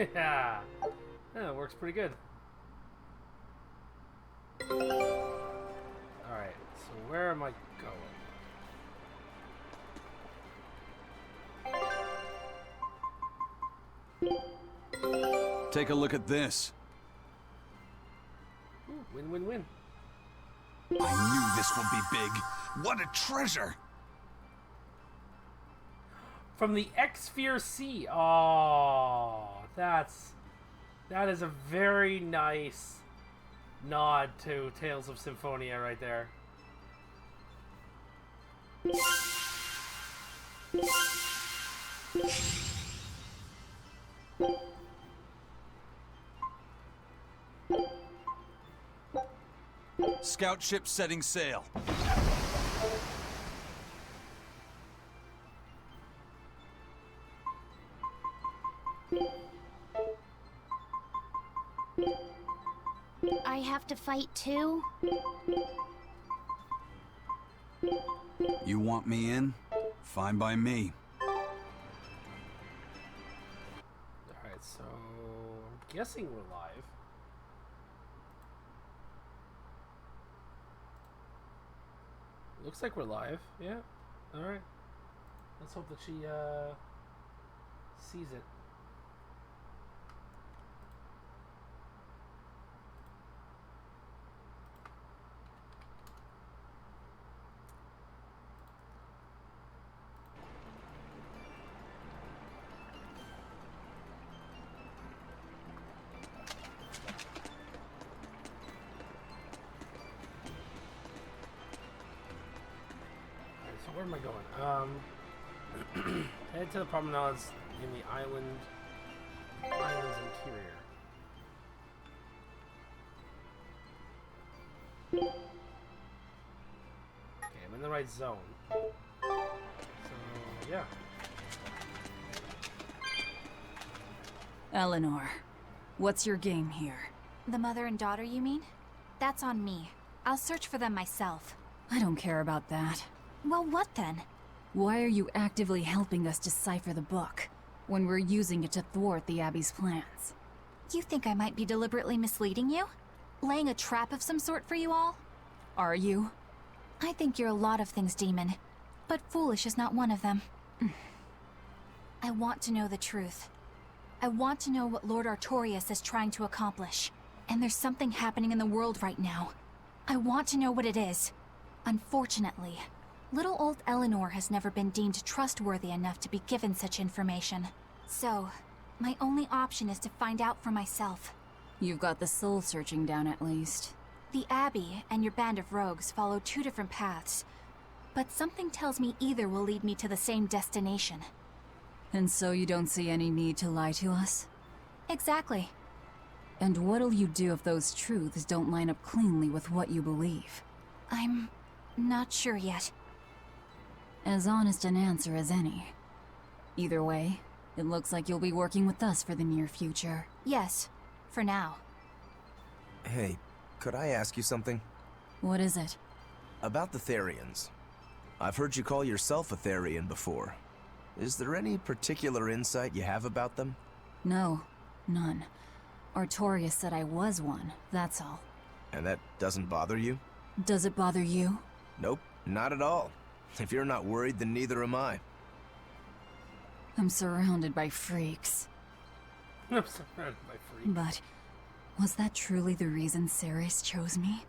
Yeah. Yeah, it works pretty good. Alright, so where am I going? Take a look at this. Ooh, win, win, win. I knew this would be big. What a treasure! From the X-Sphere Sea. Oh, that is a very nice nod to Tales of Symphonia right there. Scout ship setting sail. I have to fight too? You want me in? Fine by me. Alright, so I'm guessing we're live. Looks like we're live, yeah. Alright. Let's hope that she sees it. So where am I going? Head to the promenades in the island's interior. Okay, I'm in the right zone. So yeah. Eleanor, what's your game here? The mother and daughter, you mean? That's on me. I'll search for them myself. I don't care about that. Well, what then? Why are you actively helping us decipher the book, when we're using it to thwart the Abbey's plans? You think I might be deliberately misleading you? Laying a trap of some sort for you all? Are you? I think you're a lot of things, Demon. But foolish is not one of them. I want to know the truth. I want to know what Lord Artorias is trying to accomplish. And there's something happening in the world right now. I want to know what it is. Unfortunately, little old Eleanor has never been deemed trustworthy enough to be given such information. So, my only option is to find out for myself. You've got the soul searching down at least. The Abbey and your band of rogues follow two different paths, but something tells me either will lead me to the same destination. And so you don't see any need to lie to us? Exactly. And what'll you do if those truths don't line up cleanly with what you believe? I'm not sure yet. As honest an answer as any. Either way, it looks like you'll be working with us for the near future. Yes, for now. Hey, could I ask you something? What is it? About the Therians. I've heard you call yourself a Therian before. Is there any particular insight you have about them? No, none. Artorias said I was one, that's all. And that doesn't bother you? Does it bother you? Nope, not at all. If you're not worried, then neither am I. I'm surrounded by freaks. I'm surrounded by freaks. But was that truly the reason Ceres chose me?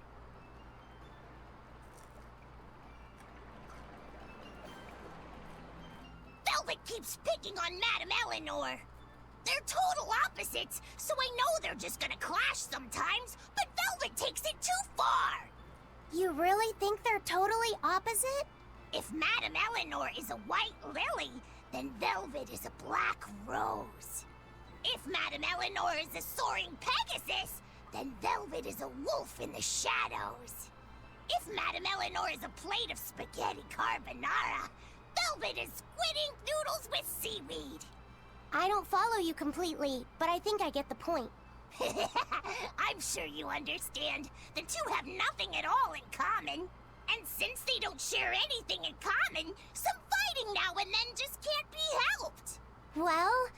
Velvet keeps picking on Madame Eleanor. They're total opposites, so I know they're just gonna clash sometimes, but Velvet takes it too far. You really think they're totally opposite? If Madame Eleanor is a white lily, then Velvet is a black rose. If Madame Eleanor is a soaring Pegasus, then Velvet is a wolf in the shadows. If Madame Eleanor is a plate of spaghetti carbonara, Velvet is squidding noodles with seaweed. I don't follow you completely, but I think I get the point. I'm sure you understand. The two have nothing at all in common. And since they don't share anything in common, some fighting now and then just can't be helped. Well,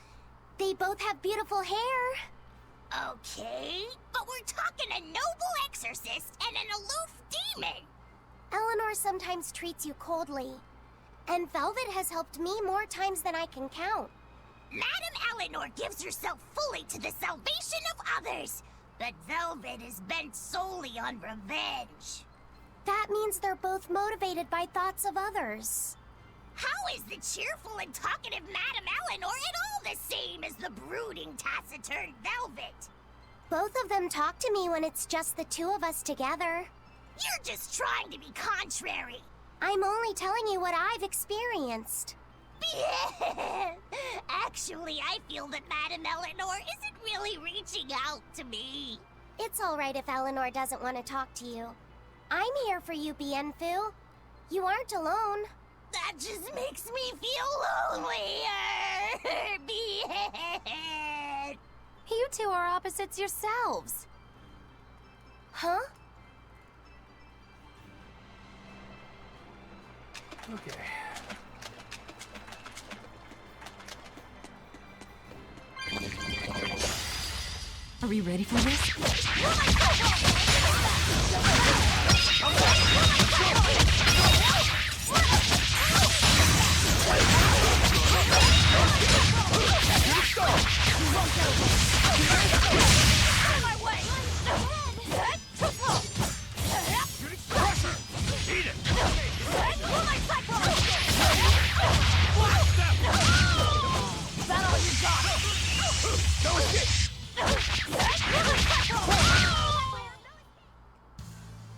They both have beautiful hair. Okay, but we're talking a noble exorcist and an aloof demon. Eleanor sometimes treats you coldly. And Velvet has helped me more times than I can count. Madame Eleanor gives herself fully to the salvation of others, but Velvet is bent solely on revenge. That means they're both motivated by thoughts of others. How is the cheerful and talkative Madame Eleanor at all the same as the brooding, taciturn Velvet? Both of them talk to me when it's just the two of us together. You're just trying to be contrary. I'm only telling you what I've experienced. Actually, I feel that Madame Eleanor isn't really reaching out to me. It's alright if Eleanor doesn't want to talk to you. I'm here for you, Bienfu. You aren't alone. That just makes me feel lonelier. You two are opposites yourselves. Huh? Okay. Are we ready for this?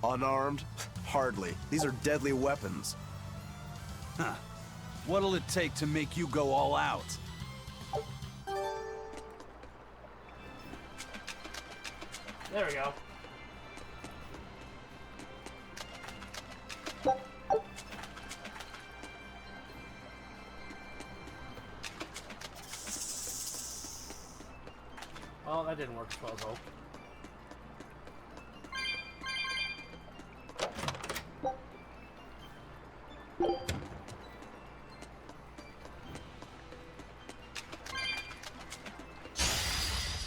Unarmed? Hardly. These are deadly weapons. Huh. What'll it take to make you go all out? There we go. Well, that didn't work as well as hoped.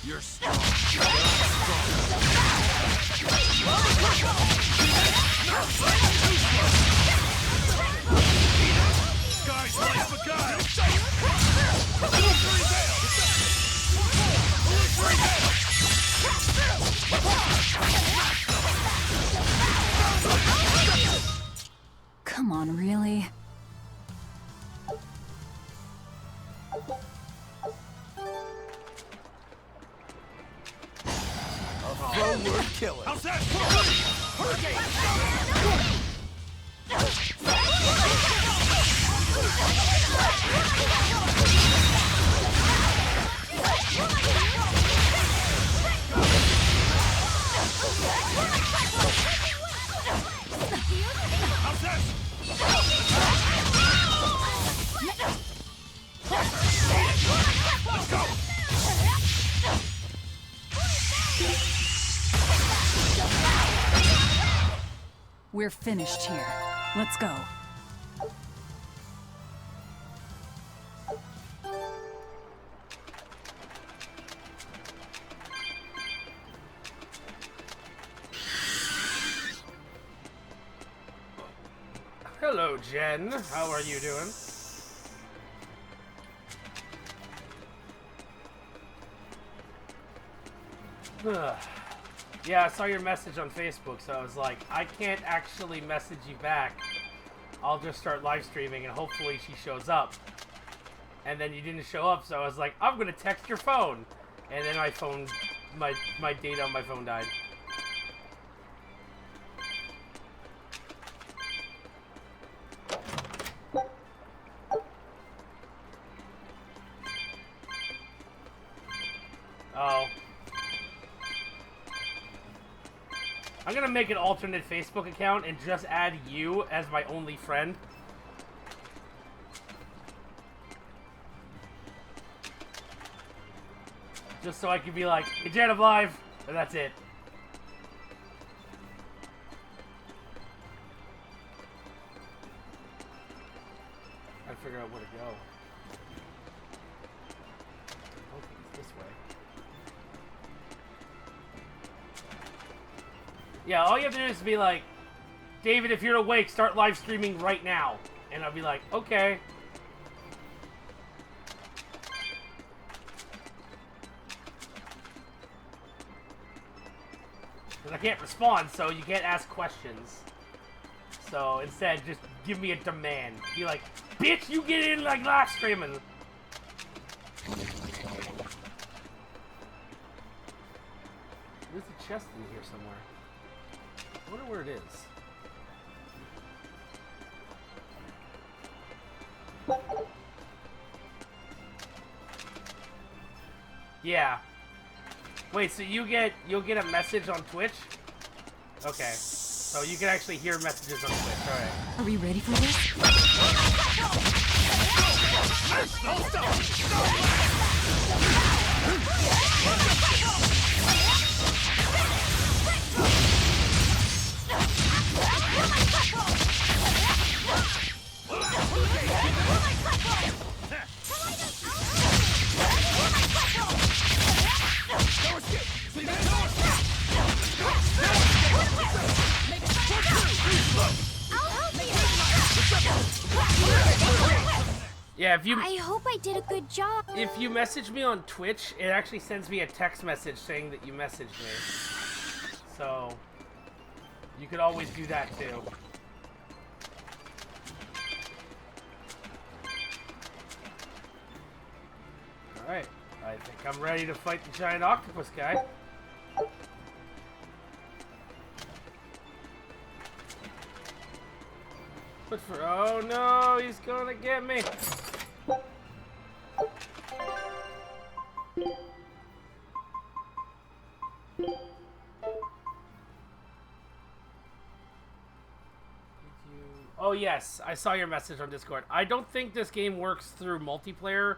You're strong. Guys, life a guile! Come on, really? Throwword killer. How's that? How's that? Let's go! We're finished here. Let's go. Hello, Jen. How are you doing? Yeah, I saw your message on Facebook, so I was like, I can't actually message you back. I'll just start live streaming and hopefully she shows up. And then you didn't show up, so I was like, I'm gonna text your phone. And then my phone, my data on my phone died. Oh. I'm gonna make an alternate Facebook account and just add you as my only friend. Just so I can be like, hey Jen, I'm live, and that's it. I figure out where to go. This way. Yeah, all you have to do is be like, David, if you're awake, start live streaming right now. And I'll be like, okay. Because I can't respond, so you can't ask questions. So instead, just give me a demand. Be like, bitch, you get in like live streaming. There's a chest in here somewhere. I wonder where it is. Yeah. Wait, so you'll get a message on Twitch? Okay. So you can actually hear messages on Twitch. All right. Are we ready for this? Yeah, if you I hope I did a good job. if you message me on Twitch, it actually sends me a text message saying that you messaged me. So you could always do that too. Alright, I think I'm ready to fight the giant octopus guy. But for oh no, he's gonna get me. Oh yes, I saw your message on Discord. I don't think this game works through multiplayer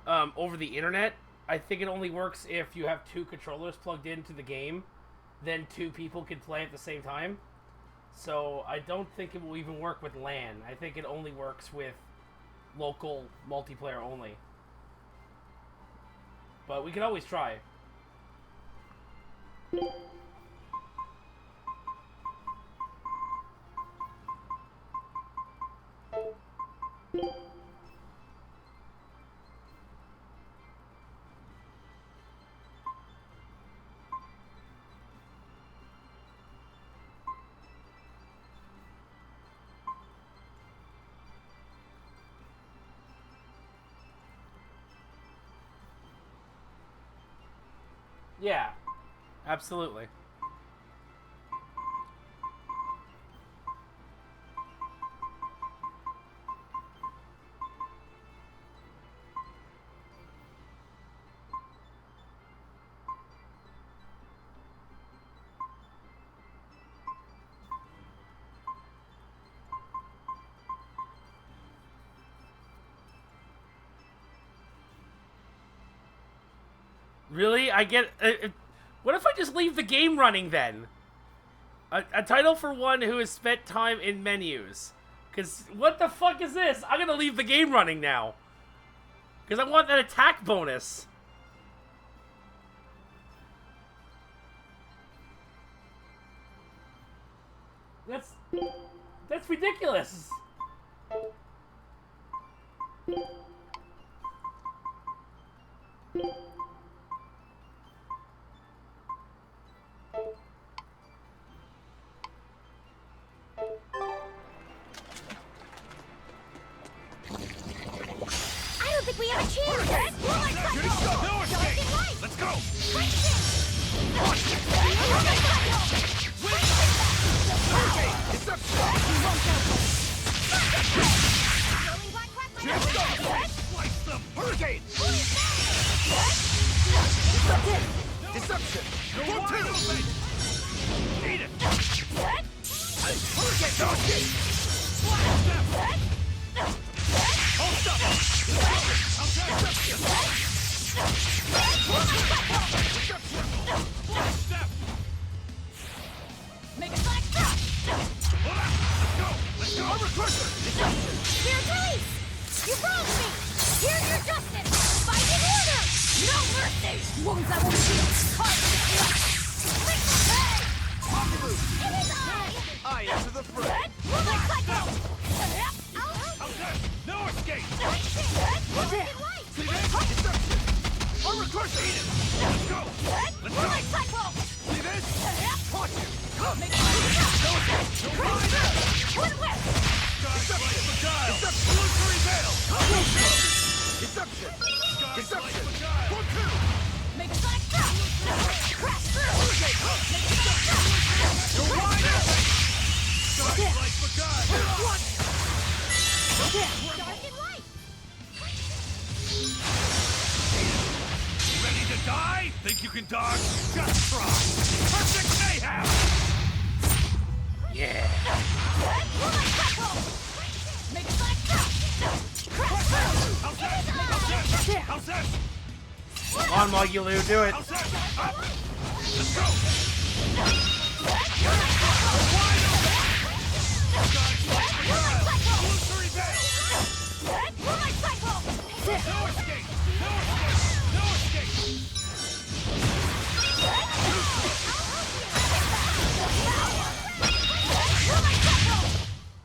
over the internet. I think it only works if you have two controllers plugged into the game. Then two people can play at the same time. So I don't think it will even work with LAN. I think it only works with local multiplayer only. But we can always try. Yeah, absolutely. Really? I get... what if I just leave the game running, then? A title for one who has spent time in menus. Because, what the fuck is this? I'm gonna leave the game running now. Because I want that attack bonus. That's ridiculous. I don't think we have a chance. Let's go! Hurricane! Deception! Go two! Eat it! Hurricane! Dodge! Hold up! Make a sonic drop! Let's go! Armor crusher! Spirit release! You wronged me! Here's your justice! Fight in order! No mercy! Wounds that won't heal! It is I answer the fray. No escape! See this? Deception! Armor course needed! Let's go! Let's go! See this? Punch him! Come! No Deception! Deception! Illusory veil! Deception! Deception! For two! Make a sonic crash! Crash through! You're wide open! Dark light for God! What? Dark and light! Ready to die? Think you can dodge? Just try! Perfect mayhem! Yeah. Make a sonic crash! Crash through! How's that? How's that? Come on, Mogulu, do it. How's that? Up! Let's go! Illusory veil! No escape! No escape! No escape!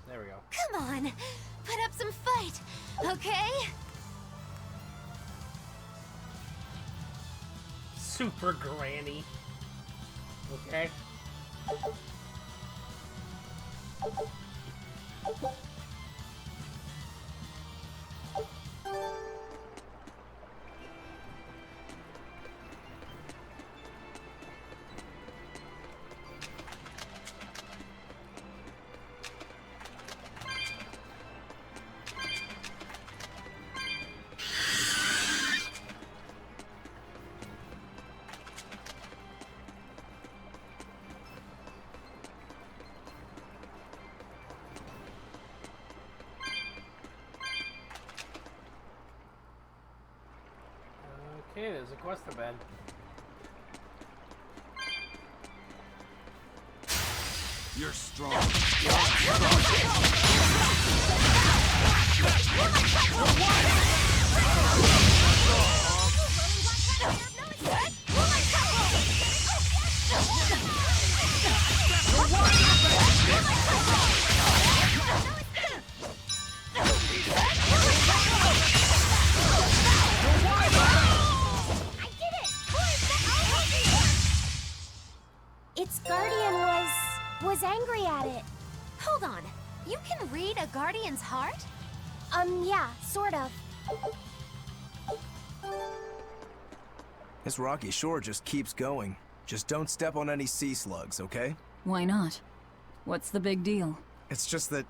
There we go. Come on, put up some fight, okay? Super Granny. Okay. Okay, there's a quest to bed. You're strong. Its guardian was angry at it. Hold on. You can read a guardian's heart? Yeah, sort of. This rocky shore just keeps going. Just don't step on any sea slugs, okay? Why not? What's the big deal? It's just that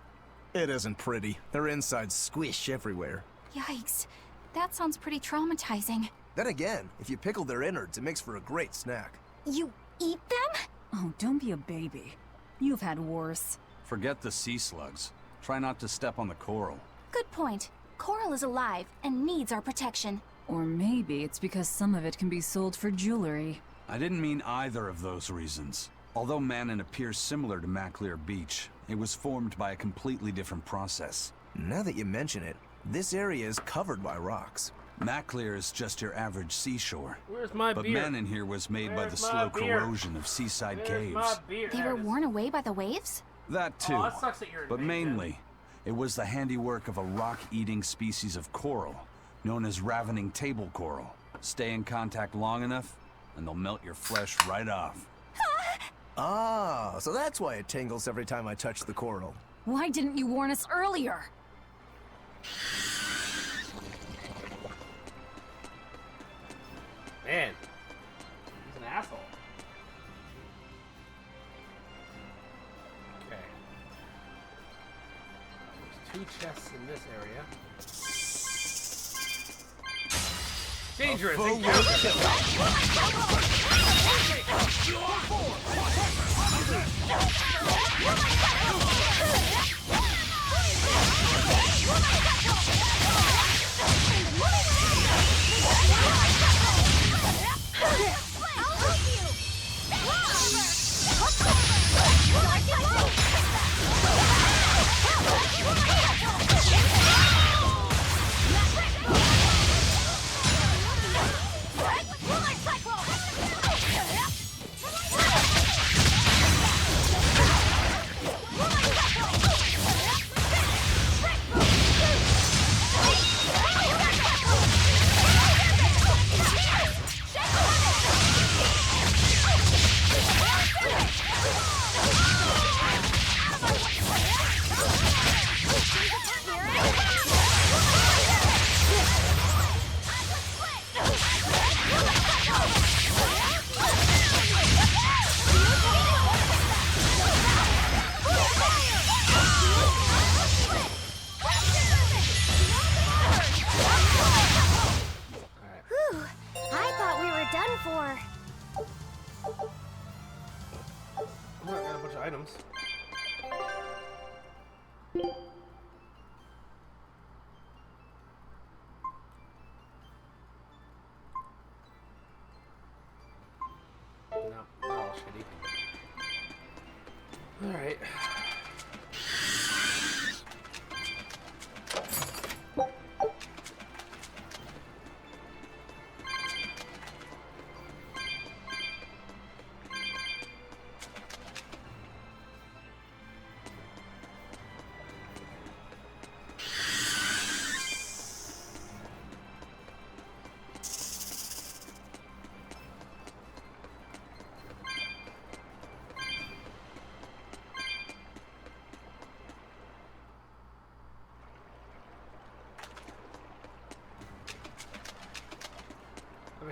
it isn't pretty. Their insides squish everywhere. Yikes. That sounds pretty traumatizing. Then again, if you pickle their innards, it makes for a great snack. You eat them? Oh, don't be a baby. You've had worse. Forget the sea slugs. Try not to step on the coral. Good point. Coral is alive and needs our protection. Or maybe it's because some of it can be sold for jewelry. I didn't mean either of those reasons. Although Manon appears similar to Maclear Beach, it was formed by a completely different process. Now that you mention it, this area is covered by rocks. Maclear is just your average seashore. Where's my But beer? Manon here was made by the Where's my slow beer? corrosion of seaside Where's my caves. beer? They were worn away by the waves? That too. Oh, that sucks that you're But invading them. mainly, it was the handiwork of a rock-eating species of coral, known as ravening table coral. Stay in contact long enough, and they'll melt your flesh right off. Ah, so that's why it tingles every time I touch the coral. Why didn't you warn us earlier? Man, he's an asshole. Okay. There's 2 chests in this area. Dangerous.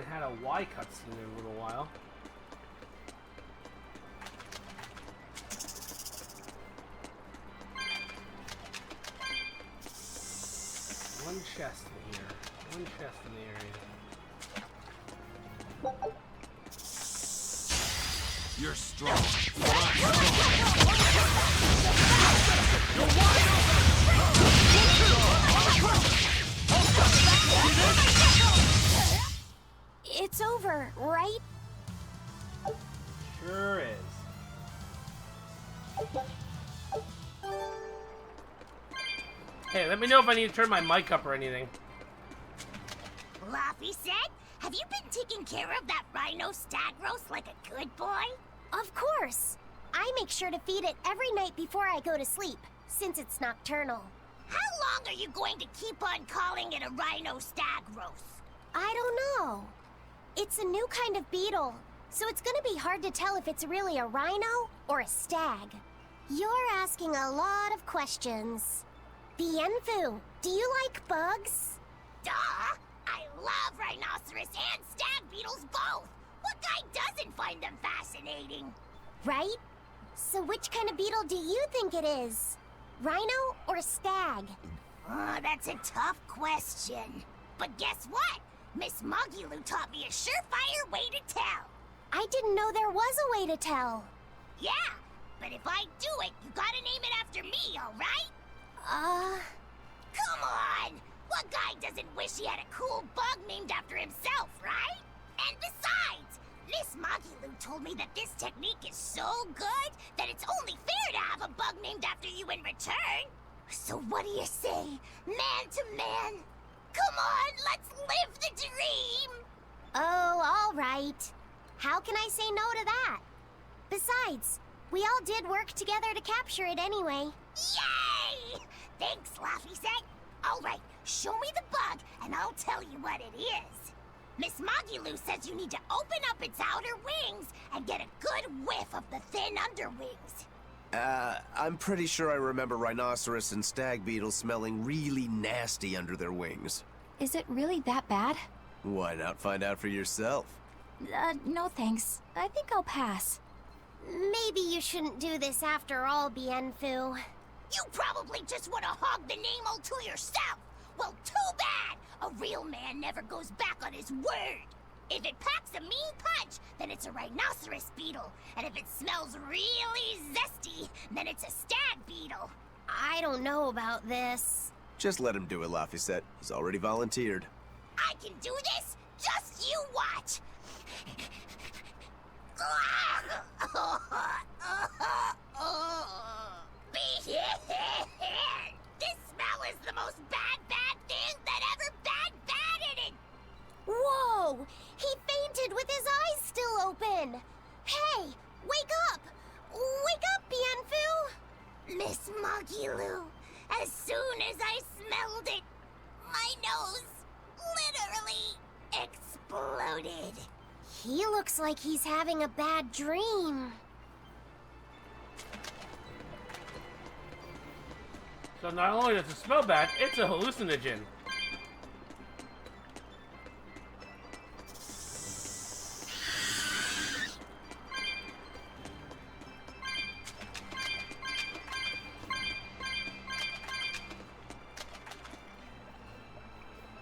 had a Y cutscene in a little while. One chest in here. One chest in the area. You're strong. It's over, right? Sure is. Hey, let me know if I need to turn my mic up or anything. Laffy said, have you been taking care of that rhino stag roast like a good boy? Of course. I make sure to feed it every night before I go to sleep, since it's nocturnal. How long are you going to keep on calling it a rhino stag roast? I don't know. It's a new kind of beetle, so it's gonna be hard to tell if it's really a rhino or a stag. You're asking a lot of questions. Bienfu, do you like bugs? Duh! I love rhinoceros and stag beetles both! What guy doesn't find them fascinating? Right? So which kind of beetle do you think it is? Rhino or stag? Oh, that's a tough question. But guess what? Miss Mogulu taught me a surefire way to tell. I didn't know there was a way to tell. Yeah, but if I do it, you gotta name it after me, alright? Come on! What guy doesn't wish he had a cool bug named after himself, right? And besides, Miss Mogulu told me that this technique is so good that it's only fair to have a bug named after you in return. So what do you say, man to man? Come on, let's live the dream! Oh, all right. How can I say no to that? Besides, we all did work together to capture it anyway. Yay! Thanks, Laffy said. All right, show me the bug, and I'll tell you what it is. Miss Mogulu says you need to open up its outer wings and get a good whiff of the thin underwings. I'm pretty sure I remember rhinoceros and stag beetles smelling really nasty under their wings. Is it really that bad? Why not find out for yourself? No thanks. I think I'll pass. Maybe you shouldn't do this after all, Bienfu. You probably just want to hog the name all to yourself. Well, too bad. A real man never goes back on his word. If it packs a mean punch, then it's a rhinoceros beetle. And if it smells really zesty, then it's a stag beetle. I don't know about this. Just let him do it, Laffy. He's already volunteered. I can do this. Just you watch. This smell is the most bad thing that ever batted it. Whoa! He fainted with his eyes still open! Hey! Wake up! Wake up, Bienfu! Miss Mogulu, as soon as I smelled it, my nose literally exploded. He looks like he's having a bad dream. So not only does it smell bad, it's a hallucinogen.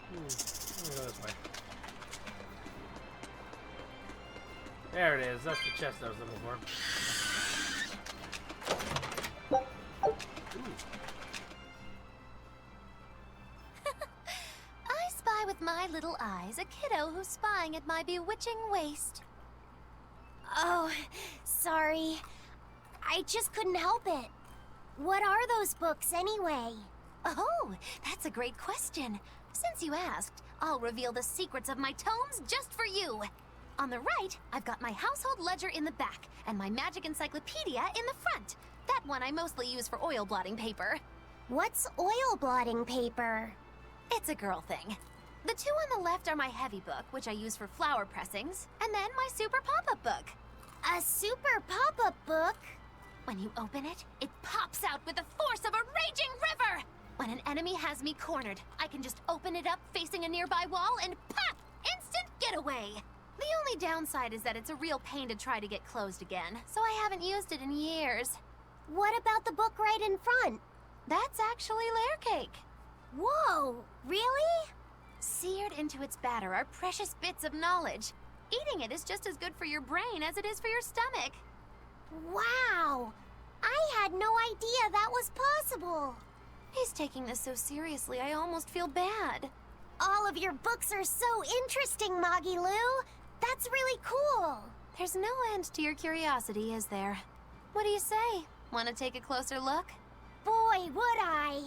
Let me go this way. There it is. That's the chest I was looking for. I spy with my little eyes a kiddo who's spying at my bewitching waist. Oh, sorry. I just couldn't help it. What are those books anyway? Oh, that's a great question. Since you asked, I'll reveal the secrets of my tomes just for you. On the right, I've got my household ledger in the back, and my magic encyclopedia in the front. That one I mostly use for oil blotting paper. What's oil blotting paper? It's a girl thing. The two on the left are my heavy book, which I use for flower pressings, and then my super pop-up book. A super pop-up book? When you open it, it pops out with the force of a raging river! When an enemy has me cornered, I can just open it up facing a nearby wall and pop! Instant getaway. The only downside is that it's a real pain to try to get closed again, so I haven't used it in years. What about the book right in front? That's actually layer cake. Whoa, really? Seared into its batter are precious bits of knowledge. Eating it is just as good for your brain as it is for your stomach. Wow! I had no idea that was possible. He's taking this so seriously, I almost feel bad. All of your books are so interesting, Moggy Lou. That's really cool. There's no end to your curiosity, is there? What do you say? Want to take a closer look? Boy, would I.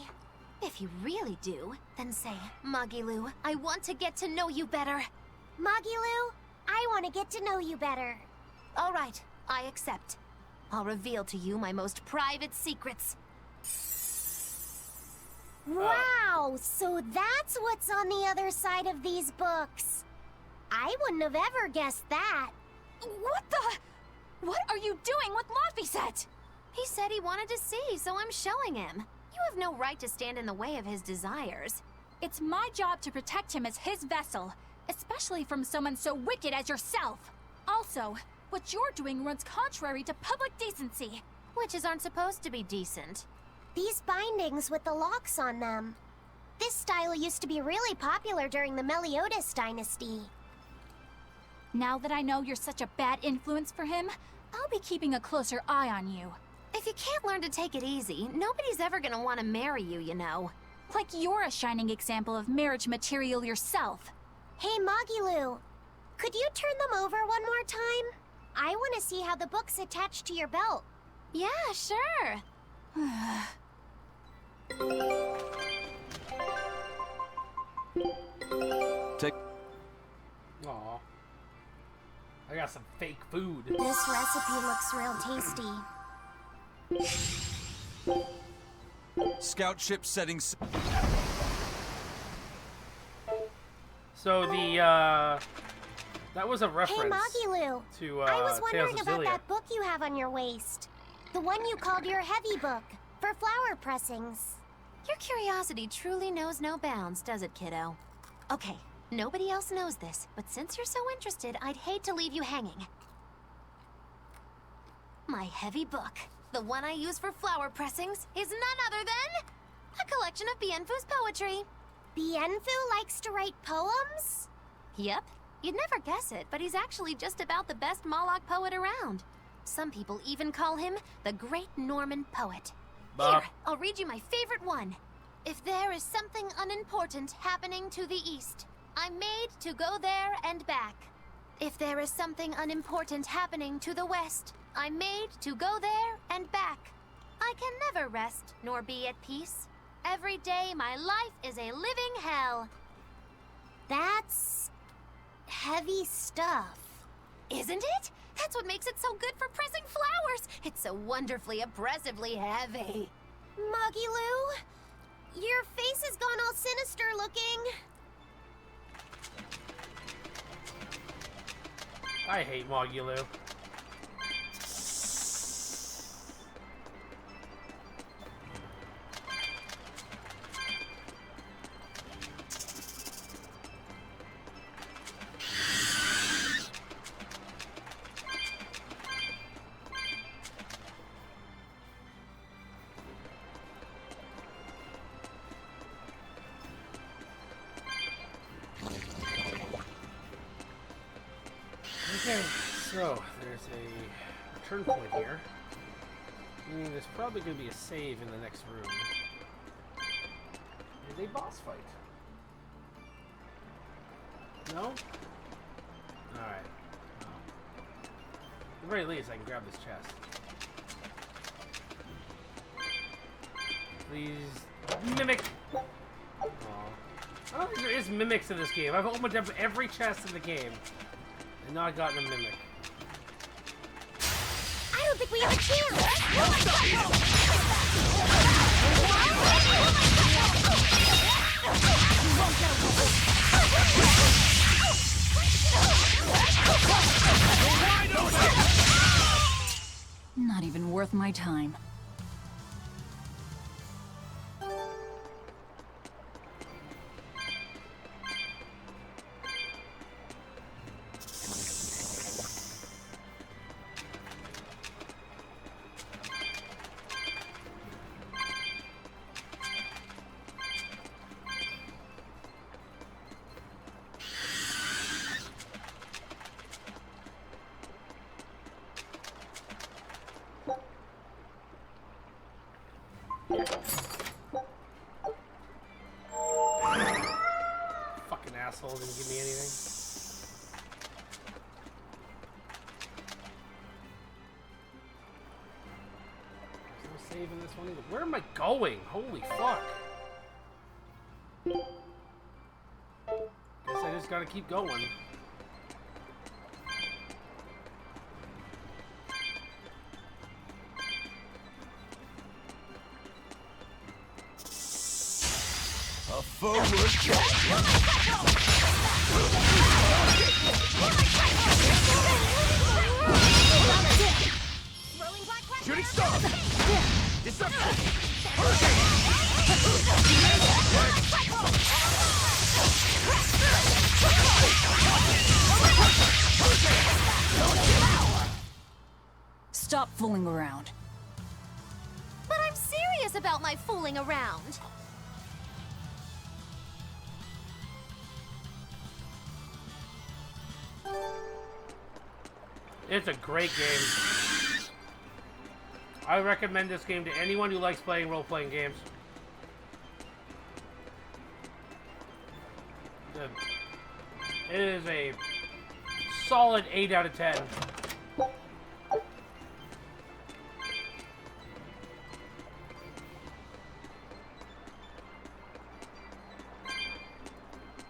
If you really do, then say, Moggy Lou, I want to get to know you better. Moggy Lou, I want to get to know you better. All right, I accept. I'll reveal to you my most private secrets. Wow, so that's what's on the other side of these books. I wouldn't have ever guessed that. What the? What are you doing with Laphicet? He said he wanted to see, so I'm showing him. You have no right to stand in the way of his desires. It's my job to protect him as his vessel, especially from someone so wicked as yourself. Also, what you're doing runs contrary to public decency. Witches aren't supposed to be decent. These bindings with the locks on them. This style used to be really popular during the Meliodas dynasty. Now that I know you're such a bad influence for him, I'll be keeping a closer eye on you. If you can't learn to take it easy, nobody's ever gonna want to marry you, you know. Like you're a shining example of marriage material yourself. Hey, Moggy Lou, could you turn them over one more time? I want to see how the book's attached to your belt. Yeah, sure. Take. Aw. I got some fake food. This recipe looks real tasty. Scout ship settings. So the that was a reference. Hey, Moggy Lou, to I was Tales wondering of about Zillia. that book you have on your waist. The one you called your heavy book, for flower pressings. Your curiosity truly knows no bounds, does it, kiddo? Okay, nobody else knows this, but since you're so interested, I'd hate to leave you hanging. My heavy book, the one I use for flower pressings, is none other than a collection of Bienfu's poetry. Bienfu likes to write poems? Yep. You'd never guess it, but he's actually just about the best Moloch poet around. Some people even call him the Great Norman Poet. Bah. Here, I'll read you my favorite one. If there is something unimportant happening to the east, I'm made to go there and back. If there is something unimportant happening to the west, I'm made to go there and back. I can never rest nor be at peace. Every day my life is a living hell. That's heavy stuff. Isn't it? That's what makes it so good for pressing flowers. It's so wonderfully, oppressively heavy. Moggy Lou, your face has gone all sinister looking. I hate Moggy Lou. Okay, so there's a return point here. Meaning there's probably going to be a save in the next room. And a boss fight. No? Alright. At the very least, I can grab this chest. Please. Mimic! Aw. I don't think there is mimics in this game. I've opened up every chest in the game. And not gotten a mimic. I don't think we have a chance. Not even worth my time. asshole didn't give me anything. There's no save in this one either. Where am I going? Holy fuck. Guess I just gotta keep going. A forward check. Shooting star. Deception. Stop fooling around. But I'm serious about my fooling around. It's a great game. I recommend this game to anyone who likes playing role-playing games. It is a solid 8 out of 10.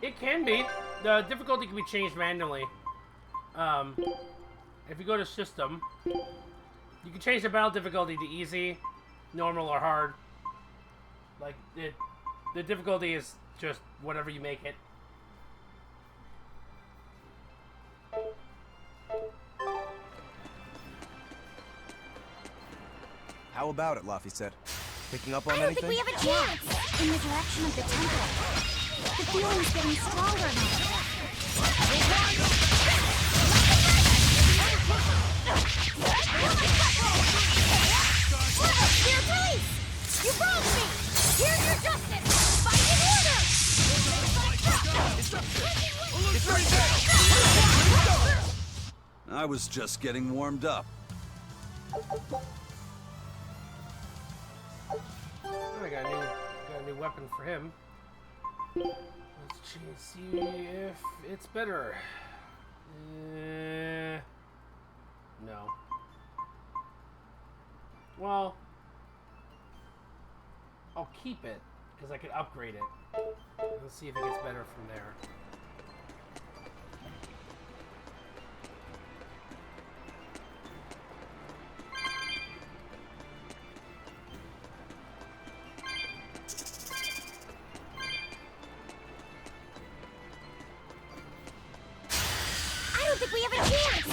It can be. The difficulty can be changed manually. If you go to system, you can change the battle difficulty to easy, normal, or hard. Like, the difficulty is just whatever you make it. How about it, Laffy said? Picking up on I don't anything? think we have a chance. In the direction of the temple. The feeling's getting stronger now. Dear police! You wronged me! Here's your justice! Fight in order! It's right there! I was just getting warmed up. Oh, I got a new weapon for him. Let's see if it's better. No. Well, I'll keep it because I can upgrade it. Let's see if it gets better from there. I don't think we have a chance.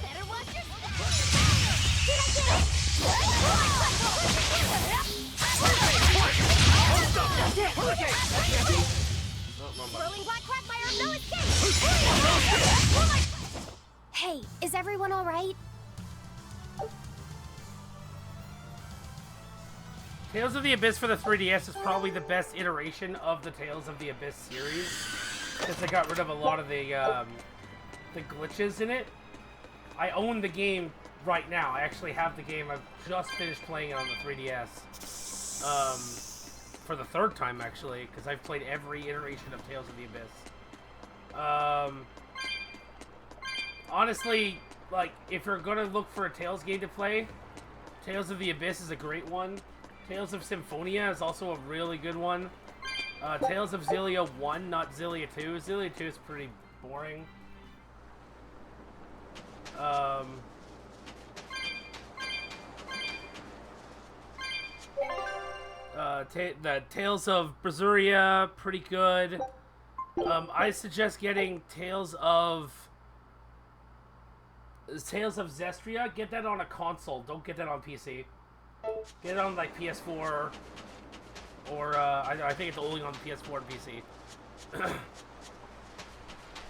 Better watch your step! Did I get it? Rolling black quagmire, no escape! Hey, is everyone all right? Tales of the Abyss for the 3DS is probably the best iteration of the Tales of the Abyss series, because they got rid of a lot of the glitches in it. I own the game right now. I actually have the game. I've just finished playing it on the 3DS. For the third time, actually, because I've played every iteration of Tales of the Abyss. Honestly, like, if you're gonna look for a Tales game to play, Tales of the Abyss is a great one. Tales of Symphonia is also a really good one. Tales of Xillia 1, not Xillia 2. Xillia 2 is pretty boring. The Tales of Berseria, pretty good. I suggest getting Tales of Zestria. Get that on a console. Don't get that on PC. Get it on like PS4 or I think it's only on PS4 and PC.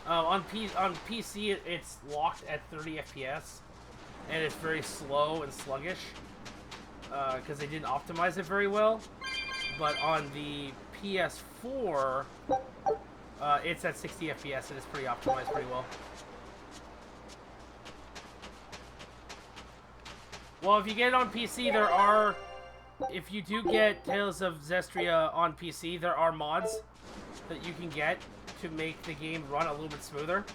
On PC it's locked at 30 FPS and it's very slow and sluggish because they didn't optimize it very well. But on the PS4, It's at 60 FPS and it's pretty optimized pretty well. Well, if you get it on PC, there are... If you do get Tales of Zestria on PC, there are mods that you can get to make the game run a little bit smoother.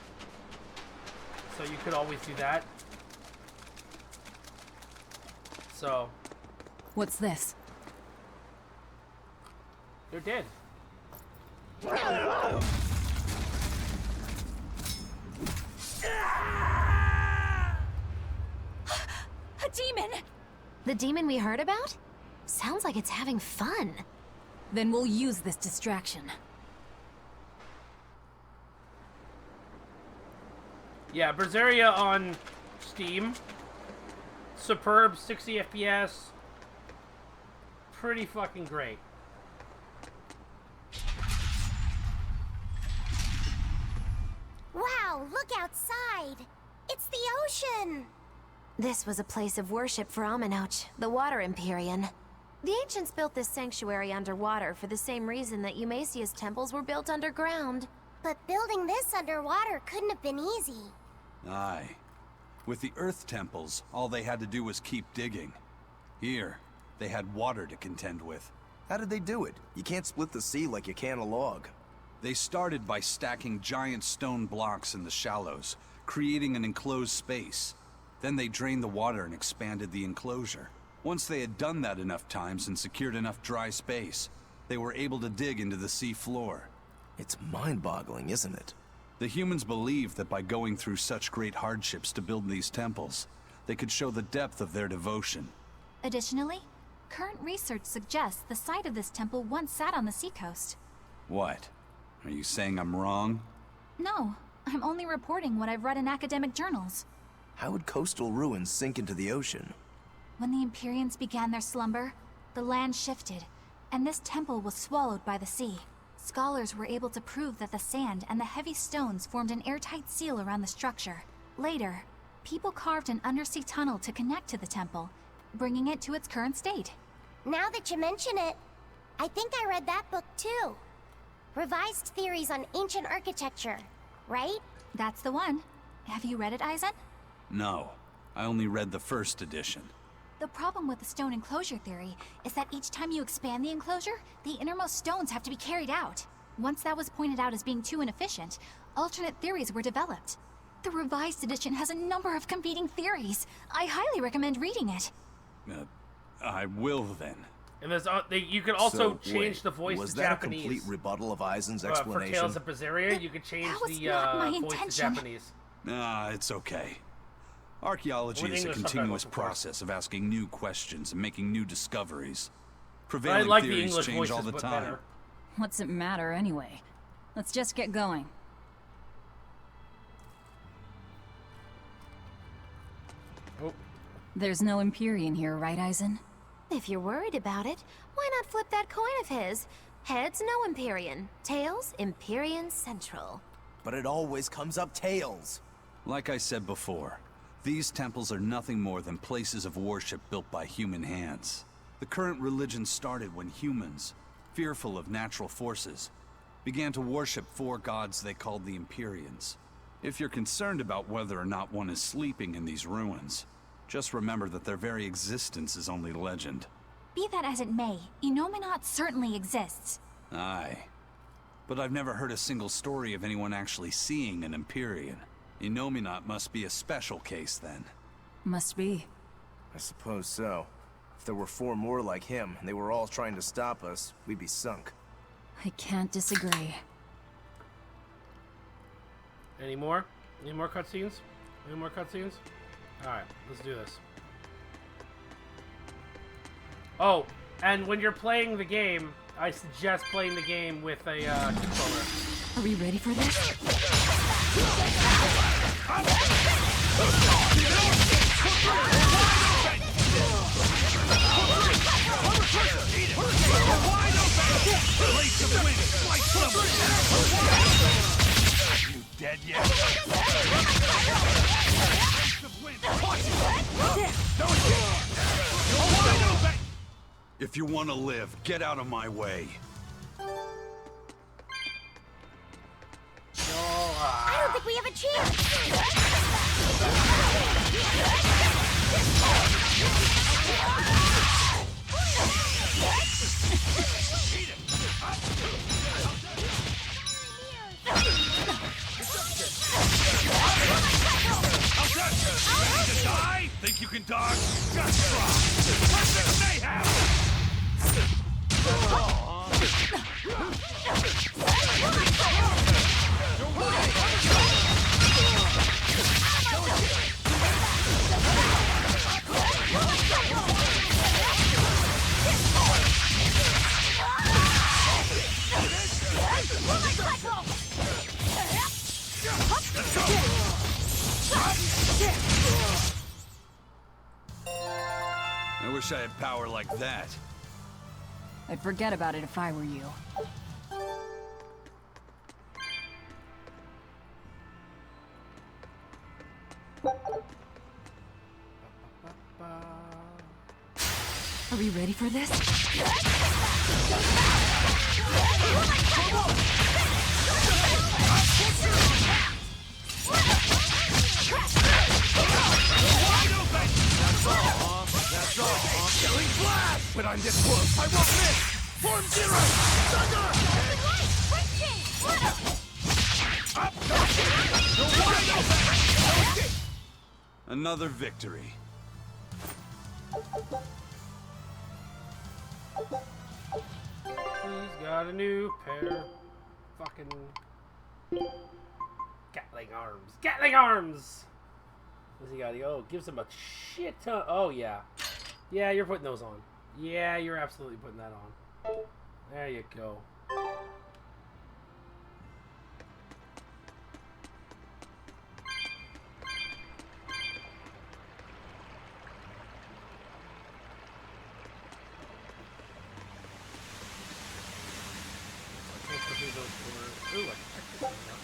So you could always do that. So... What's this? They're dead. A demon! The demon we heard about? Sounds like it's having fun. Then we'll use this distraction. Yeah, Berseria on Steam. Superb, 60 FPS. Pretty fucking great. Wow, look outside! It's the ocean! This was a place of worship for Aminoch, the Water Empyrean. The ancients built this sanctuary underwater for the same reason that Eumasia's temples were built underground. But building this underwater couldn't have been easy. Aye. With the Earth temples, all they had to do was keep digging. Here, they had water to contend with. How did they do it? You can't split the sea like you can a log. They started by stacking giant stone blocks in the shallows, creating an enclosed space. Then they drained the water and expanded the enclosure. Once they had done that enough times and secured enough dry space, they were able to dig into the sea floor. It's mind-boggling, isn't it? The humans believed that by going through such great hardships to build these temples, they could show the depth of their devotion. Additionally, current research suggests the site of this temple once sat on the seacoast. What? Are you saying I'm wrong? No, I'm only reporting what I've read in academic journals. How would coastal ruins sink into the ocean? When the Empyreans began their slumber, the land shifted, and this temple was swallowed by the sea. Scholars were able to prove that the sand and the heavy stones formed an airtight seal around the structure. Later, people carved an undersea tunnel to connect to the temple, bringing it to its current state. Now that you mention it, I think I read that book too. Revised Theories on Ancient Architecture, right? That's the one. Have you read it, Eisen? No. I only read the first edition. The problem with the stone enclosure theory is that each time you expand the enclosure, the innermost stones have to be carried out. Once that was pointed out as being too inefficient, alternate theories were developed. The revised edition has a number of competing theories. I highly recommend reading it. I will then. And there's you could also So, change wait, the voice was to that Japanese. a complete rebuttal of Eisen's For explanation? Tales of Berseria, you could change That was the not my voice to intention. Japanese. It's okay. Archaeology With is a English continuous subtitles, of course. process of asking new questions and making new discoveries. But I Prevailing like the theories English change voices all the but time. better. What's it matter anyway? Let's just get going. Oh. There's no Empyrean here, right, Eisen? If you're worried about it, why not flip that coin of his? Heads, no Empyrean. Tails, Empyrean Central. But it always comes up tails. Like I said before, these temples are nothing more than places of worship built by human hands. The current religion started when humans, fearful of natural forces, began to worship four gods they called the Empyreans. If you're concerned about whether or not one is sleeping in these ruins, just remember that their very existence is only legend. Be that as it may, Inominat certainly exists. Aye. But I've never heard a single story of anyone actually seeing an Empyrean. Inominat must be a special case then. Must be. I suppose so. If there were 4 more like him, and they were all trying to stop us, we'd be sunk. I can't disagree. Any more? Any more cutscenes? Any more cutscenes? Alright, let's do this. Oh, and when you're playing the game, I suggest playing the game with a controller. Are we ready for this? You dead yet? If you want to live, get out of my way. Ready to die? Think you can dodge? Just try! Perfect mayhem! I wish I had power like that. I'd forget about it if I were you. Are we ready for this? That's all. Killing blast! But I'm this close. I won't miss! Form zero! Thunder! Up! No wide open! Another victory. He's got a new pair of fucking Gatling arms. Gatling arms! What's he got? Oh, gives him a shit ton. Oh, yeah. Yeah, you're putting those on. Yeah, you're absolutely putting that on. There you go. Ooh, I can check this one out.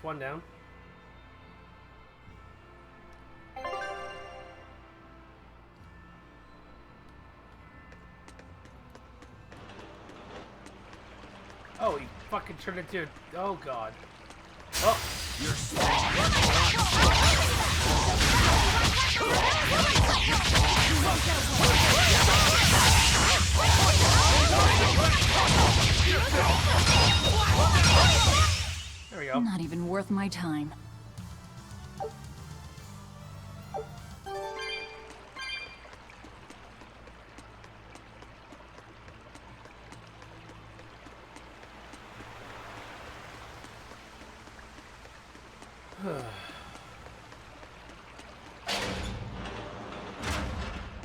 One down. Oh, he fucking turned into... Oh, God. Oh. You're There we go. Not even worth my time.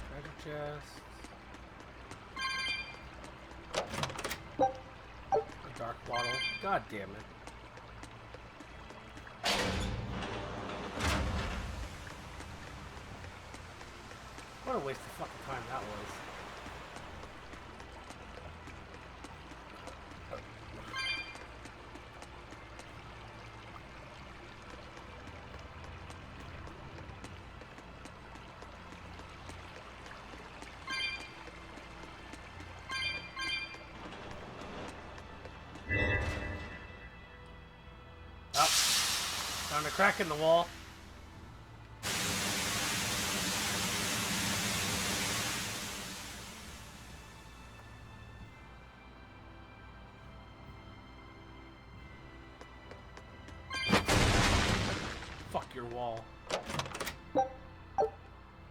Treasure chest. A dark bottle. God damn it. What a waste of fucking time that was. Oh, found a crack in the wall. your wall.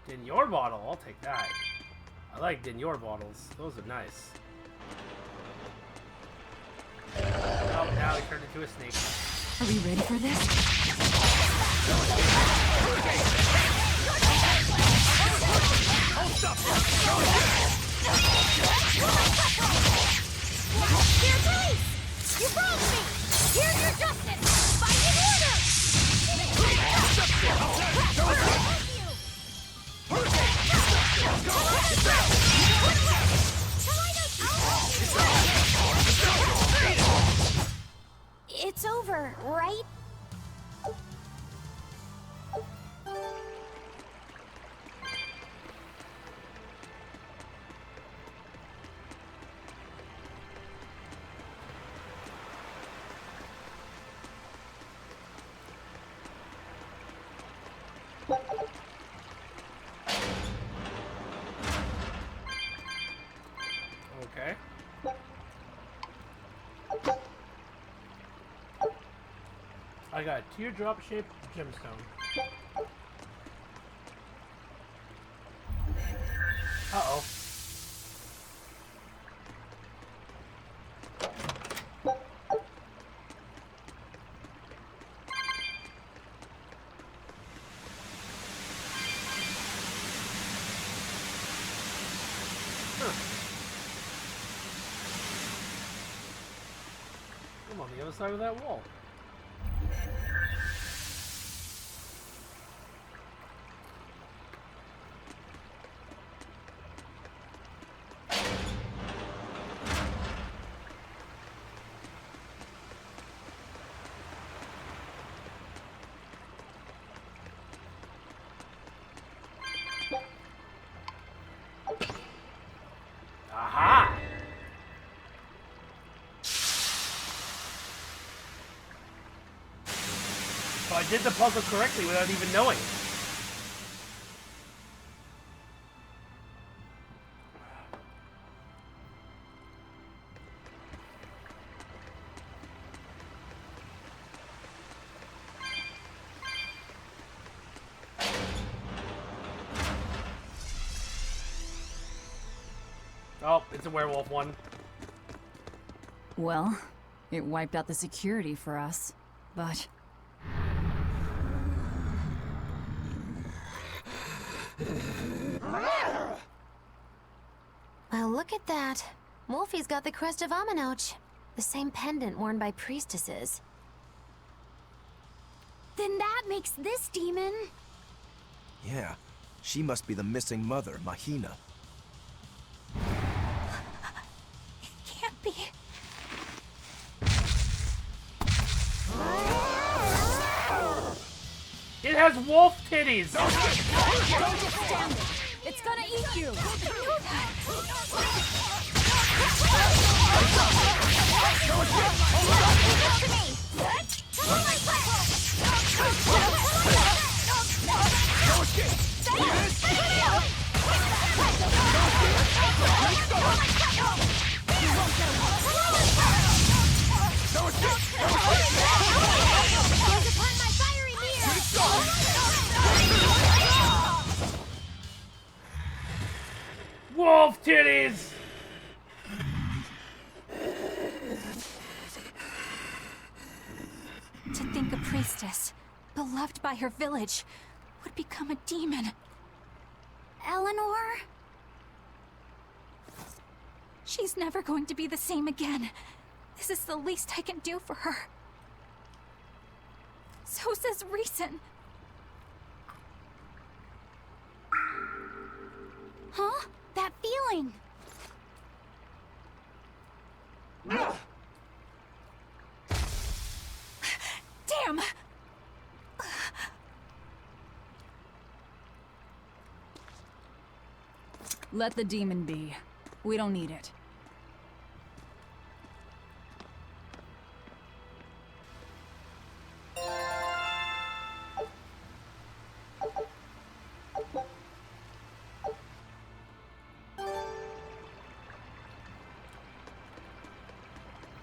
Dinyor bottle, I'll take that. I like Dinyor bottles. Those are nice. Oh, now he turned into a snake. Are we ready for this? Here's release! You wronged me! Here's your justice! Fight in order! It's over, right? Okay. I got a teardrop shaped gemstone. Uh-oh. I'm on the other side of that wall. Aha! So I did the puzzle correctly without even knowing. Oh, it's a werewolf one. Well, it wiped out the security for us, but... Well, look at that. Wolfie's got the crest of Aminoch. The same pendant worn by priestesses. Then that makes this demon. Yeah, she must be the missing mother, Mahina. Can't be. It has wolf titties! It's gonna eat you! Wolf titties! To think a priestess, beloved by her village, would become a demon. Eleanor? She's never going to be the same again. This is the least I can do for her. So says reason. Huh? That feeling. Damn! Let the demon be. We don't need it.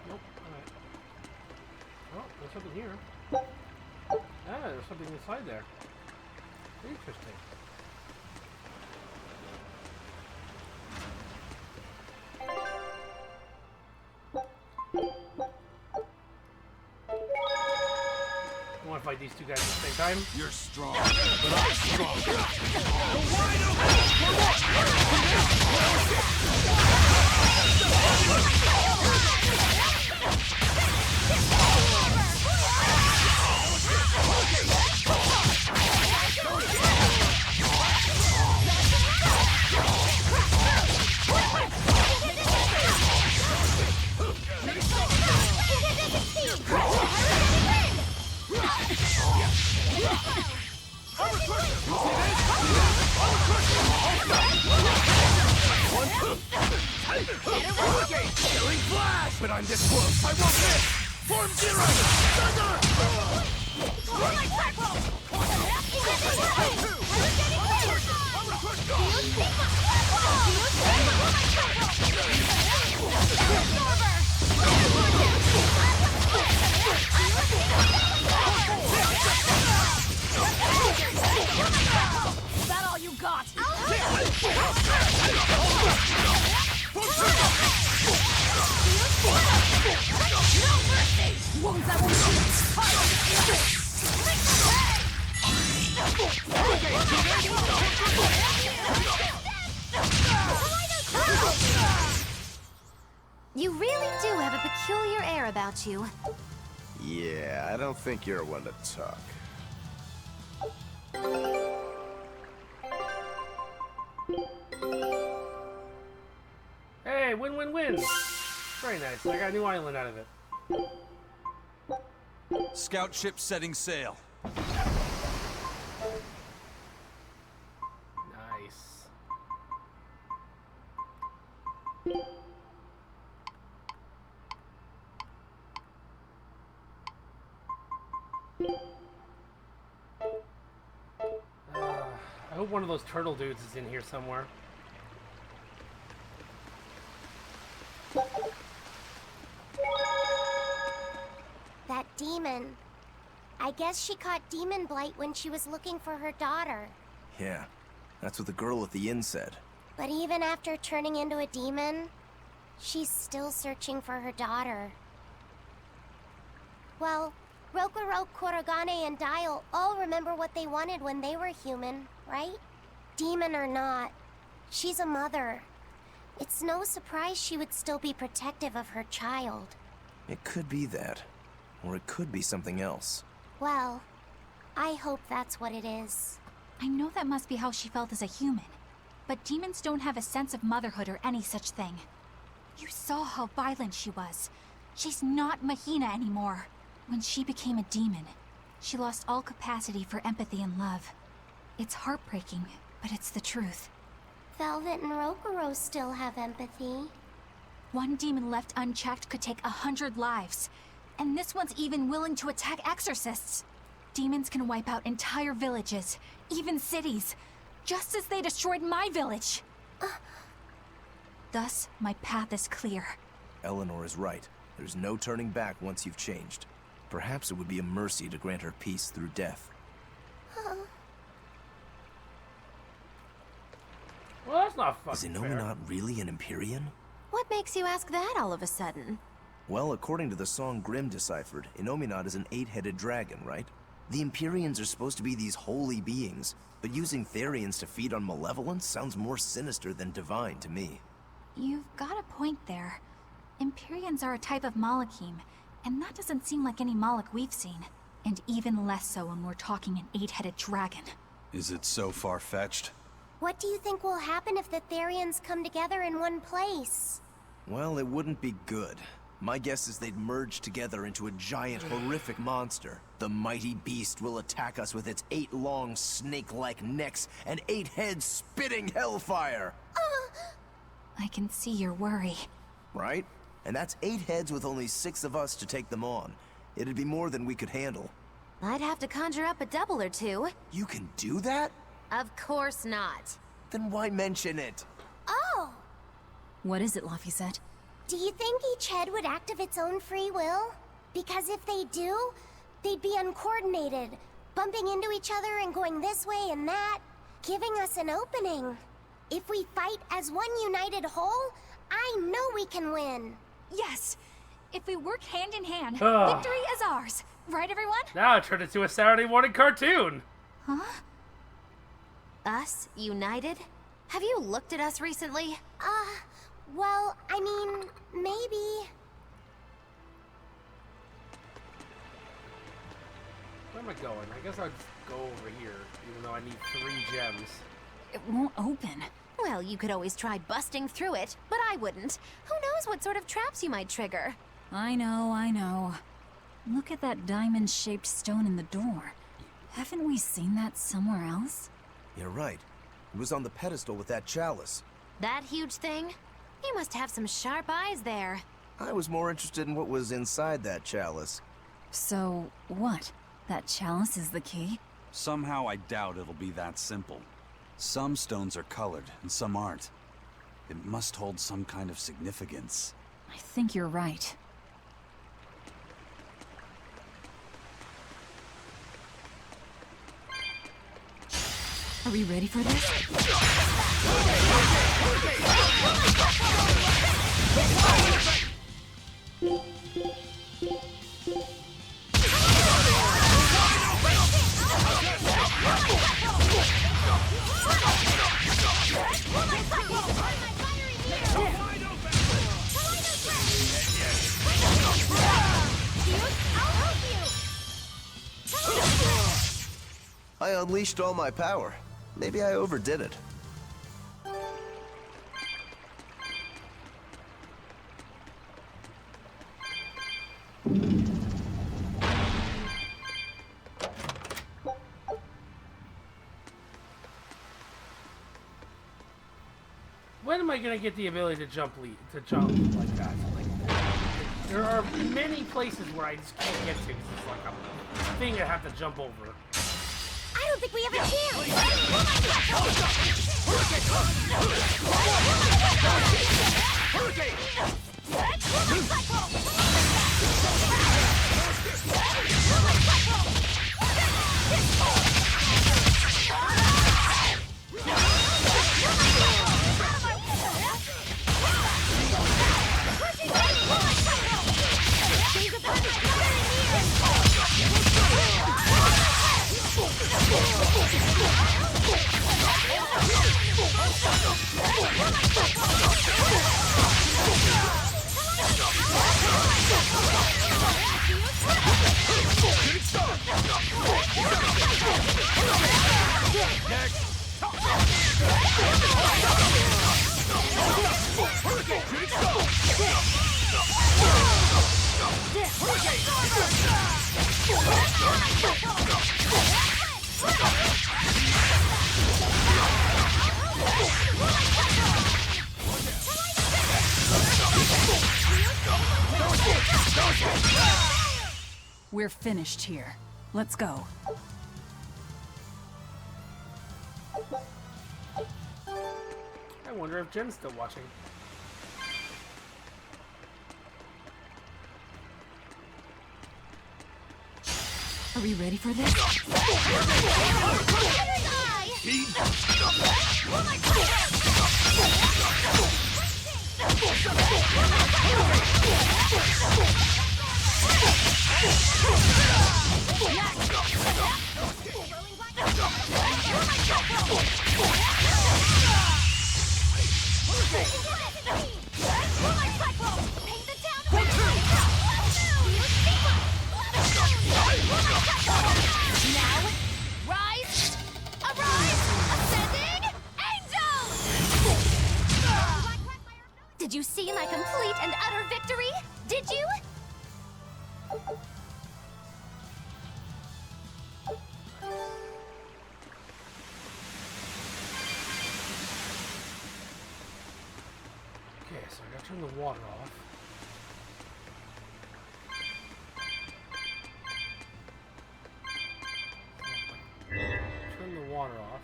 Nope. Alright. Oh, there's something here. Ah, there's something inside there. Interesting. I want to fight these two guys at the same time. You're strong, but I'm stronger. Killing flash! But I'm this close, I won't miss! Form zero! Is that all you got? Wounds that You really do have a peculiar air about you. Yeah, I don't think you're one to talk. Hey, win-win-win. Very nice. I got a new island out of it. Scout ship setting sail. Nice. I hope one of those turtle dudes is in here somewhere. That demon. I guess she caught demon blight when she was looking for her daughter. Yeah, that's what the girl at the inn said. But even after turning into a demon, she's still searching for her daughter. Well, Rokurok, Kurogane, and Dial all remember what they wanted when they were human, right? Demon or not, she's a mother. It's no surprise she would still be protective of her child. It could be that. Or it could be something else. Well, I hope that's what it is. I know that must be how she felt as a human. But demons don't have a sense of motherhood or any such thing. You saw how violent she was. She's not Mahina anymore. When she became a demon, she lost all capacity for empathy and love. It's heartbreaking, but it's the truth. Velvet and Rokuro still have empathy. One demon left unchecked could take 100 lives. And this one's even willing to attack exorcists. Demons can wipe out entire villages, even cities, just as they destroyed my village. Thus, my path is clear. Eleanor is right. There's no turning back once you've changed. Perhaps it would be a mercy to grant her peace through death. Well, that's not Is fucking fair. Inominat really an Empyrean? What makes you ask that all of a sudden? Well, according to the song Grimm deciphered, Inominat is an 8-headed dragon, right? The Empyreans are supposed to be these holy beings, but using Therians to feed on malevolence sounds more sinister than divine to me. You've got a point there. Empyreans are a type of Malachim, and that doesn't seem like any Malach we've seen. And even less so when we're talking an 8-headed dragon. Is it so far-fetched? What do you think will happen if the Therians come together in one place? Well, it wouldn't be good. My guess is they'd merge together into a giant, horrific monster. The mighty beast will attack us with its 8 long, snake-like necks and 8 heads spitting hellfire! I can see your worry. Right? And that's 8 heads with only 6 of us to take them on. It'd be more than we could handle. I'd have to conjure up a double or two. You can do that? Of course not. Then why mention it? Oh! What is it, Laphicet? Do you think each head would act of its own free will? Because if they do, they'd be uncoordinated. bumping into each other and going this way and that, giving us an opening. If we fight as one united whole, I know we can win. Yes. If we work hand in hand, Ugh. victory is ours. Right, everyone? Now it turned into a Saturday morning cartoon. Huh? Us? United? Have you looked at us recently? Well, I mean, maybe. Where am I going? I guess I'll just go over here, even though I need 3 gems. It won't open. Well, you could always try busting through it, but I wouldn't. Who knows what sort of traps you might trigger? I know. Look at that diamond-shaped stone in the door. Haven't we seen that somewhere else? You're right. It was on the pedestal with that chalice. That huge thing? You must have some sharp eyes there. I was more interested in what was inside that chalice. So, what? That chalice is the key? Somehow I doubt it'll be that simple. Some stones are colored and some aren't. It must hold some kind of significance. I think you're right. Are we ready for this? I unleashed all my power. Maybe I overdid it. When am I gonna get the ability to jump like that? There are many places where I just can't get to. It's like a thing I have to jump over. I don't think we have a chance. We're finished here. Let's go. I wonder if Jen's still watching. Are we ready for this? Did you see my complete and utter victory? Did you? Okay, so I gotta turn the water off. Turn the water off.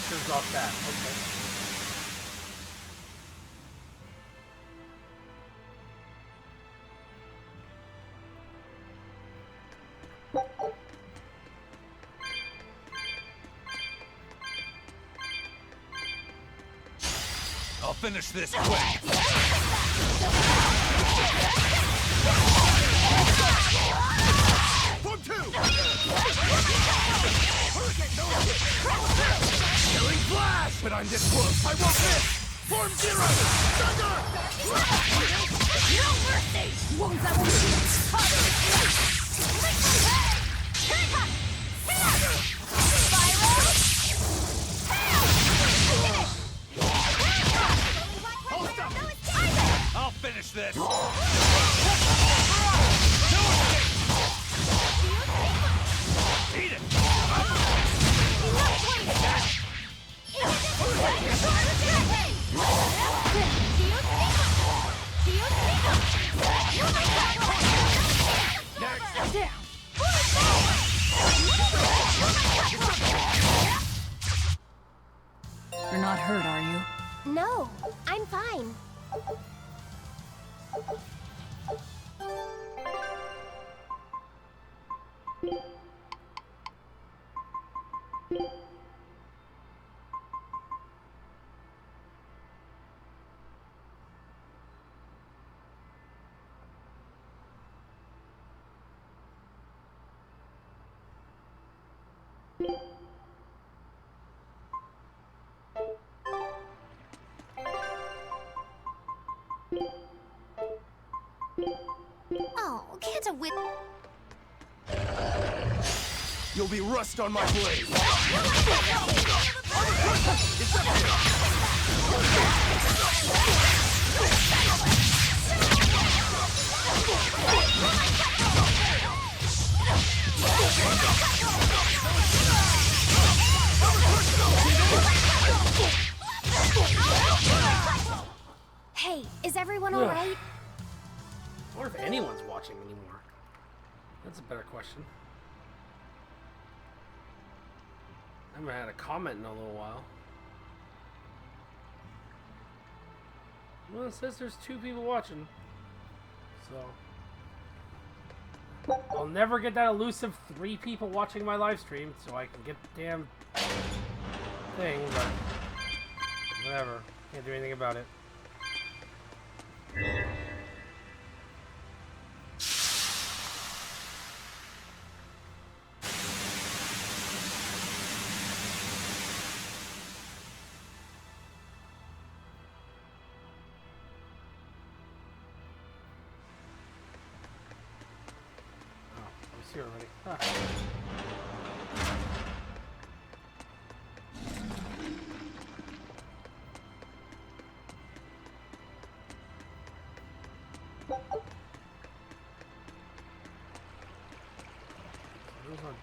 Turns off that, okay. I'll finish this quick. Form 2! Hurricane, no escape! Killing flash! But I'm this close, I won't miss! Form 0! Thunder! No mercy! Wounds that will be I'll finish this. Eat it! You're not hurt, are you? No, I'm fine. Oh, can't a whip... You'll be rust on my blade. Hey, is everyone all right? I wonder if anyone's watching anymore. That's a better question. I haven't had a comment in a little while. Well, it says there's 2 people watching. So I'll never get that elusive 3 people watching my live stream, so I can get the damn thing, but whatever. Can't do anything about it. Here already. Huh. Those are doors.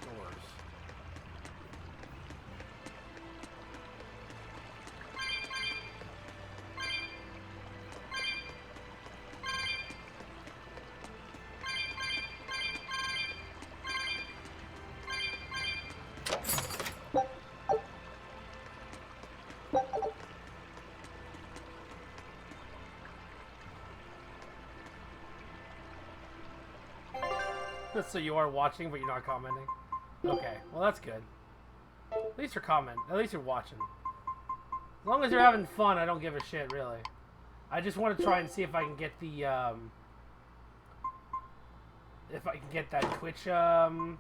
So you are watching, but you're not commenting? Okay, well that's good. At least you're commenting. At least you're watching. As long as you're having fun, I don't give a shit, really. I just want to try and see if I can get the, if I can get that Twitch, platinum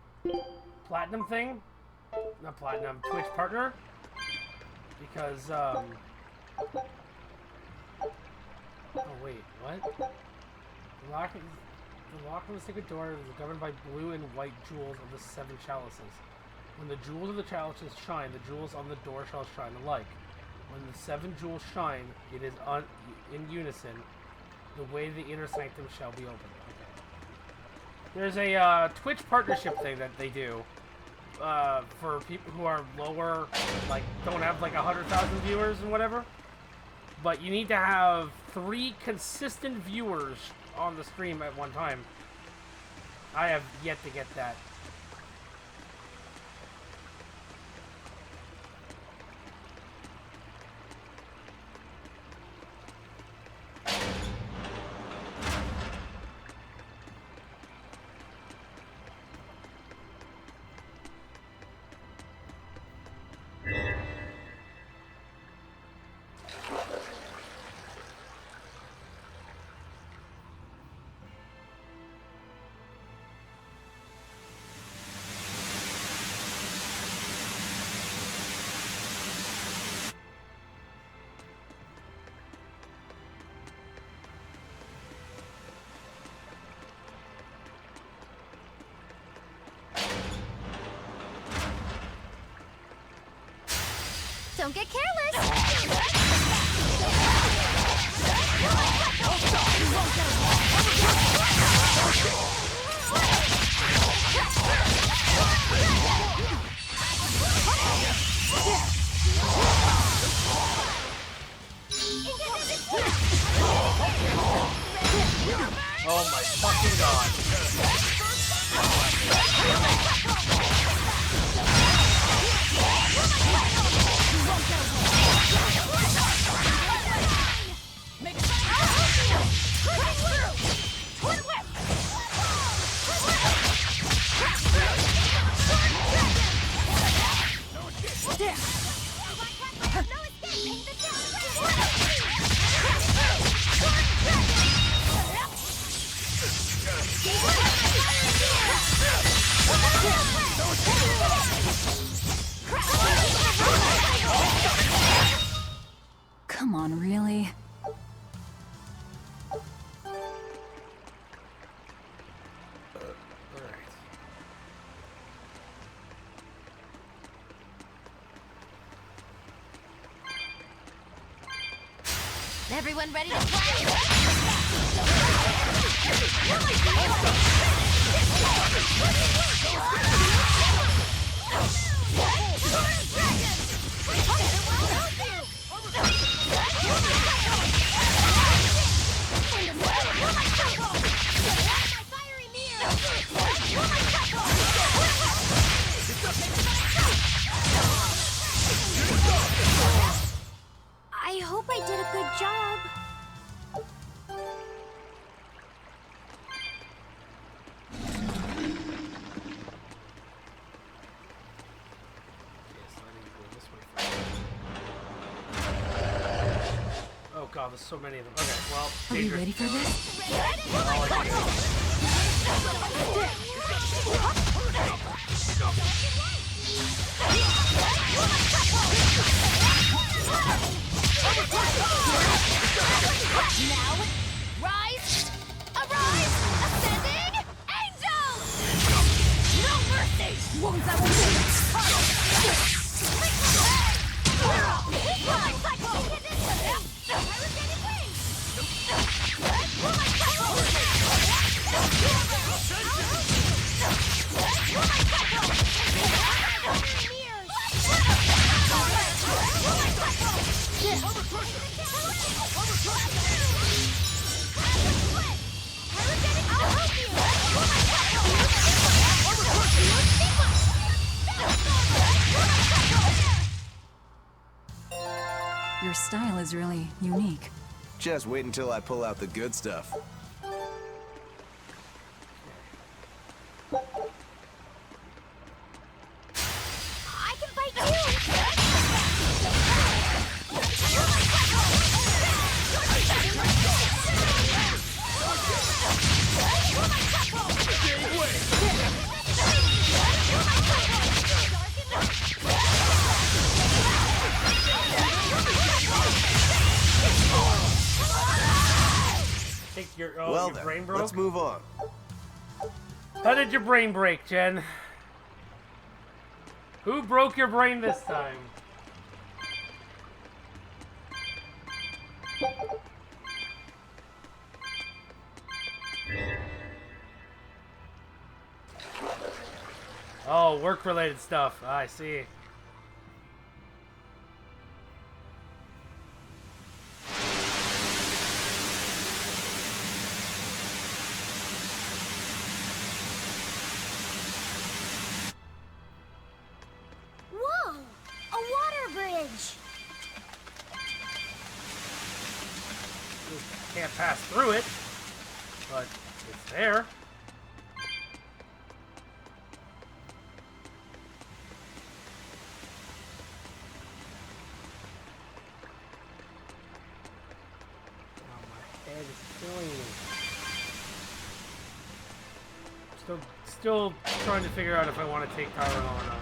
thing? Not platinum, Twitch partner? Because, oh wait, what? The lock on the secret door is governed by blue and white jewels of the 7 chalices. When the jewels of the chalices shine, the jewels on the door shall shine alike. When the 7 jewels shine, it is in unison. The way the inner sanctum shall be opened. Okay. There's a Twitch partnership thing that they do for people who are lower, like don't have like 100,000 viewers and whatever. But you need to have 3 consistent viewers on the stream at one time. I have yet to get that. Don't get careless. Oh my fucking god. Come on, really? Everyone ready to play? I hope I did a good job. Oh god, there's so many of them. Okay, well, Are you dangerous. ready for this? All I can do. Now, rise, arise, ascending, angels! No mercy! Wounds that will Your style is really unique. Just wait until I pull out the good stuff. I can fight too! Think your, Well your then, brain broke? let's move on. How did your brain break, Jen? Who broke your brain this time? Oh, work-related stuff. I see. Whoa! A water bridge! Can't pass through it, but it's there. Oh, my head is killing me. Still trying to figure out if I want to take Tylenol or not.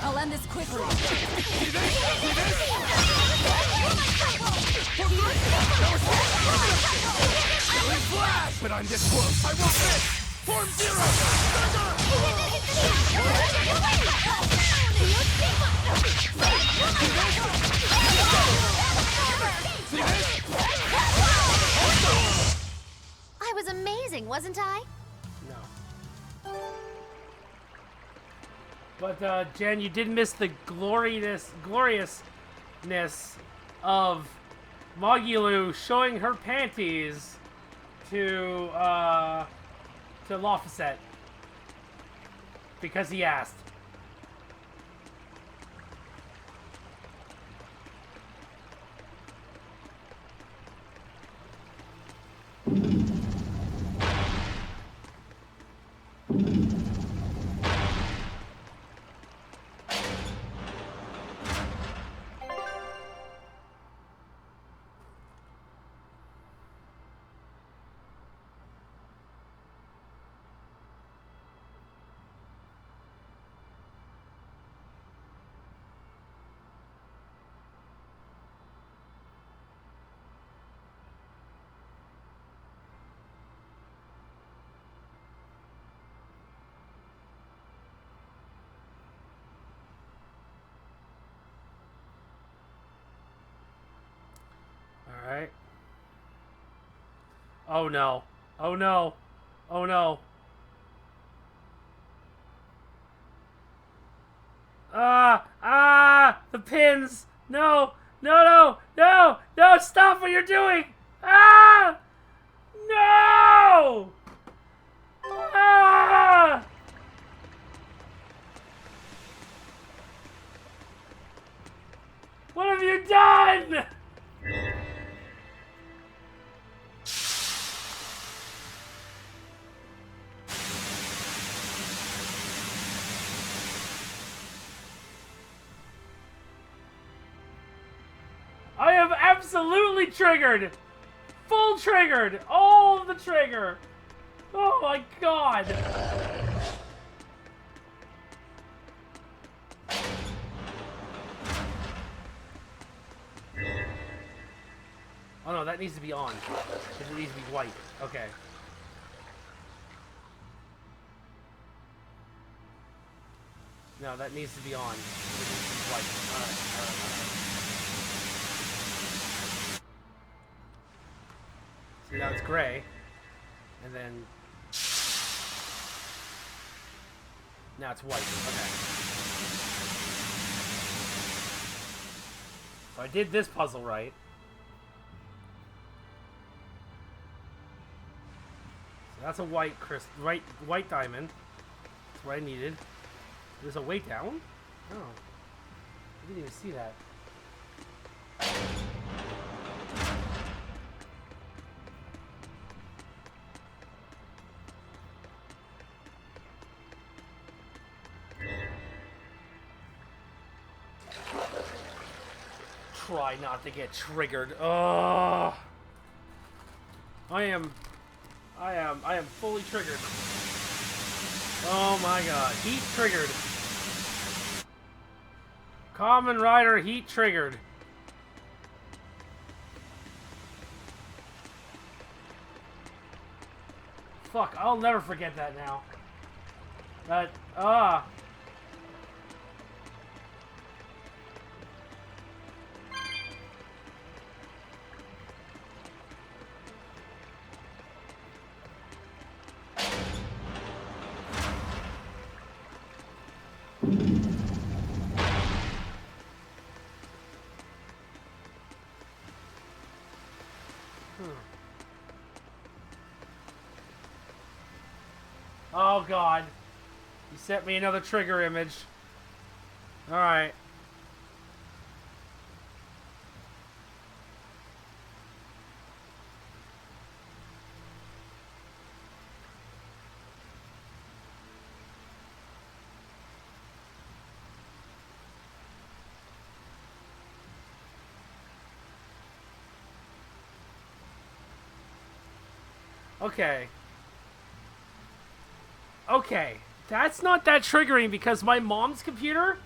I'll end this quickly. When I'm this close, I won't miss! Form zero! See this? I was amazing, wasn't I? No. But, Jen, you did miss the gloriousness of Magilu showing her panties to Lofacet. Because he asked. Alright. Oh no. Oh no. Oh no. The pins! No! No, no! No! No! Stop what you're doing! Ah! No! Ah! What have you done? I have absolutely triggered! Full triggered! All of the trigger! Oh my god! Oh no, that needs to be on. It needs to be white. Okay. No, that needs to be on. It needs to be white. Alright. See, now it's gray. And then... now it's white. Okay. So I did this puzzle right. So that's a white white diamond. That's what I needed. There's a way down? Oh. I didn't even see that. Try not to get triggered. Oh, I am fully triggered. Oh my god, heat triggered. Common Rider heat triggered. Fuck, I'll never forget that now. That, Oh god. You sent me another trigger image. Alright. Okay. Okay. That's not that triggering because my mom's computer,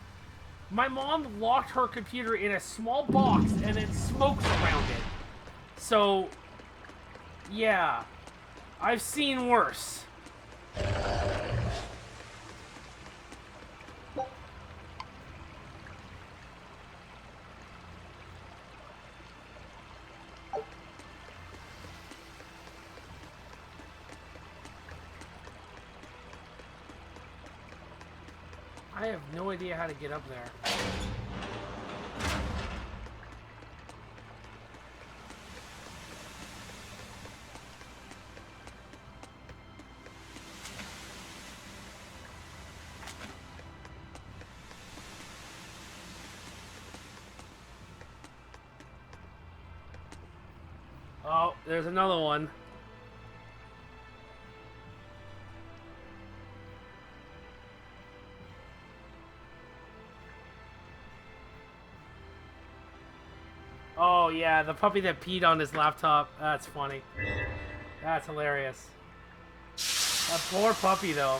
my mom locked her computer in a small box and then smokes around it. So, yeah. I've seen worse. I have no idea how to get up there. Oh, there's another one. Oh, yeah, the puppy that peed on his laptop. That's funny. That's hilarious. That poor puppy, though.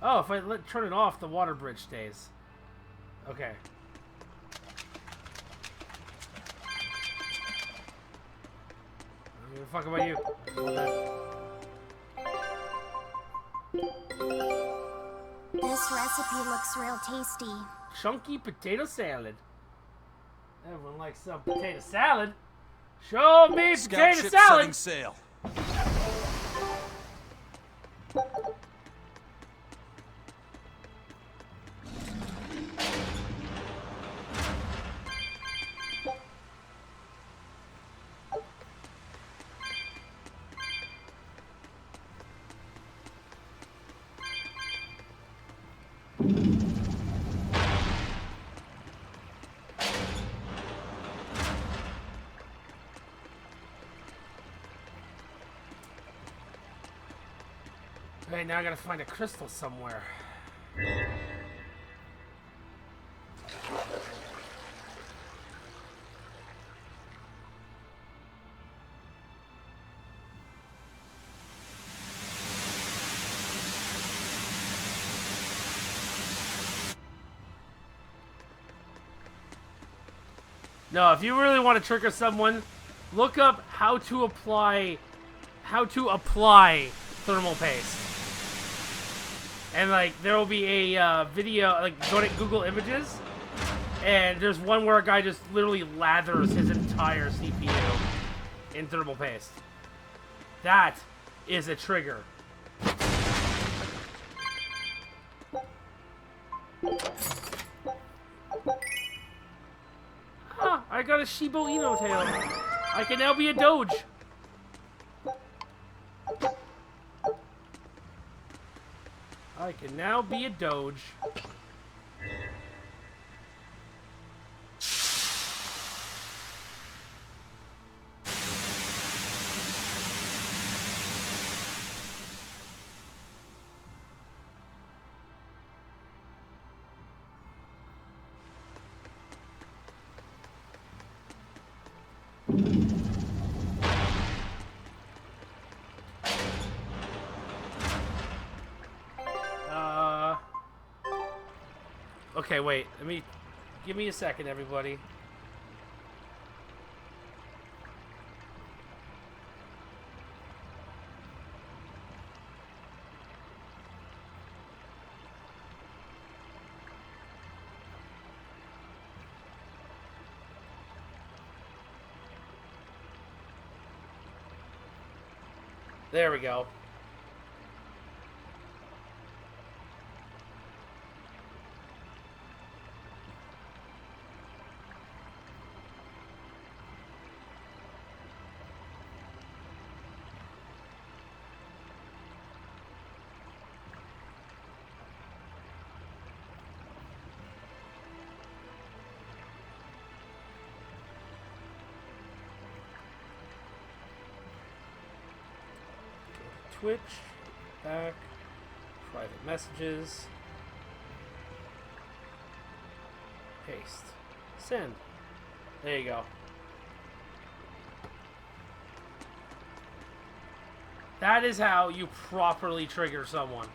Oh, if I turn it off, the water bridge stays. Okay. I don't give a fuck about you. This recipe looks real tasty. Chunky potato salad. Everyone likes some potato salad. Show me Scout potato ship salad. setting sail. Okay, now I gotta find a crystal somewhere. No, if you really want to trigger someone, look up how to apply thermal paste. And like there will be a video, like go to Google Images, and there's one where a guy just literally lathers his entire CPU in thermal paste. That is a trigger. Ah, I got a Shiba Inu tail. I can now be a Doge. I can now be a Doge. Okay, wait. Give me a second, everybody. There we go. Twitch, back, private messages, paste, send. There you go. That is how you properly trigger someone.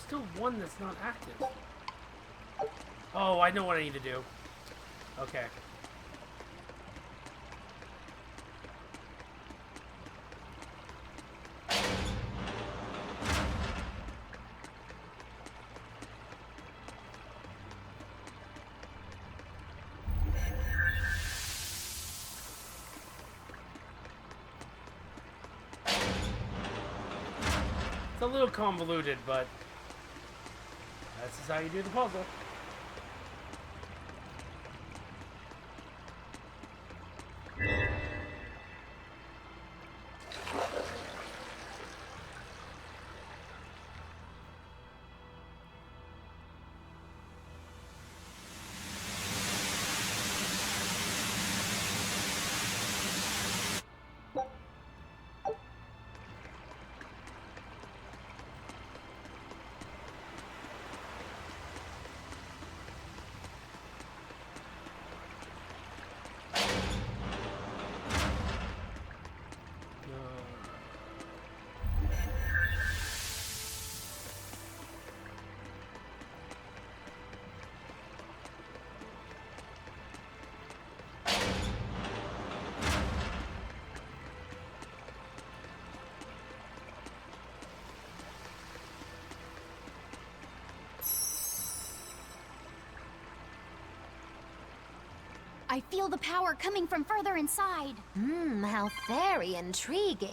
still one that's not active. Oh, I know what I need to do. Okay. It's a little convoluted, but this is how you do the puzzle. I feel the power coming from further inside. How very intriguing.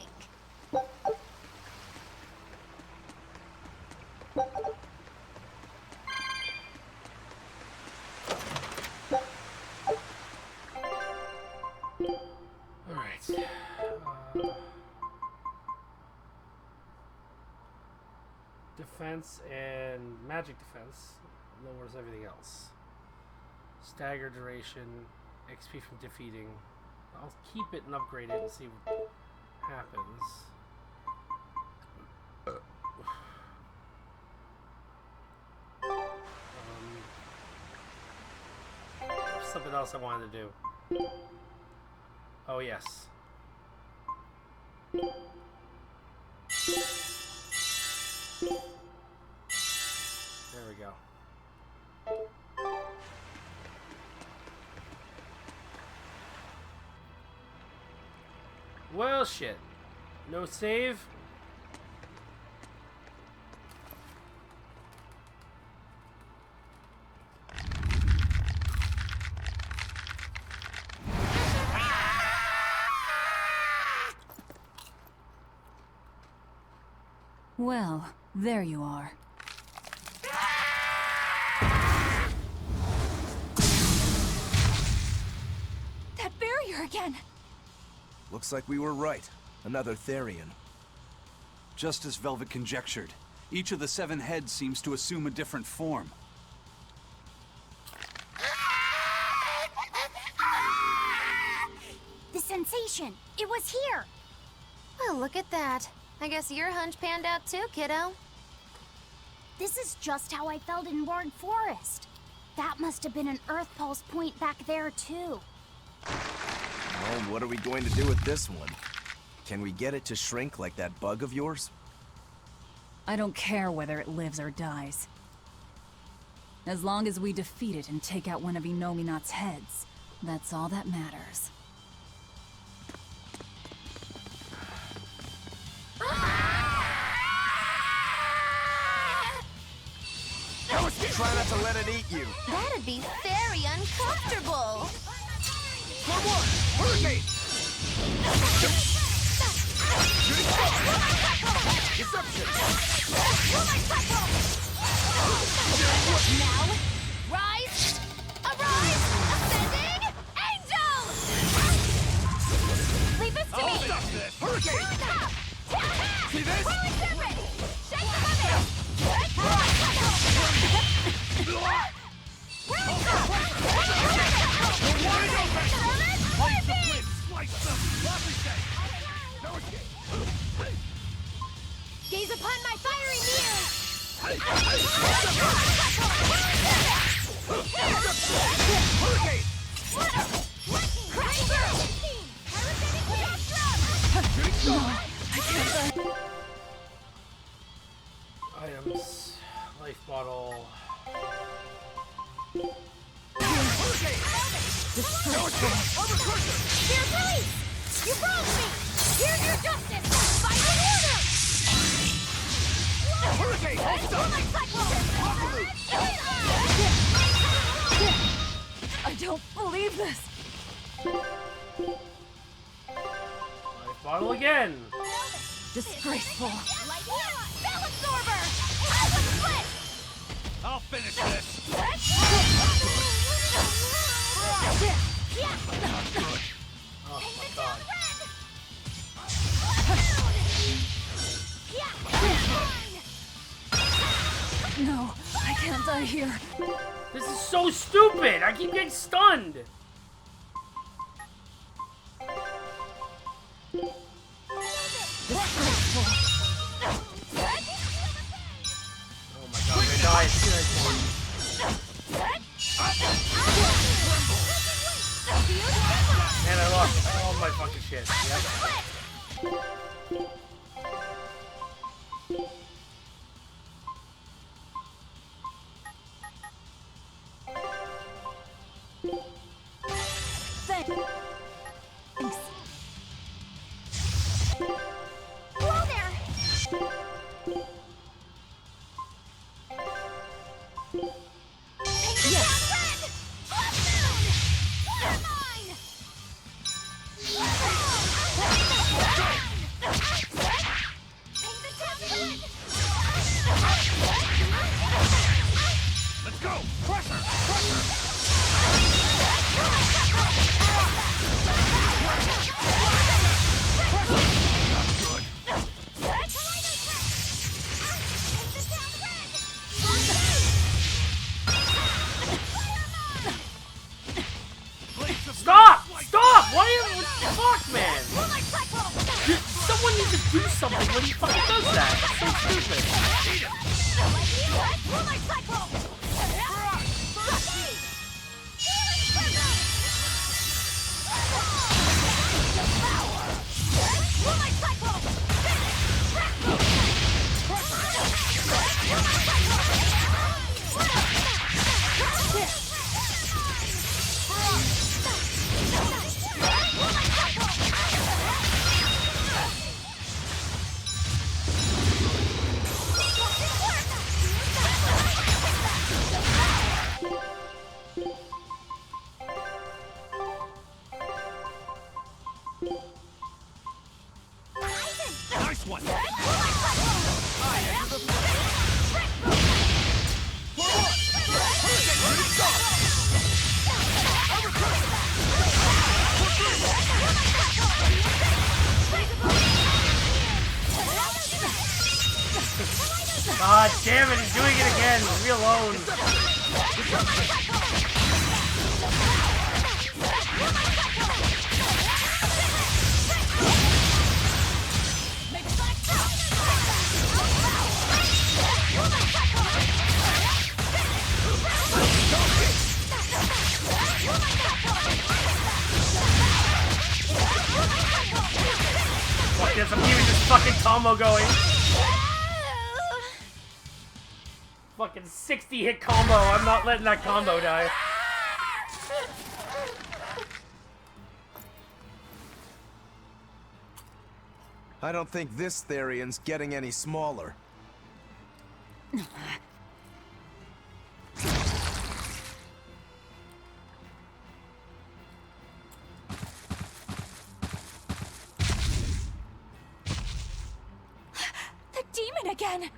Alright. Defense and magic defense lowers everything else. Stagger duration, XP from defeating. I'll keep it and upgrade it and see what happens. There's something else I wanted to do. Oh, yes. There we go. Well, shit. No save? Well, there you are. That barrier again! Looks like we were right. Another Therian. Just as Velvet conjectured, each of the 7 heads seems to assume a different form. The sensation! It was here! Well, look at that. I guess your hunch panned out too, kiddo. This is just how I felt in Ward Forest. That must have been an Earth Pulse point back there, too. Well, what are we going to do with this one? Can we get it to shrink like that bug of yours? I don't care whether it lives or dies. As long as we defeat it and take out one of Inominat's heads, that's all that matters. Try not to let it eat you. That'd be very uncomfortable. For one! Hurricane! Deception! Now, rise! Arise! Ascending! Angel! Leave this to I'll me! stop this! Hurricane! See this? Shake the limit! Gaze upon my fiery mirror! Items. asshole. Here's release! You broke me! Here's your justice! Final order! Hurricane! Hold I don't believe this. Life bottle again. Disgraceful. Spell absorber! Alpha split! I'll finish this! Oh my god. No, I can't die here. This is so stupid! I keep getting stunned! Disgraceful. Oh my god, I'm gonna die as soon as Man, I lost all my fucking shit. Yep. Thanks. Hello there! Paint the town red! Left moon! You're mine! Paint the town red! Let's go! Pressure! Pressure! Stop! Stop! Why what the fuck, man? Someone needs to do something when he fucking does that. That's so Nice one! God damn it, he's doing it again. Leave me alone. Fuck this, I'm keeping this fucking combo going. Fucking 60 hit combo. I'm not letting that combo die. I don't think this Therian's getting any smaller. The demon again!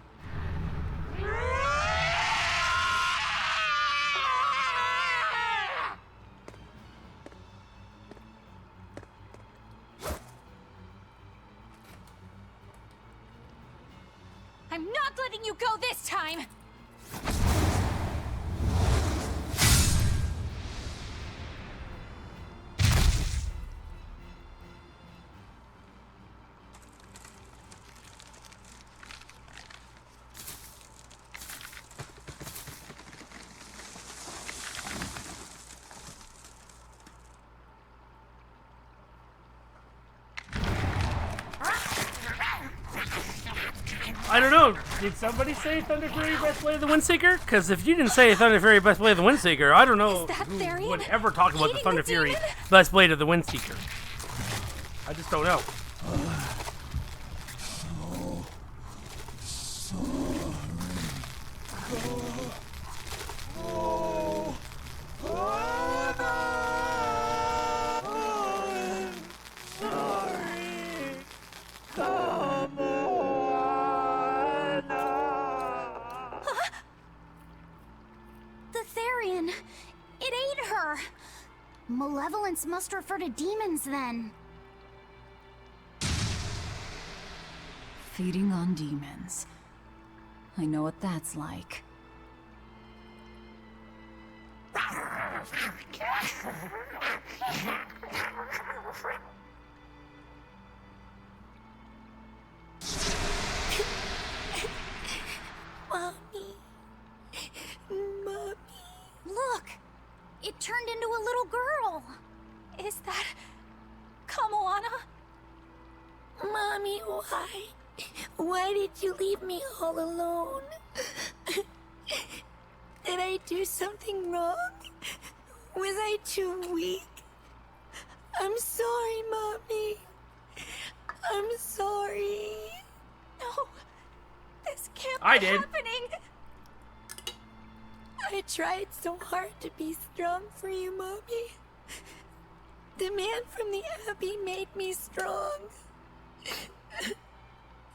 I'm not letting you go this time! I don't know. Did somebody say Thunder Fury best blade of the Windseeker? Because if you didn't say Thunder Fury best blade of the Windseeker, I don't know that who Therian would ever talk about the eating Thunder the Fury demon? best blade of the Windseeker. I just don't know. The Therian. It ate her. Malevolence must refer to demons then. Feeding on demons. I know what that's like. Mommy. Look! It turned into a little girl. Is that Kamoana? Mommy, why? Why did you leave me all alone? Did I do something wrong? Was I too weak? I'm sorry, Mommy. I'm sorry. No. This can't I be did. happening. I tried so hard to be strong for you, Mommy. The man from the Abbey made me strong.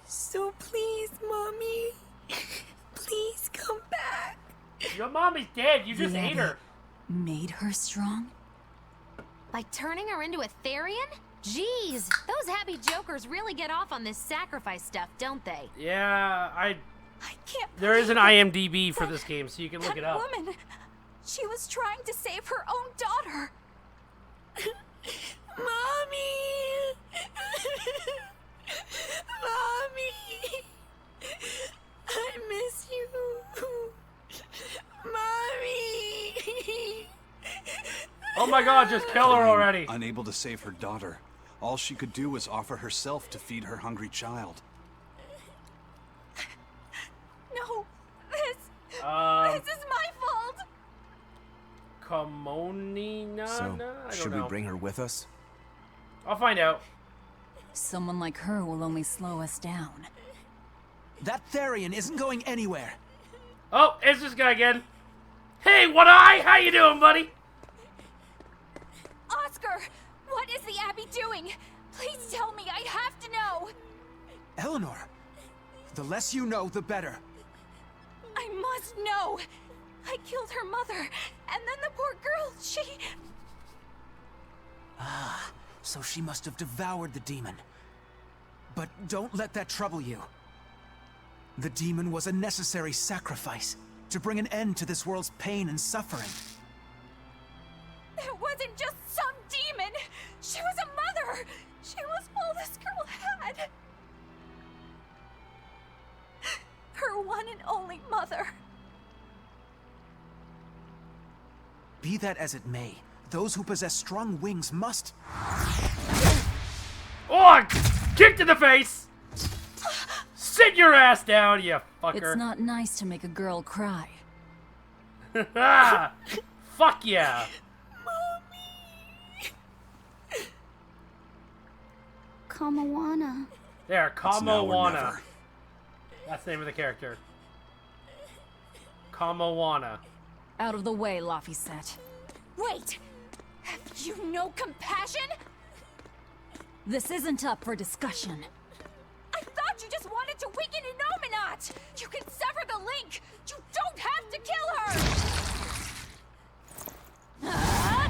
So please, Mommy, please come back. Your mommy's dead. You just The ate her. Made her strong? By turning her into a Therian? Jeez, those happy jokers really get off on this sacrifice stuff, don't they? Yeah, I can't. There is an believe IMDb for this game, so you can look it that up. woman. She was trying to save her own daughter. Mommy! Mommy! I miss you. Mommy! Oh my god, just kill her already. Unable to save her daughter, all she could do was offer herself to feed her hungry child. No, this is my fault. Kamonina? So, I don't should know. we bring her with us? I'll find out. Someone like her will only slow us down. That Therian isn't going anywhere. Oh, it's this guy again. Hey, One Eye, how you doing, buddy? Oscar, what is the Abbey doing? Please tell me. I have to know. Eleanor, the less you know, the better. I must know. I killed her mother, and then the poor girl, she... So she must have devoured the demon. But don't let that trouble you. The demon was a necessary sacrifice to bring an end to this world's pain and suffering. It wasn't just some demon. She was a mother. She was all this girl had. Her one and only mother. Be that as it may, those who possess strong wings must... Oh, kicked in the face! Sit your ass down, you fucker. It's not nice to make a girl cry. Ah, fuck yeah. Kamoana. There, It's now or Kamoana. never. That's the name of the character. Kamoana. Out of the way, Laphicet. Wait! Have you no compassion? This isn't up for discussion. I thought you just wanted to weaken Innominat! You can sever the link! You don't have to kill her! Velvet!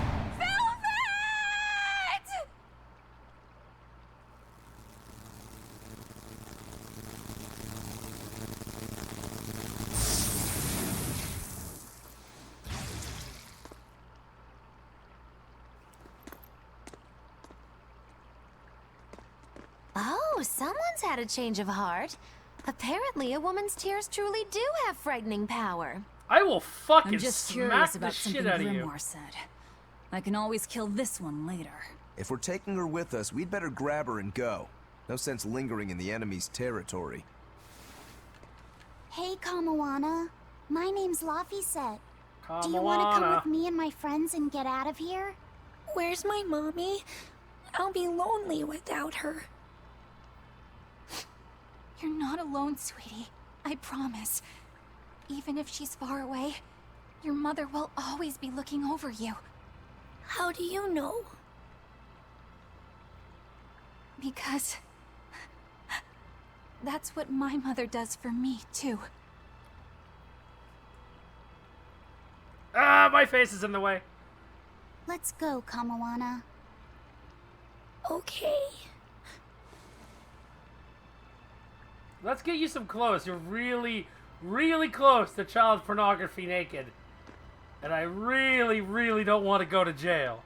Oh, someone's had a change of heart. Apparently, a woman's tears truly do have frightening power. I will fucking I'm just smack curious the about something shit out of you. Grimoire said. I can always kill this one later. If we're taking her with us, we'd better grab her and go. No sense lingering in the enemy's territory. Hey, Kamawana. My name's Laphicet. Do you want to come with me and my friends and get out of here? Where's my mommy? I'll be lonely without her. You're not alone, sweetie. I promise. Even if she's far away, your mother will always be looking over you. How do you know? Because that's what my mother does for me, too. Ah, my face is in the way. Let's go, Kamawana. Okay. Let's get you some clothes. You're really, really close to child pornography naked. And I really, really don't want to go to jail.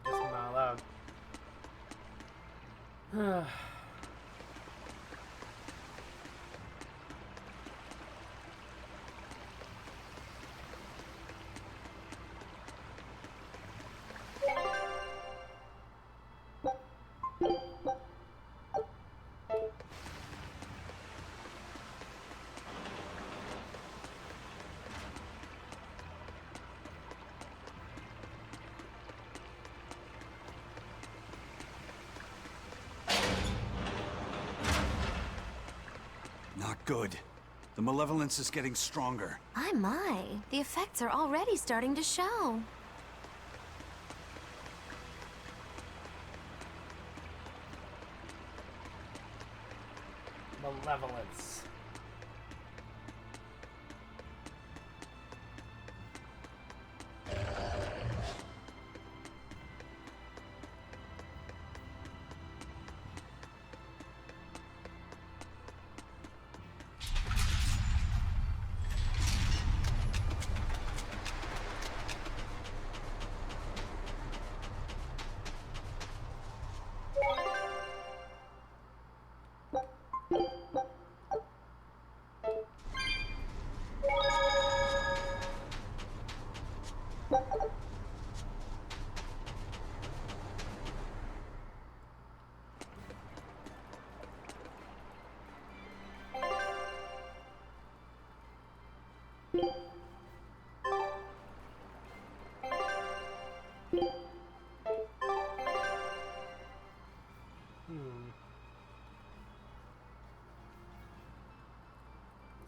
Just not allowed. Not good. The malevolence is getting stronger. My. The effects are already starting to show. Malevolence.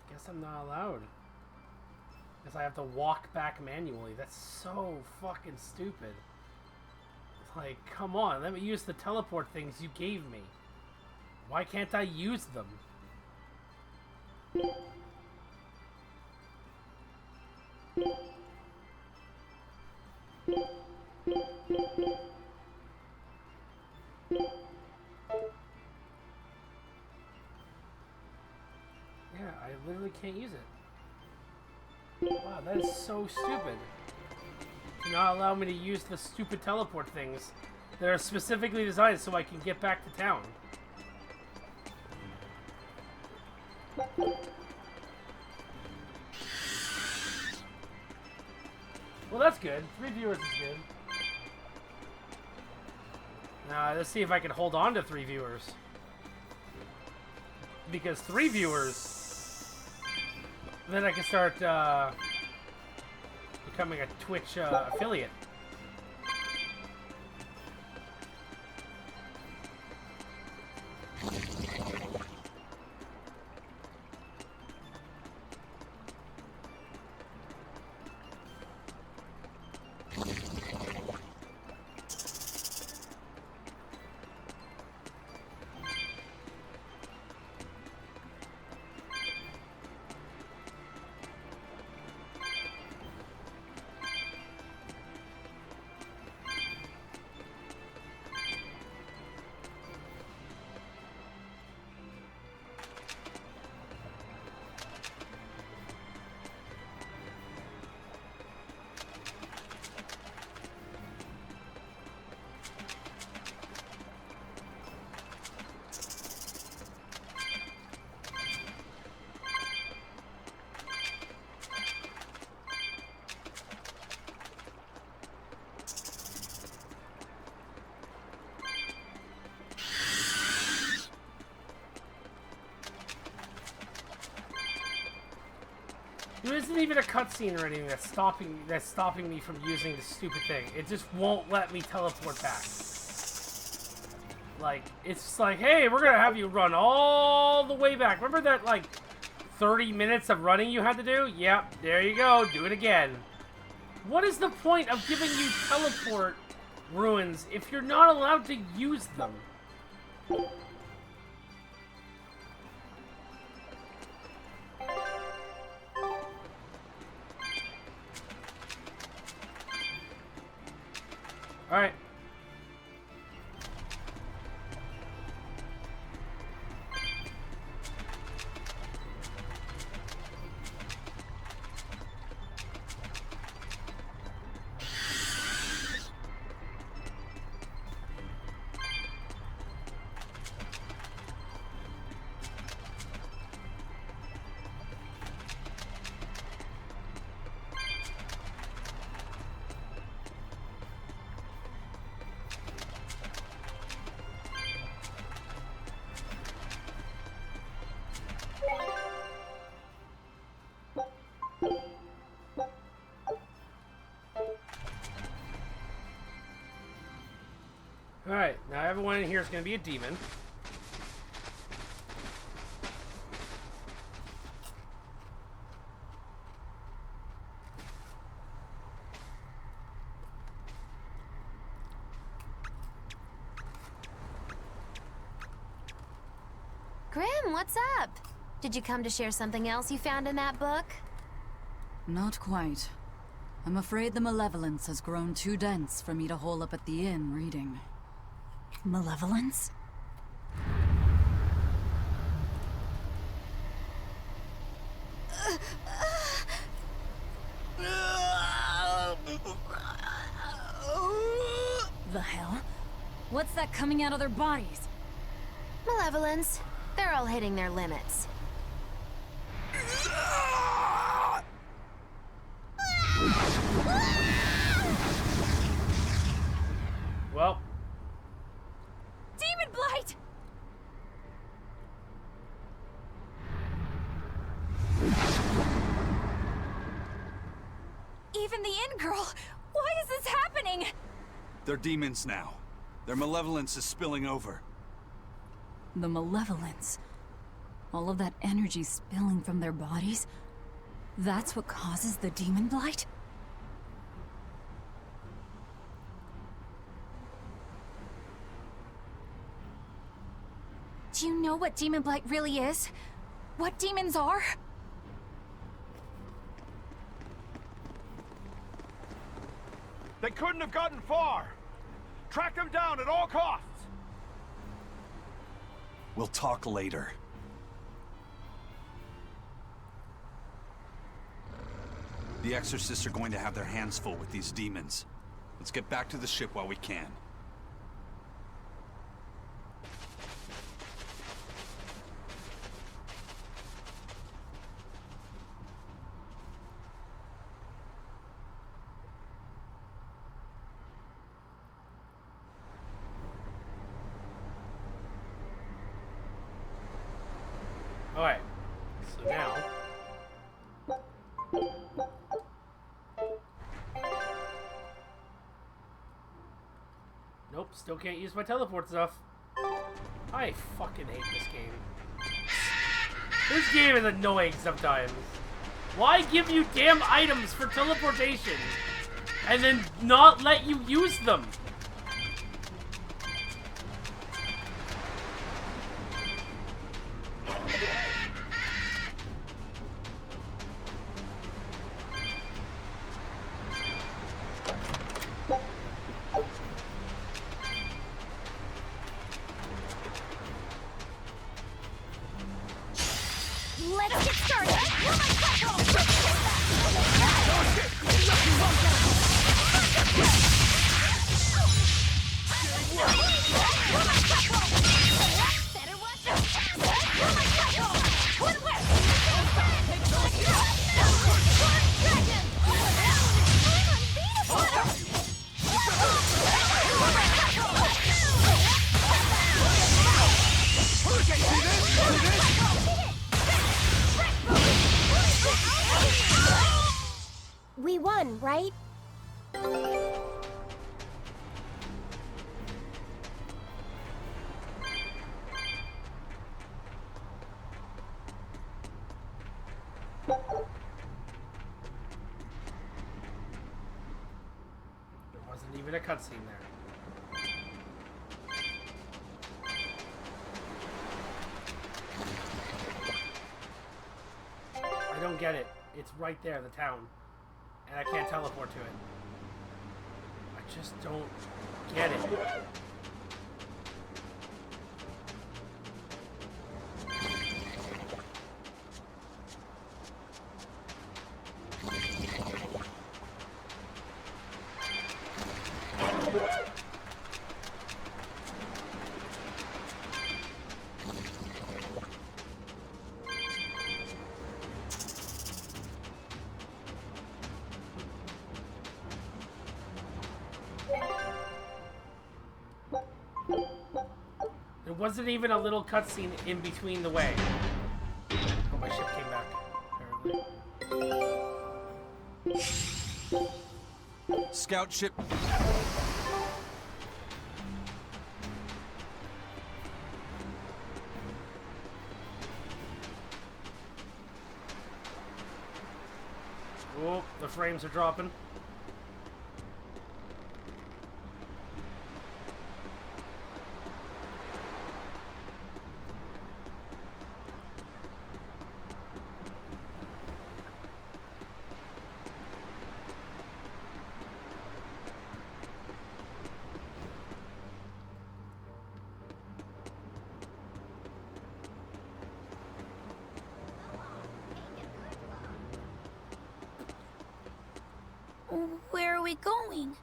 Guess I'm not allowed. Guess I have to walk back manually. That's so fucking stupid. Like, come on, let me use the teleport things you gave me. Why can't I use them? Yeah, I literally can't use it. Wow, that is so stupid. Do not allow me to use the stupid teleport things that are specifically designed so I can get back to town. Well, that's good. 3 viewers is good. Now, let's see if I can hold on to 3 viewers. Because 3 viewers, then I can start becoming a Twitch affiliate. There isn't even a cutscene or anything that's stopping me from using this stupid thing. It just won't let me teleport back. Like, it's just like, hey, we're gonna have you run all the way back. Remember that, like, 30 minutes of running you had to do? Yep, there you go, do it again. What is the point of giving you teleport ruins if you're not allowed to use them? Alright. Alright, now everyone in here is going to be a demon. Grim, what's up? Did you come to share something else you found in that book? Not quite. I'm afraid the malevolence has grown too dense for me to hole up at the inn reading. Malevolence? The hell? What's that coming out of their bodies? Malevolence. They're all hitting their limits. Well. Demon Blight! Even the inn girl! Why is this happening? They're demons now. Their malevolence is spilling over. The malevolence. All of that energy spilling from their bodies? That's what causes the demon blight? Do you know what demon blight really is? What demons are? They couldn't have gotten far. Track them down at all costs. We'll talk later. The exorcists are going to have their hands full with these demons. Let's get back to the ship while we can. Alright. So now. Nope, still can't use my teleport stuff. I fucking hate this game. This game is annoying sometimes. Why give you damn items for teleportation and then not let you use them? Let's get started! fun, right? There wasn't even a cutscene there. I don't get it. It's right there, the town. And I can't teleport to it. I just don't get it. There wasn't even a little cutscene in between the way. Oh, my ship came back. Apparently. Scout ship. Oh, the frames are dropping. Where are we going?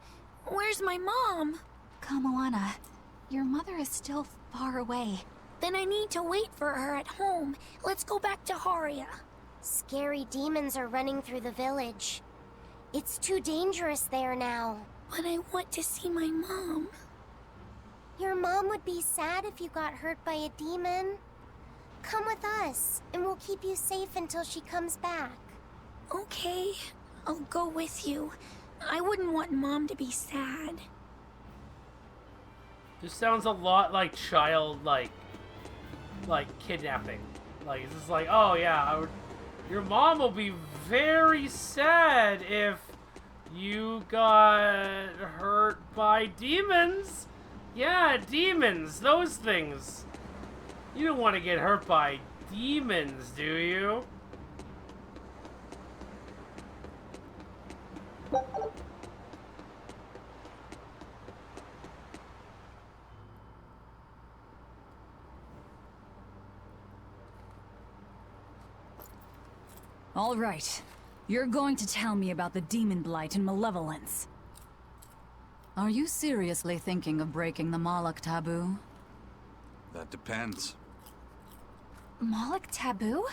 Where's my mom? Kamoana, your mother is still far away. Then I need to wait for her at home. Let's go back to Haria. Scary demons are running through the village. It's too dangerous there now. But I want to see my mom. Your mom would be sad if you got hurt by a demon. Come with us, and we'll keep you safe until she comes back. Okay, I'll go with you. I wouldn't want Mom to be sad. This sounds a lot like child, like kidnapping. Like, it's just like, oh yeah, your mom will be very sad if you got hurt by demons. Yeah, demons, those things. You don't want to get hurt by demons, do you? All right. You're going to tell me about the demon blight and malevolence. Are you seriously thinking of breaking the Moloch taboo? That depends. Moloch taboo?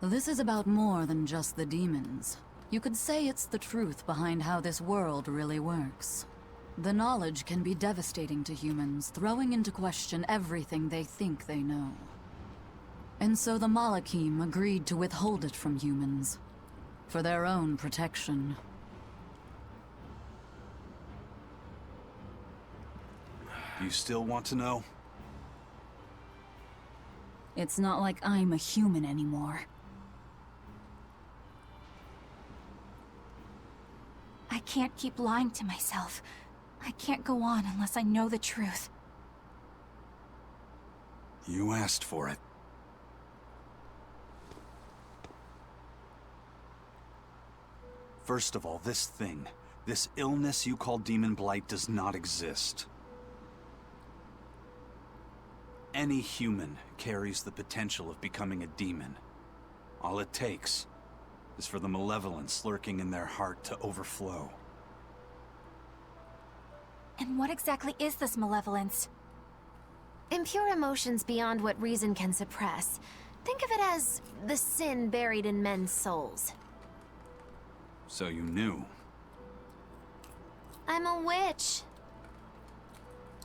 This is about more than just the demons. You could say it's the truth behind how this world really works. The knowledge can be devastating to humans, throwing into question everything they think they know. And so the Malachim agreed to withhold it from humans, for their own protection. You still want to know? It's not like I'm a human anymore. I can't keep lying to myself. I can't go on unless I know the truth. You asked for it. First of all, this thing, this illness you call Demon Blight does not exist. Any human carries the potential of becoming a demon. All it takes is for the malevolence lurking in their heart to overflow. And what exactly is this malevolence? Impure emotions beyond what reason can suppress. Think of it as the sin buried in men's souls. So you knew. I'm a witch.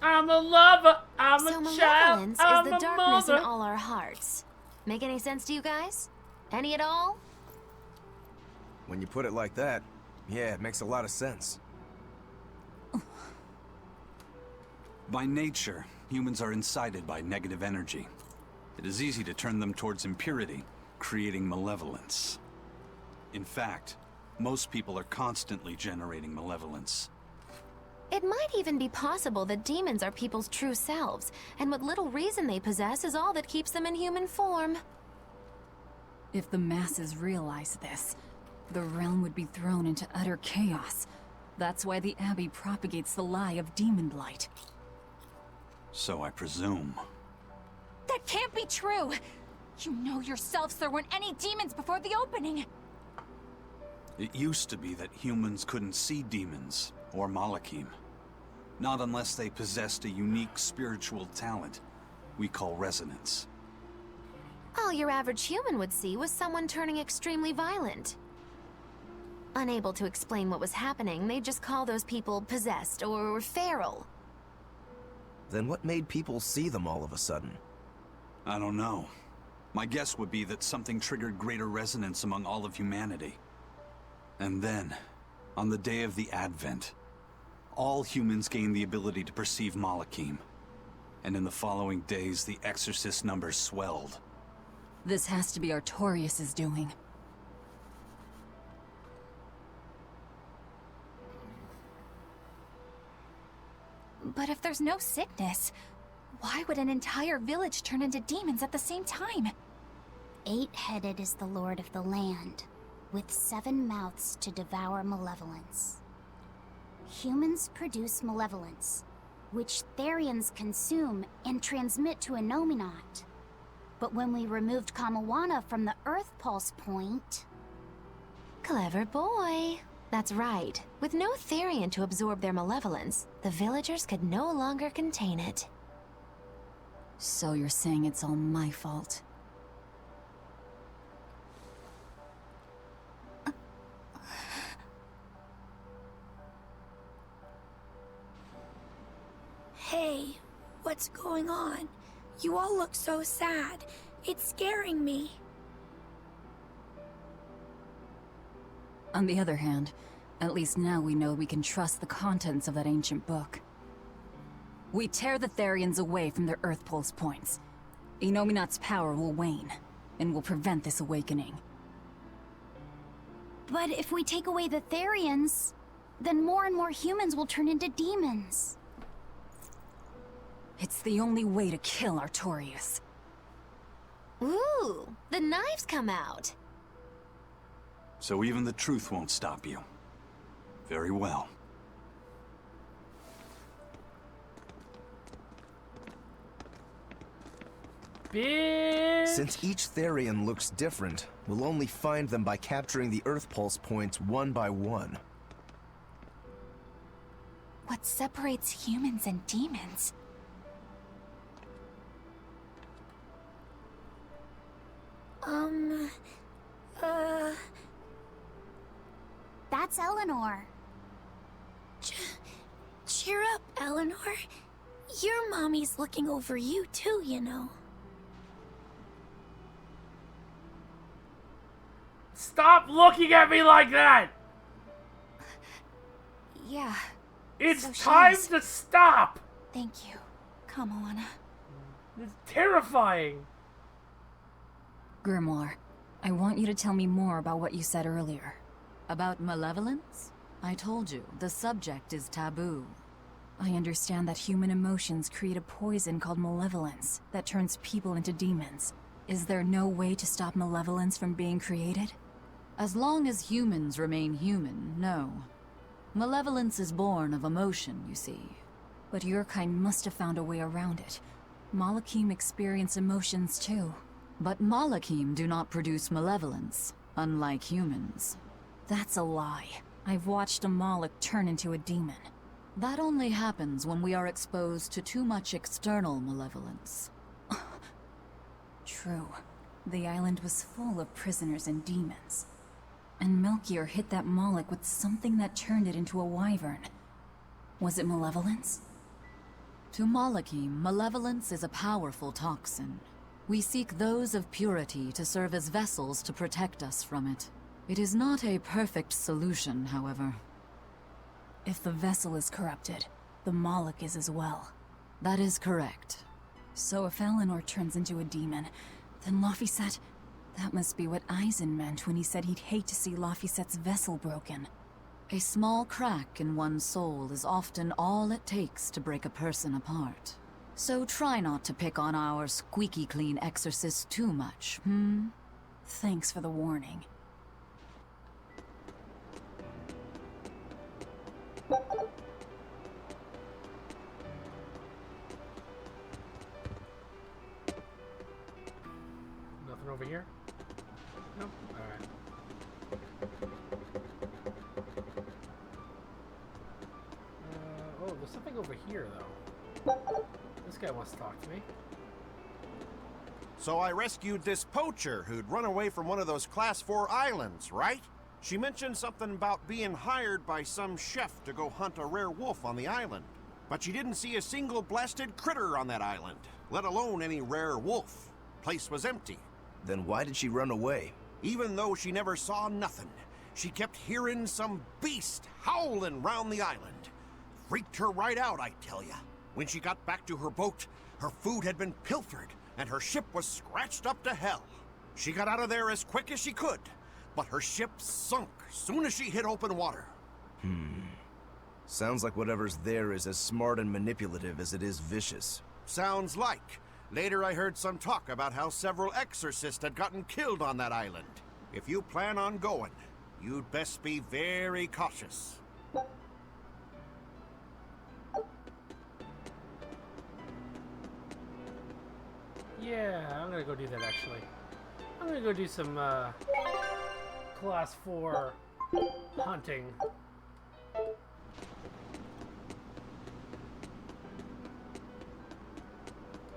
I'm a lover, I'm So a child, malevolence I'm is the a darkness mother. in all our hearts. Make any sense to you guys? Any at all? When you put it like that, yeah, it makes a lot of sense. By nature, humans are incited by negative energy. It is easy to turn them towards impurity, creating malevolence. In fact, most people are constantly generating malevolence. It might even be possible that demons are people's true selves, and what little reason they possess is all that keeps them in human form. If the masses realize this, the realm would be thrown into utter chaos. That's why the Abbey propagates the lie of demon blight. So I presume. That can't be true! You know yourselves there weren't any demons before the opening! It used to be that humans couldn't see demons, or Malachim. Not unless they possessed a unique spiritual talent we call resonance. All your average human would see was someone turning extremely violent. Unable to explain what was happening, they'd just call those people possessed or feral. Then what made people see them all of a sudden? I don't know. My guess would be that something triggered greater resonance among all of humanity. And then, on the day of the Advent, all humans gained the ability to perceive Malachim. And in the following days, the exorcist numbers swelled. This has to be Artorias' doing. But if there's no sickness, why would an entire village turn into demons at the same time? 8-headed is the lord of the land, with 7 mouths to devour malevolence. Humans produce malevolence, which Therians consume and transmit to Innominat. But when we removed Kamawana from the Earth Pulse point... Clever boy. That's right. With no Therian to absorb their malevolence, the villagers could no longer contain it. So you're saying it's all my fault? Hey, what's going on? You all look so sad. It's scaring me. On the other hand, at least now we know we can trust the contents of that ancient book. We tear the Therians away from their Earth Pulse points. Innominat's power will wane, and will prevent this awakening. But if we take away the Therians, then more and more humans will turn into demons. It's the only way to kill Artorias. Ooh, the knives come out. So even the truth won't stop you. Very well. Bitch! Since each Therian looks different, we'll only find them by capturing the Earth Pulse points one by one. What separates humans and demons? That's Eleanor. Cheer up, Eleanor. Your mommy's looking over you too, you know. Stop looking at me like that! Yeah. It's So she time is. to stop! Thank you, Kamawana. It's terrifying! Grimoire, I want you to tell me more about what you said earlier. About malevolence? I told you, the subject is taboo. I understand that human emotions create a poison called malevolence that turns people into demons. Is there no way to stop malevolence from being created? As long as humans remain human, no. Malevolence is born of emotion, you see. But your kind must have found a way around it. Malachim experience emotions too. But Malachim do not produce malevolence, unlike humans. That's a lie. I've watched a Malak turn into a demon. That only happens when we are exposed to too much external malevolence. True. The island was full of prisoners and demons. And Melchior hit that Malak with something that turned it into a wyvern. Was it malevolence? To Malachim, malevolence is a powerful toxin. We seek those of purity to serve as vessels to protect us from it. It is not a perfect solution, however. If the vessel is corrupted, the Moloch is as well. That is correct. So if Eleanor turns into a demon, then Laphicet... That must be what Eisen meant when he said he'd hate to see Laphicet's vessel broken. A small crack in one's soul is often all it takes to break a person apart. So try not to pick on our squeaky clean exorcist too much, Thanks for the warning. Nothing over here? Nope. Alright. Oh, there's something over here, though. This guy wants to talk to me. So I rescued this poacher who'd run away from one of those Class 4 islands, right? She mentioned something about being hired by some chef to go hunt a rare wolf on the island. But she didn't see a single blasted critter on that island, let alone any rare wolf. Place was empty. Then why did she run away? Even though she never saw nothing, she kept hearing some beast howling round the island. Freaked her right out, I tell ya. When she got back to her boat, her food had been pilfered, and her ship was scratched up to hell. She got out of there as quick as she could, but her ship sunk soon as she hit open water. Sounds like whatever's there is as smart and manipulative as it is vicious. Sounds like. Later I heard some talk about how several exorcists had gotten killed on that island. If you plan on going, you'd best be very cautious. Yeah, I'm gonna go do that, actually. I'm gonna go do some, Class 4 hunting.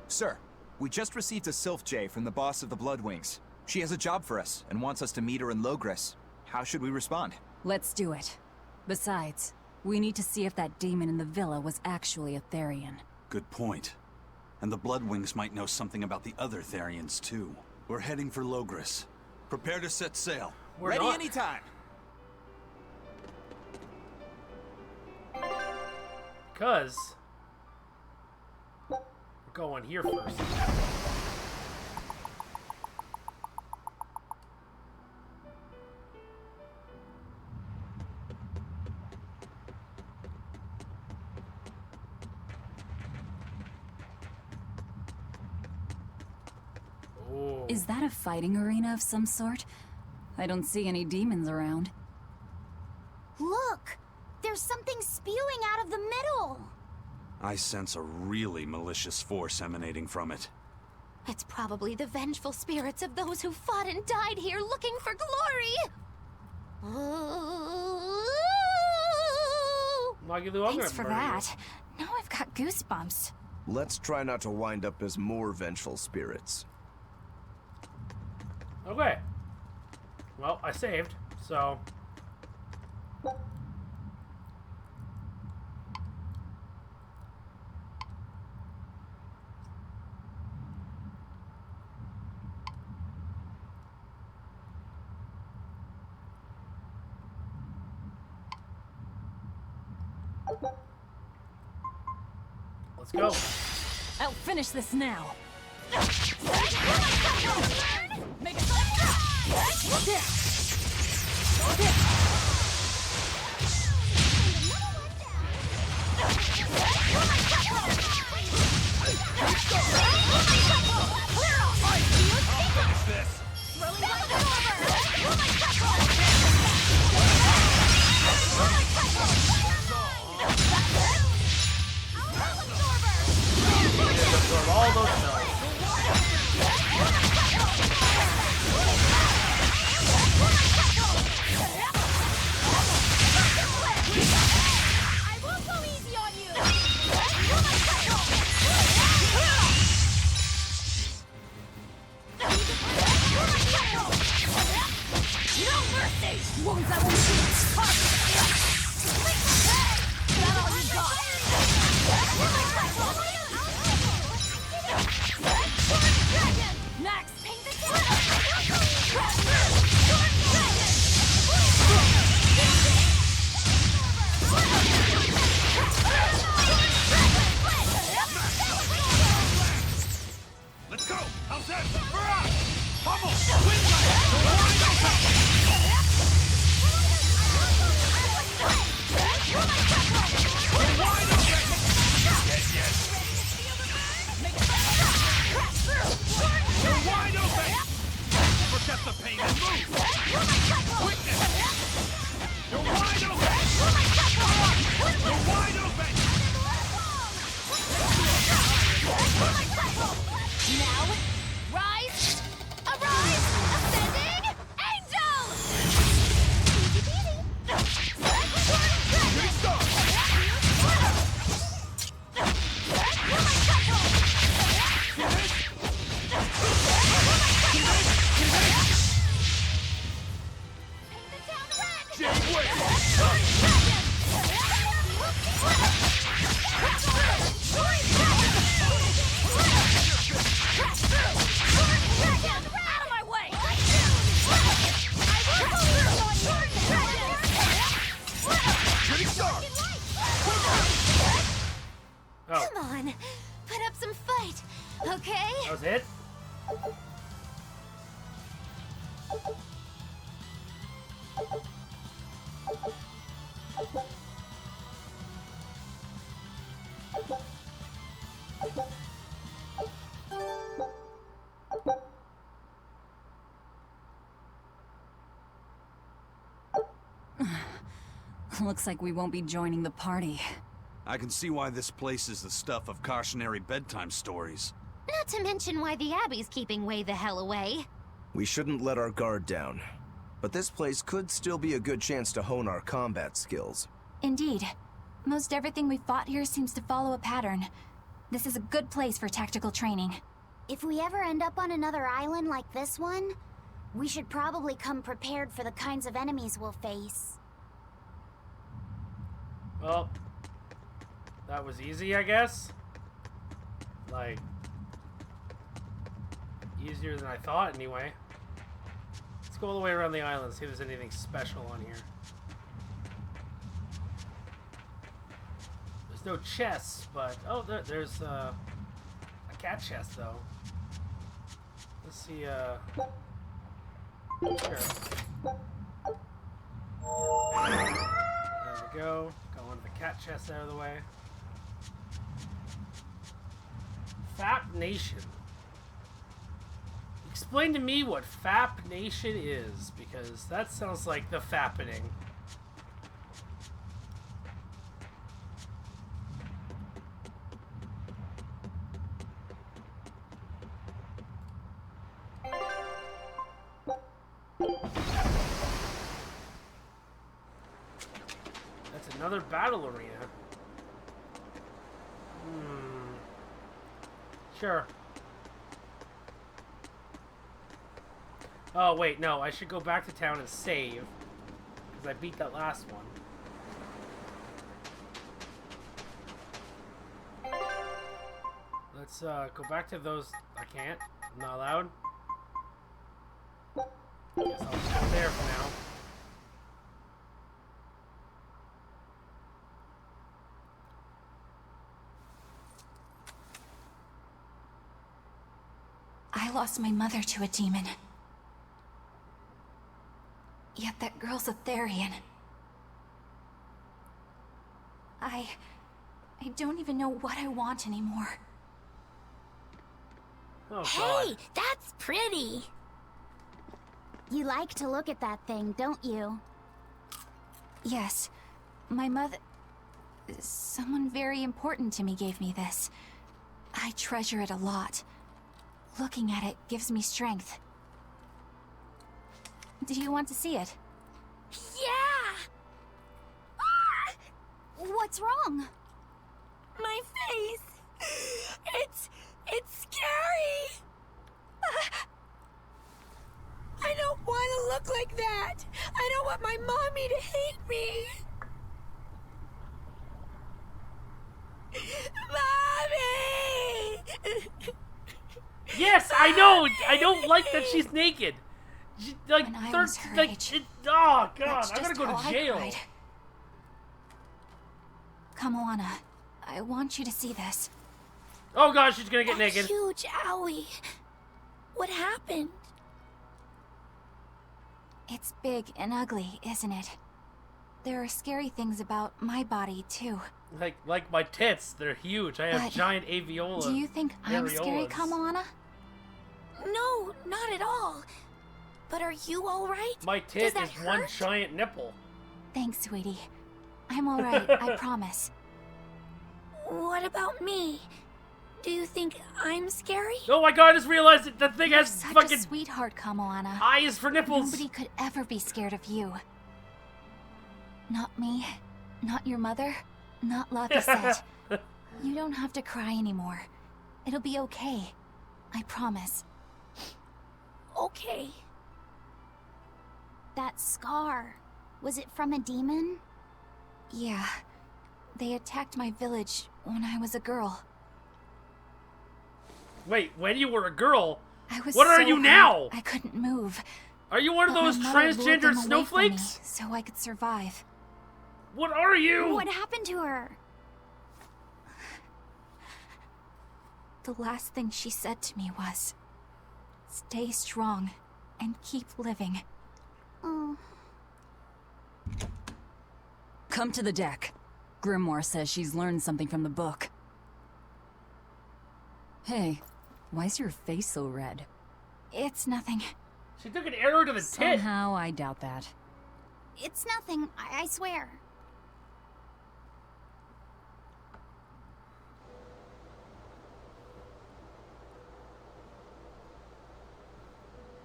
Sir, we just received a Sylph J from the boss of the Bloodwings. She has a job for us and wants us to meet her in Logres. How should we respond? Let's do it. Besides, we need to see if that demon in the villa was actually a Therian. Good point. And the Bloodwings might know something about the other Therians, too. We're heading for Logres. Prepare to set sail. We're Ready not. anytime. Because we're going here first. Oh. Is that a fighting arena of some sort? I don't see any demons around. Look! There's something spewing out of the middle! I sense a really malicious force emanating from it. It's probably the vengeful spirits of those who fought and died here looking for glory! Thanks for that. Now I've got goosebumps. Let's try not to wind up as more vengeful spirits. Okay. Well, I saved, so... Let's go. I'll finish this now. Make it Absorb all those spells. I won't go easy on you! No mercy! Wounds that won't shoot! Not all you got! Max, paint the Oh, Come on, put up some fight, okay? that was it? Looks like we won't be joining the party. I can see why this place is the stuff of cautionary bedtime stories. Not to mention why the Abbey's keeping way the hell away. We shouldn't let our guard down. But this place could still be a good chance to hone our combat skills. Indeed. Most everything we fought here seems to follow a pattern. This is a good place for tactical training. If we ever end up on another island like this one, we should probably come prepared for the kinds of enemies we'll face. Well, that was easy, I guess. Like, easier than I thought, anyway. Let's go all the way around the island, see if there's anything special on here. There's no chests, but... Oh, there's a cat chest, though. Let's see, Here. There we go. Going the cat chest out of the way. Fap Nation. Explain to me what Fap Nation is, because that sounds like the fappening. That's another battle arena. Sure. Oh, wait, no. I should go back to town and save. Because I beat that last one. Let's go back to those. I can't. I'm not allowed. Guess I'll just go there for now. I lost my mother to a demon. Yet that girl's a Therian. I don't even know what I want anymore. Oh, God. Hey, that's pretty! You like to look at that thing, don't you? Yes. My mother... Someone very important to me gave me this. I treasure it a lot. Looking at it gives me strength. Do you want to see it? Yeah! Ah! What's wrong? My face! It's scary! I don't want to look like that! I don't want my mommy to hate me! Mommy! Yes, I know! I don't like that she's naked! She, like, When I was her like, age, oh, God, that's I'm gonna just go how to I jail. cried. Kamoana, I want you to see this. Oh, God, she's gonna get That naked. huge owie. What happened? It's big and ugly, isn't it? There are scary things about my body, too. Like my tits, they're huge. I have But giant alveola. Do you think I'm scary, areolas. Kamoana? No, not at all. But are you alright? My Does tit that is one hurt? giant nipple. Thanks, sweetie. I'm alright, I promise. What about me? Do you think I'm scary? Oh my God, I just realized that the thing You're has such fucking a sweetheart, Kamoana. eyes for nipples. Nobody could ever be scared of you. Not me, not your mother, not Lapisette. You don't have to cry anymore. It'll be okay. I promise. Okay. That scar. Was it from a demon? Yeah. They attacked my village when I was a girl. Wait, when you were a girl? I was What are so you hurt, now? I couldn't move. Are you one of But my those mother lured transgender them away from me snowflakes? so I could survive. What are you? What happened to her? The last thing she said to me was, "Stay strong and keep living." Oh. Come to the deck. Grimoire says she's learned something from the book. Hey, why's your face so red? It's nothing. She took an arrow to the tit. Somehow, I doubt that. It's nothing, I swear.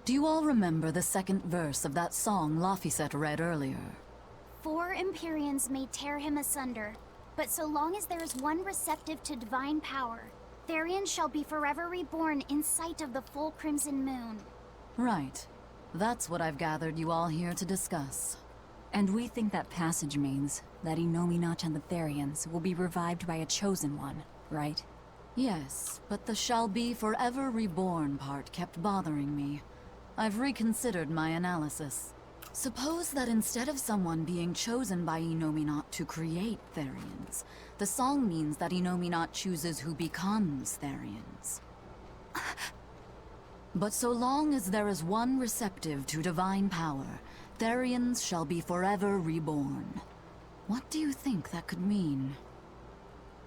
Do you all remember the second verse of that song Laphicet read earlier? 4 Empyreans may tear him asunder, but so long as there is one receptive to divine power, Therian shall be forever reborn in sight of the full crimson moon. Right. That's what I've gathered you all here to discuss. And we think that passage means that Innominat and the Therians will be revived by a chosen one, right? Yes, but the shall be forever reborn part kept bothering me. I've reconsidered my analysis. Suppose that instead of someone being chosen by Innominat to create Therians, the song means that Innominat chooses who becomes Therians. But so long as there is one receptive to divine power, Therians shall be forever reborn. What do you think that could mean?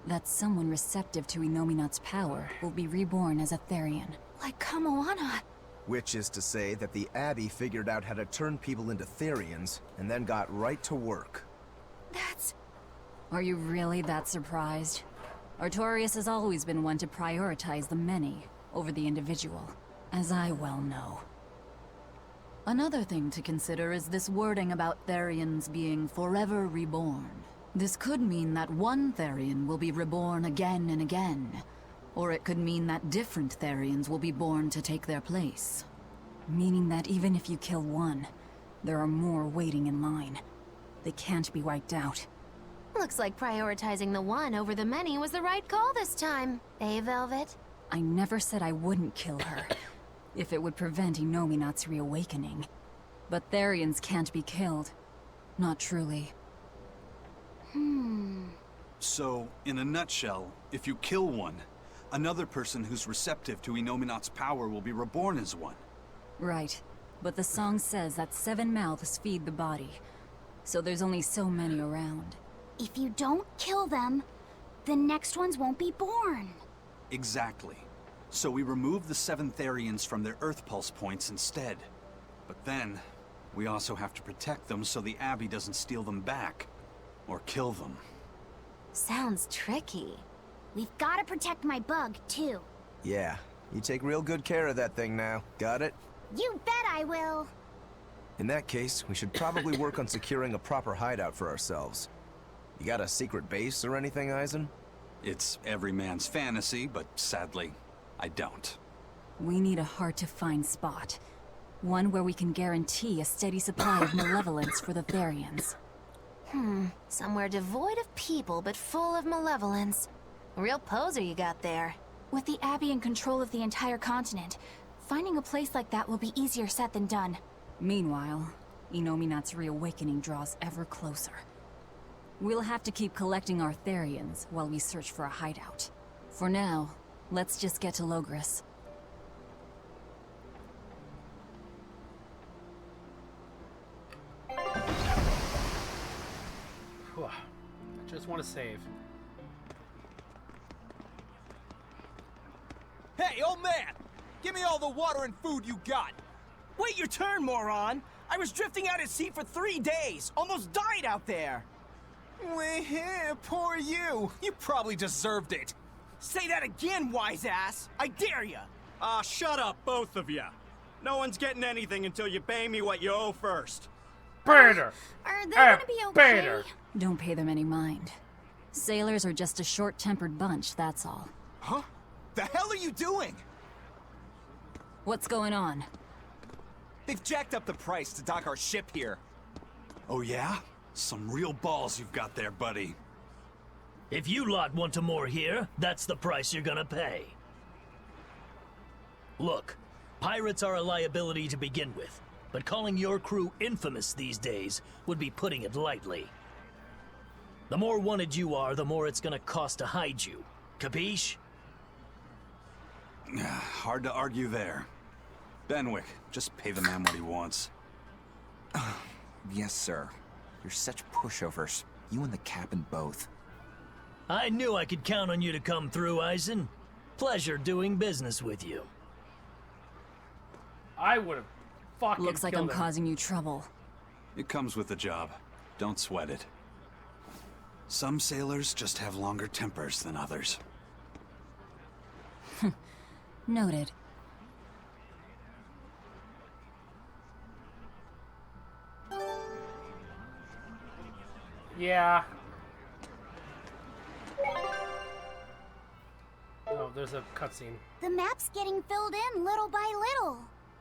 That someone receptive to Innominat's power will be reborn as a Therian. Like Kamoana. Which is to say that the Abbey figured out how to turn people into Therians, and then got right to work. That's... Are you really that surprised? Artorias has always been one to prioritize the many over the individual, as I well know. Another thing to consider is this wording about Therians being forever reborn. This could mean that one Therian will be reborn again and again, or it could mean that different Therians will be born to take their place. Meaning that even if you kill one, there are more waiting in line. They can't be wiped out. Looks like prioritizing the one over the many was the right call this time, eh, Velvet? I never said I wouldn't kill her, if it would prevent Innominat's reawakening. But Therians can't be killed. Not truly. So, in a nutshell, if you kill one, another person who's receptive to Innominat's power will be reborn as one. Right. But the song says that 7 mouths feed the body. So there's only so many around. If you don't kill them, the next ones won't be born. Exactly. So we remove the 7 Therians from their Earth Pulse points instead. But then, we also have to protect them so the Abbey doesn't steal them back. Or kill them. Sounds tricky. We've got to protect my bug, too. Yeah, you take real good care of that thing now. Got it? You bet I will. In that case, we should probably work on securing a proper hideout for ourselves. You got a secret base or anything, Eisen? It's every man's fantasy, but sadly, I don't. We need a hard-to-find spot. One where we can guarantee a steady supply of malevolence for the Therians. Somewhere devoid of people but full of malevolence. Real poser you got there. With the Abbey in control of the entire continent, finding a place like that will be easier said than done. Meanwhile, Innominat's reawakening draws ever closer. We'll have to keep collecting our Therians while we search for a hideout. For now, let's just get to Logris. Whew. I just want to save. Hey, old man! Give me all the water and food you got! Wait your turn, moron! I was drifting out at sea for 3 days! Almost died out there! Poor you! You probably deserved it! Say that again, wise ass! I dare ya! Shut up, both of you. No one's getting anything until you pay me what you owe first. Bader! Are they gonna be okay? Bader! Don't pay them any mind. Sailors are just a short-tempered bunch, that's all. Huh? The hell are you doing? What's going on? They've jacked up the price to dock our ship here. Oh yeah? Some real balls you've got there, buddy. If you lot want to moor here, that's the price you're gonna pay. Look, pirates are a liability to begin with, but calling your crew infamous these days would be putting it lightly. The more wanted you are, the more it's gonna cost to hide you. Capiche? Hard to argue there. Benwick, just pay the man what he wants. Yes, sir. You're such pushovers. You and the captain both. I knew I could count on you to come through, Eisen. Pleasure doing business with you. I would have fucking Looks like killed I'm him. causing you trouble. It comes with the job. Don't sweat it. Some sailors just have longer tempers than others. Noted. Yeah. Oh, there's a cutscene. The map's getting filled in little by little.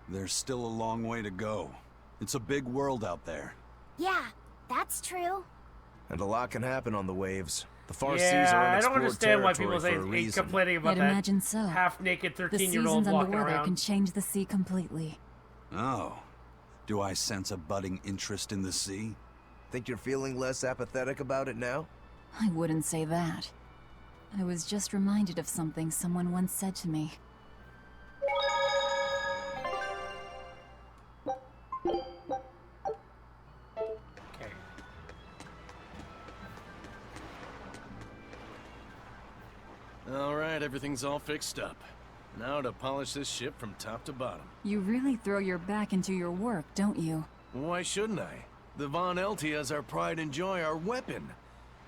There's still a long way to go. It's a big world out there. Yeah, that's true. And a lot can happen on the waves. The far Yeah, seas are I unexplored don't understand why territory people for a ain't reason. complaining about I'd that imagine so. half-naked The 13-year-old seasons walking underwater around. can change the sea completely. Oh. Do I sense a budding interest in the sea? Think you're feeling less apathetic about it now? I wouldn't say that. I was just reminded of something someone once said to me. Okay. Alright, everything's all fixed up. Now to polish this ship from top to bottom. You really throw your back into your work, don't you? Why shouldn't I? The Von Eltia is our pride and joy, our weapon.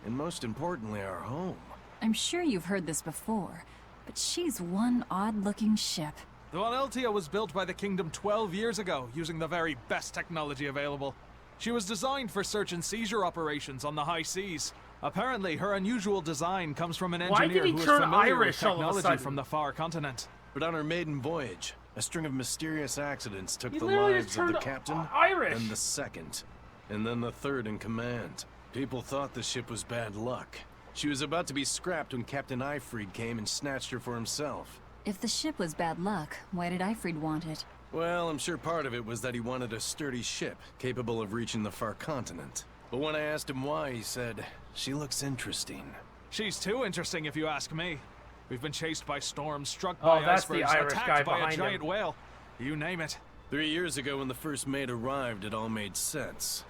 And most importantly, our home. I'm sure you've heard this before, but she's one odd-looking ship. The Von Eltia was built by the Kingdom 12 years ago, using the very best technology available. She was designed for search and seizure operations on the high seas. Apparently, her unusual design comes from an Why engineer did he who is turn familiar Irish with all of a technology sudden? from the far continent. But on her maiden voyage, a string of mysterious accidents took He the literally lives just of the turned captain, Irish. then the second, and then the third in command. People thought the ship was bad luck. She was about to be scrapped when Captain Eyfried came and snatched her for himself. If the ship was bad luck, why did Eyfried want it? Well, I'm sure part of it was that he wanted a sturdy ship, capable of reaching the far continent. But when I asked him why, he said, "She looks interesting." She's too interesting if you ask me. We've been chased by storms, struck Oh, by that's the icebergs, Irish attacked guy by a behind giant him. whale. You name it. 3 years ago when the first mate arrived, it all made sense.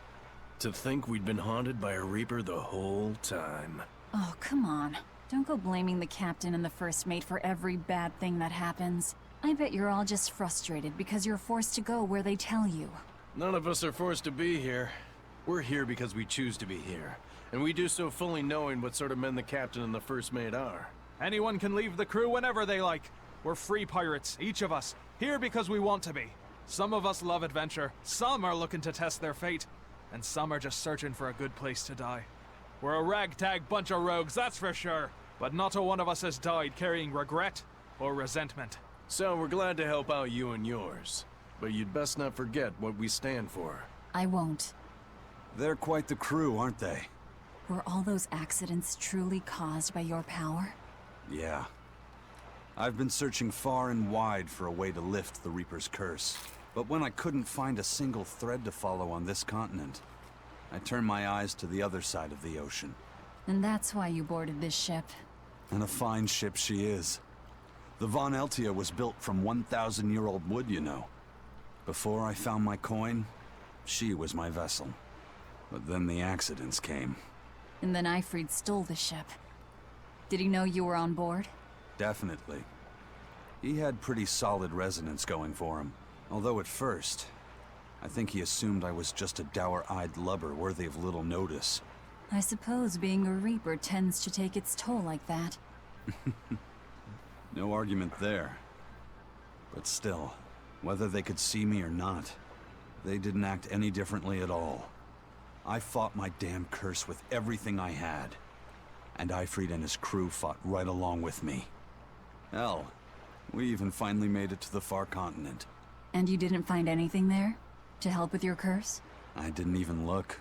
To think we'd been haunted by a Reaper the whole time. Oh, come on. Don't go blaming the captain and the first mate for every bad thing that happens. I bet you're all just frustrated because you're forced to go where they tell you. None of us are forced to be here. We're here because we choose to be here. And we do so fully knowing what sort of men the captain and the first mate are. Anyone can leave the crew whenever they like. We're free pirates, each of us, here because we want to be. Some of us love adventure, some are looking to test their fate, and some are just searching for a good place to die. We're a ragtag bunch of rogues, that's for sure. But not a one of us has died carrying regret or resentment. So we're glad to help out you and yours. But you'd best not forget what we stand for. I won't. They're quite the crew, aren't they? Were all those accidents truly caused by your power? Yeah. I've been searching far and wide for a way to lift the Reaper's curse. But when I couldn't find a single thread to follow on this continent, I turned my eyes to the other side of the ocean. And that's why you boarded this ship. And a fine ship she is. The Von Eltia was built from 1,000-year-old wood, you know. Before I found my coin, she was my vessel. But then the accidents came. And then Eyfried stole the ship. Did he know you were on board? Definitely. He had pretty solid resonance going for him. Although at first, I think he assumed I was just a dour-eyed lubber worthy of little notice. I suppose being a Reaper tends to take its toll like that. No argument there. But still, whether they could see me or not, they didn't act any differently at all. I fought my damn curse with everything I had. And Eyfried and his crew fought right along with me. Hell, we even finally made it to the far continent. And you didn't find anything there? To help with your curse? I didn't even look.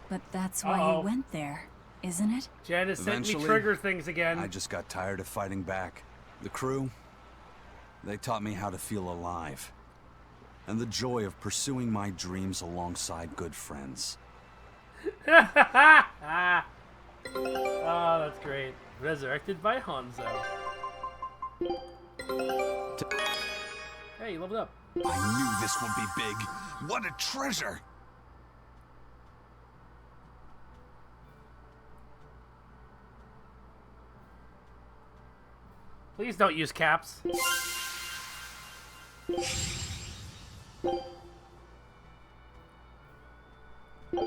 But that's why you went there, isn't it? Janice sent me Eventually, trigger things again. I just got tired of fighting back. The crew, they taught me how to feel alive. And the joy of pursuing my dreams alongside good friends. Oh, that's great. Resurrected by Hanzo. Hey, you leveled up. I knew this would be big. What a treasure! Please don't use caps.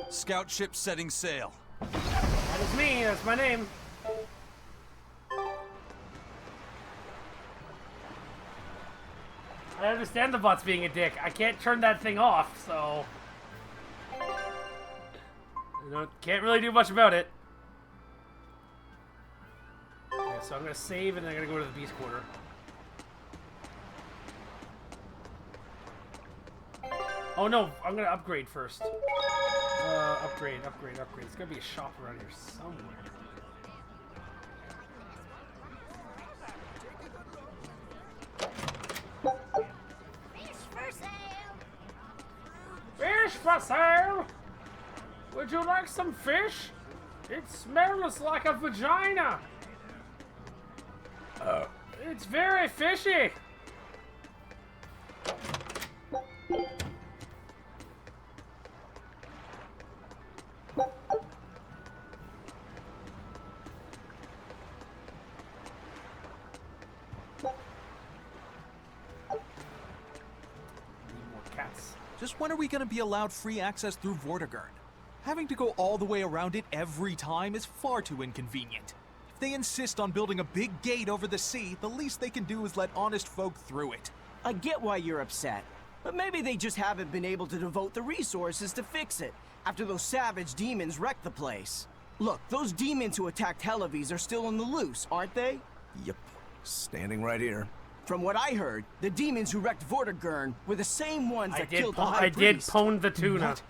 Scout ship setting sail. That is me. That's my name. I understand the bot's being a dick. I can't turn that thing off, so... can't really do much about it. Okay, so I'm gonna save and then I'm gonna go to the beast quarter. Oh no, I'm gonna upgrade first. Upgrade. There's gonna be a shop around here somewhere. Fish for sale! Would you like some fish? It smells like a vagina! It's very fishy! Just when are we gonna be allowed free access through Vortigern? Having to go all the way around it every time is far too inconvenient. If they insist on building a big gate over the sea, the least they can do is let honest folk through it. I get why you're upset, but maybe they just haven't been able to devote the resources to fix it after those savage demons wrecked the place. Look, those demons who attacked Helaves are still on the loose, aren't they? Yep. Standing right here. From what I heard, the demons who wrecked Vortigern were the same ones that killed the High Priest. I did pwn the tuna. What?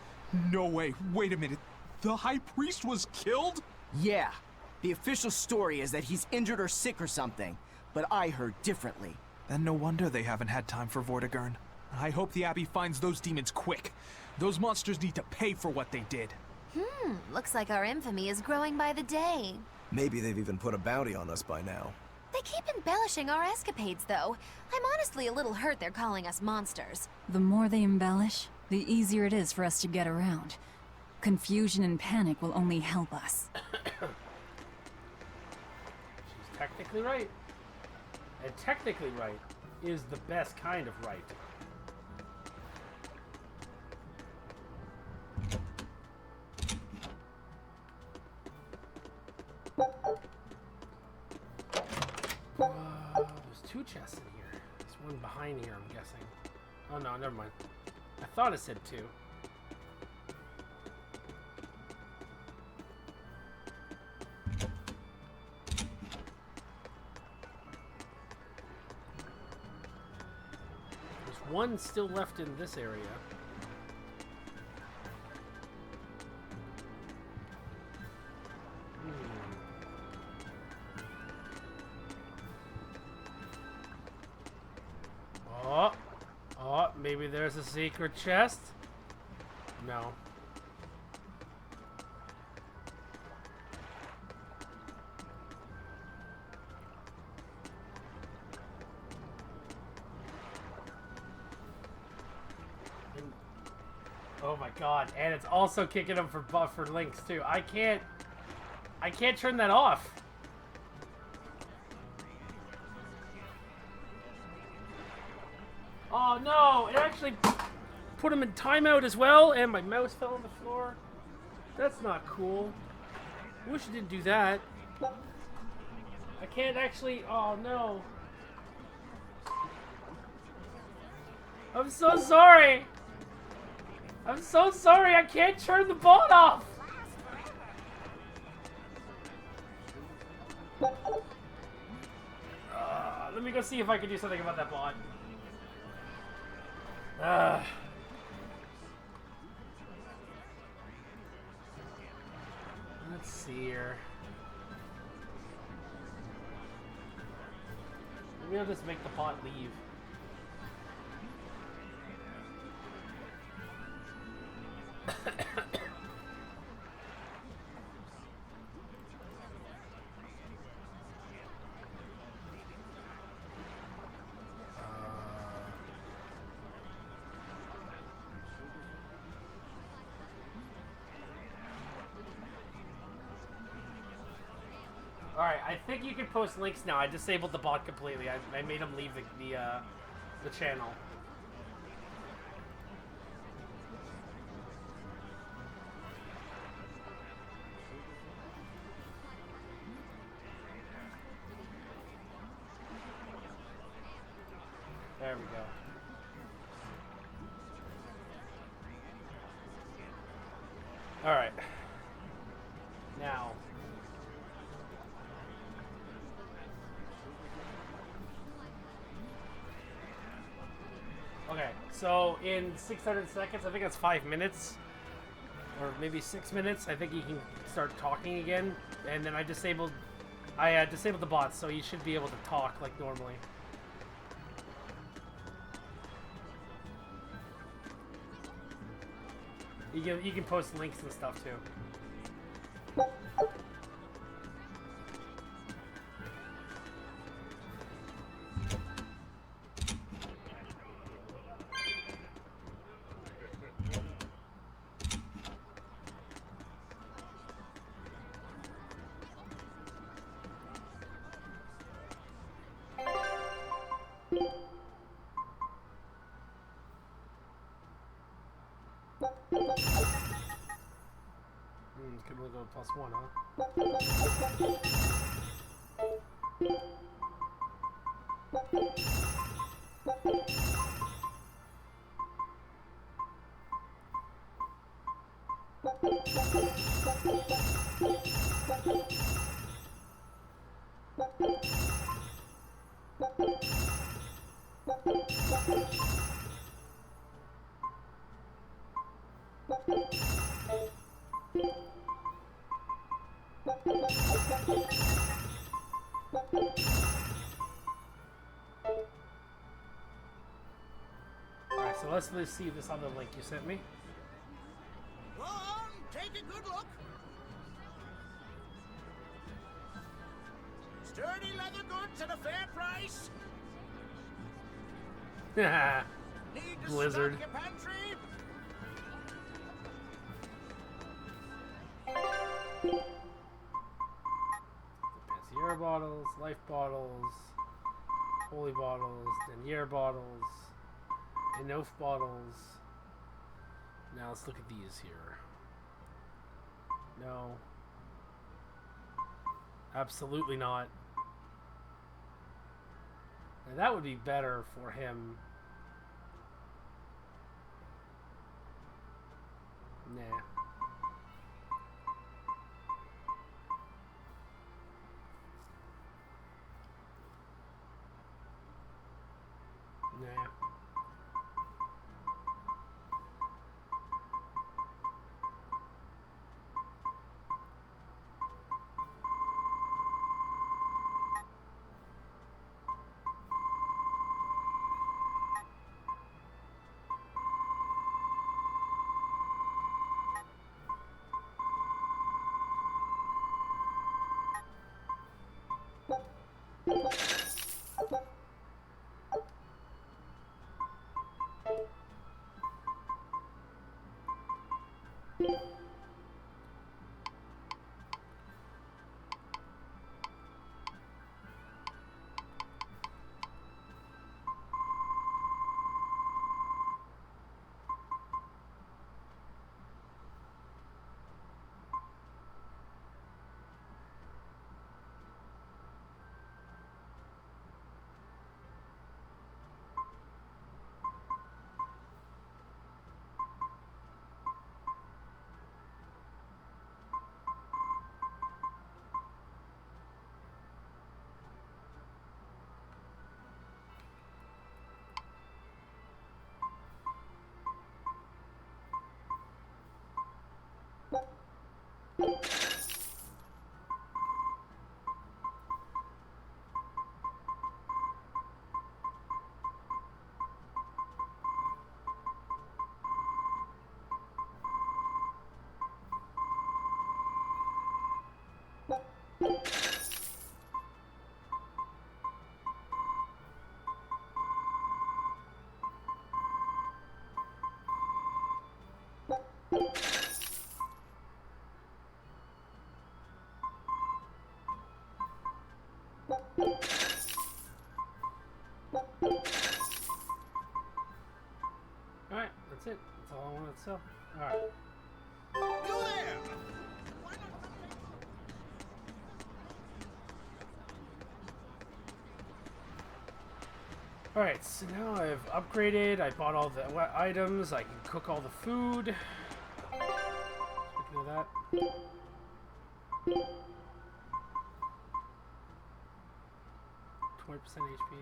No way. Wait a minute. The High Priest was killed? Yeah. The official story is that he's injured or sick or something, but I heard differently. Then no wonder they haven't had time for Vortigern. I hope the Abbey finds those demons quick. Those monsters need to pay for what they did. Looks like our infamy is growing by the day. Maybe they've even put a bounty on us by now. They keep embellishing our escapades, though. I'm honestly a little hurt they're calling us monsters. The more they embellish, the easier it is for us to get around. Confusion and panic will only help us. She's technically right. And technically right is the best kind of right. There's two chests in here. There's one behind here, I'm guessing. Oh no, never mind. I thought it said two. There's one still left in this area. Maybe there's a secret chest? No. Oh my god, and it's also kicking them for links too. I can't turn that off. Oh no, it actually put him in timeout as well, and my mouse fell on the floor. That's not cool. I wish it didn't do that. I can't actually, oh no. I'm so sorry. I'm so sorry, I can't turn the bot off. Let me go see if I can do something about that bot. Let's see here. Maybe I'll just make the bot leave. Alright, I think you can post links now. I disabled the bot completely. I made him leave the channel. There we go. Alright. Now. Okay, so in 600 seconds, I think that's 5 minutes, or maybe 6 minutes, I think you can start talking again, and then I disabled the bots, so you should be able to talk like normally. You can post links and stuff too. Could only go +1, Alright, so let's see this other link you sent me. Go on, take a good look. Sturdy leather goods at a fair price. Need to Blizzard. stock your pantry? Berseria bottles, life bottles, holy bottles, denier bottles, enough bottles. Now let's look at these here. No. Absolutely not. And that would be better for him. Nah. Nah. Alright, that's it. That's all I wanted to sell. Alright. Alright, so now I've upgraded, I bought all the items, I can cook all the food. Speaking of that. 20% HP.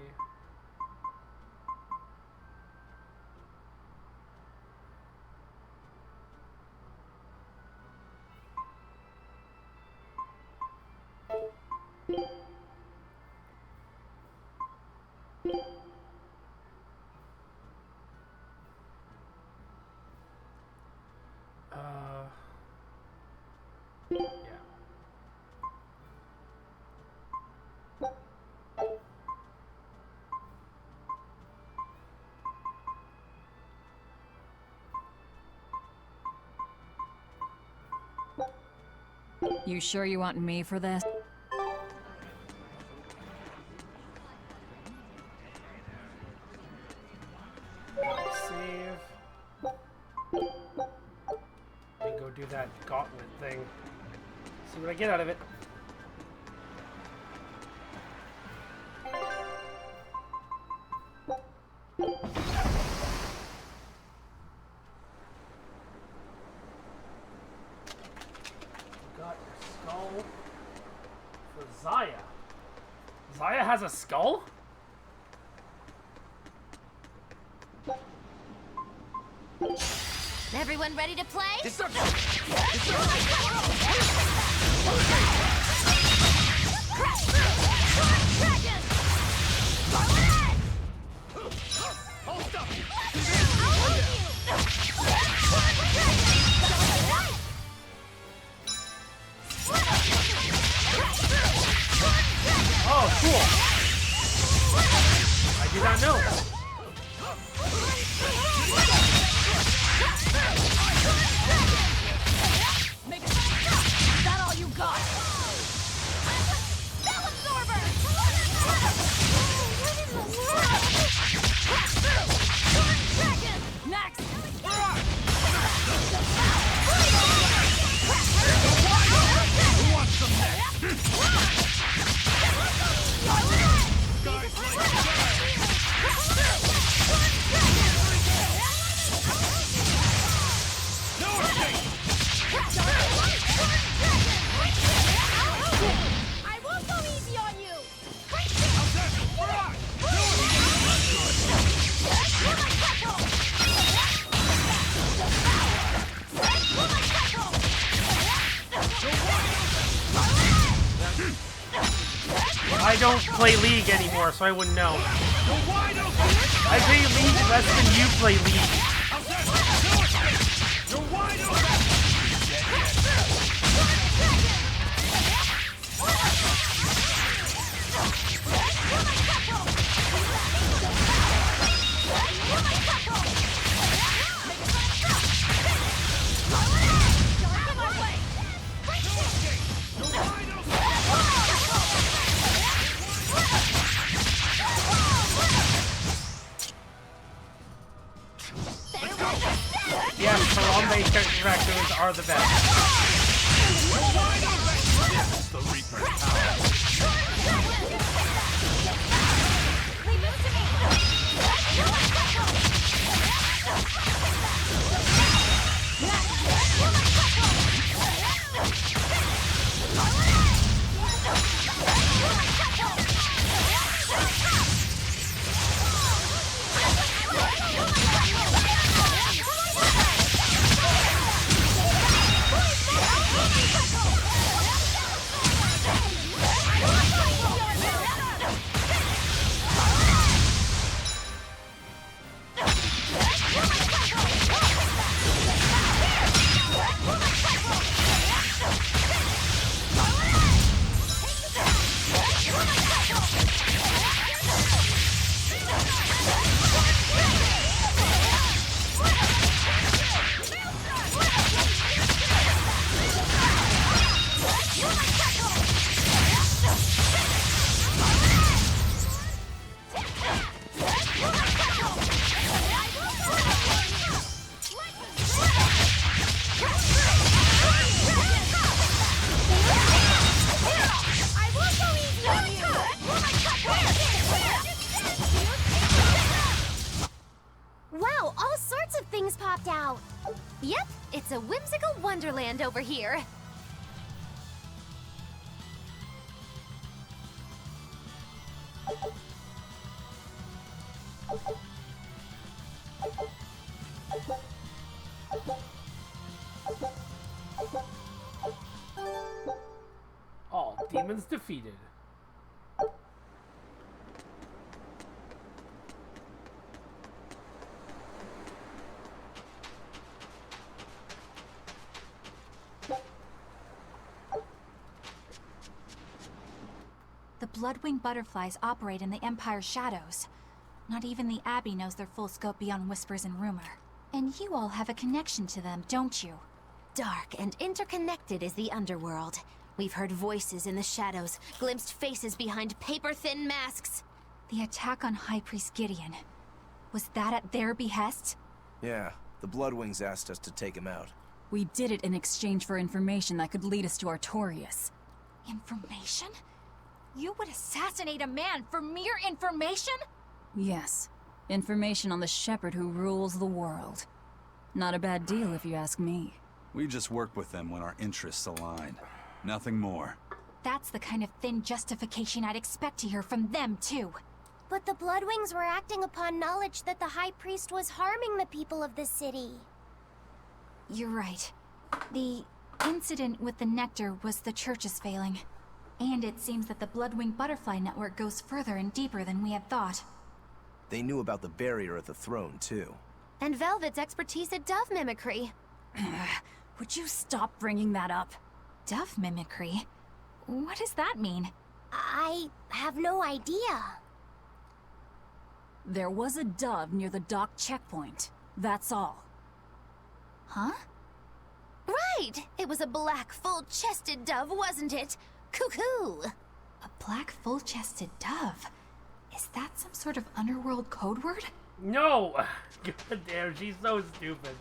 Yeah. You sure you want me for this? Save. And go do that gauntlet thing. See what I get out of it. Got your skull for Zaya. Zaya has a skull? Everyone ready to play? Oh, cool. I did not know. Is that all you got? Spell absorber! What in the world? Next! Who wants some next? No escape! I won't go easy on you! I don't play League anymore, so I wouldn't know. I play League less than you play League. You're wide open! Yes, Harambe characters are the best. This is the Reaper's power. wonderland over here. All demons defeated. The Bloodwing butterflies operate in the Empire's shadows. Not even the Abbey knows their full scope beyond whispers and rumor. And you all have a connection to them, don't you? Dark and interconnected is the underworld. We've heard voices in the shadows, glimpsed faces behind paper-thin masks. The attack on High Priest Gideon. Was that at their behest? Yeah, the Bloodwings asked us to take him out. We did it in exchange for information that could lead us to Artorias. Information? You would assassinate a man for mere information? Yes. Information on the shepherd who rules the world. Not a bad deal if you ask me. We just work with them when our interests align. Nothing more. That's the kind of thin justification I'd expect to hear from them, too. But the Bloodwings were acting upon knowledge that the High Priest was harming the people of the city. You're right. The incident with the nectar was the Church's failing. And it seems that the Bloodwing Butterfly Network goes further and deeper than we had thought. They knew about the barrier at the throne, too. And Velvet's expertise at dove mimicry. Would you stop bringing that up? Dove mimicry? What does that mean? I have no idea. There was a dove near the dock checkpoint. That's all. Huh? Right! It was a black, full-chested dove, wasn't it? Cuckoo! A black, full-chested dove? Is that some sort of underworld code word? No! God damn, she's so stupid.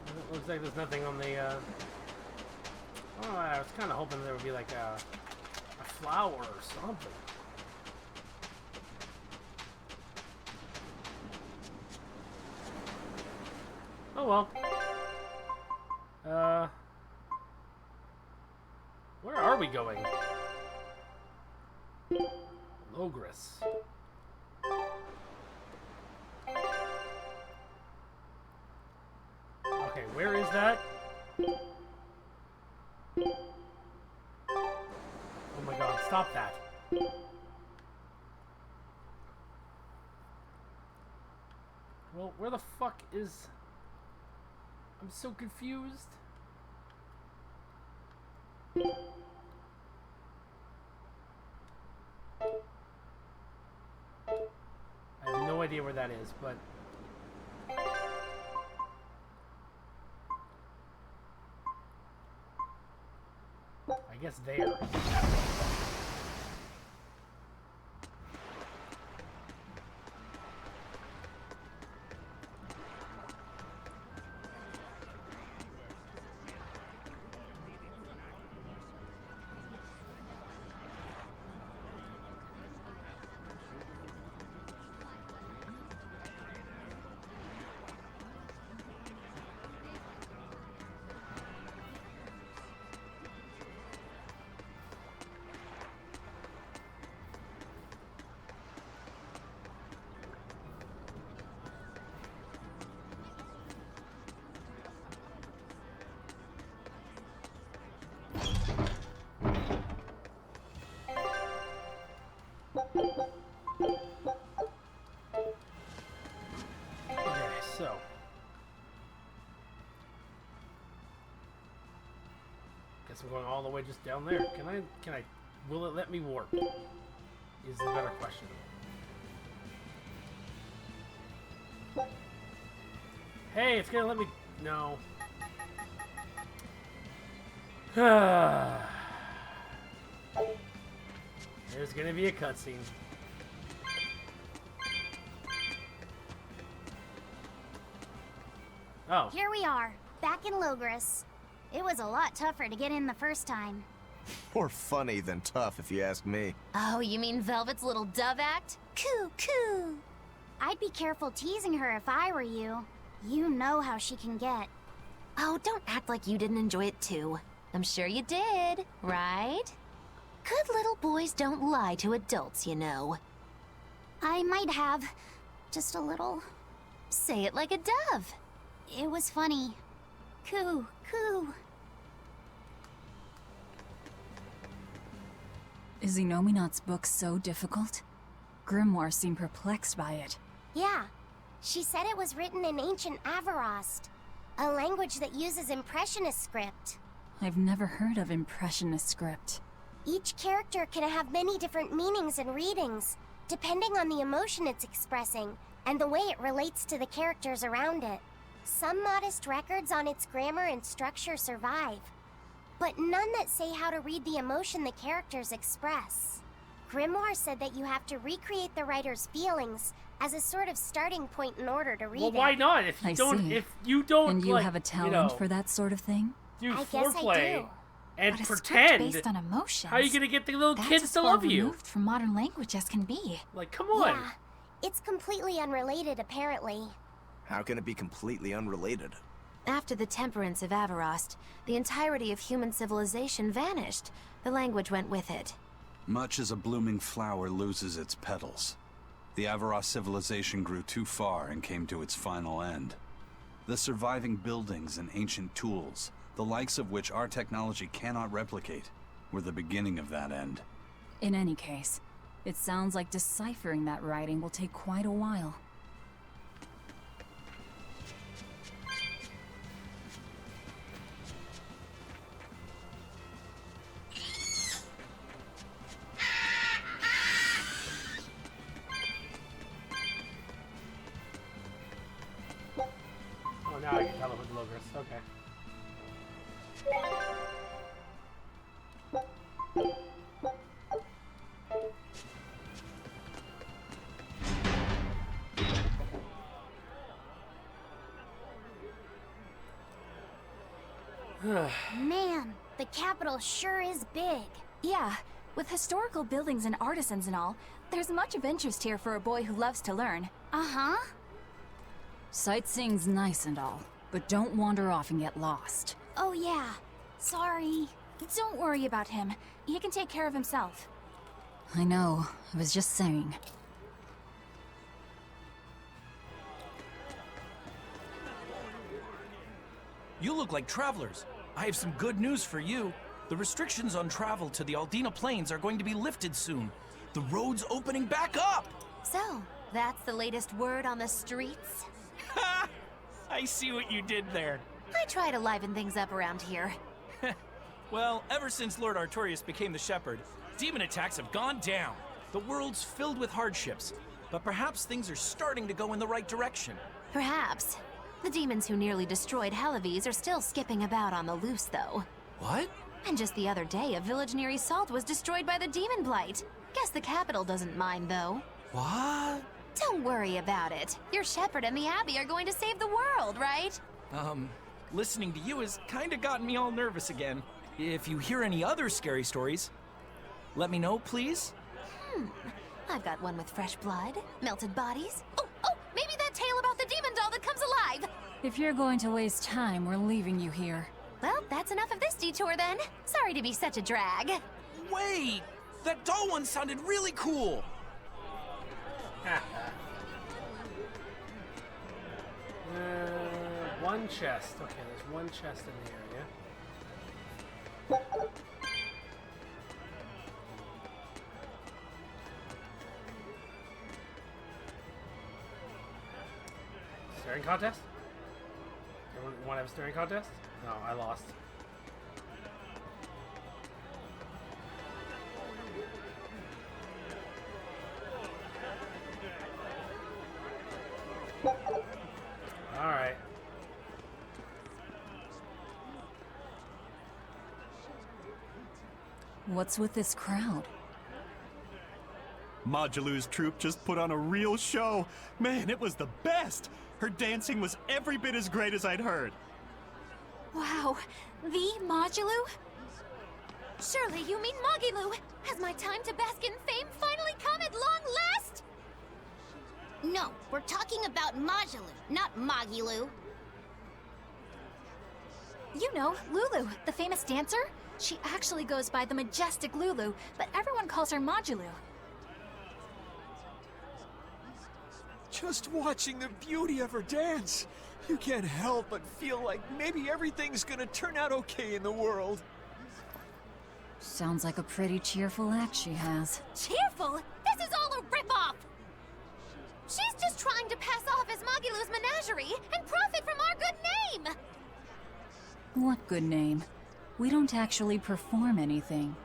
It looks like there's nothing on the, Oh, I was kind of hoping there would be like a flower or something. Oh well. Where are we going? Logris. Okay, where is that? Oh my god, stop that. Well, where the fuck is... I'm so confused. I have no idea where that is, but... I guess there. So, guess I'm going all the way just down there. Can I, will it let me warp? Is the better question. Hey, it's gonna let me, no. There's gonna be a cutscene. Oh. Here we are, back in Logris. It was a lot tougher to get in the first time. More funny than tough, if you ask me. Oh, you mean Velvet's little dove act? Coo, coo. I'd be careful teasing her if I were you. You know how she can get. Oh, don't act like you didn't enjoy it too. I'm sure you did, right? Good little boys don't lie to adults, you know. I might have. Just a little. Say it like a dove. It was funny. Coo, coo. Is Inominat's book so difficult? Grimoire seemed perplexed by it. Yeah. She said it was written in ancient Avarost, a language that uses Impressionist script. I've never heard of Impressionist script. Each character can have many different meanings and readings, depending on the emotion it's expressing and the way it relates to the characters around it. Some modest records on its grammar and structure survive, but none that say how to read the emotion the characters express. Grimoire said that you have to recreate the writer's feelings as a sort of starting point in order to read it. Well, why not? If you don't, And you like, have a talent you know, for that sort of thing? do I guess I foreplay do. and But a script pretend, based on emotions. how are you gonna get the little That's kids as to far love you? removed from modern language as can be. Like, come on. Yeah, it's completely unrelated, apparently. How can it be completely unrelated? After the temperance of Avarost, the entirety of human civilization vanished. The language went with it. Much as a blooming flower loses its petals, the Avarost civilization grew too far and came to its final end. The surviving buildings and ancient tools, the likes of which our technology cannot replicate, were the beginning of that end. In any case, it sounds like deciphering that writing will take quite a while. Oh, now I can tell it with Logris. Okay. Man, the capital sure is big. Yeah, with historical buildings and artisans and all, there's much of interest here for a boy who loves to learn. Uh-huh. Sightseeing's nice and all, but don't wander off and get lost. Oh yeah. Sorry. Don't worry about him. He can take care of himself. I know, I was just saying. You look like travelers. I have some good news for you. The restrictions on travel to the Aldina Plains are going to be lifted soon. The road's opening back up! So, that's the latest word on the streets? Ha! I see what you did there. I try to liven things up around here. Well, ever since Lord Artorias became the Shepherd, demon attacks have gone down. The world's filled with hardships, but perhaps things are starting to go in the right direction. Perhaps. The demons who nearly destroyed Halaves are still skipping about on the loose, though. What? And just the other day, a village near Salt was destroyed by the demon blight. Guess the capital doesn't mind, though. What? Don't worry about it. Your shepherd and the Abbey are going to save the world, right? Listening to you has kinda gotten me all nervous again. If you hear any other scary stories, let me know, please. I've got one with fresh blood, melted bodies. Oh, maybe that tale about the demon doll that comes alive! If you're going to waste time, we're leaving you here. Well, that's enough of this detour then. Sorry to be such a drag. Wait! That doll one sounded really cool! One chest. Okay, there's one chest in the area. Staring contest? Everyone want to have a staring contest? No, I lost. Alright. What's with this crowd? Modulu's troupe just put on a real show. Man, it was the best! Her dancing was every bit as great as I'd heard. Wow, the Modulu? Surely you mean Magilu! Has my time to bask in fame finally come at long last? No, we're talking about Majilu, not Magilu. You know, Lulu, the famous dancer? She actually goes by the majestic Lulu, but everyone calls her Majilu. Just watching the beauty of her dance, you can't help but feel like maybe everything's gonna turn out okay in the world. Sounds like a pretty cheerful act she has. Cheerful? This is all a ripoff! She's just trying to pass off as Magilu's menagerie and profit from our good name! What good name? We don't actually perform anything.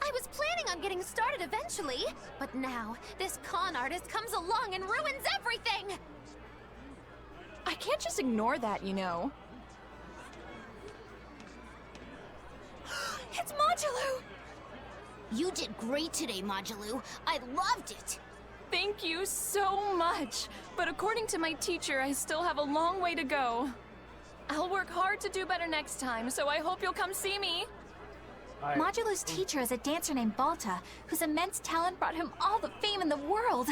I was planning on getting started eventually, but now this con artist comes along and ruins everything! I can't just ignore that, you know. It's Majilu! You did great today, Majilu. I loved it. Thank you so much. But according to my teacher, I still have a long way to go. I'll work hard to do better next time, so I hope you'll come see me. Majilu's teacher is a dancer named Balta, whose immense talent brought him all the fame in the world.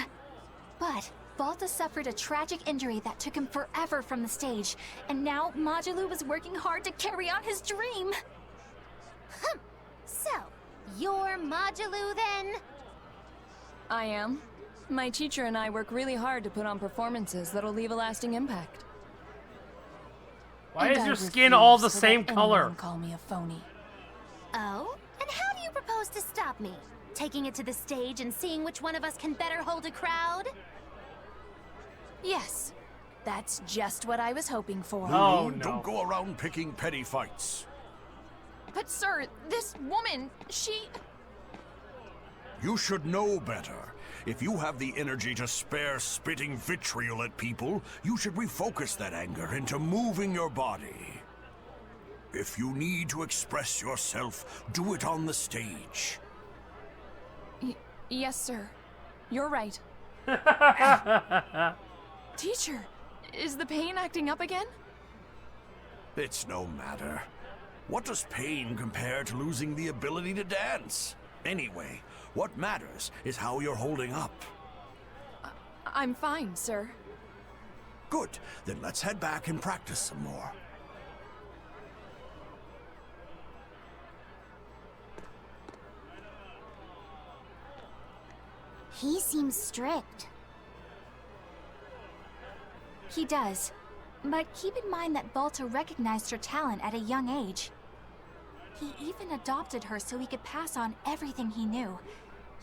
But Balta suffered a tragic injury that took him forever from the stage, and now Majilu was working hard to carry on his dream. So, you're Majilu then? I am. My teacher and I work really hard to put on performances that'll leave a lasting impact. Why And is I your refuse skin all the to same let color? anyone call me a phony. Oh? And how do you propose to stop me? Taking it to the stage and seeing which one of us can better hold a crowd? Yes. That's just what I was hoping for. Oh, no. Don't go around picking petty fights. But sir, this woman, she... You should know better. If you have the energy to spare spitting vitriol at people, you should refocus that anger into moving your body. If you need to express yourself, do it on the stage. Yes, sir. You're right. Teacher, is the pain acting up again? It's no matter. What does pain compare to losing the ability to dance? Anyway, what matters is how you're holding up. I'm fine, sir. Good. Then let's head back and practice some more. He seems strict. He does. But keep in mind that Balta recognized her talent at a young age. He even adopted her so he could pass on everything he knew.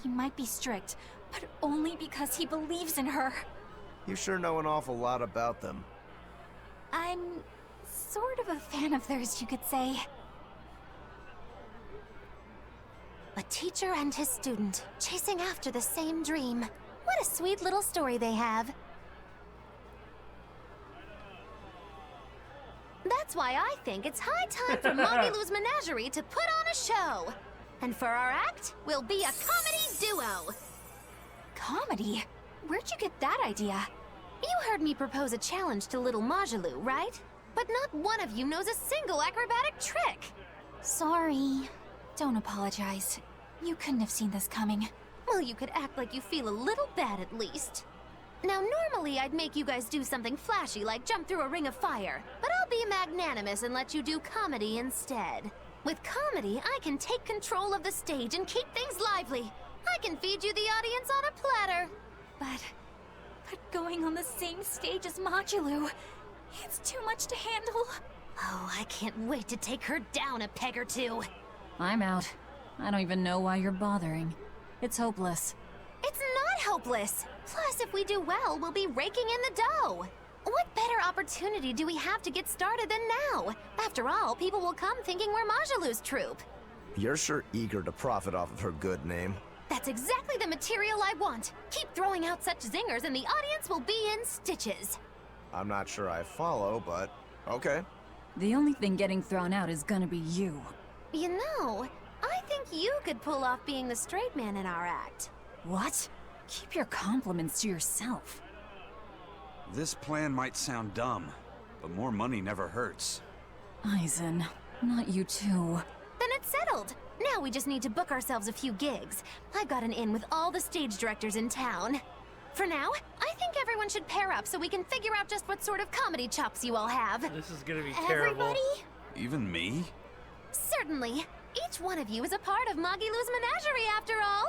He might be strict, but only because he believes in her. You sure know an awful lot about them. I'm sort of a fan of theirs, you could say. A teacher and his student, chasing after the same dream. What a sweet little story they have. That's why I think it's high time for Magilu's Menagerie to put on a show. And for our act, we'll be a comedy duo. Comedy? Where'd you get that idea? You heard me propose a challenge to little Majilu, right? But not one of you knows a single acrobatic trick. Sorry. Don't apologize. You couldn't have seen this coming. Well, you could act like you feel a little bad at least. Now, normally I'd make you guys do something flashy like jump through a ring of fire, but I'll be magnanimous and let you do comedy instead. With comedy, I can take control of the stage and keep things lively. I can feed you the audience on a platter. But going on the same stage as Majilu, it's too much to handle. Oh, I can't wait to take her down a peg or two. I'm out. I don't even know why you're bothering. It's hopeless. It's not hopeless. Plus, if we do well, we'll be raking in the dough. What better opportunity do we have to get started than now? After all, people will come thinking we're Majilu's troupe. You're sure eager to profit off of her good name. That's exactly the material I want. Keep throwing out such zingers and the audience will be in stitches. I'm not sure I follow, but okay. The only thing getting thrown out is gonna be you. You know, I think you could pull off being the straight man in our act. What? Keep your compliments to yourself. This plan might sound dumb, but more money never hurts. Aizen, Not you too. Then it's settled. Now we just need to book ourselves a few gigs. I've got an in with all the stage directors in town. For now, I think everyone should pair up so we can figure out just what sort of comedy chops you all have. This is gonna be terrible. Everybody? Even me? Certainly. Each one of you is a part of Magilou's menagerie, after all.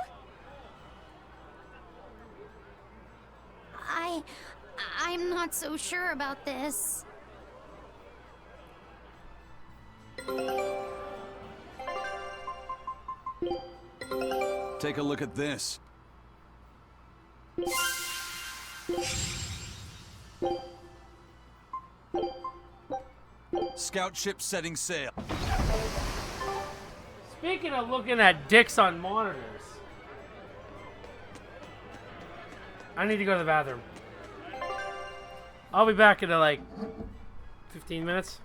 I'm not so sure about this. Take a look at this. Scout ship setting sail. Speaking of looking at dicks on monitors, I need to go to the bathroom. I'll be back in like 15 minutes.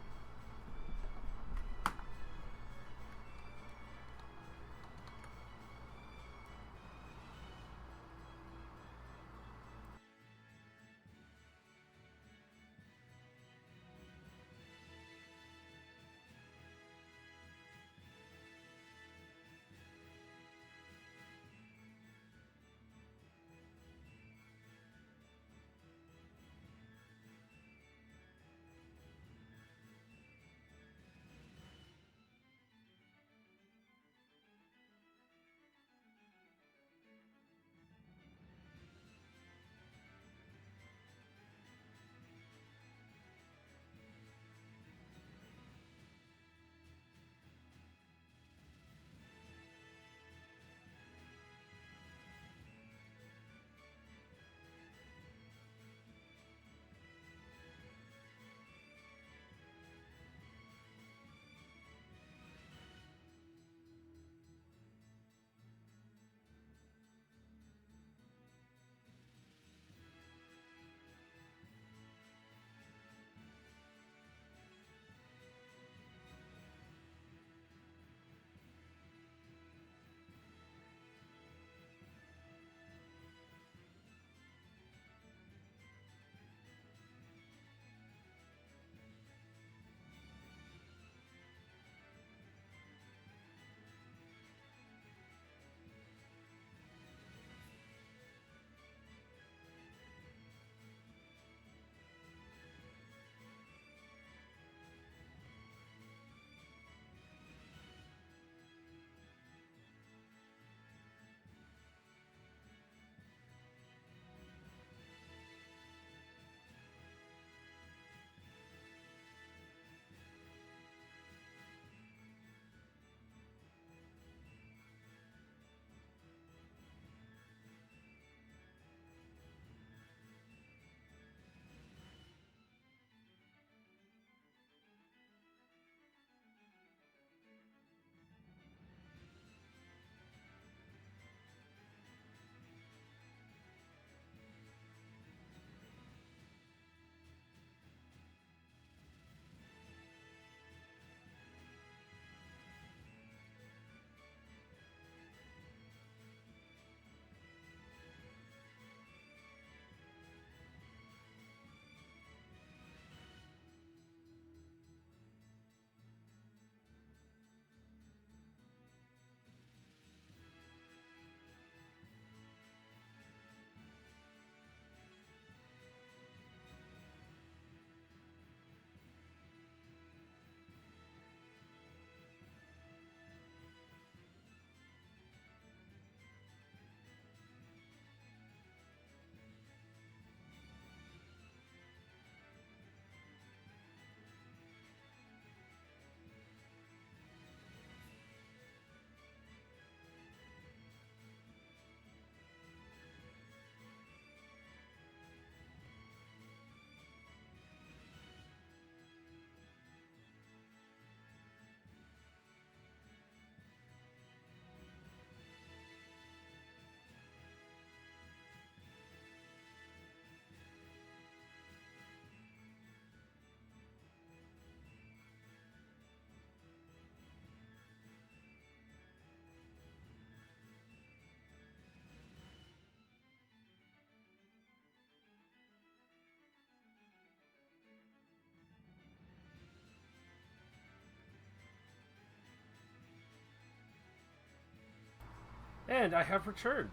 And I have returned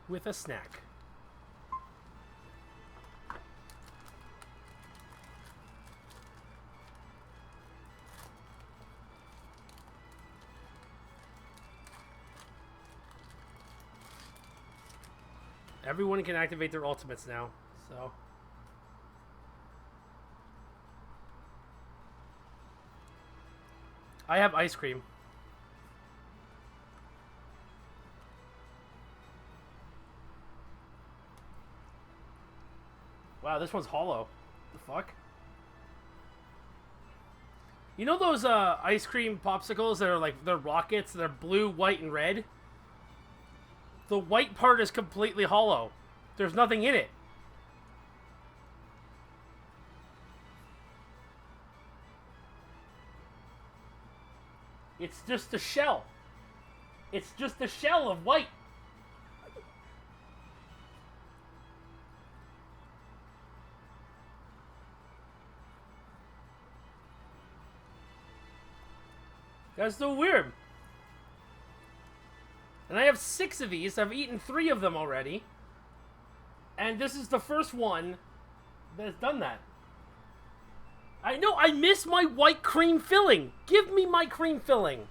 with a snack. Everyone can activate their ultimates now, so... I have ice cream. Wow, this one's hollow. The fuck? You know those ice cream popsicles that are like, they're rockets, they're blue, white, and red? The white part is completely hollow. There's nothing in it. It's just a shell. It's just a shell of white. That's so weird. And I have 6 of these. I've eaten 3 of them already. And this is the first one that's done that. I know, I miss my white cream filling. Give me my cream filling.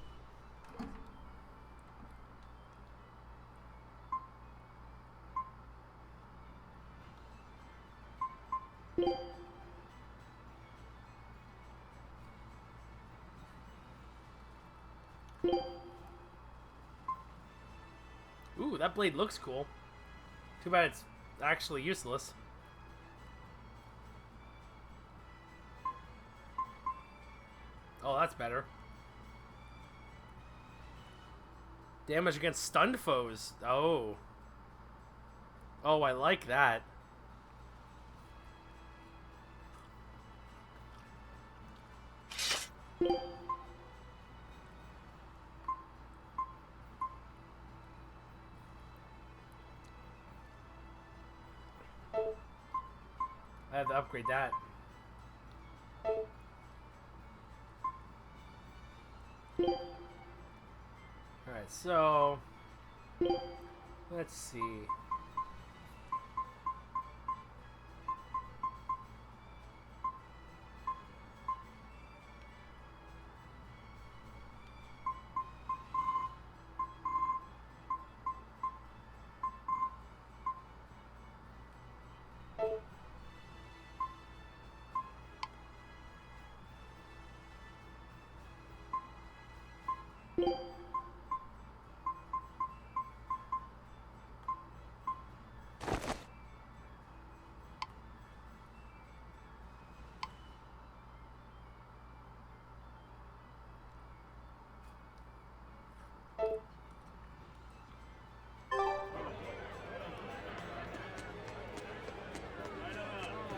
Ooh, that blade looks cool. Too bad it's actually useless. Oh, that's better. Damage against stunned foes. Oh. Oh, I like that. I have to upgrade that. Alright, so... let's see.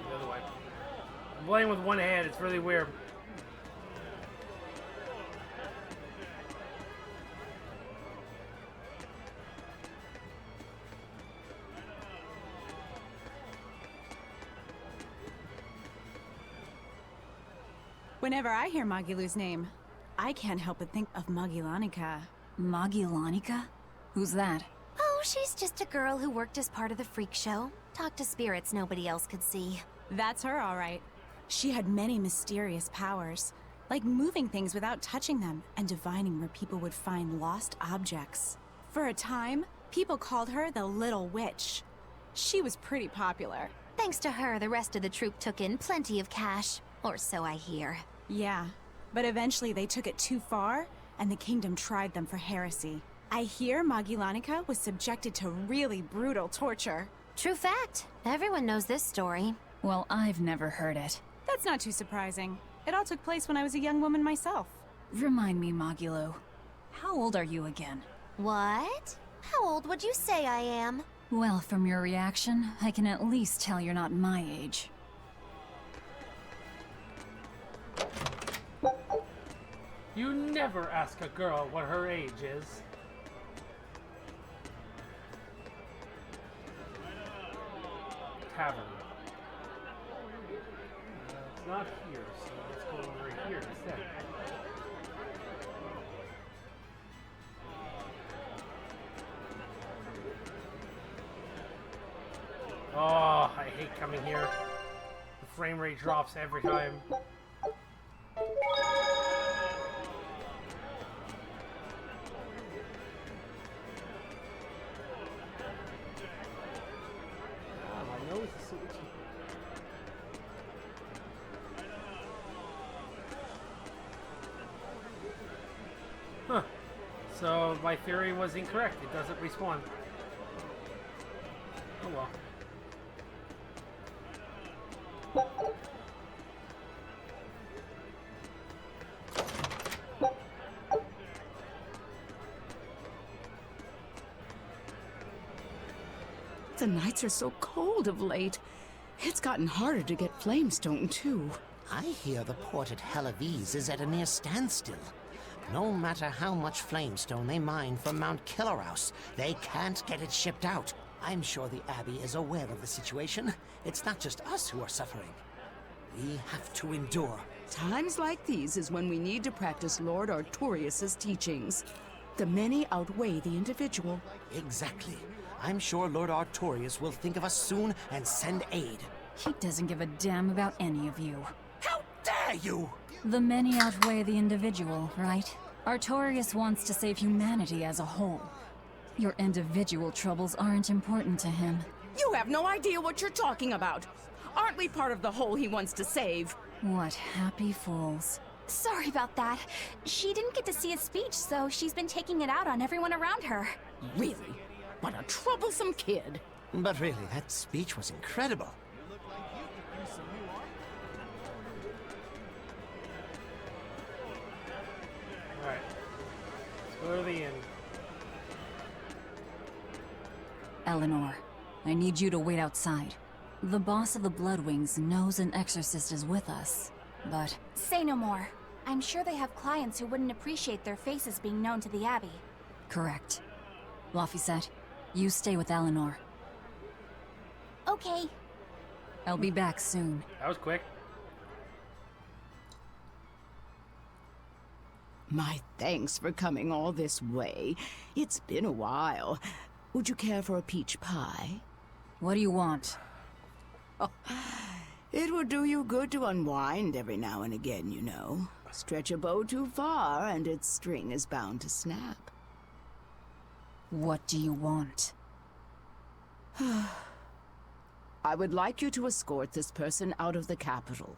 The other way. I'm playing with one hand, it's really weird. Whenever I hear Magillu's name, I can't help but think of Magilanica. Magilanica? Who's that? Oh, she's just a girl who worked as part of the freak show. Talked to spirits nobody else could see. That's her, all right. She had many mysterious powers, like moving things without touching them and divining where people would find lost objects. For a time, people called her the Little Witch. She was pretty popular. Thanks to her, the rest of the troupe took in plenty of cash. Or so I hear. Yeah, but eventually they took it too far, and the kingdom tried them for heresy. I hear Magilanica was subjected to really brutal torture. True fact. Everyone knows this story. Well, I've never heard it. That's not too surprising. It all took place when I was a young woman myself. Remind me, Magillu. How old are you again? What? How old would you say I am? Well, from your reaction, I can at least tell you're not my age. You never ask a girl what her age is. Tavern. It's not here, so let's go over here instead. Oh, I hate coming here. The frame rate drops every time. My nose is so itchy. Huh. So my theory was incorrect. It doesn't respawn. Oh well. The nights are so cold of late. It's gotten harder to get flamestone, too. I hear the port at Helavis is at a near standstill. No matter how much flamestone they mine from Mount Killerhouse, they can't get it shipped out. I'm sure the Abbey is aware of the situation. It's not just us who are suffering. We have to endure. Times like these is when we need to practice Lord Artorius' teachings. The many outweigh the individual. Exactly. I'm sure Lord Artorius will think of us soon and send aid. He doesn't give a damn about any of you. How dare you! The many outweigh the individual, right? Artorius wants to save humanity as a whole. Your individual troubles aren't important to him. You have no idea what you're talking about. Aren't we part of the whole he wants to save? What happy fools. Sorry about that. She didn't get to see his speech, so she's been taking it out on everyone around her. Really? What a troublesome kid. But really, that speech was incredible. Alright. Let's go to the inn. Eleanor, I need you to wait outside. The boss of the Bloodwings knows an exorcist is with us, but... Say no more. I'm sure they have clients who wouldn't appreciate their faces being known to the Abbey. Correct. Laphicet, you stay with Eleanor. Okay. I'll be back soon. That was quick. My thanks for coming all this way. It's been a while. Would you care for a peach pie? What do you want? Oh, it would do you good to unwind every now and again, you know. Stretch a bow too far and its string is bound to snap. What do you want? I would like you to escort this person out of the capital.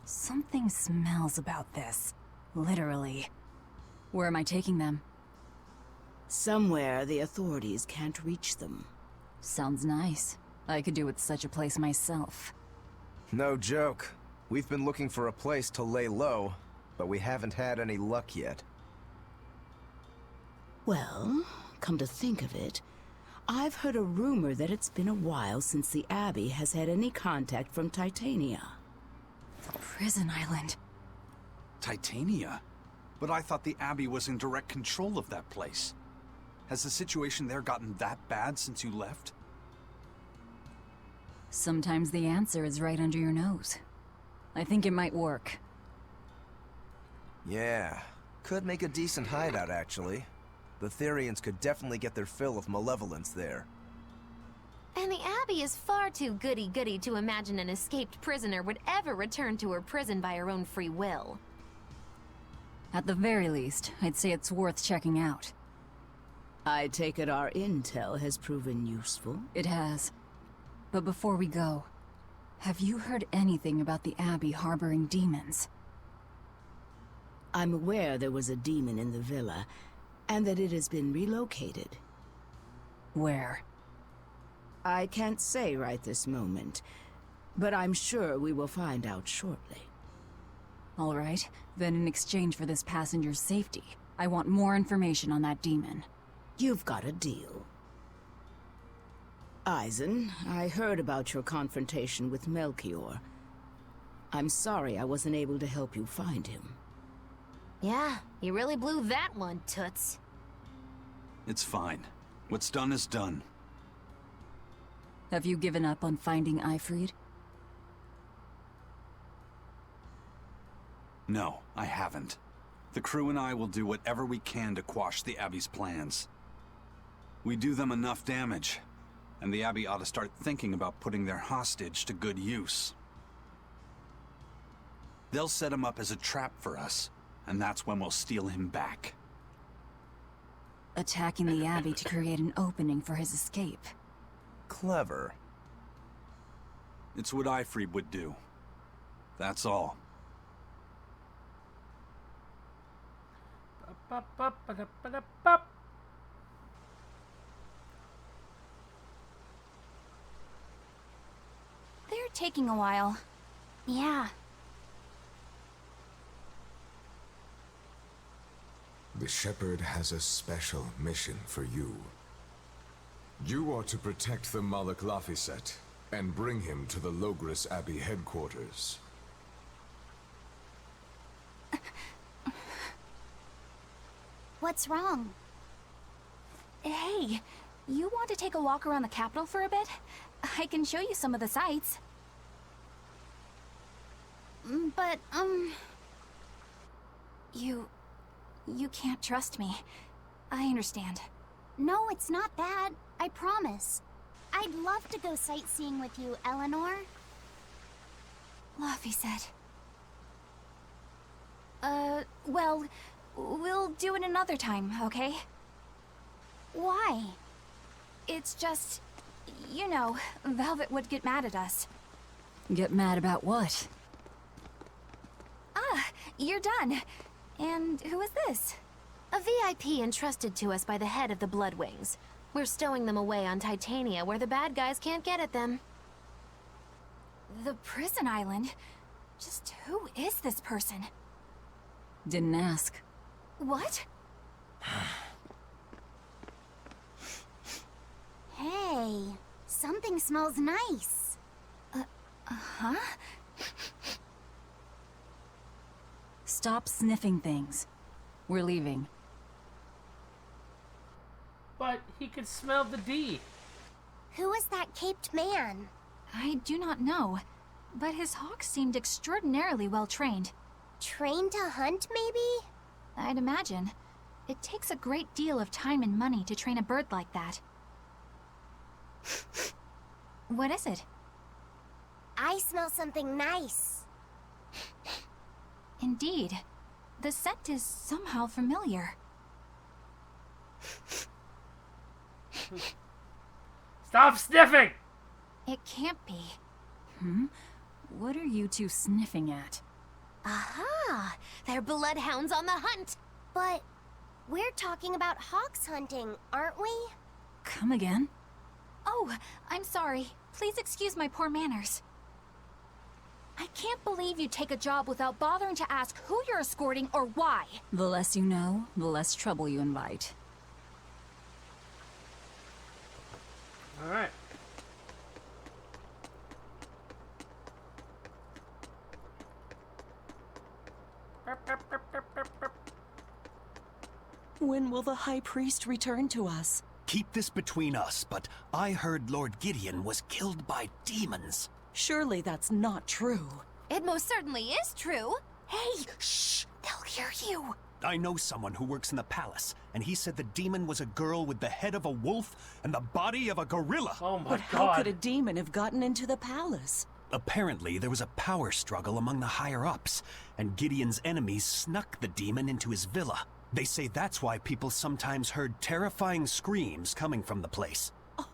Something smells about this. Literally. Where am I taking them? Somewhere the authorities can't reach them. Sounds nice. I could do with such a place myself. No joke. We've been looking for a place to lay low, but we haven't had any luck yet. Well, come to think of it, I've heard a rumor that it's been a while since the Abbey has had any contact from Titania. Prison Island. Titania? But I thought the Abbey was in direct control of that place. Has the situation there gotten that bad since you left? Sometimes the answer is right under your nose. I think it might work. Yeah, could make a decent hideout, actually. The Therians could definitely get their fill of malevolence there. And the Abbey is far too goody-goody to imagine an escaped prisoner would ever return to her prison by her own free will. At the very least, I'd say it's worth checking out. I take it our intel has proven useful. It has. But before we go, have you heard anything about the Abbey harboring demons? I'm aware there was a demon in the villa, and that it has been relocated. Where? I can't say right this moment, but I'm sure we will find out shortly. All right, then in exchange for this passenger's safety, I want more information on that demon. You've got a deal. Eisen, I heard about your confrontation with Melchior. I'm sorry I wasn't able to help you find him. Yeah, you really blew that one, Toots. It's fine. What's done is done. Have you given up on finding Eifried? No, I haven't. The crew and I will do whatever we can to quash the Abbey's plans. We do them enough damage, and the Abbey ought to start thinking about putting their hostage to good use. They'll set him up as a trap for us, and that's when we'll steal him back. Attacking the Abbey to create an opening for his escape. Clever. It's what Ifreed would do. That's all. They're taking a while. Yeah. The Shepherd has a special mission for you. You are to protect the Malak Lafiset and bring him to the Logris Abbey headquarters. What's wrong? Hey, you want to take a walk around the capital for a bit? I can show you some of the sights. But, You can't trust me. I understand. No, it's not that. I promise. I'd love to go sightseeing with you, Eleanor. Lafiset. Well, we'll do it another time, okay? Why? It's just, you know, Velvet would get mad at us. Get mad about what? Ah, you're done. And who is this? A VIP entrusted to us by the head of the Bloodwings. We're stowing them away on Titania where the bad guys can't get at them. The prison island? Just who is this person? Didn't ask. What? Hey, something smells nice. Huh? Stop sniffing things. We're leaving. But he could smell the D. Who is that caped man? I do not know, but his hawk seemed extraordinarily well trained. Trained to hunt, maybe? I'd imagine. It takes a great deal of time and money to train a bird like that. What is it? I smell something nice. Indeed. The scent is somehow familiar. Stop sniffing! It can't be. What are you two sniffing at? Aha! They're bloodhounds on the hunt! But we're talking about hawks hunting, aren't we? Come again? Oh, I'm sorry. Please excuse my poor manners. I can't believe you take a job without bothering to ask who you're escorting or why. The less you know, the less trouble you invite. Alright. When will the High Priest return to us? Keep this between us, but I heard Lord Gideon was killed by demons. Surely that's not true. It most certainly is true. Hey, shh! They'll hear you. I know someone who works in the palace, and he said the demon was a girl with the head of a wolf and the body of a gorilla. Oh my But how could a demon have gotten into the palace? Apparently, there was a power struggle among the higher-ups, and Gideon's enemies snuck the demon into his villa. They say that's why people sometimes heard terrifying screams coming from the place. Oh,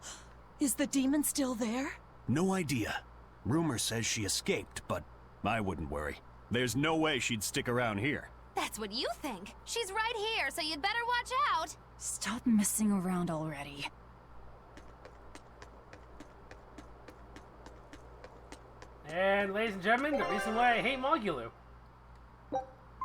is the demon still there? No idea. Rumor says she escaped, but I wouldn't worry. There's no way she'd stick around here. That's what you think. She's right here, so you'd better watch out. Stop messing around already. And ladies and gentlemen, the reason why I hate Mogulu. Where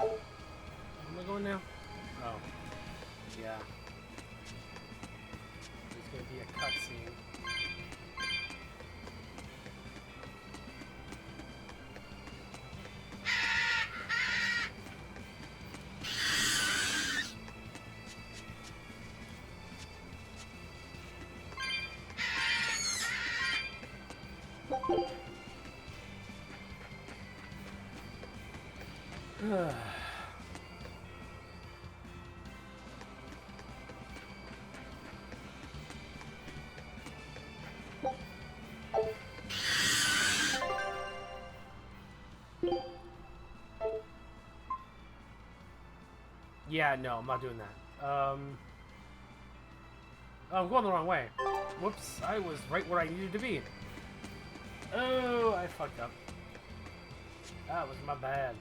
am I going now? Oh. Yeah. There's gonna be a cutscene. Yeah, no, I'm not doing that. Oh, I'm going the wrong way. Whoops, I was right where I needed to be. Oh, I fucked up. That was my bad.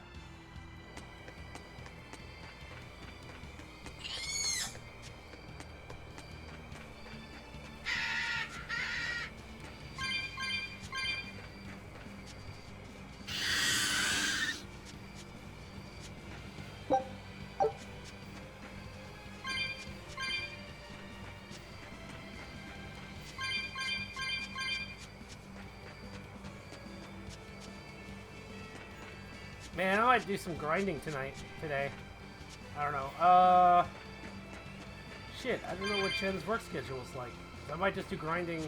Man, I might do some grinding today. I don't know. Shit, I don't know what Jen's work schedule is like. I might just do grinding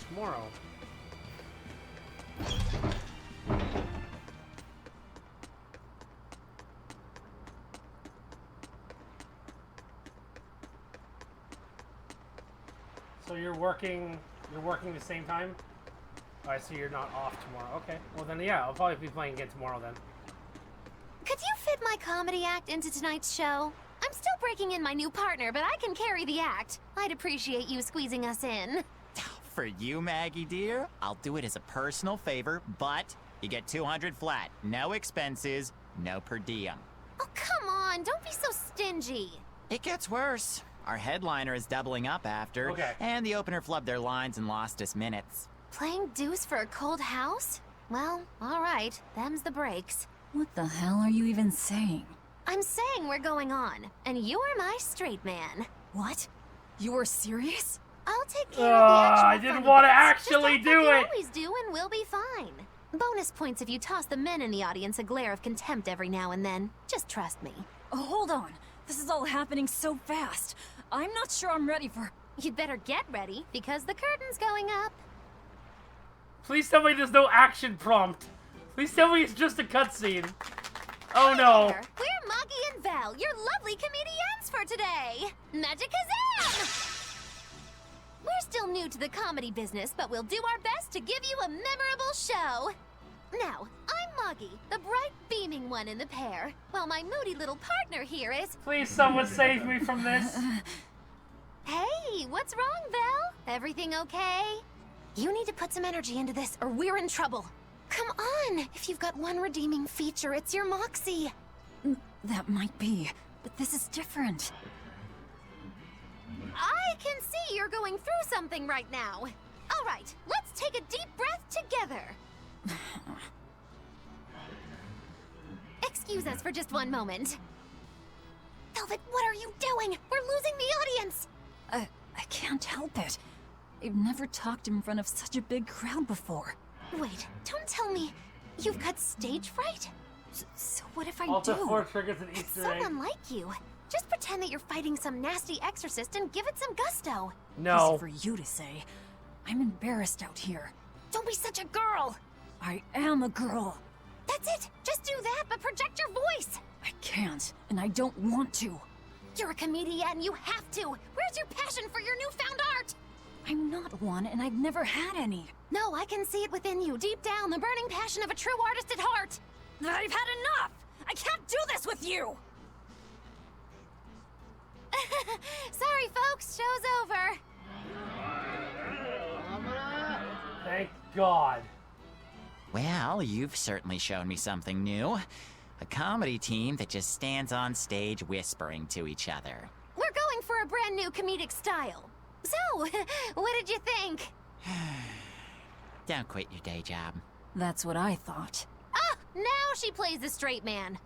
tomorrow. So you're working the same time? Oh, I see you're not off tomorrow. Okay. Well then, yeah, I'll probably be playing again tomorrow then. Could you fit my comedy act into tonight's show? I'm still breaking in my new partner, but I can carry the act. I'd appreciate you squeezing us in. For you, Maggie dear, I'll do it as a personal favor, but you get 200 flat. No expenses, no per diem. Oh, come on, don't be so stingy. It gets worse. Our headliner is doubling up after, and the opener flubbed their lines and lost us minutes. Playing deuce for a cold house? Well, all right, them's the breaks. What the hell are you even saying? I'm saying we're going on, and you're my straight man. What? You were serious? I'll take care of the actual I didn't want to actually Just do like it. You always do, and we'll be fine. Bonus points if you toss the men in the audience a glare of contempt every now and then. Just trust me. Oh, hold on. This is all happening so fast. I'm not sure I'm ready for... You'd better get ready, because the curtain's going up. Please tell me there's no action prompt. Please tell me it's just a cutscene. Oh no. There. We're Moggy and Val, your lovely comedians for today. Magikazam! We're still new to the comedy business, but we'll do our best to give you a memorable show. Now, I'm Moggy, the bright, beaming one in the pair, while my moody little partner here is... Please, someone save me from this. Hey, what's wrong, Val? Everything okay? You need to put some energy into this, or we're in trouble. Come on, if you've got one redeeming feature, it's your moxie. That might be, but this is different. I can see you're going through something right now. All right, let's take a deep breath together. Excuse us for just one moment. Velvet, what are you doing? We're losing the audience. I can't help it. I've never talked in front of such a big crowd before. Wait, don't tell me you've got stage fright? So what if I Alta do? 4 triggers an It's Easter so egg. unlike you. Just pretend that you're fighting some nasty exorcist and give it some gusto. No. Easy for you to say. I'm embarrassed out here. Don't be such a girl. I am a girl. That's it. Just do that, but project your voice. I can't, and I don't want to. You're a comedian, you have to. Where's your passion for your newfound art? I'm not one, and I've never had any. No, I can see it within you, deep down, the burning passion of a true artist at heart. I've had enough! I can't do this with you! Sorry, folks, show's over. Thank God. Well, you've certainly shown me something new. A comedy team that just stands on stage whispering to each other. We're going for a brand new comedic style. So, what did you think? Don't quit your day job. That's what I thought. Ah, now she plays the straight man.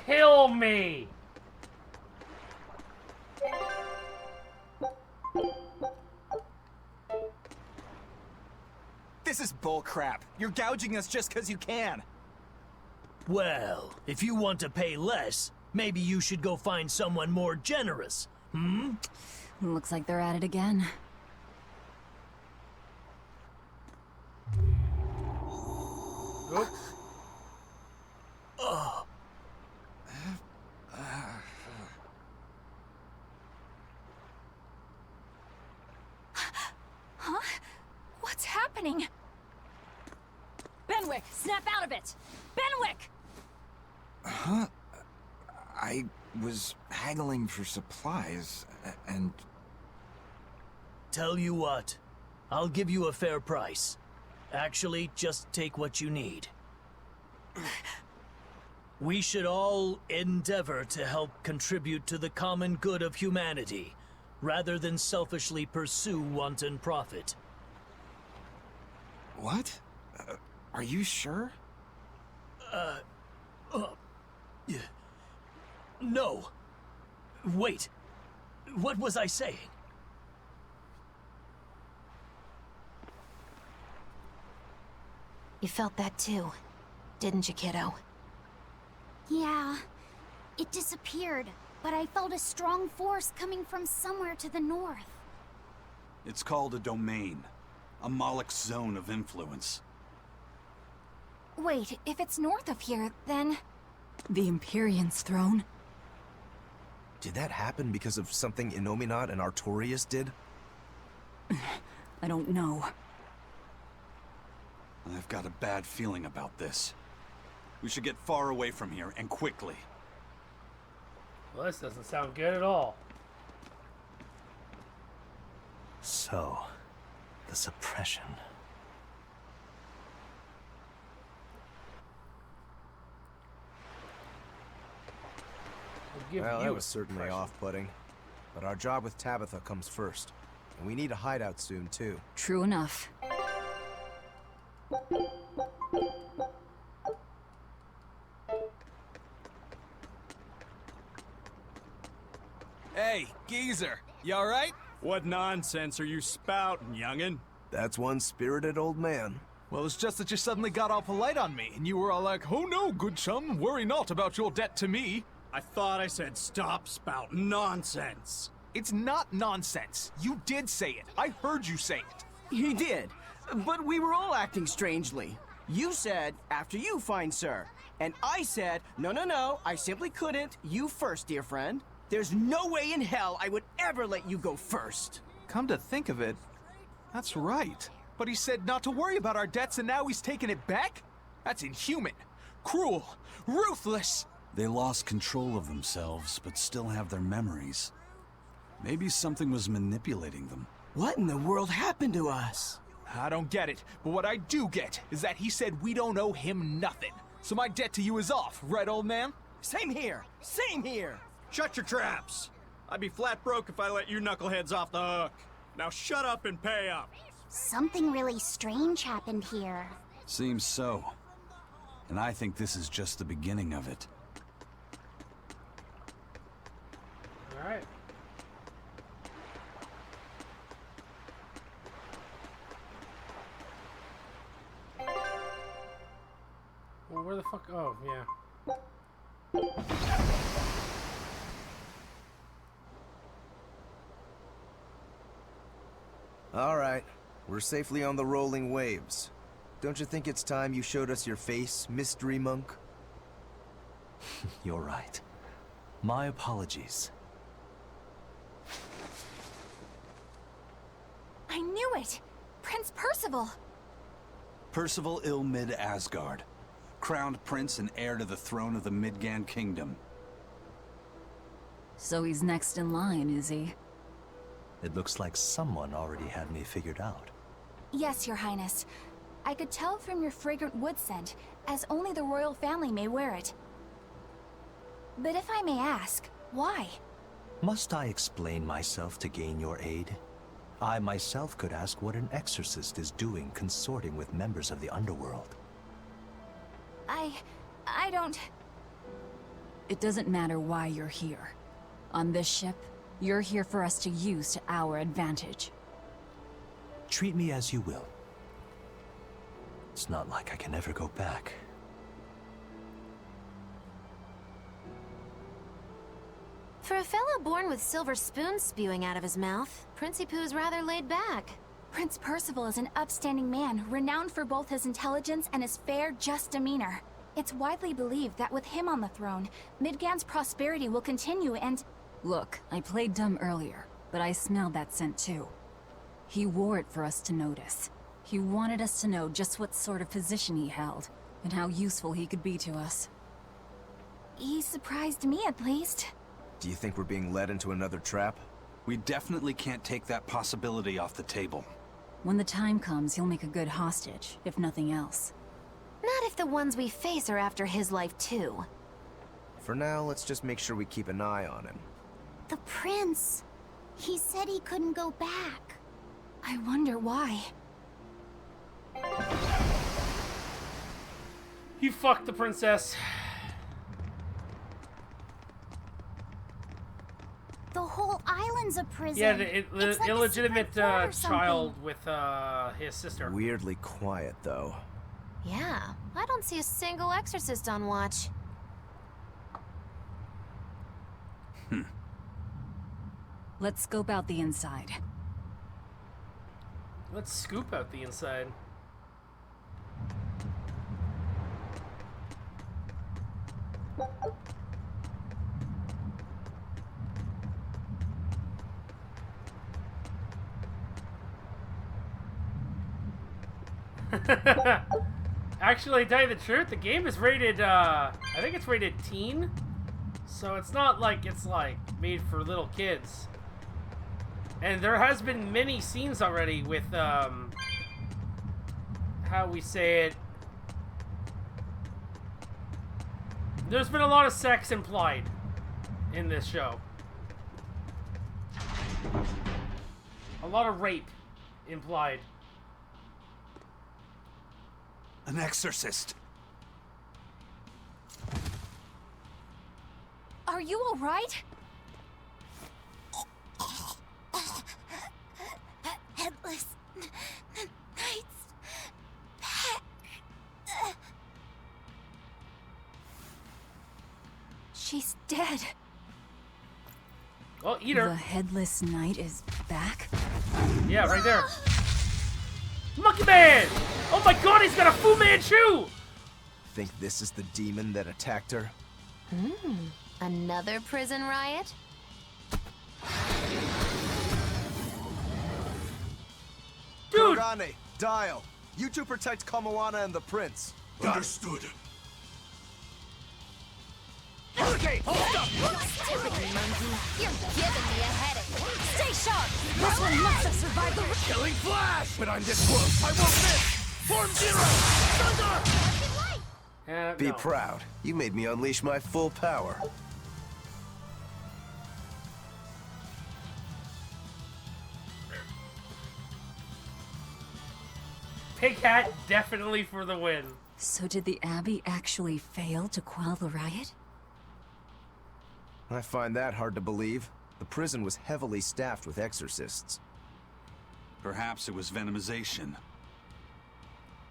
Kill me! This is bullcrap. You're gouging us just because you can. Well, if you want to pay less, maybe you should go find someone more generous, hmm? Looks like they're at it again. Oop. Huh? What's happening? Benwick, snap out of it! Benwick! Huh? I was haggling for supplies, and... Tell you what, I'll give you a fair price. Actually, just take what you need. We should all endeavor to help contribute to the common good of humanity, rather than selfishly pursue wanton profit. What? Are you sure? Yeah. No. Wait. What was I saying? You felt that too, didn't you, kiddo? Yeah, it disappeared, but I felt a strong force coming from somewhere to the north. It's called a domain. A Moloch zone of influence. Wait, if it's north of here, then... The Empyrean's throne? Did that happen because of something Innominat and Artorias did? I don't know. I've got a bad feeling about this. We should get far away from here, and quickly. Well, this doesn't sound good at all. So, the suppression. Well, that was certainly off-putting. But our job with Tabitha comes first. And we need a hideout soon, too. True enough. Hey, geezer, you alright? What nonsense are you spouting, youngin'? That's one spirited old man. Well, it's just that you suddenly got all polite on me, and you were all like, "Oh no, good chum, worry not about your debt to me." I thought I said stop spouting nonsense. It's not nonsense. You did say it. I heard you say it. He did, but we were all acting strangely. You said, after you, fine sir. And I said, no, I simply couldn't. You first, dear friend. There's no way in hell I would ever let you go first. Come to think of it, that's right. But he said not to worry about our debts, and now he's taking it back? That's inhuman, cruel, ruthless. They lost control of themselves, but still have their memories. Maybe something was manipulating them. What in the world happened to us? I don't get it, but what I do get is that he said we don't owe him nothing. So my debt to you is off, right, old man? Same here, same here. Shut your traps. I'd be flat broke if I let you knuckleheads off the hook. Now shut up and pay up. Something really strange happened here. Seems so. And I think this is just the beginning of it. Alright. Well, where the fuck? Oh, yeah. All right, we're safely on the rolling waves. Don't you think it's time you showed us your face, mystery monk? You're right. My apologies. I knew it! Prince Percival! Percival Ilmid Asgard, crowned prince and heir to the throne of the Midgand Kingdom. So he's next in line, is he? It looks like someone already had me figured out. Yes, Your Highness. I could tell from your fragrant wood scent, as only the royal family may wear it. But if I may ask, why? Must I explain myself to gain your aid? I myself could ask what an exorcist is doing consorting with members of the underworld. I don't... It doesn't matter why you're here. On this ship, you're here for us to use to our advantage. Treat me as you will. It's not like I can ever go back. For a fellow born with silver spoons spewing out of his mouth, Princie Poo's rather laid back. Prince Percival is an upstanding man, renowned for both his intelligence and his fair, just demeanor. It's widely believed that with him on the throne, Midgand's prosperity will continue and... Look, I played dumb earlier, but I smelled that scent too. He wore it for us to notice. He wanted us to know just what sort of position he held, and how useful he could be to us. He surprised me, at least. Do you think we're being led into another trap? We definitely can't take that possibility off the table. When the time comes, he'll make a good hostage, if nothing else. Not if the ones we face are after his life too. For now, let's just make sure we keep an eye on him. The prince. He said he couldn't go back. I wonder why. He fucked the princess. The whole island's a prison. Yeah, the It's like a illegitimate secret fort or child something. with his sister. Weirdly quiet, though. Yeah, I don't see a single exorcist on watch. Let's scope out the inside. Let's scoop out the inside. Actually, to tell you the truth, the game is rated, I think it's rated teen. So it's not like it's like made for little kids. And there has been many scenes already with, how we say it. There's been a lot of sex implied in this show. A lot of rape implied. An exorcist. Are you alright? Headless Knight's back. She's dead. Well, eat her. The Headless Knight is back? Yeah, right there. Monkey Man! Oh my god, he's got a Fu Manchu! Think this is the demon that attacked her? Another prison riot? Dude! Kurogane, Dial, you two protect Kamoana and the prince. Understood. Okay, hold up! Stupid monkey! You're giving me a headache! Stay sharp! This one must have survived the... Killing flash! But I'm this close, I won't miss! Form zero! Thunder! Be proud. You made me unleash my full power. Pig hat definitely for the win. So did the Abbey actually fail to quell the riot? I find that hard to believe. The prison was heavily staffed with exorcists. Perhaps it was venomization.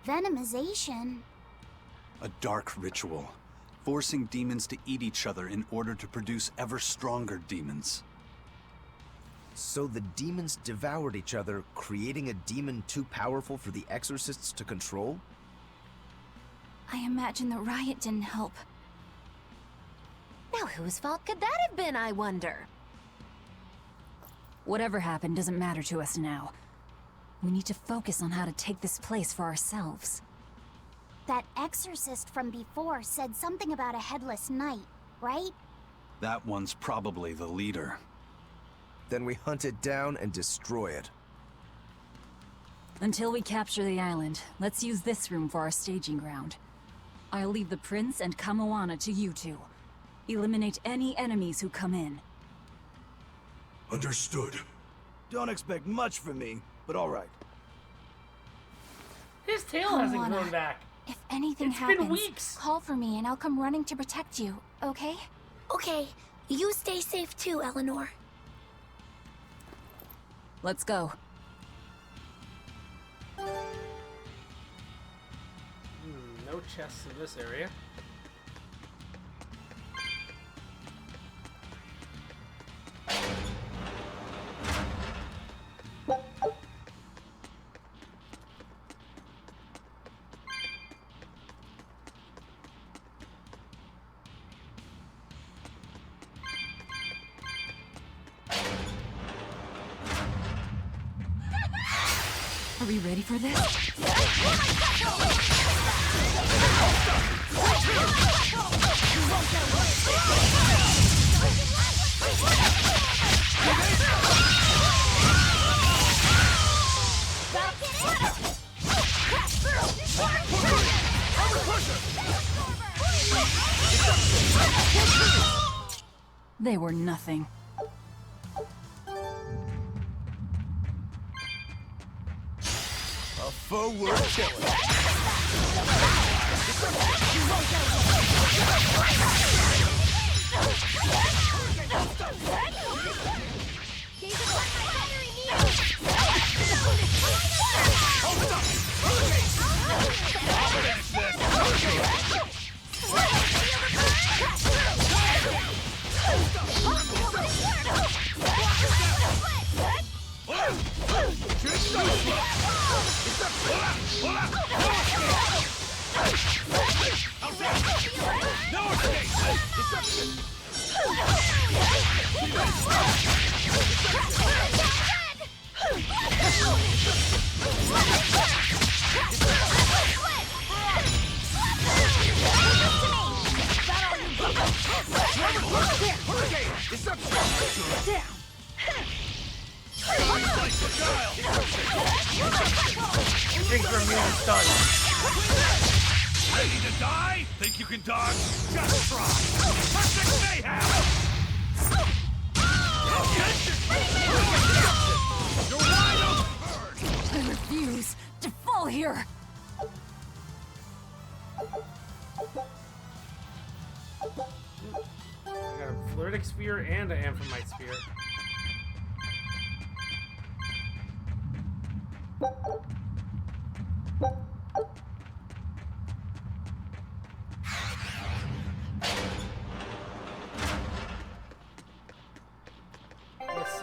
Venomization? A dark ritual, forcing demons to eat each other in order to produce ever stronger demons. So the demons devoured each other, creating a demon too powerful for the exorcists to control? I imagine the riot didn't help. Now whose fault could that have been, I wonder? Whatever happened doesn't matter to us now. We need to focus on how to take this place for ourselves. That exorcist from before said something about a headless knight, right? That one's probably the leader. Then we hunt it down and destroy it. Until we capture the island, let's use this room for our staging ground. I'll leave the prince and Kamoana to you two. Eliminate any enemies who come in. Understood. Don't expect much from me, but all right. His tail hasn't Kamoana, grown back. If anything It's happens, been weeks. call for me and I'll come running to protect you, okay? Okay, you stay safe too, Eleanor. Let's go. No chests in this area. Are we ready for this? They were nothing. A forward killer. Things are immune to stun. Ready to die? Think you can dodge? Just try! Perfect mayhem! You're wide open! I refuse to fall here. I got a Flirtic Spear and an Amphimite Spear.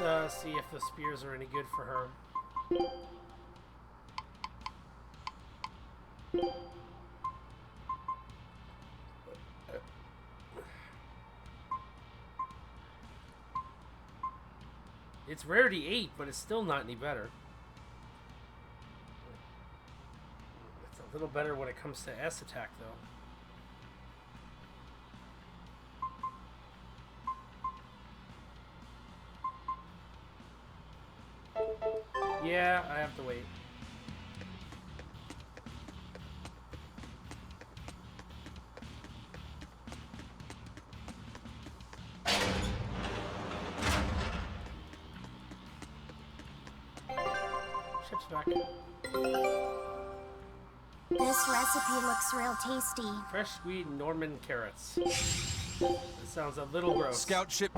Let's see if the spears are any good for her. It's rarity 8, but it's still not any better. It's a little better when it comes to S attack, though. Yeah, I have to wait. Ship's back. This recipe looks real tasty. Fresh squeezed Norman carrots. This sounds a little gross. Scout ship.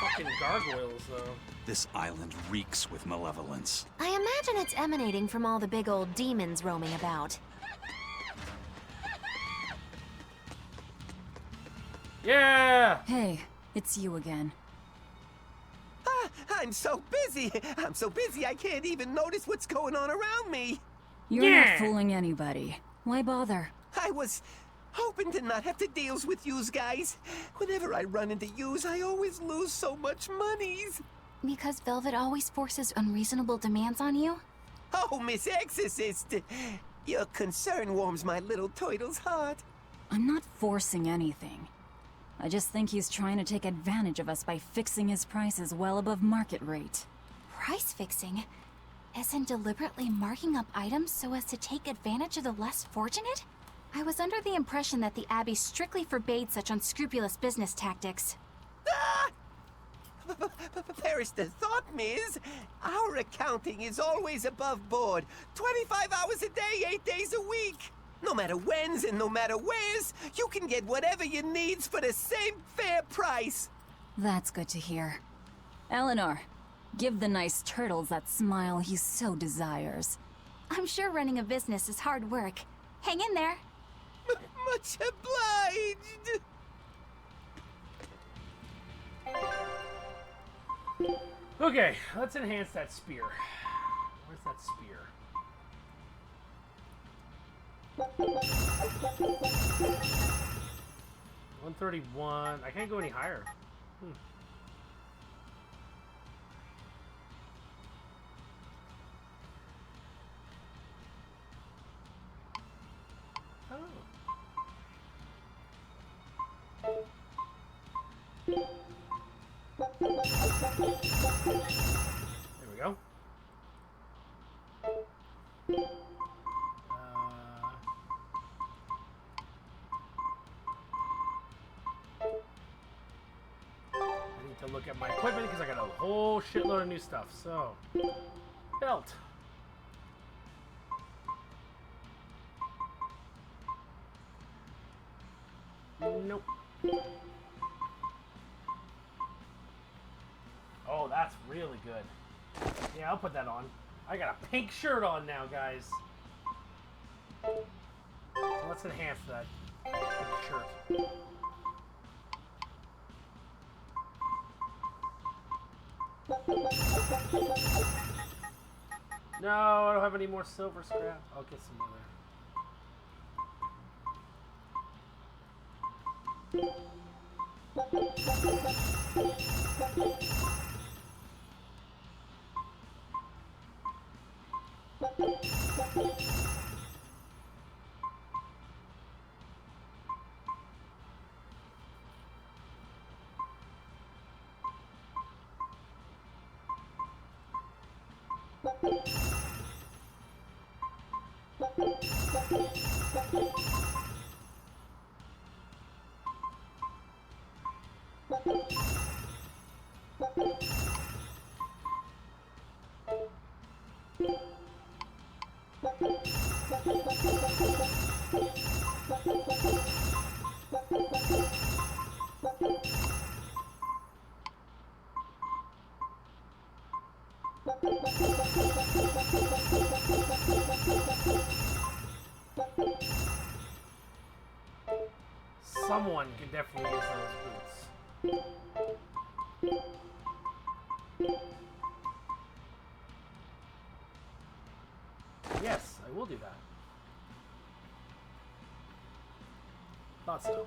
Fucking gargoyles, though. This island reeks with malevolence. I imagine it's emanating from all the big old demons roaming about. Yeah! Hey, it's you again. I'm so busy. I'm so busy I can't even notice what's going on around me. You're not fooling anybody. Why bother? I was hoping to not have to deal with yous guys. Whenever I run into yous, I always lose so much monies. Because Velvet always forces unreasonable demands on you? Oh, Miss Exorcist, your concern warms my little turtle's heart. I'm not forcing anything. I just think he's trying to take advantage of us by fixing his prices well above market rate. Price fixing? As in deliberately marking up items so as to take advantage of the less fortunate? I was under the impression that the Abbey strictly forbade such unscrupulous business tactics. Perish the thought, Miss. Our accounting is always above board. 25 hours a day, 8 days a week. No matter whens and no matter wheres, you can get whatever you needs for the same fair price. That's good to hear. Eleanor, give the nice turtles that smile he so desires. I'm sure running a business is hard work. Hang in there. Much obliged. Okay, let's enhance that spear. Where's that spear? 131. I can't go any higher. There we go. I need to look at my equipment because I got a whole shitload of new stuff. So, belt. Nope. Oh, that's really good. Yeah, I'll put that on. I got a pink shirt on now, guys. So let's enhance that pink shirt. No, I don't have any more silver scrap. I'll get some more there. Someone can definitely use those boots. Yes, I will do that. Thought so.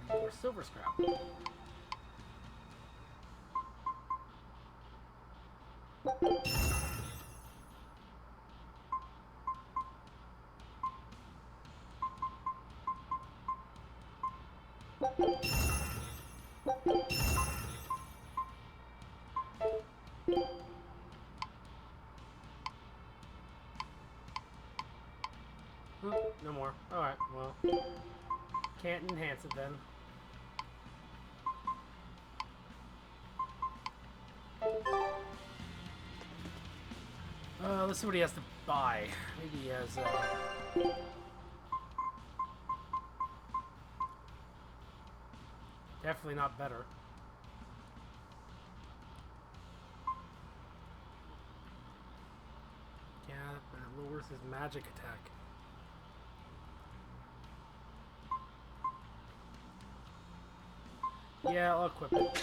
More silver scrap. No more. Alright, well. Can't enhance it then. Let's see what he has to buy. Maybe he has, definitely not better. Yeah, that lowers his magic attack. Yeah, I'll equip it.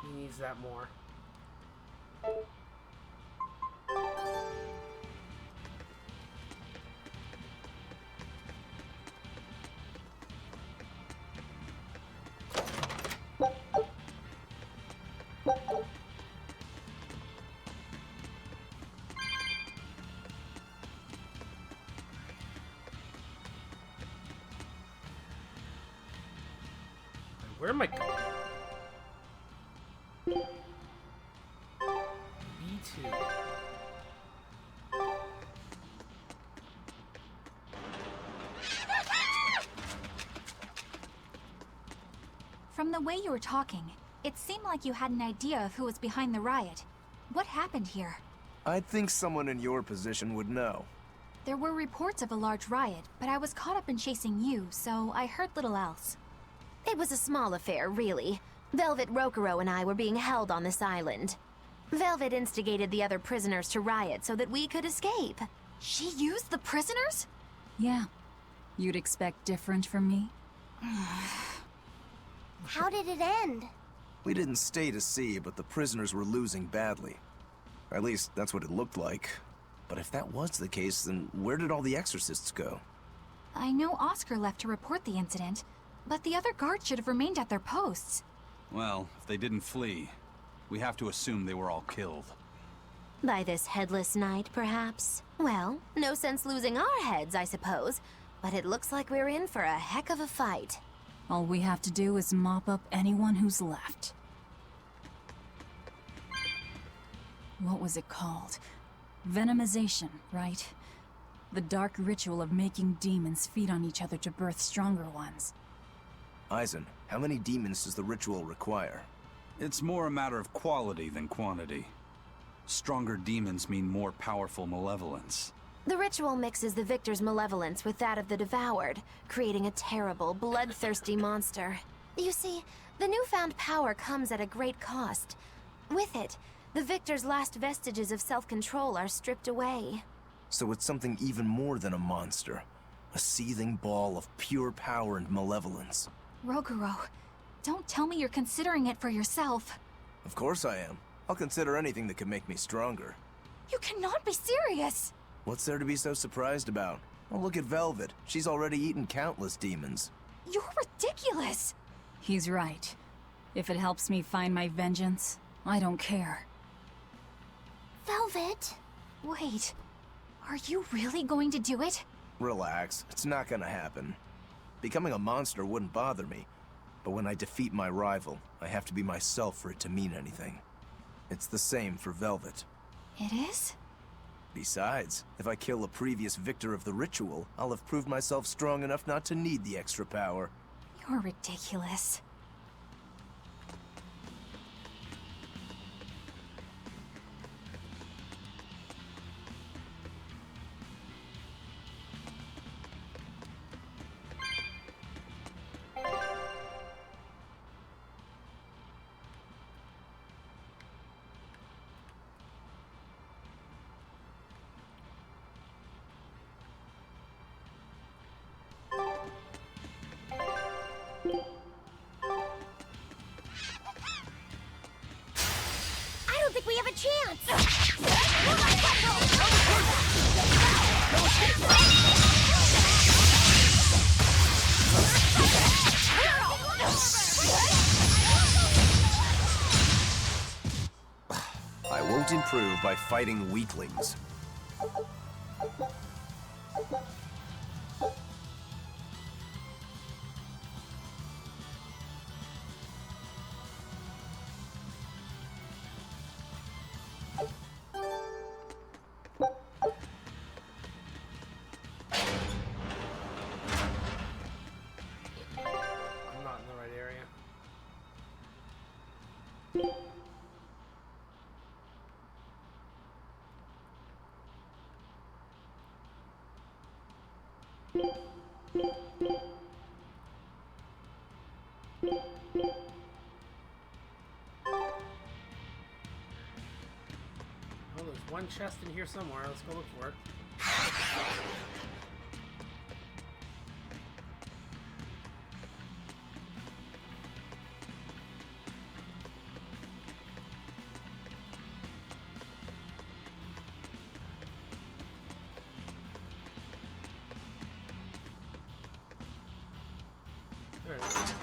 He needs that more. Where am I going? B2. From the way you were talking, it seemed like you had an idea of who was behind the riot. What happened here? I'd think someone in your position would know. There were reports of a large riot, but I was caught up in chasing you, so I heard little else. It was a small affair, really. Velvet Rokuro and I were being held on this island. Velvet instigated the other prisoners to riot so that we could escape. She used the prisoners? Yeah. You'd expect different from me? How did it end? We didn't stay to see, but the prisoners were losing badly. At least, that's what it looked like. But if that was the case, then where did all the exorcists go? I know Oscar left to report the incident, but the other guards should have remained at their posts. Well, if they didn't flee, we have to assume they were all killed. By this headless knight, perhaps? Well, no sense losing our heads, I suppose. But it looks like we're in for a heck of a fight. All we have to do is mop up anyone who's left. What was it called? Venomization, right? The dark ritual of making demons feed on each other to birth stronger ones. Eisen, how many demons does the ritual require? It's more a matter of quality than quantity. Stronger demons mean more powerful malevolence. The ritual mixes the victor's malevolence with that of the devoured, creating a terrible, bloodthirsty monster. You see, the newfound power comes at a great cost. With it, the victor's last vestiges of self-control are stripped away. So it's something even more than a monster. A seething ball of pure power and malevolence. Roguro, don't tell me you're considering it for yourself. Of course I am. I'll consider anything that can make me stronger. You cannot be serious! What's there to be so surprised about? Well, look at Velvet. She's already eaten countless demons. You're ridiculous! He's right. If it helps me find my vengeance, I don't care. Velvet? Wait, are you really going to do it? Relax, it's not gonna happen. Becoming a monster wouldn't bother me, but when I defeat my rival, I have to be myself for it to mean anything. It's the same for Velvet. It is? Besides, if I kill a previous victor of the ritual, I'll have proved myself strong enough not to need the extra power. You're ridiculous. I don't think we have a chance! I won't improve by fighting weaklings. I'm not in the right area. Well, there's one chest in here somewhere. Let's go look for it. There it is.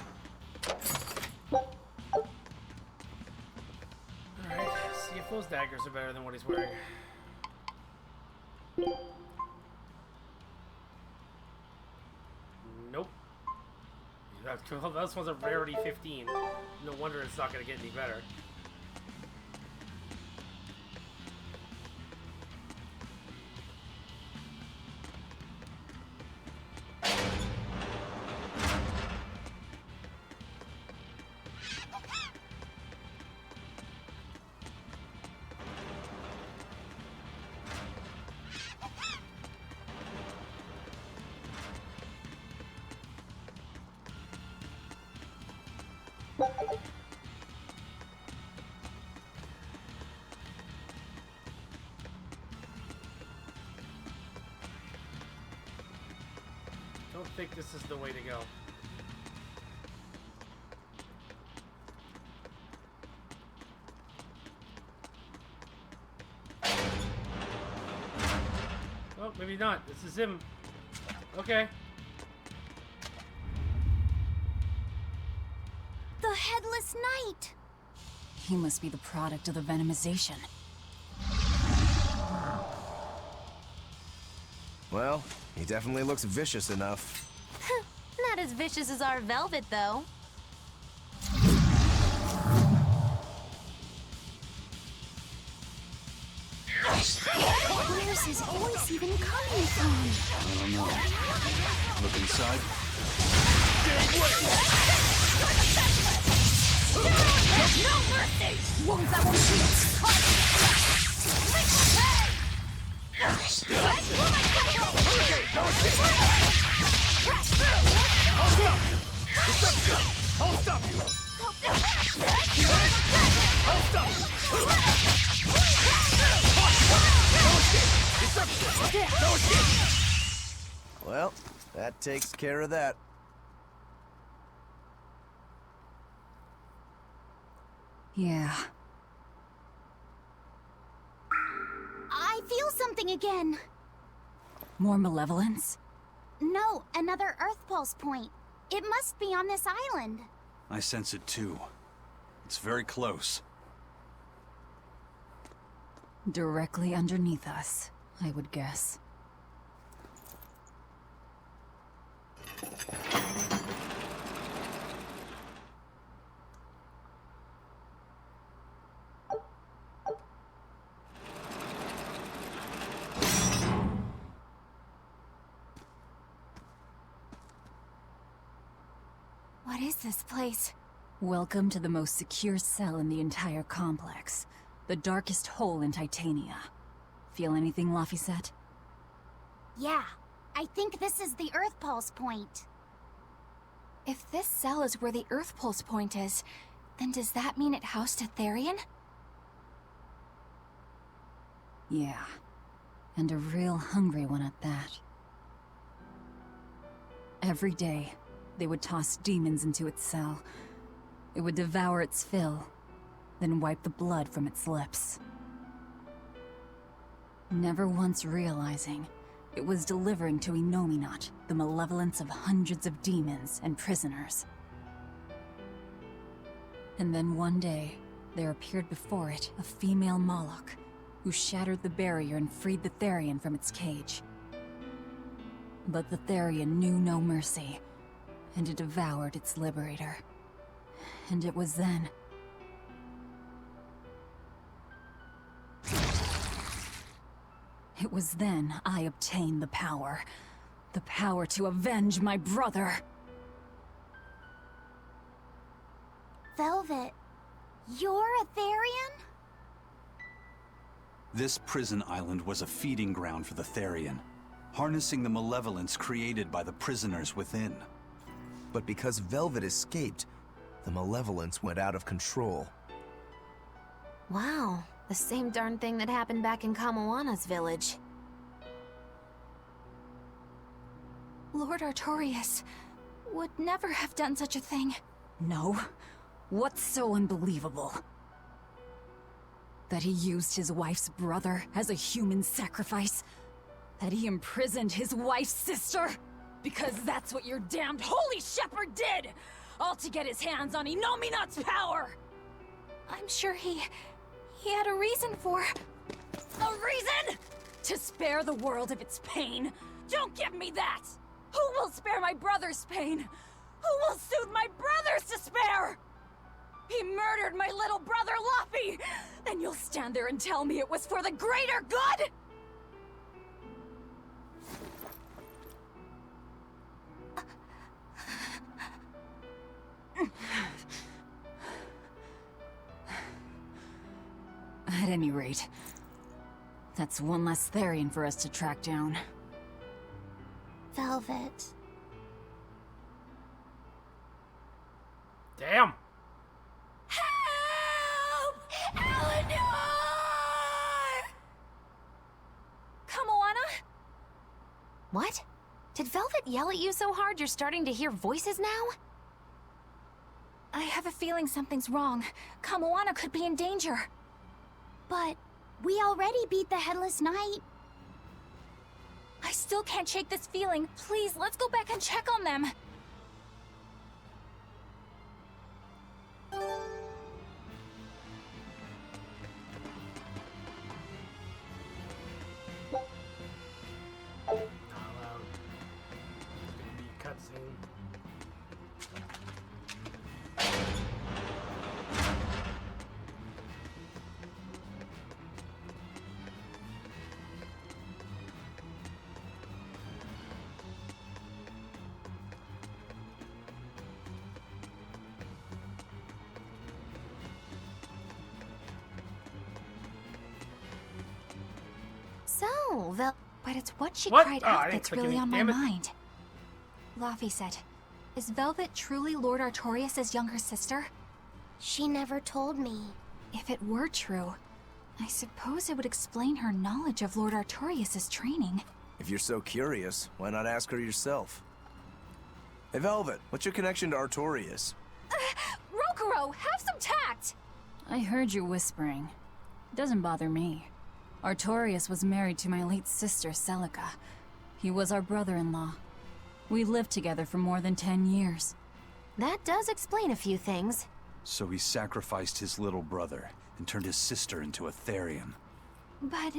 Alright, see if those daggers are better than what he's wearing. Nope. You have Well, this one's a rarity 15. No wonder it's not going to get any better. Don't think this is the way to go. Oh, maybe not. This is him. Okay. The Headless Knight! He must be the product of the venomization. Well, he definitely looks vicious enough. Not as vicious as our Velvet, though. Where's his voice even coming from? I don't know. Look inside. No mercy! Wounds that won't heal! I'll stop you! Well, that takes care of that. Yeah. I feel something again. More malevolence? No, another Earth Pulse point. It must be on this island. I sense it too. It's very close. Directly underneath us, I would guess. What is this place? Welcome to the most secure cell in the entire complex. The darkest hole in Titania. Feel anything, Laphicet? Yeah, I think this is the Earth Pulse point. If this cell is where the Earth Pulse point is, then does that mean it housed a Therian? Yeah. And a real hungry one at that. Every day, they would toss demons into its cell. It would devour its fill, then wipe the blood from its lips. Never once realizing it was delivering to Inominat the malevolence of hundreds of demons and prisoners. And then one day, there appeared before it a female Moloch, who shattered the barrier and freed the Therian from its cage. But the Therian knew no mercy, and it devoured its liberator. And it was then... It was then I obtained the power. The power to avenge my brother. Velvet, you're a Therian? This prison island was a feeding ground for the Therian, harnessing the malevolence created by the prisoners within. But because Velvet escaped, the malevolence went out of control. Wow, the same darn thing that happened back in Kamawana's village. Lord Artorias would never have done such a thing. No. What's so unbelievable? That he used his wife's brother as a human sacrifice? That he imprisoned his wife's sister? Because that's what your damned Holy Shepherd did! All to get his hands on Inominat's power! I'm sure he had a reason for... A reason? To spare the world of its pain? Don't give me that! Who will spare my brother's pain? Who will soothe my brother's despair? He murdered my little brother Luffy! And you'll stand there and tell me it was for the greater good? At any rate, that's one less Therian for us to track down. Velvet. Damn. Help! Eleanor! Kamoana? What? Did Velvet yell at you so hard you're starting to hear voices now? I have a feeling something's wrong. Kamoana could be in danger. But we already beat the Headless Knight. I still can't shake this feeling. Please, let's go back and check on them. So, But it's what she What? cried Oh, I out didn't that's click really any- on my damn it. mind. Laufey said, is Velvet truly Lord Artorias' younger sister? She never told me. If it were true, I suppose it would explain her knowledge of Lord Artorias' training. If you're so curious, why not ask her yourself? Hey, Velvet, what's your connection to Artorias? Rokuro, have some tact! I heard you whispering. Doesn't bother me. Artorias was married to my late sister, Celica. He was our brother-in-law. We lived together for more than 10 years. That does explain a few things. So he sacrificed his little brother and turned his sister into a Therian. But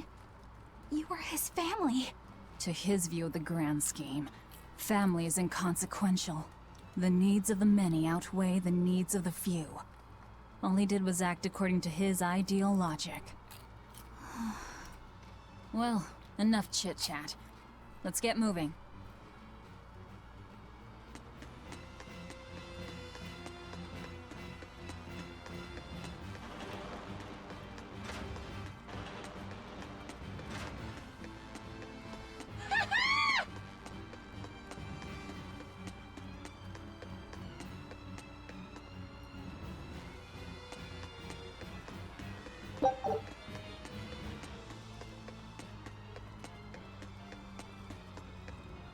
you were his family. To his view of the grand scheme, family is inconsequential. The needs of the many outweigh the needs of the few. All he did was act according to his ideal logic. Well, enough chit-chat. Let's get moving.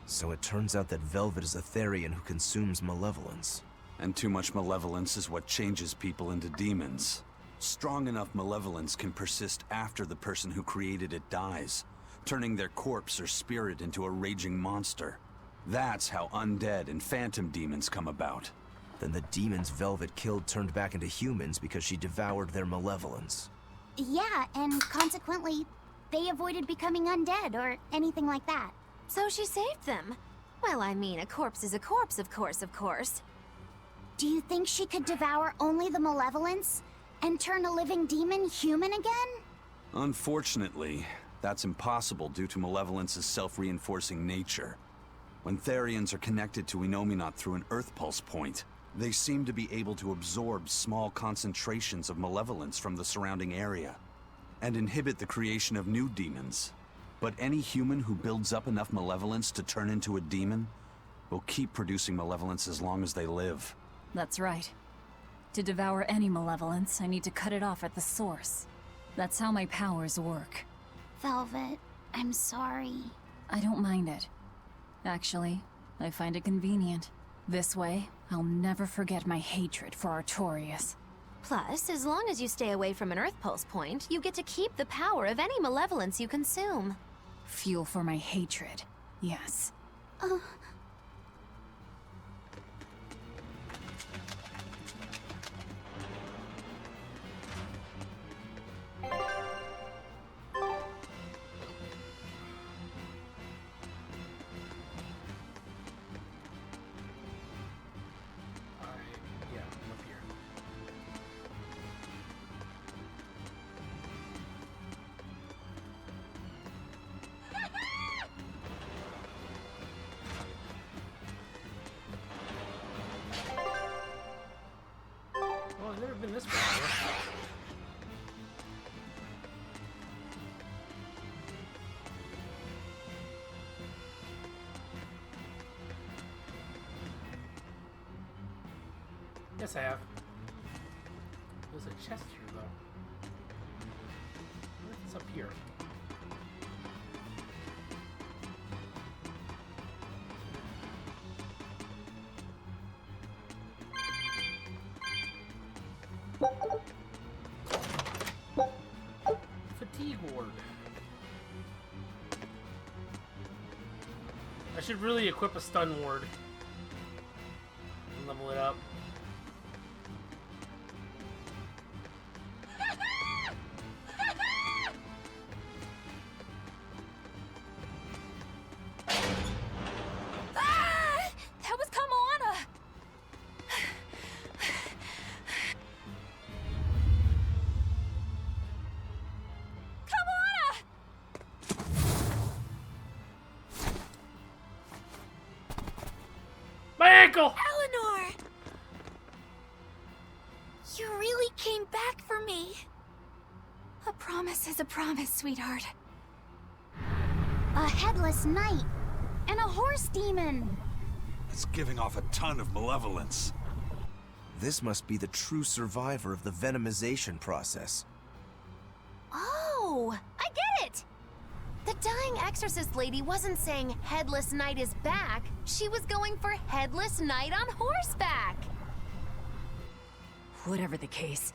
So it turns out that Velvet is a Therian who consumes malevolence. And too much malevolence is what changes people into demons. Strong enough malevolence can persist after the person who created it dies, turning their corpse or spirit into a raging monster. That's how undead and phantom demons come about. Then the demons Velvet killed turned back into humans because she devoured their malevolence. Yeah, and consequently, they avoided becoming undead or anything like that. So she saved them. Well, I mean, a corpse is a corpse, of course. Do you think she could devour only the malevolence and turn a living demon human again? Unfortunately, that's impossible due to malevolence's self-reinforcing nature. When Therians are connected to Enominat through an Earth Pulse point, they seem to be able to absorb small concentrations of malevolence from the surrounding area, and inhibit the creation of new demons. But any human who builds up enough malevolence to turn into a demon will keep producing malevolence as long as they live. That's right. To devour any malevolence, I need to cut it off at the source. That's how my powers work. Velvet, I'm sorry. I don't mind it. Actually, I find it convenient. This way, I'll never forget my hatred for Artorias. Plus, as long as you stay away from an Earth Pulse point, you get to keep the power of any malevolence you consume. Fuel for my hatred, yes. Yes, I have. There's a chest here, though. What's up here? Fatigue ward. I should really equip a stun ward and level it up. That was Kamoana! Kamoana! My ankle! Eleanor! You really came back for me. A promise is a promise, sweetheart. A headless knight and a horse demon. It's giving off a ton of malevolence. This must be the true survivor of the venomization process. Oh, I get it! The dying exorcist lady wasn't saying Headless Knight is back. She was going for Headless Knight on horseback. Whatever the case,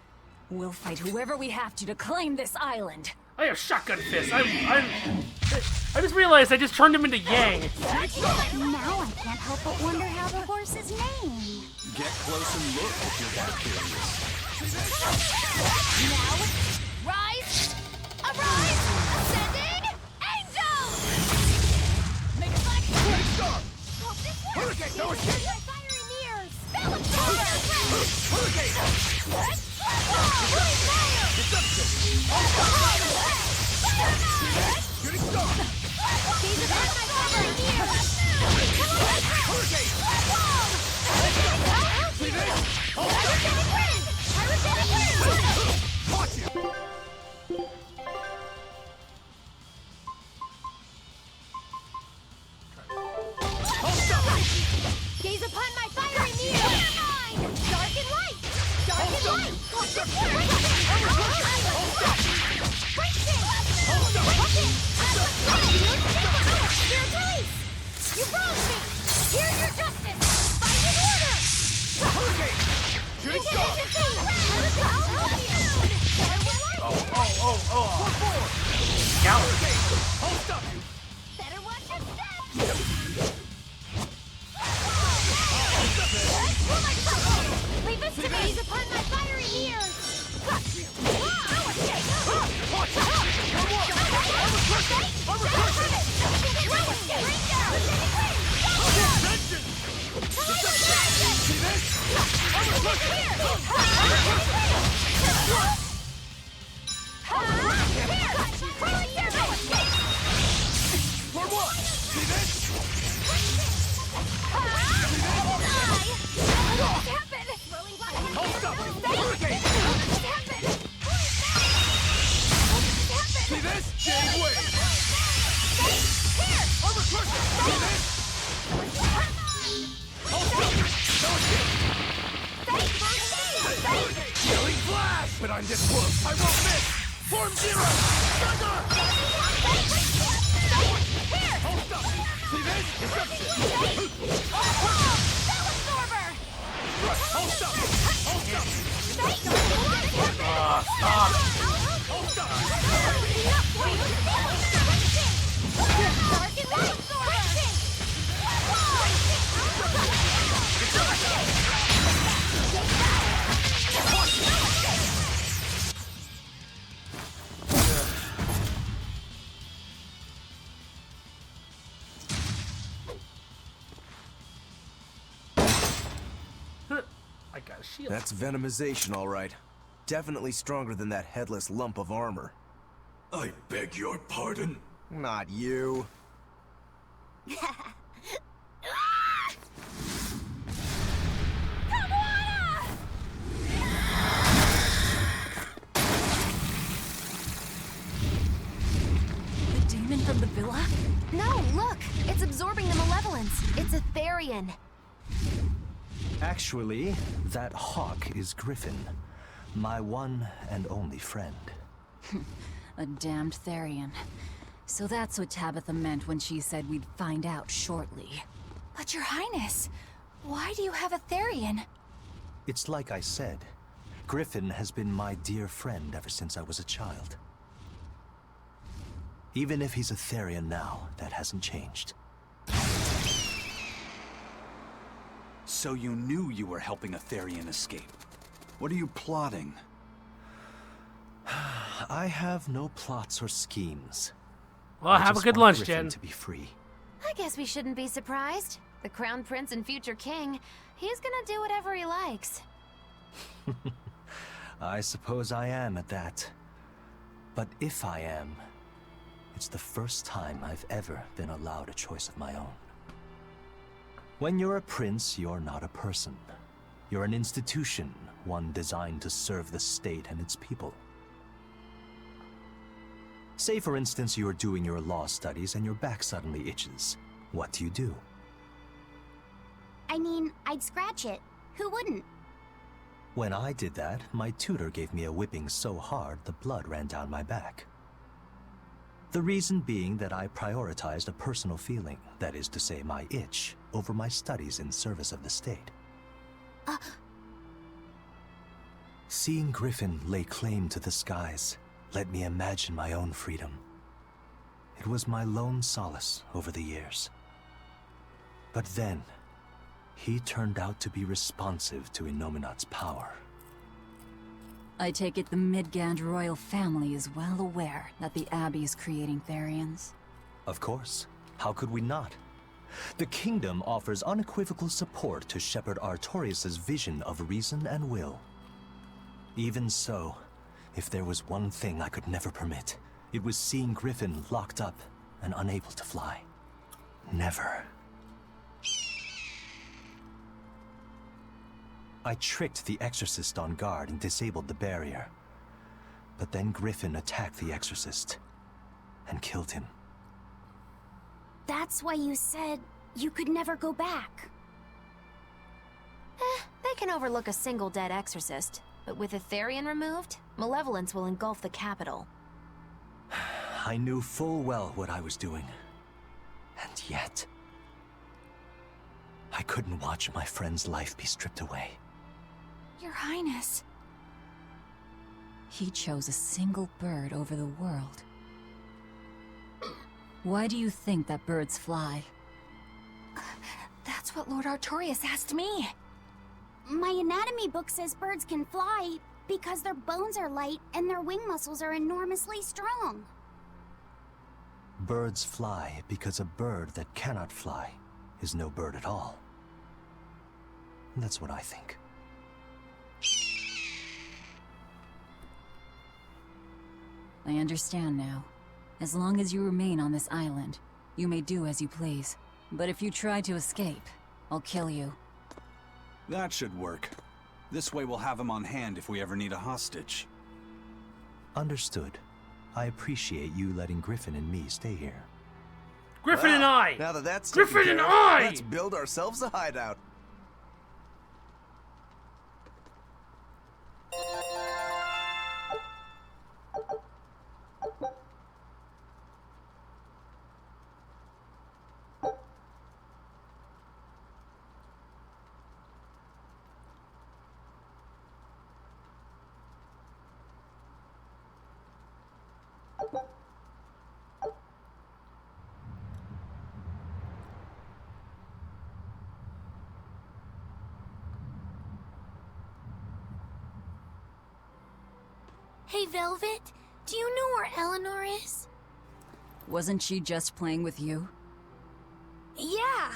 we'll fight whoever we have to claim this island. I have shotgun fists. I just realized I just turned him into Yang. Now I can't help but wonder how the horse is named. Get close and look if you're that curious. Now, rise, arise, ascending, angels! Make a flag! Hope this works! Hurricane, no escape! My fiery mirrors! Spell of fire! Hurricane! Shooting star! These are my fiery mirrors! Hurricane! See this? Watch it! Gaze upon my fiery mirrors! Dark and light! Dark and light! You wronged me! Here's your justice! Fight in order! Hurricane! Shooting star! Gallop. I'll stop you! Better watch your step! Leave this to me! Gaze upon my fiery mirrors! See this? Jade Way! Healing flash! But I'm this close, I won't miss! Form zero! Stagger! See this? Deception! Hold up! Stop. I got a shield. That's venomization, all right. Definitely stronger than that headless lump of armor. I beg your pardon? Not you. The demon from the villa? No, look! It's absorbing the malevolence. It's a Therian. Actually, that hawk is Griffin, my one and only friend. A damned Therian. So that's what Tabitha meant when she said we'd find out shortly. But Your Highness, why do you have a Therian? It's like I said. Griffin has been my dear friend ever since I was a child. Even if he's a Therian now, that hasn't changed. So you knew you were helping a Therian escape. What are you plotting? I have no plots or schemes. Well, have a good lunch, Griffin Jen. to be free. I guess we shouldn't be surprised. The Crown Prince and future king, he's gonna do whatever he likes. I suppose I am at that. But if I am, it's the first time I've ever been allowed a choice of my own. When you're a prince, you're not a person. You're an institution, one designed to serve the state and its people. Say, for instance, you're doing your law studies and your back suddenly itches. What do? I mean, I'd scratch it. Who wouldn't? When I did that, my tutor gave me a whipping so hard the blood ran down my back. The reason being that I prioritized a personal feeling, that is to say my itch, over my studies in service of the state. Seeing Griffin lay claim to the skies let me imagine my own freedom. It was my lone solace over the years. But then, he turned out to be responsive to Innominat's power. I take it the Midgand royal family is well aware that the Abbey is creating Therians. Of course. How could we not? The kingdom offers unequivocal support to Shepherd Artorius' vision of reason and will. Even so, if there was one thing I could never permit, it was seeing Griffin locked up and unable to fly. Never. I tricked the Exorcist on guard and disabled the barrier. But then Griffin attacked the Exorcist and killed him. That's why you said you could never go back. They can overlook a single dead exorcist, but with a Therian removed, malevolence will engulf the capital. I knew full well what I was doing. And yet, I couldn't watch my friend's life be stripped away. Your Highness. He chose a single bird over the world. Why do you think that birds fly? That's what Lord Artorius asked me. My anatomy book says birds can fly because their bones are light and their wing muscles are enormously strong. Birds fly because a bird that cannot fly is no bird at all. That's what I think. I understand now. As long as you remain on this island, you may do as you please. But if you try to escape, I'll kill you. That should work. This way we'll have him on hand if we ever need a hostage. Understood. I appreciate you letting Griffin and me stay here. Griffin and I! Now that that's Griffin taken and care of, I! let's build ourselves a hideout. Hey, Velvet, do you know where Eleanor is? Wasn't she just playing with you? Yeah,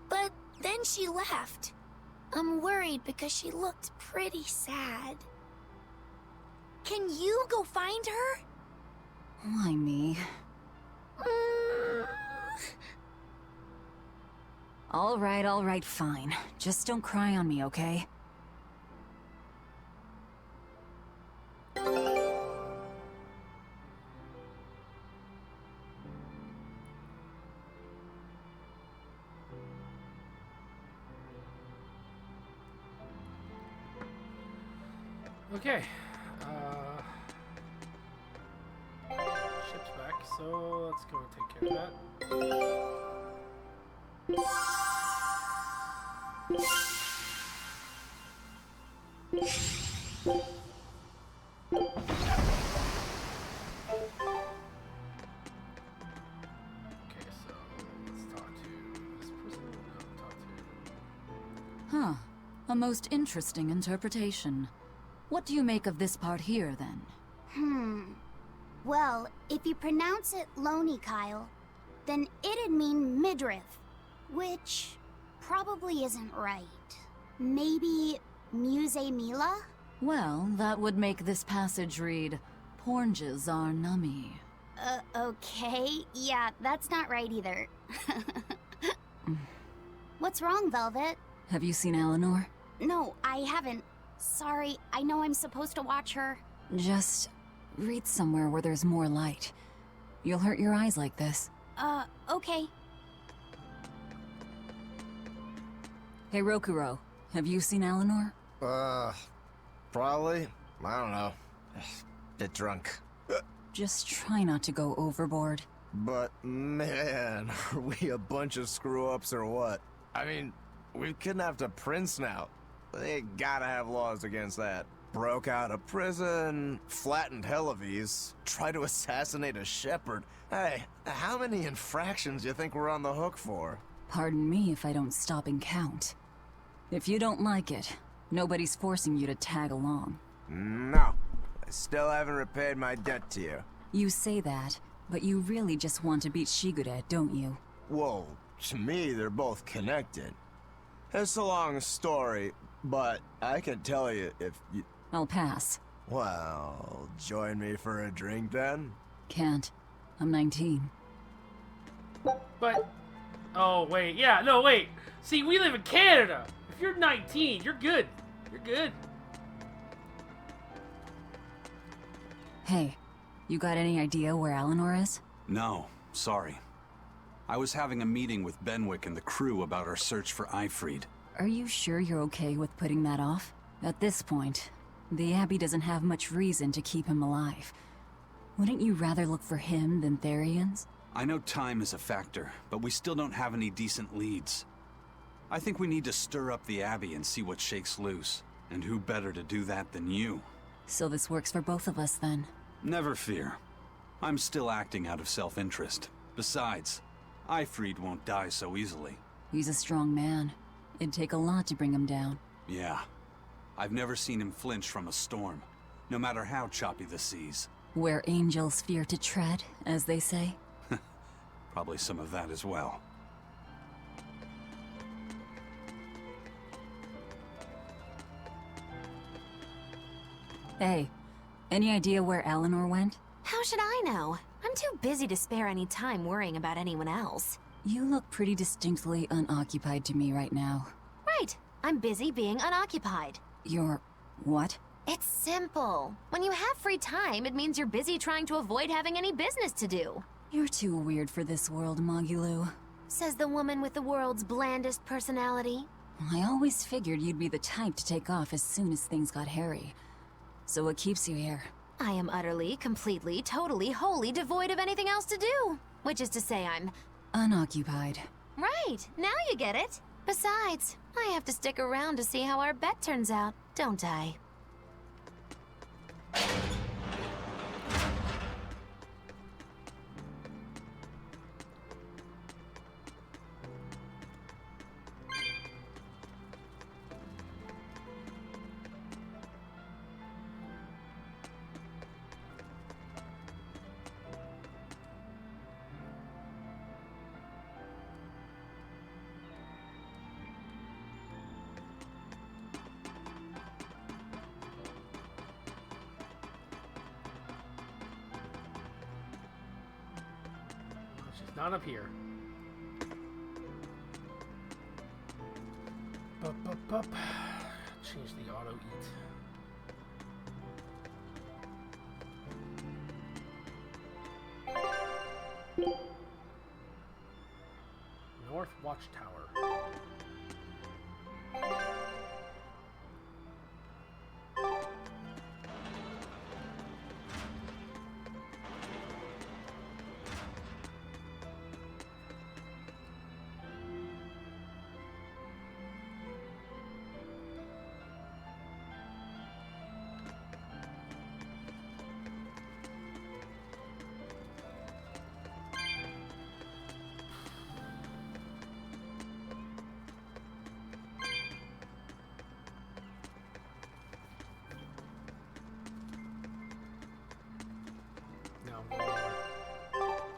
but then she left. I'm worried because she looked pretty sad. Can you go find her? Why me? All right, fine. Just don't cry on me, okay? Okay. Ship's back, so let's go take care of that. Okay, so let's talk to this person. No, talk to... Huh. A most interesting interpretation. What do you make of this part here, then? Well, if you pronounce it Loney Kyle, then it'd mean midriff, which probably isn't right. Maybe Muse Mila? Well, that would make this passage read, Pornges are nummy. Okay. Yeah, that's not right either. What's wrong, Velvet? Have you seen Eleanor? No, I haven't. Sorry, I know I'm supposed to watch her. Just read somewhere where there's more light. You'll hurt your eyes like this. Okay. Hey, Rokuro, have you seen Eleanor? Probably. I don't know. Bit drunk. Just try not to go overboard. But man, are we a bunch of screw-ups or what? I mean, we've kidnapped a prince now. They gotta have laws against that. Broke out of prison, flattened Helives, tried to assassinate a shepherd. Hey, how many infractions do you think we're on the hook for? Pardon me if I don't stop and count. If you don't like it, nobody's forcing you to tag along. No. I still haven't repaid my debt to you. You say that, but you really just want to beat Shigure, don't you? Well, to me, they're both connected. It's a long story, but I can tell you if you... I'll pass. Well, join me for a drink then? Can't. I'm 19. But... Oh, wait. Yeah, no, wait. See, we live in Canada. If you're 19, you're good. You're good. Hey, you got any idea where Eleanor is? No, sorry. I was having a meeting with Benwick and the crew about our search for Ifrid. Are you sure you're okay with putting that off? At this point, the Abbey doesn't have much reason to keep him alive. Wouldn't you rather look for him than Therians? I know time is a factor, but we still don't have any decent leads. I think we need to stir up the Abbey and see what shakes loose. And who better to do that than you? So this works for both of us then? Never fear. I'm still acting out of self-interest. Besides, Ifrid won't die so easily. He's a strong man. It'd take a lot to bring him down. Yeah. I've never seen him flinch from a storm, no matter how choppy the seas. Where angels fear to tread, as they say. Probably some of that as well. Hey, any idea where Eleanor went? How should I know? I'm too busy to spare any time worrying about anyone else. You look pretty distinctly unoccupied to me right now. Right. I'm busy being unoccupied. You're... what? It's simple. When you have free time, it means you're busy trying to avoid having any business to do. You're too weird for this world, Magulu. Says the woman with the world's blandest personality. I always figured you'd be the type to take off as soon as things got hairy. So what keeps you here? I am utterly, completely, totally, wholly devoid of anything else to do. Which is to say I'm... unoccupied. Right, now you get it. Besides, I have to stick around to see how our bet turns out, don't I? Not up here. Up. Change the auto eat. North Watchtower.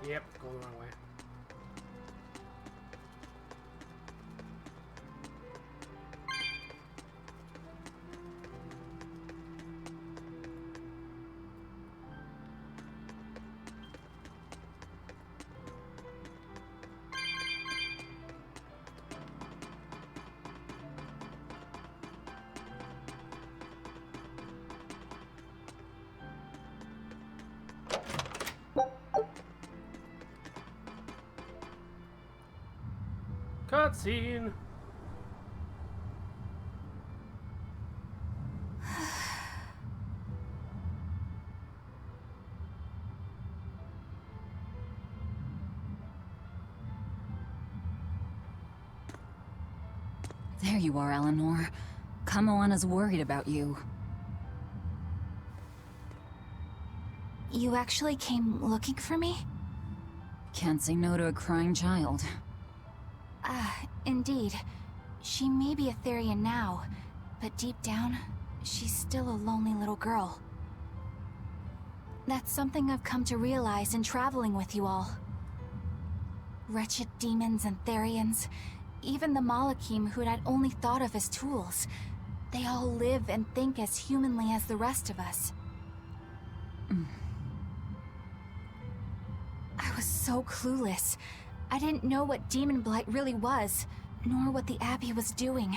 Yep, going the wrong way. Cutscene. There you are, Eleanor. Kamoana's worried about you. You actually came looking for me? Can't say no to a crying child. Indeed. She may be a Therian now, but deep down, she's still a lonely little girl. That's something I've come to realize in traveling with you all. Wretched demons and Therians, even the Malakim who I'd only thought of as tools, they all live and think as humanly as the rest of us. I was so clueless. I didn't know what Demon Blight really was, nor what the Abbey was doing.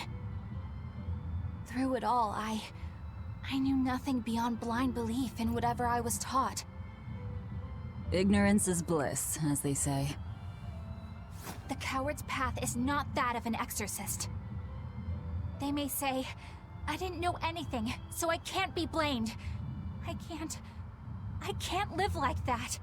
Through it all, I knew nothing beyond blind belief in whatever I was taught. Ignorance is bliss, as they say. The coward's path is not that of an exorcist. They may say, I didn't know anything, so I can't be blamed. I can't live like that.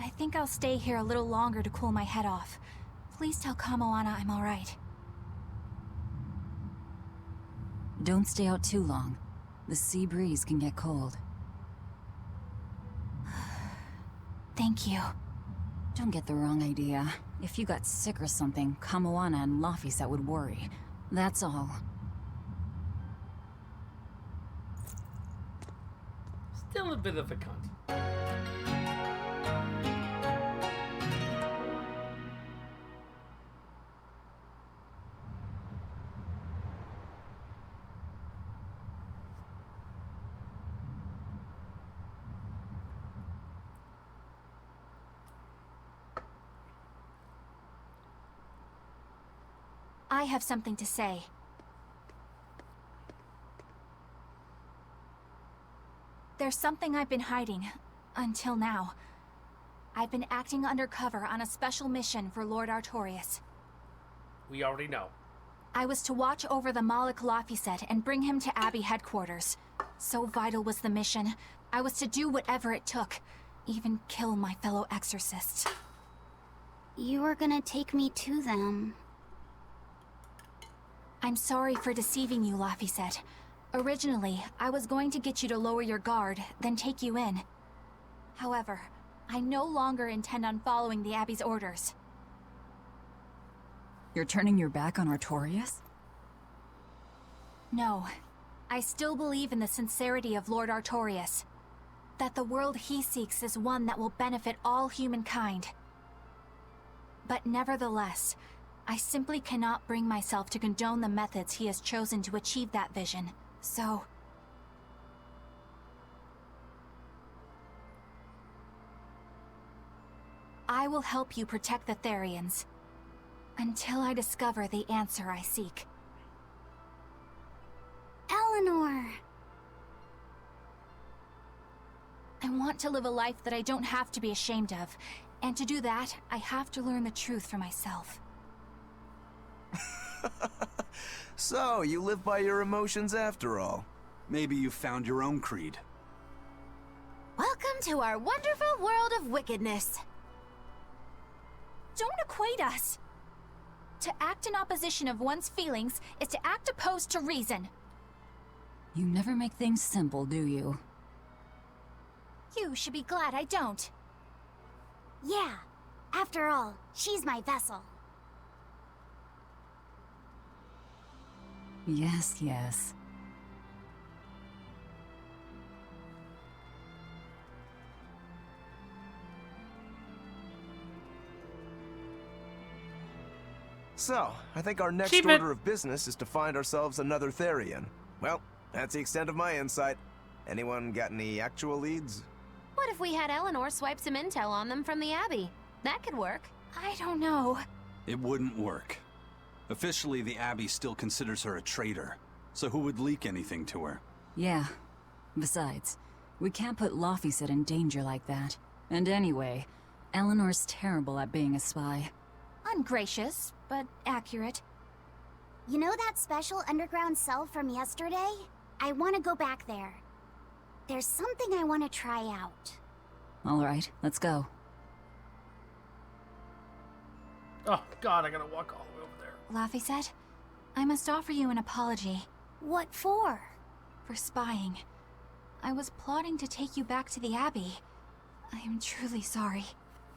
I think I'll stay here a little longer to cool my head off. Please tell Kamoana I'm alright. Don't stay out too long. The sea breeze can get cold. Thank you. Don't get the wrong idea. If you got sick or something, Kamoana and Laphicet would worry. That's all. Still a bit of a cunt. I have something to say. There's something I've been hiding, until now. I've been acting undercover on a special mission for Lord Artorias. We already know. I was to watch over the Malik Laphicet and bring him to Abbey headquarters. So vital was the mission, I was to do whatever it took, even kill my fellow exorcists. You were gonna take me to them. I'm sorry for deceiving you, Laphicet. Originally, I was going to get you to lower your guard, then take you in. However, I no longer intend on following the Abbey's orders. You're turning your back on Artorias? No. I still believe in the sincerity of Lord Artorias. That the world he seeks is one that will benefit all humankind. But nevertheless, I simply cannot bring myself to condone the methods he has chosen to achieve that vision, so... I will help you protect the Therians, until I discover the answer I seek. Eleanor! I want to live a life that I don't have to be ashamed of, and to do that, I have to learn the truth for myself. So, you live by your emotions after all. Maybe you found your own creed. Welcome to our wonderful world of wickedness. Don't equate us! To act in opposition of one's feelings is to act opposed to reason. You never make things simple, do you? You should be glad I don't. Yeah. After all, she's my vessel. Yes, yes. So, I think our next Achievement. order of business is to find ourselves another Therian. Well, that's the extent of my insight. Anyone got any actual leads? What if we had Eleanor swipe some intel on them from the Abbey? That could work. I don't know. It wouldn't work. Officially, the Abbey still considers her a traitor. So who would leak anything to her? Yeah. Besides, we can't put Laufeyset in danger like that. And anyway, Eleanor's terrible at being a spy. Ungracious, but accurate. You know that special underground cell from yesterday? I want to go back there. There's something I want to try out. All right, let's go. Oh, God, I gotta walk all the way over there. Laufeyset, I must offer you an apology. What for? For spying. I was plotting to take you back to the Abbey. I am truly sorry.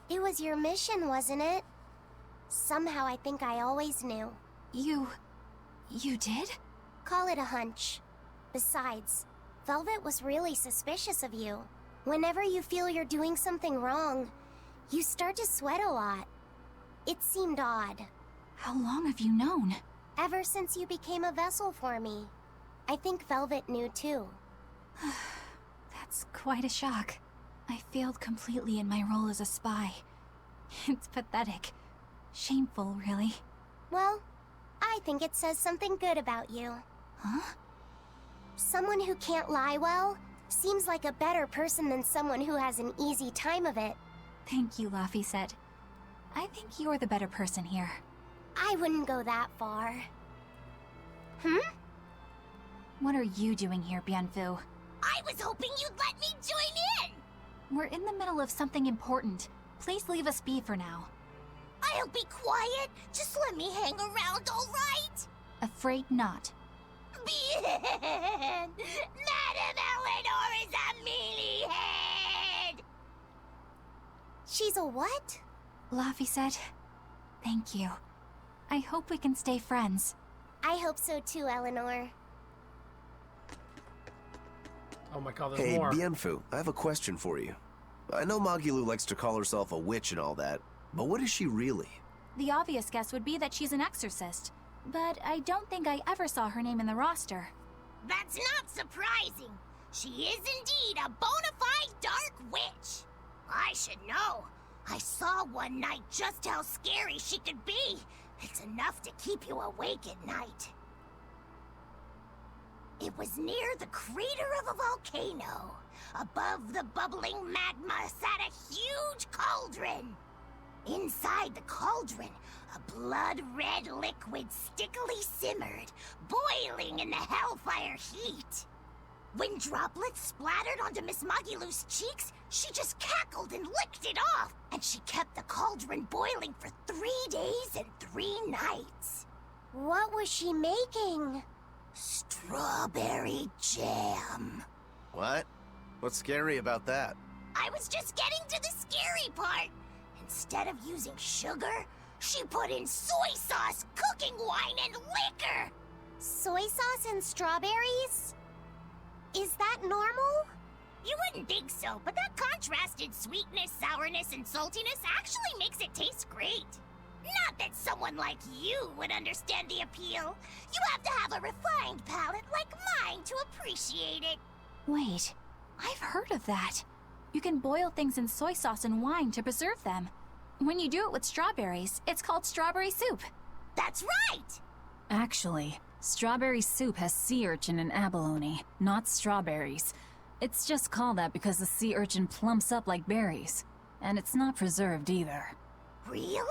It was your mission, wasn't it? Somehow I think I always knew. You did? Call it a hunch. Besides, Velvet was really suspicious of you. Whenever you feel you're doing something wrong, you start to sweat a lot. It seemed odd. How long have you known? Ever since you became a vessel for me. I think Velvet knew too. That's quite a shock. I failed completely in my role as a spy. It's pathetic. Shameful, really. Well, I think it says something good about you. Huh? Someone who can't lie well seems like a better person than someone who has an easy time of it. Thank you, Laufeyset. I think you're the better person here. I wouldn't go that far. What are you doing here, Bienfu? I was hoping you'd let me join in! We're in the middle of something important. Please leave us be for now. I'll be quiet. Just let me hang around, all right? Afraid not. Bien! Madame Eleanor is a mealyhead! She's a what? Laufeyset, thank you. I hope we can stay friends. I hope so too, Eleanor. Oh my God, there's Hey, more. Bienfu, I have a question for you. I know Magilou likes to call herself a witch and all that, but what is she really? The obvious guess would be that she's an exorcist, but I don't think I ever saw her name in the roster. That's not surprising. She is indeed a bona fide dark witch. I should know. I saw one night just how scary she could be. It's enough to keep you awake at night. It was near the crater of a volcano. Above the bubbling magma sat a huge cauldron. Inside the cauldron, a blood-red liquid stickily simmered, boiling in the hellfire heat. When droplets splattered onto Miss Magilou's cheeks, she just cackled and licked it off, and she kept the cauldron boiling for 3 days and 3 nights. What was she making? Strawberry jam. What? What's scary about that? I was just getting to the scary part. Instead of using sugar, she put in soy sauce, cooking wine, and liquor. Soy sauce and strawberries? Is that normal? You wouldn't think so, but that contrasted sweetness, sourness, and saltiness actually makes it taste great. Not that someone like you would understand the appeal. You have to have a refined palate like mine to appreciate it. Wait, I've heard of that. You can boil things in soy sauce and wine to preserve them. When you do it with strawberries, it's called strawberry soup. That's right! Actually, strawberry soup has sea urchin and abalone, not strawberries. It's just called that because the sea urchin plumps up like berries. And it's not preserved either. Really?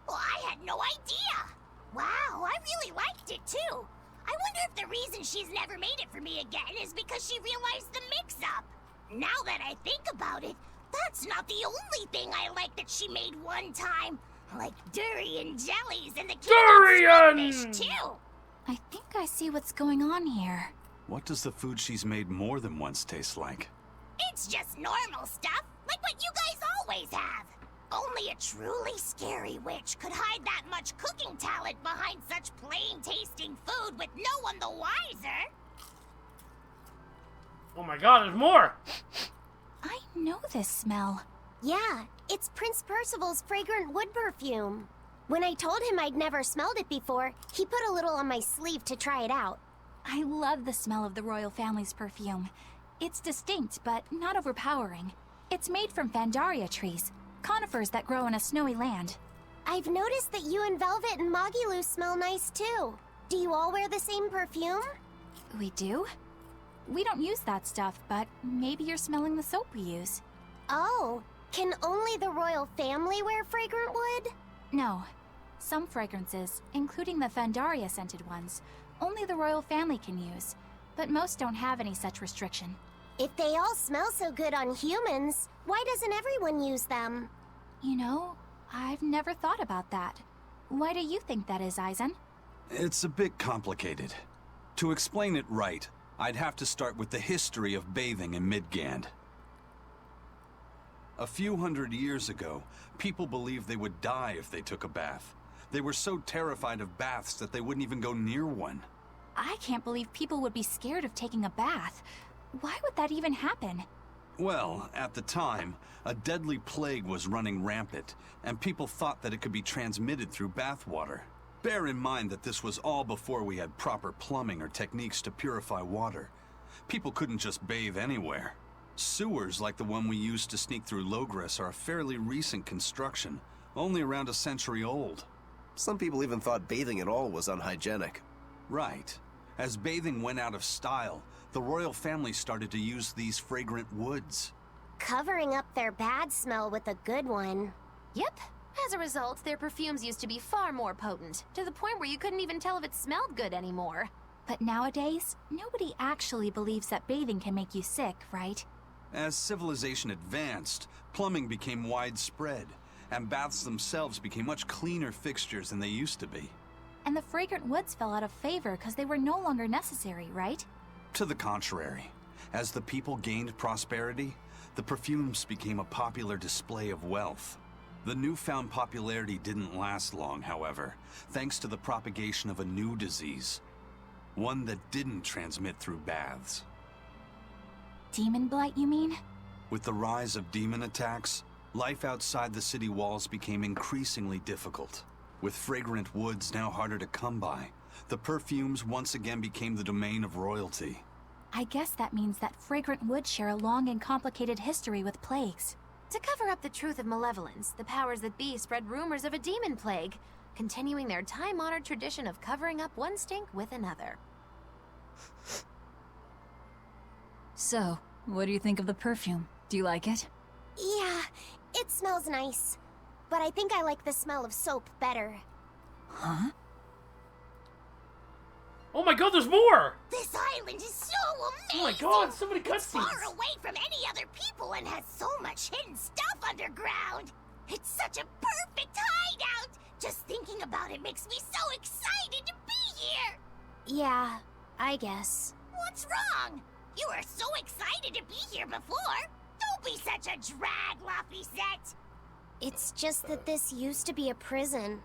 Well, I had no idea. Wow, I really liked it too. I wonder if the reason she's never made it for me again is because she realized the mix-up. Now that I think about it, that's not the only thing I like that she made one time. Like durian jellies and the Durian! fish too. I think I see what's going on here. What does the food she's made more than once taste like? It's just normal stuff, like what you guys always have. Only Only a truly scary witch could hide that much cooking talent behind such plain-tasting food with no one the wiser. Oh my god, there's more! I know this smell. Yeah, it's Prince Percival's fragrant wood perfume. When I told him I'd never smelled it before, he put a little on my sleeve to try it out. I love the smell of the royal family's perfume. It's distinct, but not overpowering. It's made from Fandaria trees, conifers that grow in a snowy land. I've noticed that you and Velvet and Mogiloo smell nice too. Do you all wear the same perfume? We do? We don't use that stuff, but maybe you're smelling the soap we use. Oh, can only the royal family wear fragrant wood? No. Some fragrances, including the Fandaria scented ones, only the royal family can use, but most don't have any such restriction. If they all smell so good on humans, why doesn't everyone use them? You know, I've never thought about that. Why do you think that is, Eisen? It's a bit complicated. To explain it right, I'd have to start with the history of bathing in Midgand. A few hundred years ago, people believed they would die if they took a bath. They were so terrified of baths that they wouldn't even go near one. I can't believe people would be scared of taking a bath. Why would that even happen? Well, at the time, a deadly plague was running rampant, and people thought that it could be transmitted through bathwater. Bear in mind that this was all before we had proper plumbing or techniques to purify water. People couldn't just bathe anywhere. Sewers like the one we used to sneak through Logres are a fairly recent construction, only around a century old. Some people even thought bathing at all was unhygienic. Right. As bathing went out of style, the royal family started to use these fragrant woods. Covering up their bad smell with a good one. Yep. As a result, their perfumes used to be far more potent, to the point where you couldn't even tell if it smelled good anymore. But nowadays, nobody actually believes that bathing can make you sick, right? As civilization advanced, plumbing became widespread, and baths themselves became much cleaner fixtures than they used to be. And the fragrant woods fell out of favor because they were no longer necessary, right? To the contrary. As the people gained prosperity, the perfumes became a popular display of wealth. The newfound popularity didn't last long, however, thanks to the propagation of a new disease. One that didn't transmit through baths. Demon blight, you mean? With the rise of demon attacks, life outside the city walls became increasingly difficult. With fragrant woods now harder to come by, the perfumes once again became the domain of royalty. I guess that means that fragrant woods share a long and complicated history with plagues. To cover up the truth of malevolence, the powers that be spread rumors of a demon plague, continuing their time-honored tradition of covering up one stink with another. So, what do you think of the perfume? Do you like it? Yeah, it smells nice. But I think I like the smell of soap better. Huh? Oh my god, there's more! This island is so amazing! Oh my god, so many It's cutscenes! far away from any other people and has so much hidden stuff underground! It's such a perfect hideout! Just thinking about it makes me so excited to be here! Yeah, I guess. What's wrong? You were so excited to be here before! Don't be such a drag, Laphicet! It's just that this used to be a prison.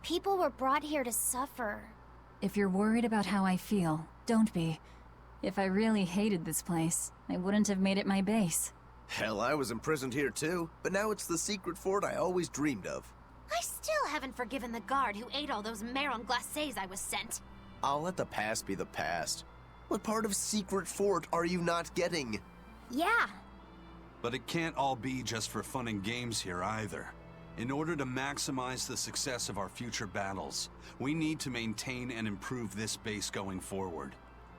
People were brought here to suffer. If you're worried about how I feel, don't be. If I really hated this place, I wouldn't have made it my base. Hell, I was imprisoned here too, but now it's the secret fort I always dreamed of. I still haven't forgiven the guard who ate all those marron glacés I was sent. I'll let the past be the past. What part of secret fort are you not getting? Yeah. But it can't all be just for fun and games here either. In order to maximize the success of our future battles, we need to maintain and improve this base going forward.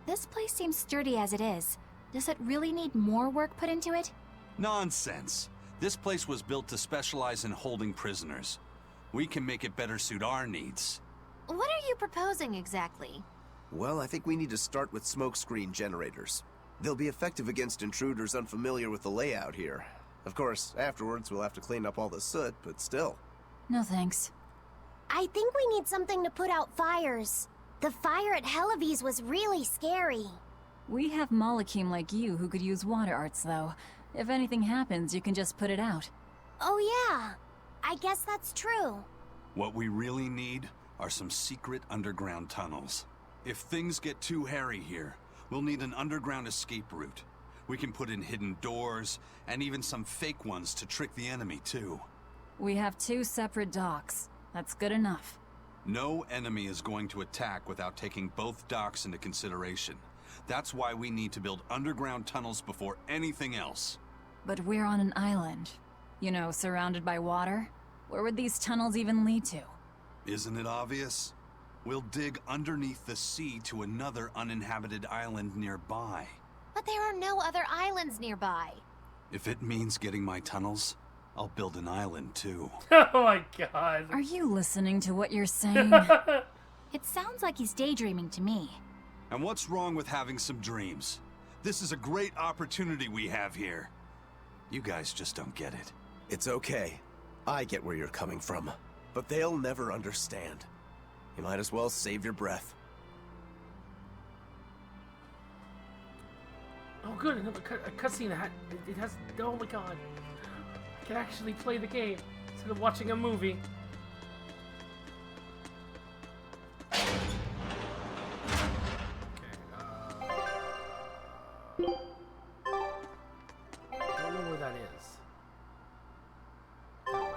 This place seems sturdy as it is. Does it really need more work put into it? Nonsense. This place was built to specialize in holding prisoners. We can make it better suit our needs. What are you proposing exactly? Well, I think we need to start with smokescreen generators. They'll be effective against intruders unfamiliar with the layout here. Of course, afterwards we'll have to clean up all the soot, but still. No thanks. I think we need something to put out fires. The fire at Helavi's was really scary. We have Malakim like you who could use water arts, though. If anything happens, you can just put it out. Oh yeah. I guess that's true. What we really need are some secret underground tunnels. If things get too hairy here, we'll need an underground escape route. We can put in hidden doors, and even some fake ones to trick the enemy, too. We have 2 separate docks. That's good enough. No enemy is going to attack without taking both docks into consideration. That's why we need to build underground tunnels before anything else. But we're on an island. You know, surrounded by water. Where would these tunnels even lead to? Isn't it obvious? We'll dig underneath the sea to another uninhabited island nearby. But there are no other islands nearby. If it means getting my tunnels, I'll build an island too. Oh my god. Are you listening to what you're saying? It sounds like he's daydreaming to me. And what's wrong with having some dreams? This is a great opportunity we have here. You guys just don't get it. It's okay. I get where you're coming from. But they'll never understand. You might as well save your breath. Oh good, another a cutscene. It has, oh my god. I can actually play the game instead of watching a movie. I don't know where that is. That way.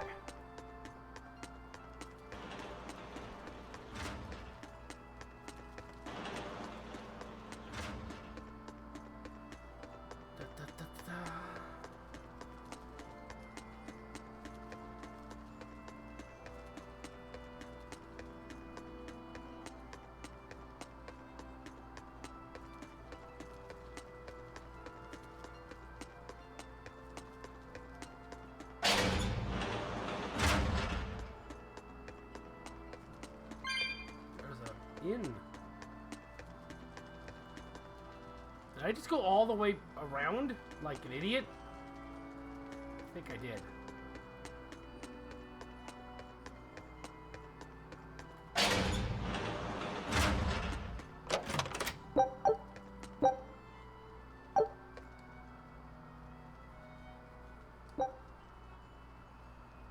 In. Did I just go all the way around like an idiot? I think I did.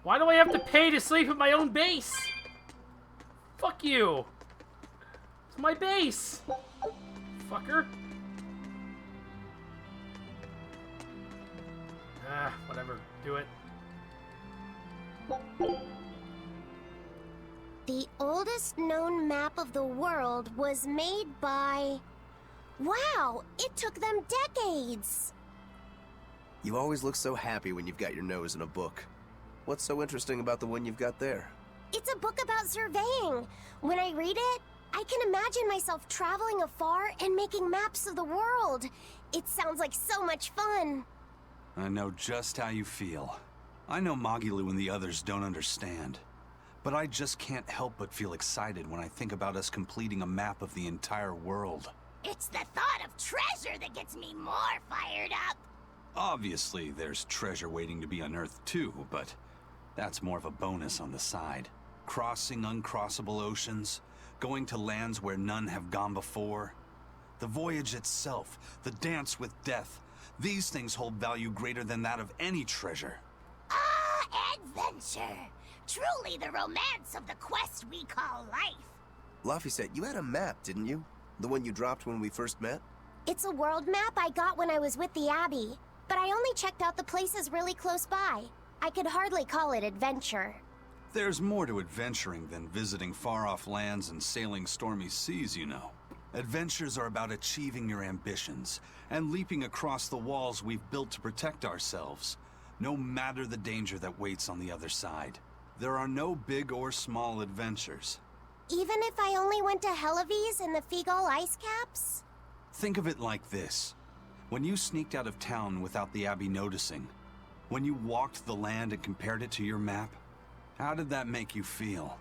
Why do I have to pay to sleep at my own base? Fuck you. It's my base! Fucker. Ah, whatever. Do it. The oldest known map of the world was made by... Wow! It took them decades! You always look so happy when you've got your nose in a book. What's so interesting about the one you've got there? It's a book about surveying. When I read it, I can imagine myself traveling afar and making maps of the world. It sounds like so much fun. I know just how you feel. I know Magilu and the others don't understand. But I just can't help but feel excited when I think about us completing a map of the entire world. It's the thought of treasure that gets me more fired up. Obviously, there's treasure waiting to be unearthed too, but that's more of a bonus on the side. Crossing uncrossable oceans, going to lands where none have gone before. The voyage itself, the dance with death, these things hold value greater than that of any treasure. Ah, adventure! Truly the romance of the quest we call life. Laphicet, you had a map, didn't you? The one you dropped when we first met? It's a world map I got when I was with the Abbey, but I only checked out the places really close by. I could hardly call it adventure. There's more to adventuring than visiting far-off lands and sailing stormy seas, you know. Adventures are about achieving your ambitions and leaping across the walls we've built to protect ourselves, no matter the danger that waits on the other side. There are no big or small adventures. Even if I only went to Helavis and the Figol ice caps? Think of it like this. When you sneaked out of town without the Abbey noticing, when you walked the land and compared it to your map, how did that make you feel?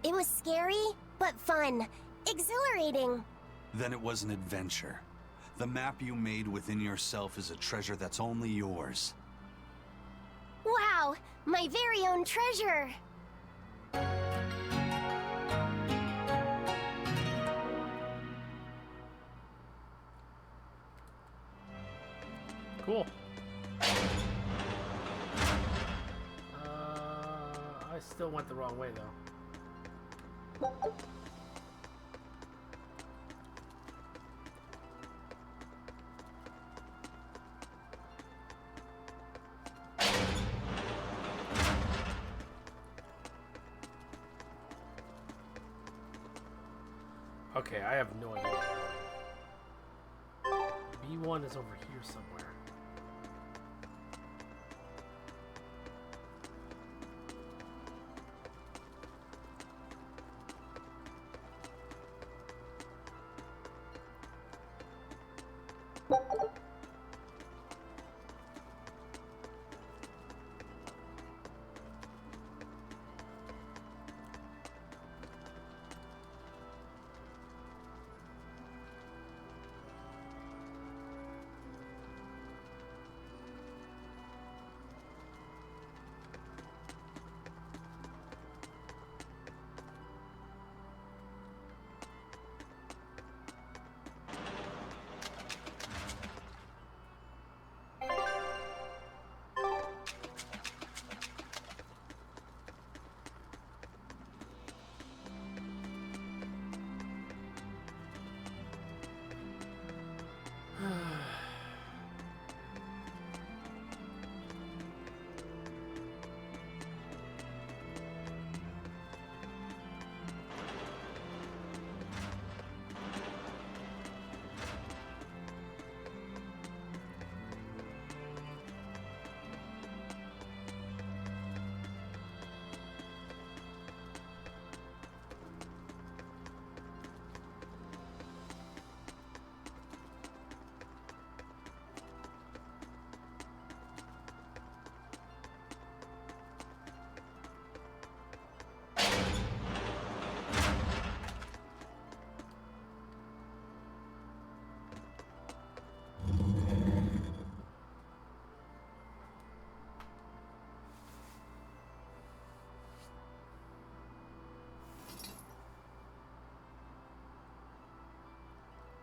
It was scary, but fun. Exhilarating. Then it was an adventure. The map you made within yourself is a treasure that's only yours. Wow, my very own treasure. Cool. still went the wrong way, though. Okay, I have no idea. B1 is over here somewhere.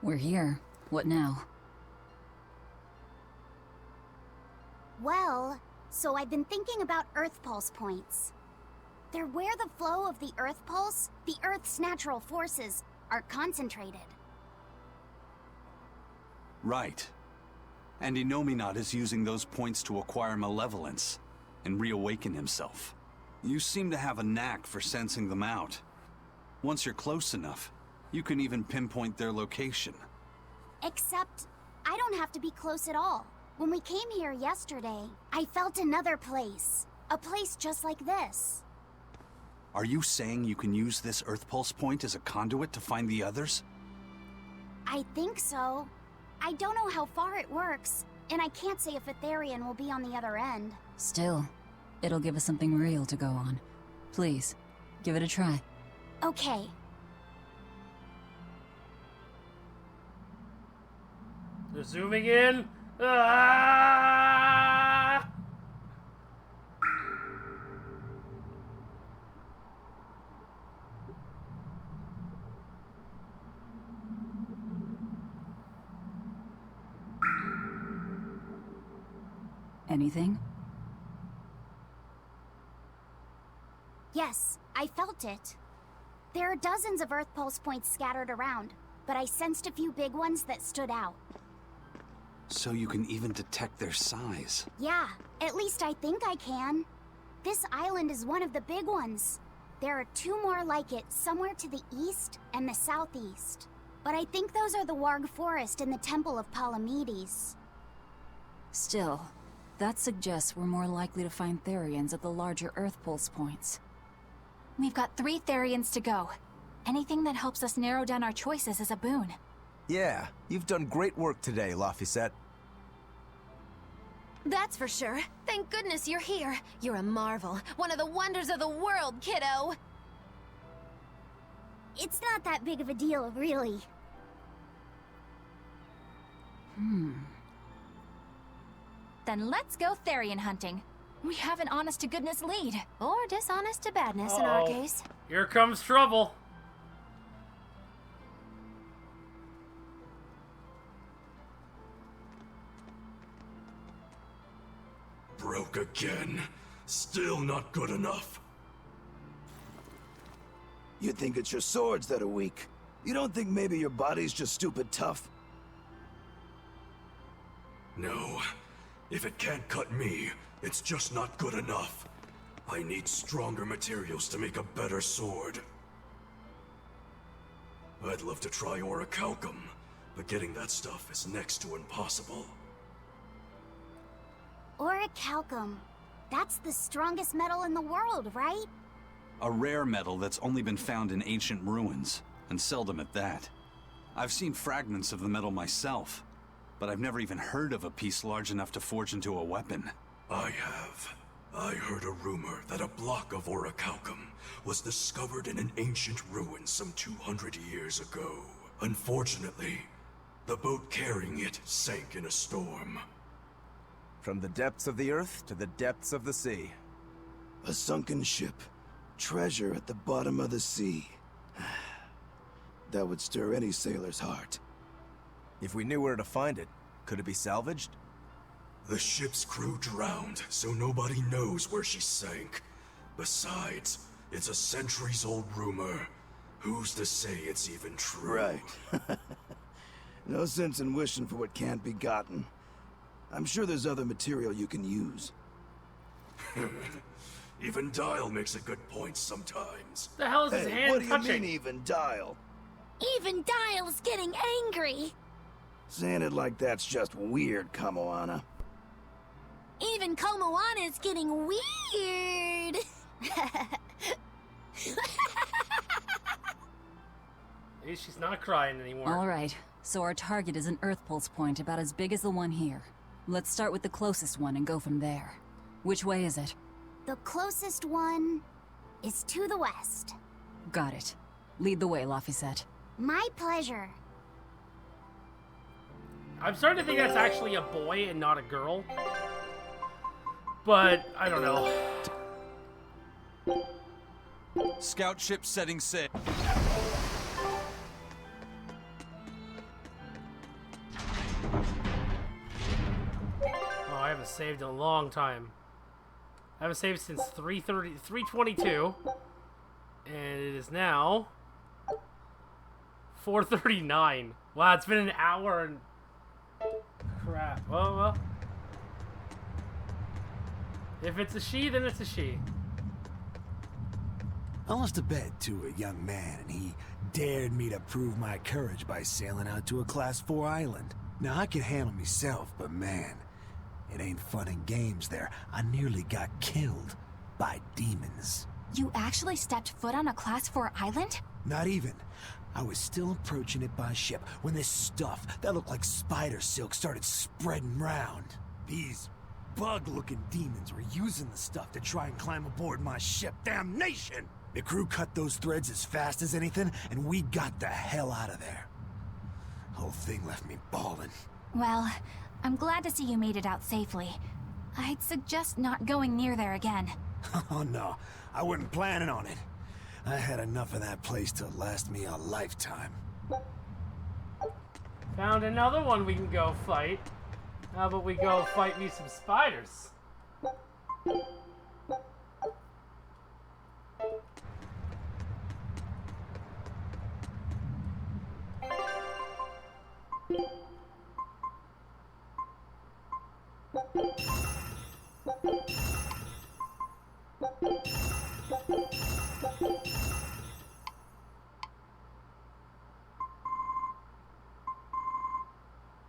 We're here. What now? Well, so I've been thinking about Earth Pulse points. They're where the flow of the Earth Pulse, the Earth's natural forces, are concentrated. Right. And Innominat is using those points to acquire malevolence and reawaken himself. You seem to have a knack for sensing them out. Once you're close enough, you can even pinpoint their location. Except, I don't have to be close at all. When we came here yesterday, I felt another place. A place just like this. Are you saying you can use this Earth Pulse point as a conduit to find the others? I think so. I don't know how far it works, and I can't say if Etherian will be on the other end. Still, it'll give us something real to go on. Please, give it a try. Okay. They're zooming in. Ah! Anything? Yes, I felt it. There are dozens of Earth Pulse points scattered around, but I sensed a few big ones that stood out. So you can even detect their size. Yeah, at least I think I can. This island is one of the big ones. There are two more like it somewhere to the east and the southeast. But I think those are the Warg Forest and the Temple of Palamedes. Still, that suggests we're more likely to find Therians at the larger Earth Pulse points. We've got 3 Therians to go. Anything that helps us narrow down our choices is a boon. Yeah, you've done great work today, Laphicet. That's for sure. Thank goodness you're here. You're a marvel. One of the wonders of the world, kiddo. It's not that big of a deal, really. Then let's go Therian hunting. We have an honest-to-goodness lead. Or dishonest to badness in our case. Here comes trouble. Broke again. Still not good enough. You think it's your swords that are weak. You don't think maybe your body's just stupid tough? No. If it can't cut me, it's just not good enough. I need stronger materials to make a better sword. I'd love to try orichalcum, but getting that stuff is next to impossible. Orichalcum. That's the strongest metal in the world, right? A rare metal that's only been found in ancient ruins, and seldom at that. I've seen fragments of the metal myself, but I've never even heard of a piece large enough to forge into a weapon. I have. I heard a rumor that a block of orichalcum was discovered in an ancient ruin some 200 years ago. Unfortunately, the boat carrying it sank in a storm. From the depths of the earth to the depths of the sea. A sunken ship. Treasure at the bottom of the sea. That would stir any sailor's heart. If we knew where to find it, could it be salvaged? The ship's crew drowned, so nobody knows where she sank. Besides, it's a centuries-old rumor. Who's to say it's even true? Right. No sense in wishing for what can't be gotten. I'm sure there's other material you can use. Even Dial makes a good point sometimes. The hell is his hand what do touching? you mean, even Dial? Even Dial's getting angry. Saying it like that's just weird, Kamoana. Even Komoana's getting weird. She's not crying anymore. Alright, so our target is an Earth Pulse point about as big as the one here. Let's start with the closest one and go from there. Which way is it? The closest one is to the west. Got it. Lead the way, Laphicet. My pleasure. I'm starting to think that's actually a boy and not a girl. But, I don't know. Scout ship setting sail. Oh, I haven't saved in a long time. I haven't saved since 3:22. And it is now 4:39. Wow, it's been an hour and... Crap. Well. If it's a she, then it's a she. I lost a bet to a young man, and he dared me to prove my courage by sailing out to a Class 4 island. Now, I can handle myself, but man, it ain't fun and games there. I nearly got killed by demons. You actually stepped foot on a Class 4 island? Not even. I was still approaching it by ship when this stuff that looked like spider silk started spreading round. These bug-looking demons were using the stuff to try and climb aboard my ship. Damnation! The crew cut those threads as fast as anything, and we got the hell out of there. Whole thing left me bawling. Well, I'm glad to see you made it out safely. I'd suggest not going near there again. Oh no, I wasn't planning on it. I had enough of that place to last me a lifetime. Found another one we can go fight. How about we go fight me some spiders?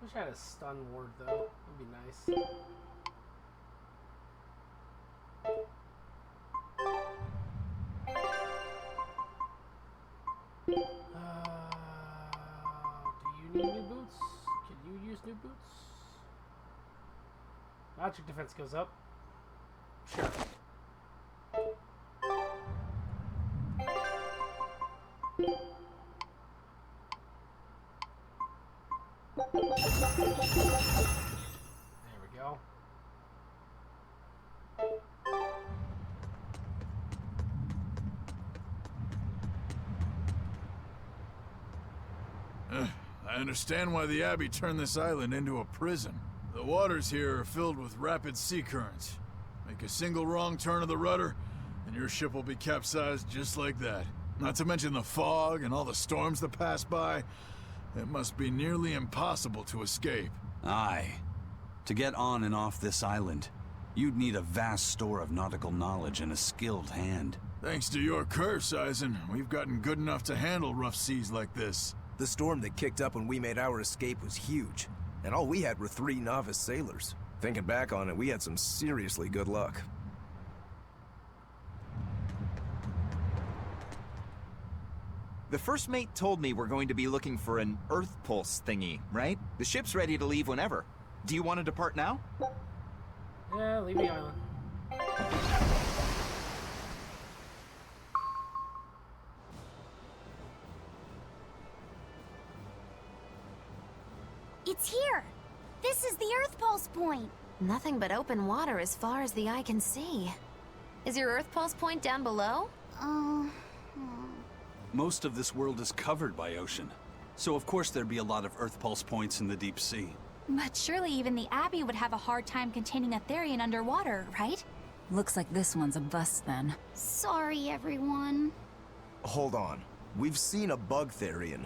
Wish I had a stun ward though. That'd be nice. Do you need new boots? Can you use new boots? Magic defense goes up. Sure. There we go. I understand why the Abbey turned this island into a prison. The waters here are filled with rapid sea currents. Make a single wrong turn of the rudder, and your ship will be capsized just like that. Not to mention the fog and all the storms that pass by. It must be nearly impossible to escape. Aye. To get on and off this island, you'd need a vast store of nautical knowledge and a skilled hand. Thanks to your curse, Eisen, we've gotten good enough to handle rough seas like this. The storm that kicked up when we made our escape was huge, and all we had were 3 novice sailors. Thinking back on it, we had some seriously good luck. The first mate told me we're going to be looking for an Earth Pulse thingy, right? The ship's ready to leave whenever. Do you want to depart now? Yeah, leave the island. It's here! This is the Earth Pulse point! Nothing but open water as far as the eye can see. Is your Earth Pulse point down below? Most of this world is covered by ocean, so of course there'd be a lot of Earth Pulse points in the deep sea. But surely even the Abbey would have a hard time containing a Therian underwater, right? Looks like this one's a bust then. Sorry, everyone. Hold on. We've seen a bug Therian.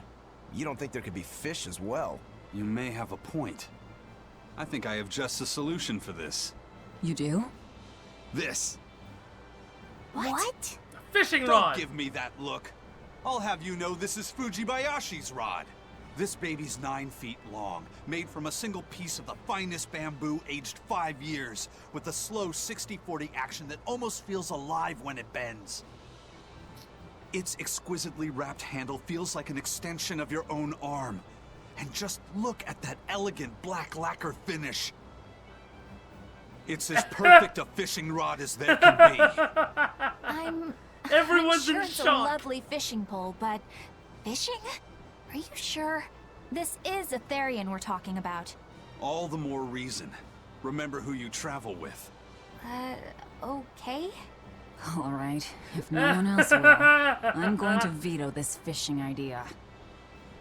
You don't think there could be fish as well? You may have a point. I think I have just a solution for this. You do? This. What? Fishing rod! Don't give me that look. I'll have you know this is Fujibayashi's rod. This baby's 9 feet long, made from a single piece of the finest bamboo aged 5 years, with a slow 60-40 action that almost feels alive when it bends. Its exquisitely wrapped handle feels like an extension of your own arm. And just look at that elegant black lacquer finish. It's as perfect a fishing rod as there can be. Everyone's I'm sure in it's a shock. lovely fishing pole, but fishing? Are you sure? This is a Therian we're talking about. All the more reason. Remember who you travel with. Okay? All right, if no one else will, I'm going to veto this fishing idea.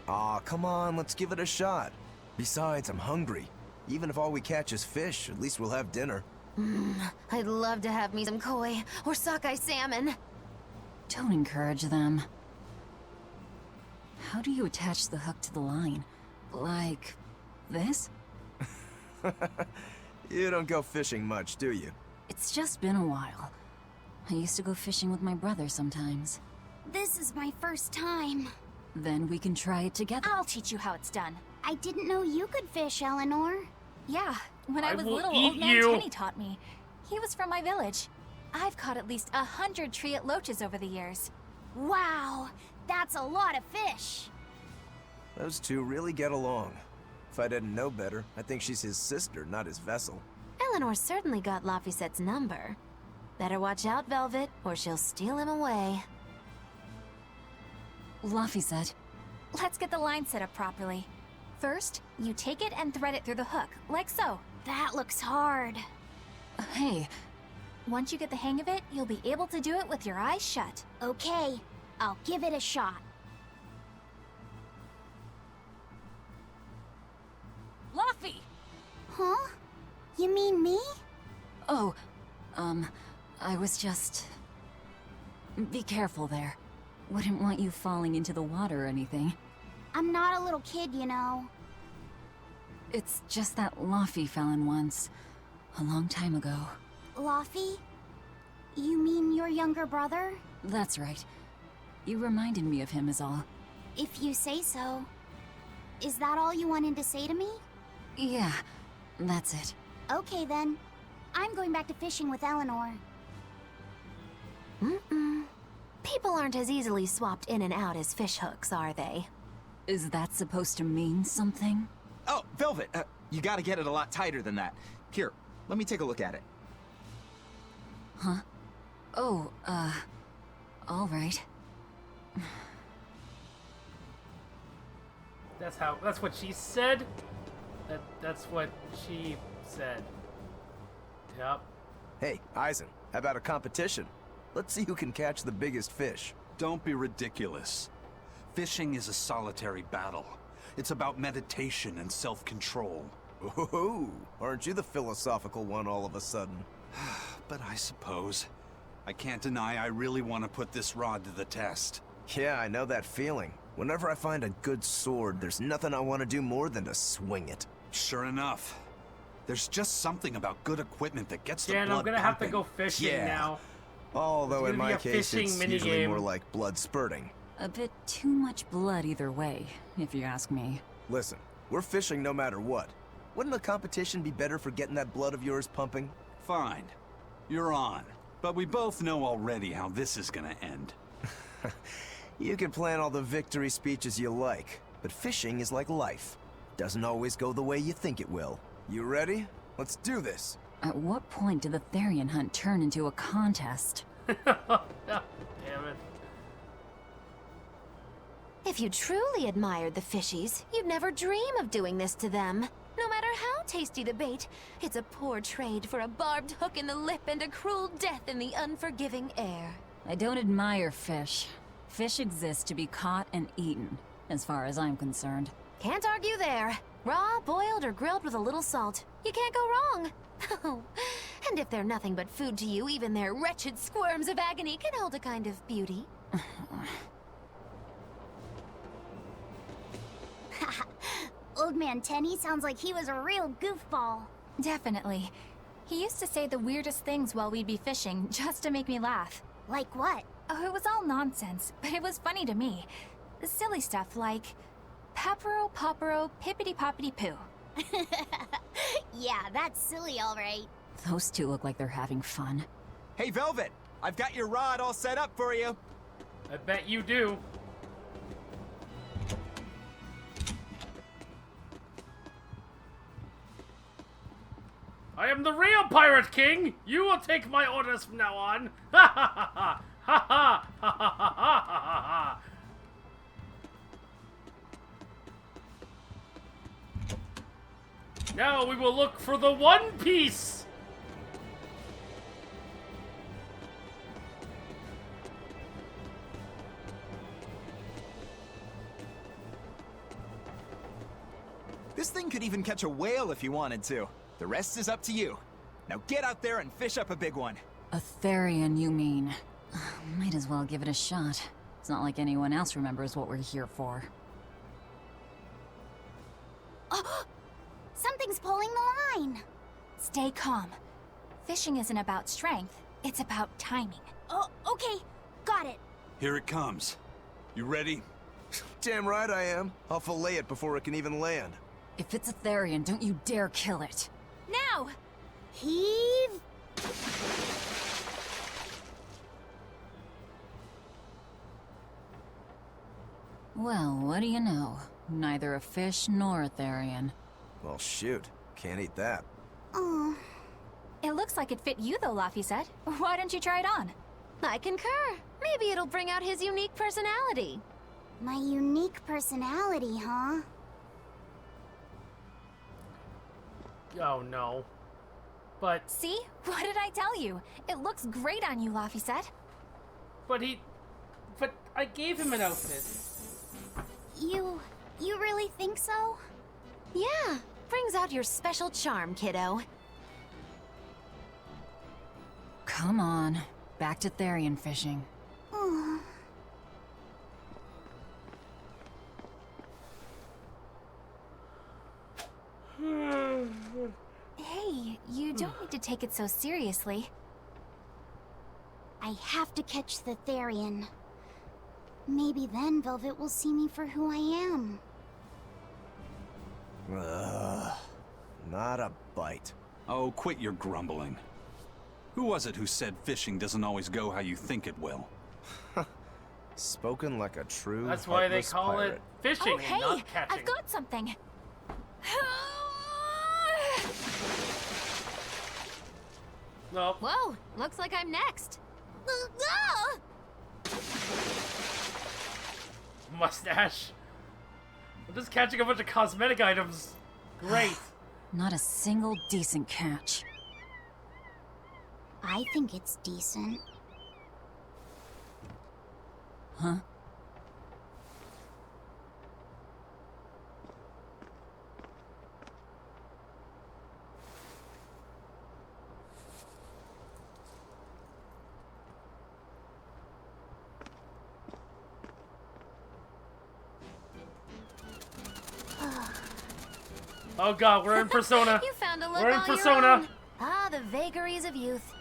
Aw, come on, let's give it a shot. Besides, I'm hungry. Even if all we catch is fish, at least we'll have dinner. I'd love to have me some koi or sockeye salmon. Don't encourage them. How do you attach the hook to the line? Like this? You don't go fishing much, do you? It's just been a while. I used to go fishing with my brother sometimes. This is my first time. Then we can try it together. I'll teach you how it's done. I didn't know you could fish, Eleanor. Yeah, when I was will little, eat old man you. Tenny taught me. He was from my village. I've caught at least 100 triot loaches over the years. Wow, that's a lot of fish. Those two really get along. If I didn't know better, I think she's his sister, not his vessel. Eleanor certainly got Lafisette's number. Better watch out, Velvet, or she'll steal him away. Lafisette. Let's get the line set up properly. First, you take it and thread it through the hook, like so. That looks hard. Hey. Once you get the hang of it, you'll be able to do it with your eyes shut. Okay, I'll give it a shot. Laffy! Huh? You mean me? Oh, I was just... Be careful there. Wouldn't want you falling into the water or anything. I'm not a little kid, you know. It's just that Laffy fell in once. A long time ago. Laffy? You mean your younger brother? That's right. You reminded me of him is all. If you say so. Is that all you wanted to say to me? Yeah, that's it. Okay then. I'm going back to fishing with Eleanor. People aren't as easily swapped in and out as fish hooks, are they? Is that supposed to mean something? Oh, Velvet, you gotta get it a lot tighter than that. Here, let me take a look at it. Huh? Oh, all right. That's what she said? That's what she said. Yep. Hey, Eisen, how about a competition? Let's see who can catch the biggest fish. Don't be ridiculous. Fishing is a solitary battle. It's about meditation and self-control. Ooh, aren't you the philosophical one all of a sudden? But I suppose. I can't deny I really want to put this rod to the test. Yeah, I know that feeling. Whenever I find a good sword, there's nothing I want to do more than to swing it. Sure enough. There's just something about good equipment that gets the Dan, blood I'm gonna have to pumping. go fishing Yeah. now. Although It's in gonna be my a case, fishing it's usually minigame. more like blood spurting. A bit too much blood either way, if you ask me. Listen, we're fishing no matter what. Wouldn't a competition be better for getting that blood of yours pumping? Fine. You're on. But we both know already how this is gonna end. You can plan all the victory speeches you like, but fishing is like life. Doesn't always go the way you think it will. You ready? Let's do this. At what point did the Therian hunt turn into a contest? Damn it. If you truly admired the fishies, you'd never dream of doing this to them. No matter how tasty the bait, it's a poor trade for a barbed hook in the lip and a cruel death in the unforgiving air. I don't admire fish. Fish exist to be caught and eaten, as far as I'm concerned. Can't argue there. Raw, boiled, or grilled with a little salt. You can't go wrong. Oh, and if they're nothing but food to you, even their wretched squirms of agony can hold a kind of beauty. Old Man Tenny sounds like he was a real goofball. Definitely. He used to say the weirdest things while we'd be fishing, just to make me laugh. Like what? Oh, it was all nonsense, but it was funny to me. Silly stuff like, Papero Popero Pippity Poppity Poo. Yeah, that's silly, all right. Those two look like they're having fun. Hey, Velvet! I've got your rod all set up for you. I bet you do. I am the real Pirate King! You will take my orders from now on! Ha ha ha ha! Ha ha ha ha ha ha ha! Now we will look for the One Piece! This thing could even catch a whale if you wanted to. The rest is up to you. Now get out there and fish up a big one. A Therian, you mean? Might as well give it a shot. It's not like anyone else remembers what we're here for. Oh, something's pulling the line. Stay calm. Fishing isn't about strength, it's about timing. Oh, okay. Got it. Here it comes. You ready? Damn right I am. I'll fillet it before it can even land. If it's a Therian, don't you dare kill it. Now! Heave. Well, what do you know? Neither a fish nor a Therian. Well, shoot. Can't eat that. Oh. It looks like it fit you though, Laffy said. Why don't you try it on? I concur. Maybe it'll bring out his unique personality. My unique personality, huh? Oh no. But... See? What did I tell you? It looks great on you, Laffy said. But I gave him an outfit. You really think so? Yeah, brings out your special charm, kiddo. Come on. Back to Therian fishing. Hey, you don't need to take it so seriously. I have to catch the Therian. Maybe then Velvet will see me for who I am. Ugh. Not a bite. Oh, quit your grumbling. Who was it who said fishing doesn't always go how you think it will? Spoken like a true That's why they heartless call pirate. it fishing Oh, hey! and not catching. I've got something. No. Whoa, looks like I'm next. Mustache. I'm just catching a bunch of cosmetic items. Great. Not a single decent catch. I think it's decent. Huh? Oh god, we're in Persona. You found a look We're in all your Persona. own. Ah, the vagaries of youth.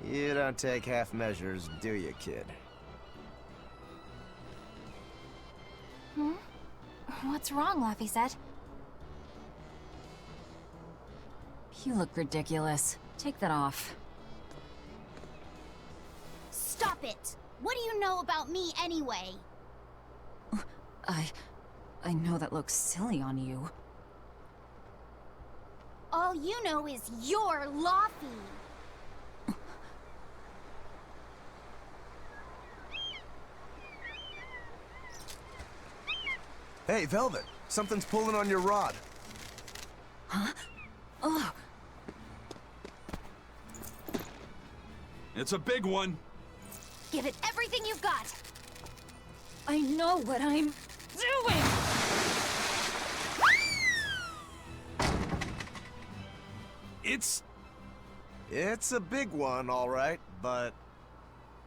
You don't take half measures, do you, kid? Hmm? What's wrong, Laphicet? You look ridiculous. Take that off. Stop it! What do you know about me anyway? I know that looks silly on you. All you know is you're Laffy. Hey, Velvet, something's pulling on your rod. Huh? Oh. It's a big one. Give it everything you've got. I know what I'm doing! It's a big one, all right, but...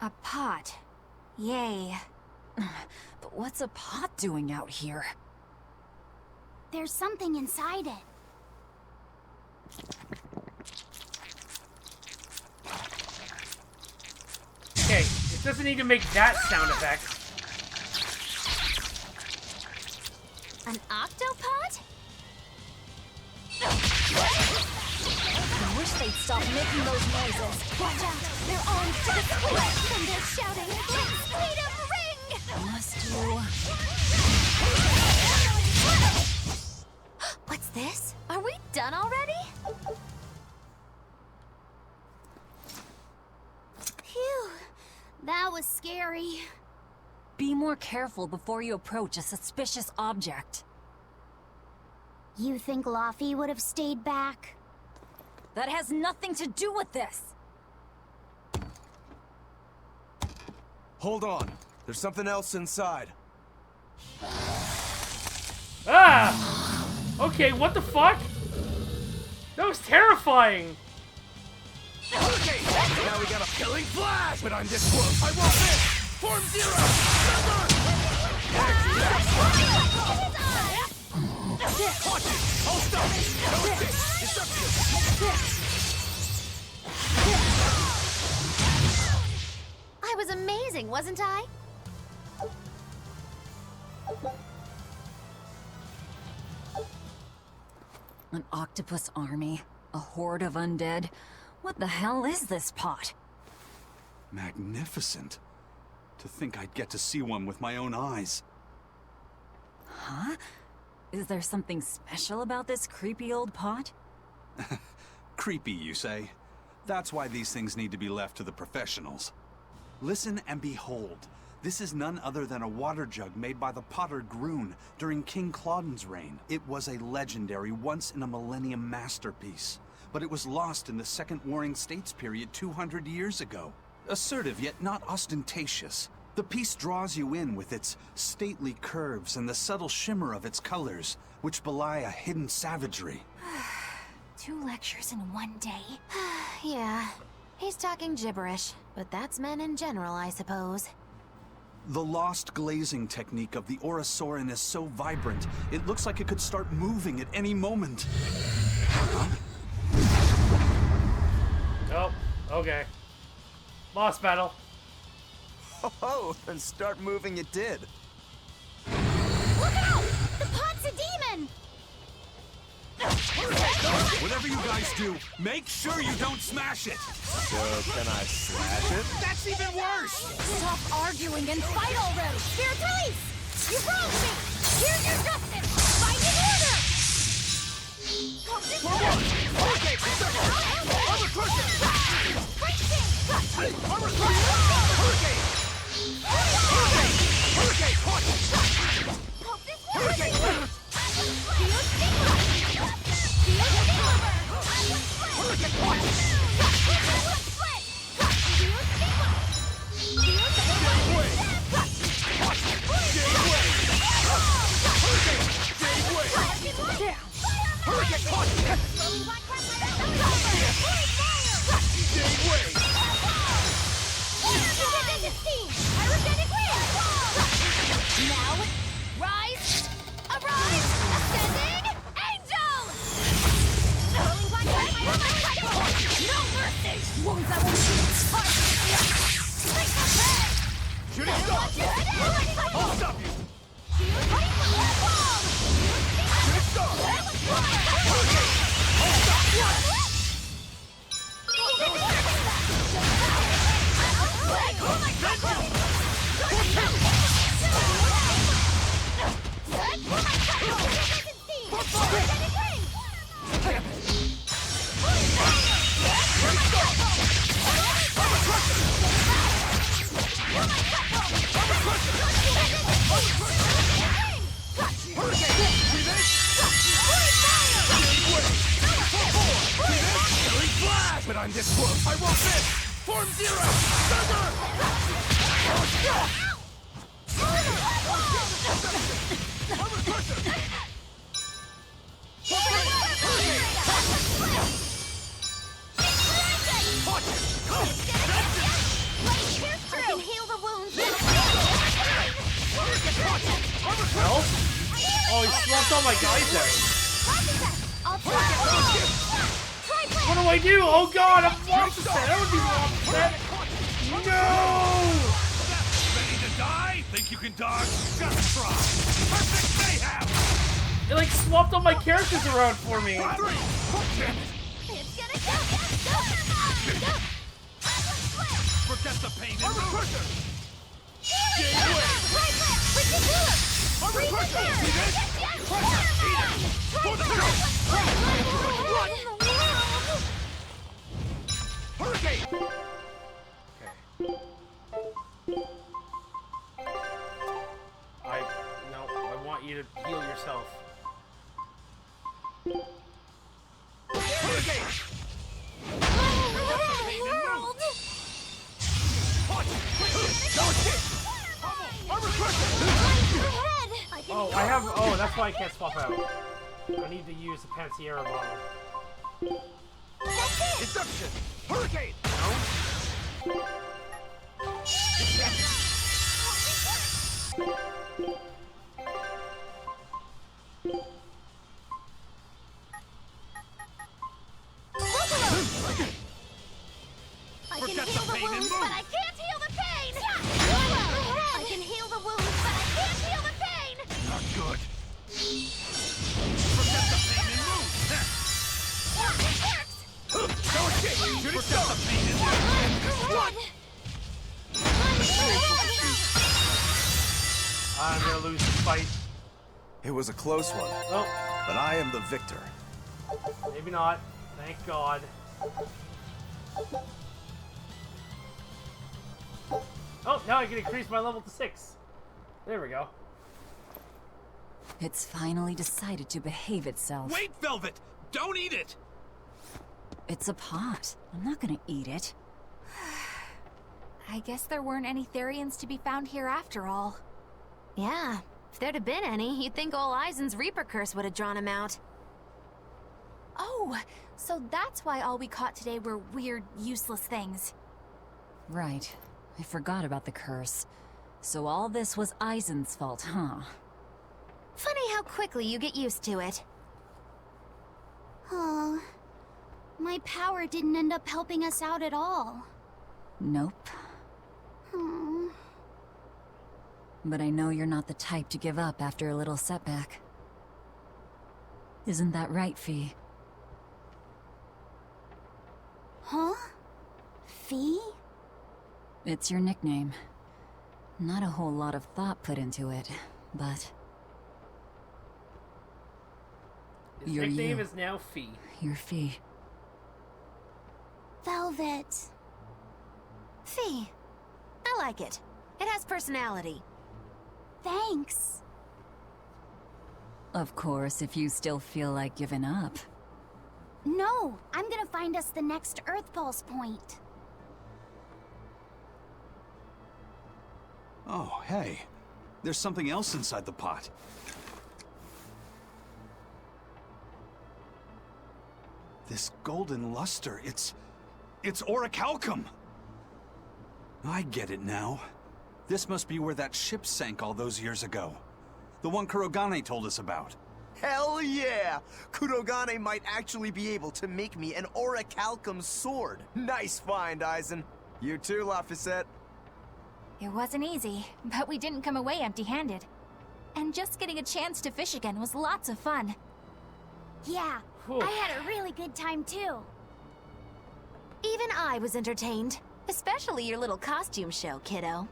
A pot. Yay. But what's a pot doing out here? There's something inside it. Okay, it doesn't need to make that sound effect. An octopod? I wish they'd stop making those noises. Watch out! They're armed to the split! And they're shouting, "Let's freedom ring!" Must you... What's this? Are we done already? Phew. That was scary. Be more careful before you approach a suspicious object. You think Laffy would have stayed back? That has nothing to do with this! Hold on. There's something else inside. Ah! Okay, what the fuck? That was terrifying! Okay, now we got a killing flash! But I'm this close, I won't miss! Form zero! Watch it! Hold stop! No escape! Destruction! I was amazing, wasn't I? An octopus army? A horde of undead? What the hell is this pot? Magnificent. To think I'd get to see one with my own eyes. Huh? Is there something special about this creepy old pot? Creepy, you say? That's why these things need to be left to the professionals. Listen and behold. This is none other than a water jug made by the potter Groon during King Clauden's reign. It was a legendary, once-in-a-millennium masterpiece, but it was lost in the Second Warring States period 200 years ago. Assertive, yet not ostentatious. The piece draws you in with its stately curves and the subtle shimmer of its colors, which belie a hidden savagery. 2 lectures in one day. Yeah, he's talking gibberish, but that's men in general, I suppose. The lost glazing technique of the Orosaurin is so vibrant, it looks like it could start moving at any moment. Oh, okay. Lost battle. Oh, and start moving it did. Look out! The pot's a demon! Whatever you guys do, make sure you don't smash it! So, can I slash it? That's even worse! Stop arguing and fight already! Spirit release! You wronged me! Here's your justice! Fight in order! Okay, armor crushing! Armor crushing! Hurricane! Hurricane! Hurricane! Hurricane! wounds that will Shooting star! I'll stop you! Shooting star! But I'm this close. I won't miss! Form zero! Thunder! I can heal the wounds. Help? Oh, he swapped all my guys there. What do I do? Oh god, I'm opposite. I don't do opposite. No! Ready to die? Think you can dodge? Just try. Perfect mayhem! It like swapped all my characters around for me. Forget the pain and pressure! Hurricane! No, I want you to heal yourself. Hurricane! Oh, I have. Oh, that's why I can't swap out. I need to use the Pansiera model. Deception! Hurricane! I can heal the wounds, but I can't heal the pain! I can heal the wounds, but I can't heal the pain! Not good. Forget the pain and move! No escape! Shooting star! The pain and move! I'm gonna lose the fight. It was a close one. Oh. But I am the victor. Maybe not. Thank God. Oh, now I can increase my level to 6. There we go. It's finally decided to behave itself. Wait, Velvet! Don't eat it! It's a pot. I'm not gonna eat it. I guess there weren't any Therians to be found here after all. Yeah, if there'd have been any, you'd think ol' Eisen's Reaper curse would have drawn him out. Oh, so that's why all we caught today were weird, useless things. Right. I forgot about the curse. So all this was Eisen's fault, huh? Funny how quickly you get used to it. Oh, my power didn't end up helping us out at all. Nope. Hmm. But I know you're not the type to give up after a little setback. Isn't that right, Fee? Huh? Fee? It's your nickname. Not a whole lot of thought put into it, but... His nickname is now Fee. You're Fee. Velvet. Fee. I like it. It has personality. Thanks. Of course, if you still feel like giving up. No, I'm gonna find us the next Earth Pulse point. Oh, hey. There's something else inside the pot. This golden luster, it's orichalcum! I get it now. This must be where that ship sank all those years ago. The one Kurogane told us about. Hell yeah! Kurogane might actually be able to make me an orichalcum sword. Nice find, Aizen. You too, Laphicet. It wasn't easy, but we didn't come away empty-handed. And just getting a chance to fish again was lots of fun. Yeah, I had a really good time too. Even I was entertained. Especially your little costume show, kiddo.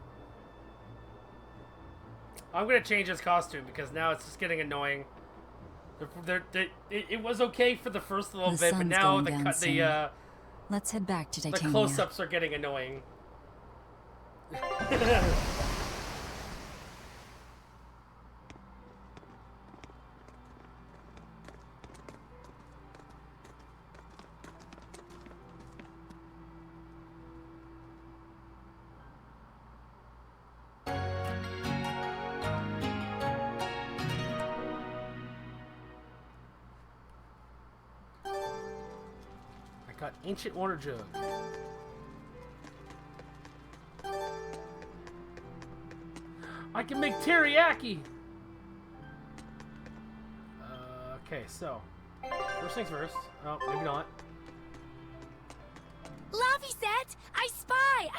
I'm gonna change his costume because now it's just getting annoying. It was okay for the first little bit, but now Let's head back to the Titania. close-ups are getting annoying. Got ancient water jug. I can make teriyaki. Okay, so first things first. Oh, maybe not. Laphicet! I spy!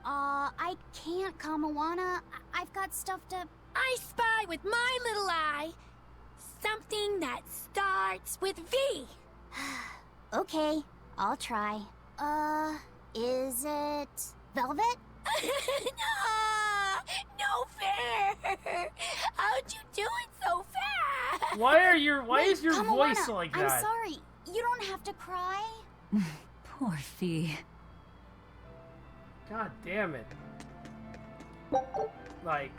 I can't, Kamawana. I've got stuff to... I spy with my little eye. Something that starts with V. Okay, I'll try. Is it... Velvet? No fair! How'd you do it so fast? Why is your Kamawana, voice like that? I'm sorry. You don't have to cry. Poor Fee. God damn it. Like,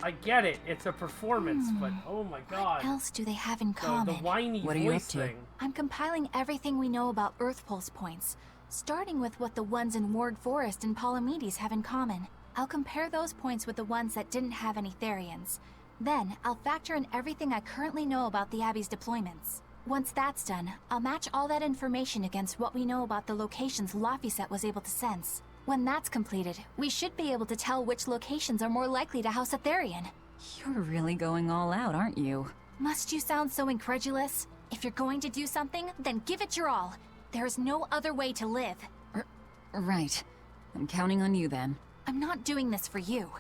I get it. It's a performance, but oh my god. What else do they have in common? The whiny What are you voice up to? thing. I'm compiling everything we know about Earth Pulse points, starting with what the ones in Ward Forest and Palamedes have in common. I'll compare those points with the ones that didn't have any Therians. Then, I'll factor in everything I currently know about the Abbey's deployments. Once that's done, I'll match all that information against what we know about the locations Laphicet was able to sense. When that's completed, we should be able to tell which locations are more likely to house a Therian. You're really going all out, aren't you? Must you sound so incredulous? If you're going to do something, then give it your all. There's no other way to live. Right. I'm counting on you then. I'm not doing this for you.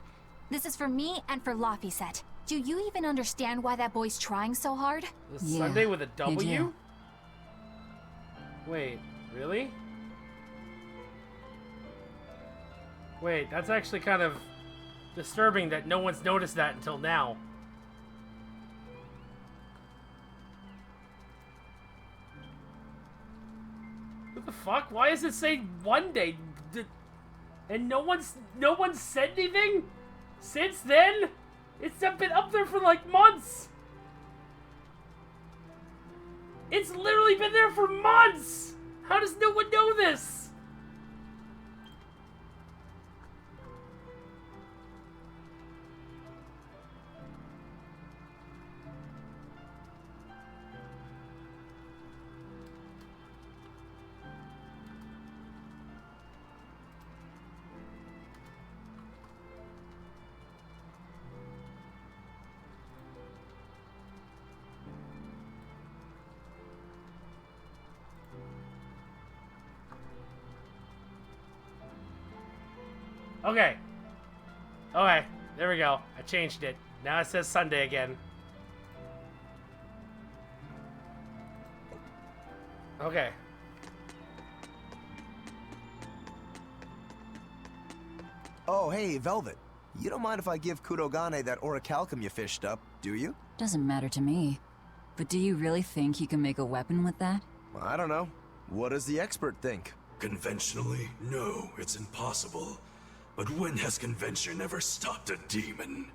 This is for me and for Laphicet. Do you even understand why that boy's trying so hard? This Sunday with a I W? do. Wait, really? Wait, that's actually kind of disturbing that no one's noticed that until now. What the fuck? Why does it say one day? And no one's said anything since then? It's been up there for like months. It's literally been there for months. How does no one know this? Okay. Okay, there we go. I changed it. Now it says Sunday again. Okay. Oh, hey, Velvet. You don't mind if I give Kurogane that orichalcum you fished up, do you? Doesn't matter to me. But do you really think you can make a weapon with that? I don't know. What does the expert think? Conventionally, no, it's impossible. But when has convention ever stopped a demon?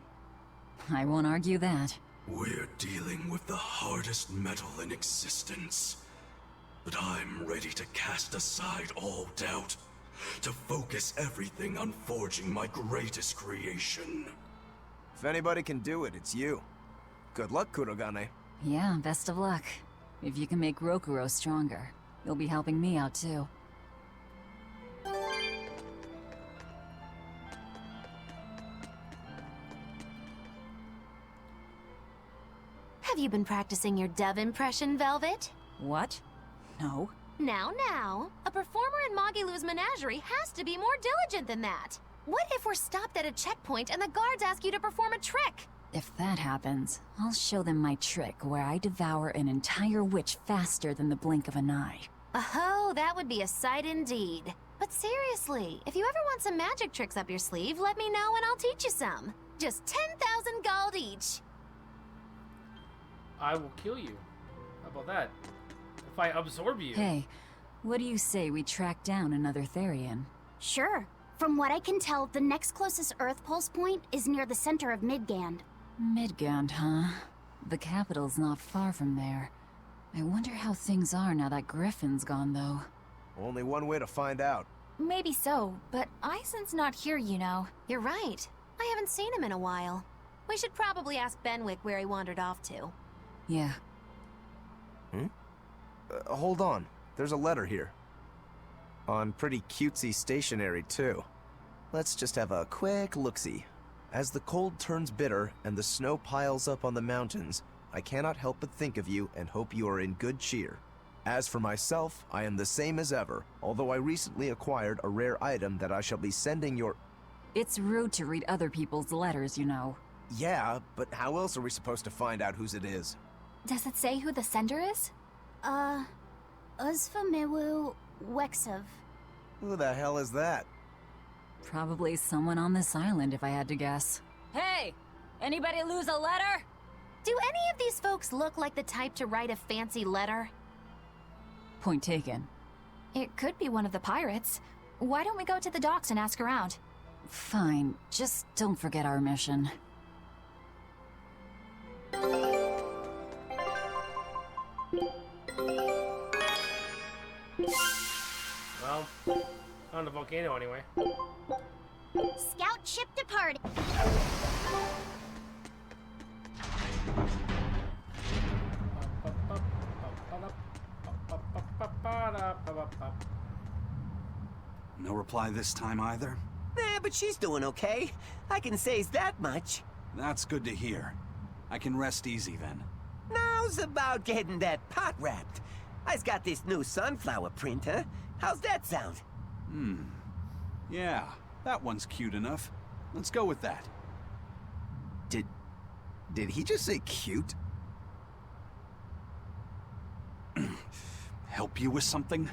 I won't argue that. We're dealing with the hardest metal in existence. But I'm ready to cast aside all doubt, to focus everything on forging my greatest creation. If anybody can do it, it's you. Good luck, Kurogane. Yeah, best of luck. If you can make Rokuro stronger, you'll be helping me out too. Have you been practicing your dove impression, Velvet? What? No. Now. A performer in Magilou's menagerie has to be more diligent than that. What if we're stopped at a checkpoint and the guards ask you to perform a trick? If that happens, I'll show them my trick where I devour an entire witch faster than the blink of an eye. Oh, that would be a sight indeed. But seriously, if you ever want some magic tricks up your sleeve, let me know and I'll teach you some. Just 10,000 gold each. I will kill you. How about that? If I absorb you. Hey, what do you say we track down another Therian? Sure. From what I can tell, the next closest Earth Pulse point is near the center of Midgand. Midgand, huh? The capital's not far from there. I wonder how things are now that Griffin's gone, though. Only one way to find out. Maybe so, but Eisen's not here, you know. You're right. I haven't seen him in a while. We should probably ask Benwick where he wandered off to. Yeah. Hold on. There's a letter here. On pretty cutesy stationery, too. Let's just have a quick look-see. As the cold turns bitter and the snow piles up on the mountains, I cannot help but think of you and hope you are in good cheer. As for myself, I am the same as ever, although I recently acquired a rare item that I shall be sending your... It's rude to read other people's letters, you know. Yeah, but how else are we supposed to find out whose it is? Does it say who the sender is? Uzfamewu Wexov. Who the hell is that? Probably someone on this island, if I had to guess. Hey! Anybody lose a letter? Do any of these folks look like the type to write a fancy letter? Point taken. It could be one of the pirates. Why don't we go to the docks and ask around? Fine, just don't forget our mission. Well, on the volcano anyway. Scout ship departed. No reply this time either? Nah, but she's doing okay. I can say that much. That's good to hear. I can rest easy then. Now's about getting that pot wrapped. I's got this new sunflower printer. How's that sound? Yeah, that one's cute enough. Let's go with that. Did he just say cute? Help you with something?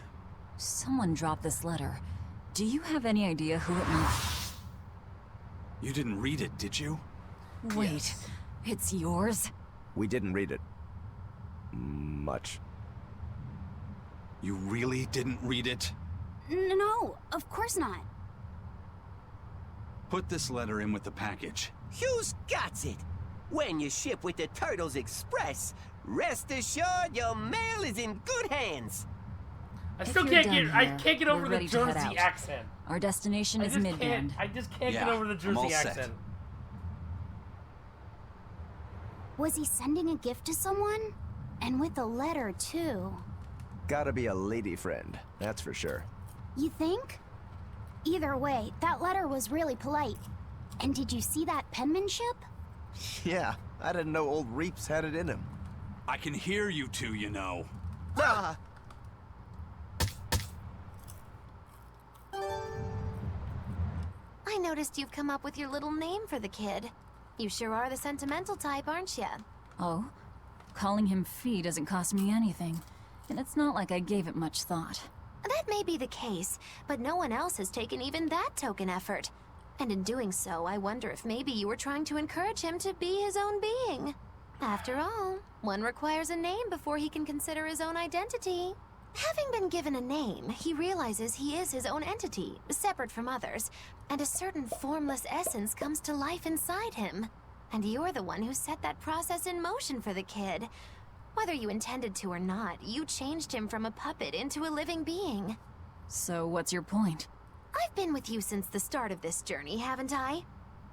Someone dropped this letter. Do you have any idea who it might... You didn't read it, did you? Wait, it's yours? We didn't read it. Much. You really didn't read it? No, of course not. Put this letter in with the package. Who's got it? When you ship with the Turtles Express, rest assured your mail is in good hands. I still can't get over the Jersey accent. Our destination is Midgand. I just can't get over the Jersey accent. Was he sending a gift to someone? And with a letter, too. Gotta be a lady friend, that's for sure. You think? Either way, that letter was really polite. And did you see that penmanship? Yeah, I didn't know old Reeps had it in him. I can hear you two, you know. Ah! I noticed you've come up with your little name for the kid. You sure are the sentimental type, aren't you? Oh? Calling him Fee doesn't cost me anything. And it's not like I gave it much thought. That may be the case, but no one else has taken even that token effort. And in doing so, I wonder if maybe you were trying to encourage him to be his own being. After all, one requires a name before he can consider his own identity. Having been given a name, he realizes he is his own entity, separate from others, and a certain formless essence comes to life inside him. And you're the one who set that process in motion for the kid. Whether you intended to or not, you changed him from a puppet into a living being. So what's your point? I've been with you since the start of this journey, haven't I?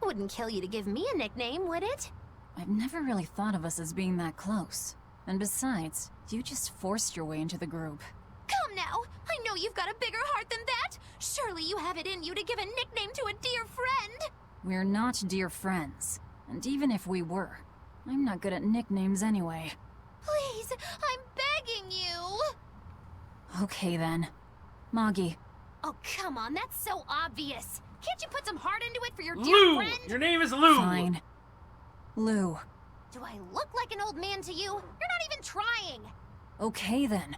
Wouldn't kill you to give me a nickname, would it? I've never really thought of us as being that close. And besides, you just forced your way into the group. Come now! I know you've got a bigger heart than that! Surely you have it in you to give a nickname to a dear friend! We're not dear friends. And even if we were, I'm not good at nicknames anyway. Please, I'm begging you! Okay then. Moggy. Oh, come on, that's so obvious. Can't you put some heart into it for your dear Lou! friend? Your name is Lou! Fine. Lou. Do I look like an old man to you? You're not even trying! Okay then.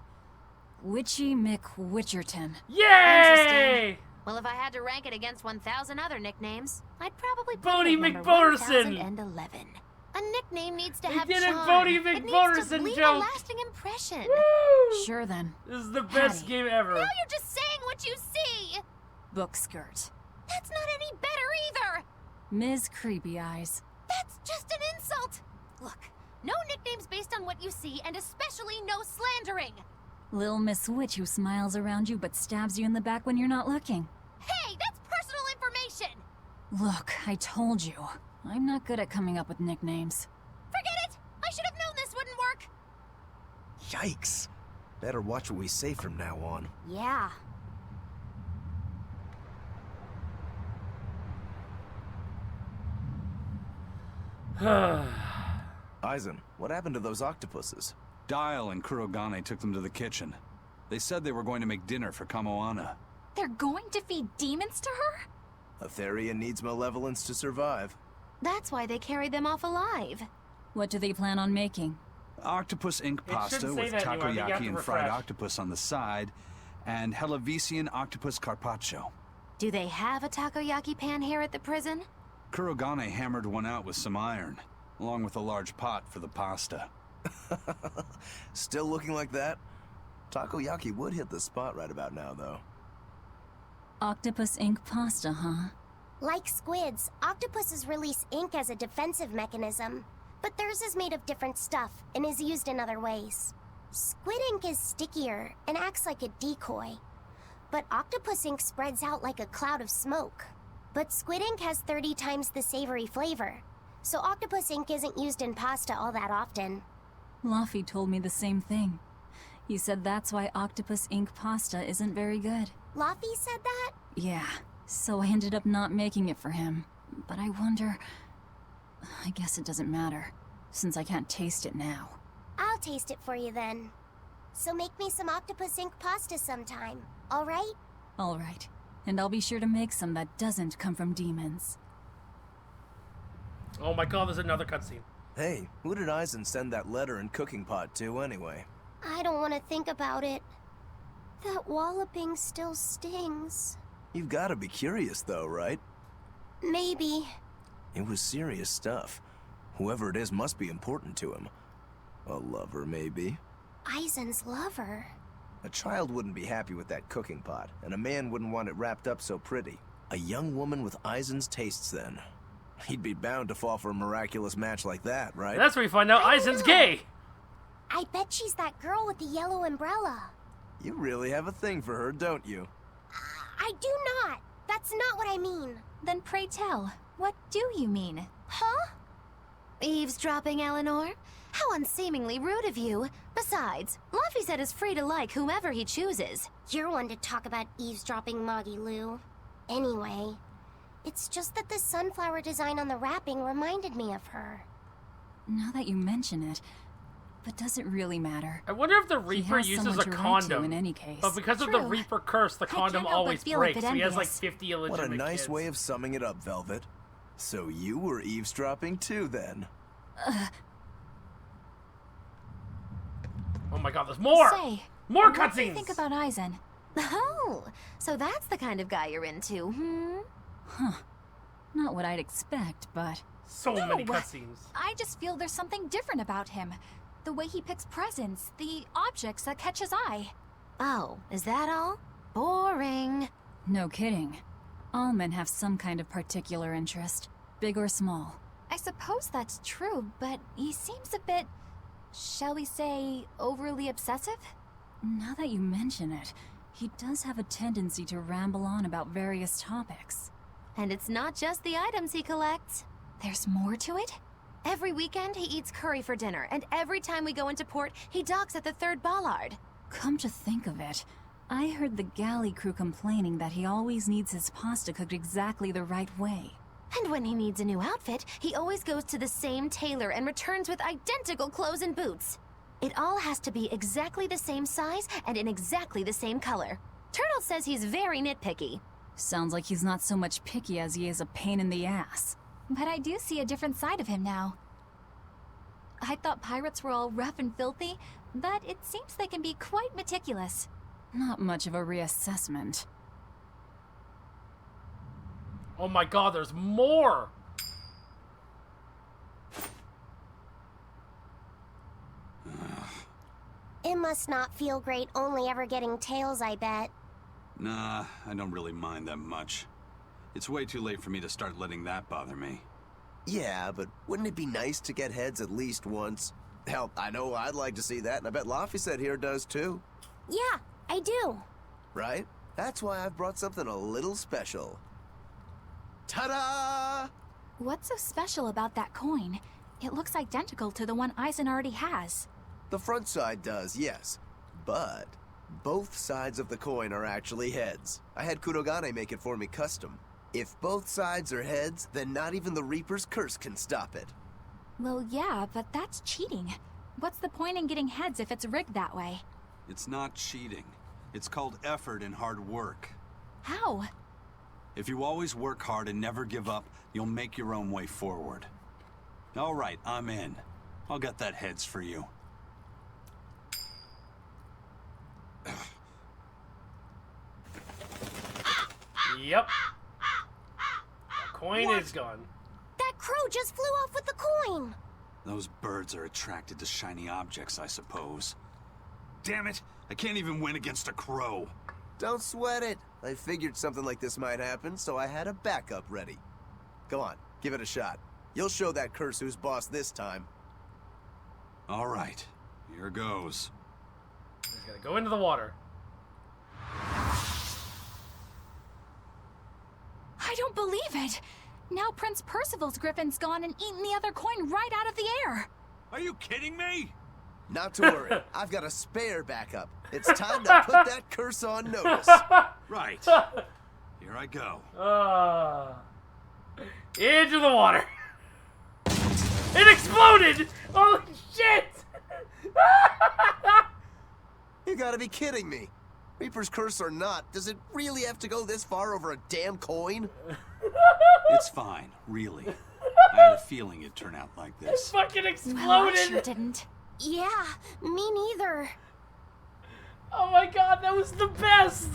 Witchy McWitcherton. Yay! Well, if I had to rank it against 1,000 other nicknames, I'd probably put Bodie it at number McBonerson. 1011. A nickname needs to They have did a charm. Bodie It needs to McBonerson leave a joke. lasting impression. Woo! Sure then. This is the best Hattie. game ever. Now you're just saying what you see! Book skirt. That's not any better either! Ms. Creepy Eyes. That's just an insult! Look, no nicknames based on what you see, and especially no slandering! Lil Miss Witch who smiles around you but stabs you in the back when you're not looking. Hey, that's personal information! Look, I told you. I'm not good at coming up with nicknames. Forget it! I should have known this wouldn't work! Yikes. Better watch what we say from now on. Yeah. Aizen, what happened to those octopuses? Dial and Kurogane took them to the kitchen. They said they were going to make dinner for Kamoana. They're going to feed demons to her? Etheria needs malevolence to survive. That's why they carried them off alive. What do they plan on making? Octopus ink It pasta shouldn't say with that anymore. I think you have takoyaki to and fried refresh. octopus on the side, and Hellavisian octopus carpaccio. Do they have a takoyaki pan here at the prison? Kurogane hammered one out with some iron, along with a large pot for the pasta. Still looking like that? Takoyaki would hit the spot right about now, though. Octopus ink pasta, huh? Like squids, octopuses release ink as a defensive mechanism, but theirs is made of different stuff and is used in other ways. Squid ink is stickier and acts like a decoy, but octopus ink spreads out like a cloud of smoke. But squid ink has 30 times the savory flavor, so octopus ink isn't used in pasta all that often. Luffy told me the same thing. He said that's why octopus ink pasta isn't very good. Luffy said that? Yeah, so I ended up not making it for him. But I wonder... I guess it doesn't matter, since I can't taste it now. I'll taste it for you then. So make me some octopus ink pasta sometime, alright? Alright, and I'll be sure to make some that doesn't come from demons. Oh my god, there's another cutscene. Hey, who did Aizen send that letter and cooking pot to, anyway? I don't want to think about it. That walloping still stings. You've got to be curious, though, right? Maybe. It was serious stuff. Whoever it is must be important to him. A lover, maybe? Aizen's lover. A child wouldn't be happy with that cooking pot, and a man wouldn't want it wrapped up so pretty. A young woman with Aizen's tastes, then. He'd be bound to fall for a miraculous match like that, right? That's where we find out Aizen's gay! I bet she's that girl with the yellow umbrella. You really have a thing for her, don't you? I do not. That's not what I mean. Then pray tell, what do you mean? Huh? Eavesdropping, Eleanor? How unseemingly rude of you. Besides, Luffy said is free to like whomever he chooses. You're one to talk about eavesdropping, Moggy Lou. Anyway, it's just that the sunflower design on the wrapping reminded me of her. Now that you mention it, but does it really matter? I wonder if the He Reaper has uses someone a to write to condom. in any case. But because of the True. Reaper curse, the condom can't help but always feel a bit breaks. So he has like envious. 50 What a illegitimate nice kids. way of summing it up, Velvet. So you were eavesdropping too, then? Oh my god, there's more! Say, More what do you cutscenes! think about Aizen? Oh, so that's the kind of guy you're into, hmm? Huh. Not what I'd expect, but... So many cutscenes. I just feel there's something different about him. The way he picks presents, the objects that catch his eye. Oh, is that all? Boring. No kidding. All men have some kind of particular interest, big or small. I suppose that's true, but he seems a bit, shall we say, overly obsessive? Now that you mention it, he does have a tendency to ramble on about various topics. And it's not just the items he collects. There's more to it? Every weekend, he eats curry for dinner, and every time we go into port, he docks at the 3rd Ballard. Come to think of it, I heard the galley crew complaining that he always needs his pasta cooked exactly the right way. And when he needs a new outfit, he always goes to the same tailor and returns with identical clothes and boots. It all has to be exactly the same size and in exactly the same color. Turtle says he's very nitpicky. Sounds like he's not so much picky as he is a pain in the ass. But I do see a different side of him now. I thought pirates were all rough and filthy, but it seems they can be quite meticulous. Not much of a reassessment. Oh my god, there's more! It must not feel great only ever getting tails, I bet. Nah, I don't really mind that much. It's way too late for me to start letting that bother me. Yeah, but wouldn't it be nice to get heads at least once? Hell, I know I'd like to see that, and I bet Laphicet here does too. Yeah, I do. Right? That's why I've brought something a little special. Ta-da! What's so special about that coin? It looks identical to the one Eisen already has. The front side does, yes. But both sides of the coin are actually heads. I had Kurogane make it for me custom. If both sides are heads, then not even the Reaper's curse can stop it. Well, yeah, but that's cheating. What's the point in getting heads if it's rigged that way? It's not cheating. It's called effort and hard work. How? If you always work hard and never give up, you'll make your own way forward. All right, I'm in. I'll get that heads for you. Yep. The coin is gone. That crow just flew off with the coin. Those birds are attracted to shiny objects, I suppose. Damn it! I can't even win against a crow. Don't sweat it. I figured something like this might happen, so I had a backup ready. Come on, give it a shot. You'll show that curse who's boss this time. All right, here goes. He's gonna go into the water. I don't believe it! Now Prince Percival's griffin's gone and eaten the other coin right out of the air! Are you kidding me? Not to worry, I've got a spare backup. It's time to put that curse on notice. Right. Here I go. Into the water. It exploded! Holy shit! You gotta be kidding me. Reaper's curse or not, does it really have to go this far over a damn coin? It's fine, really. I had a feeling it'd turn out like this. It fucking exploded! Well, I sure didn't. Yeah, me neither. Oh my god, that was the best!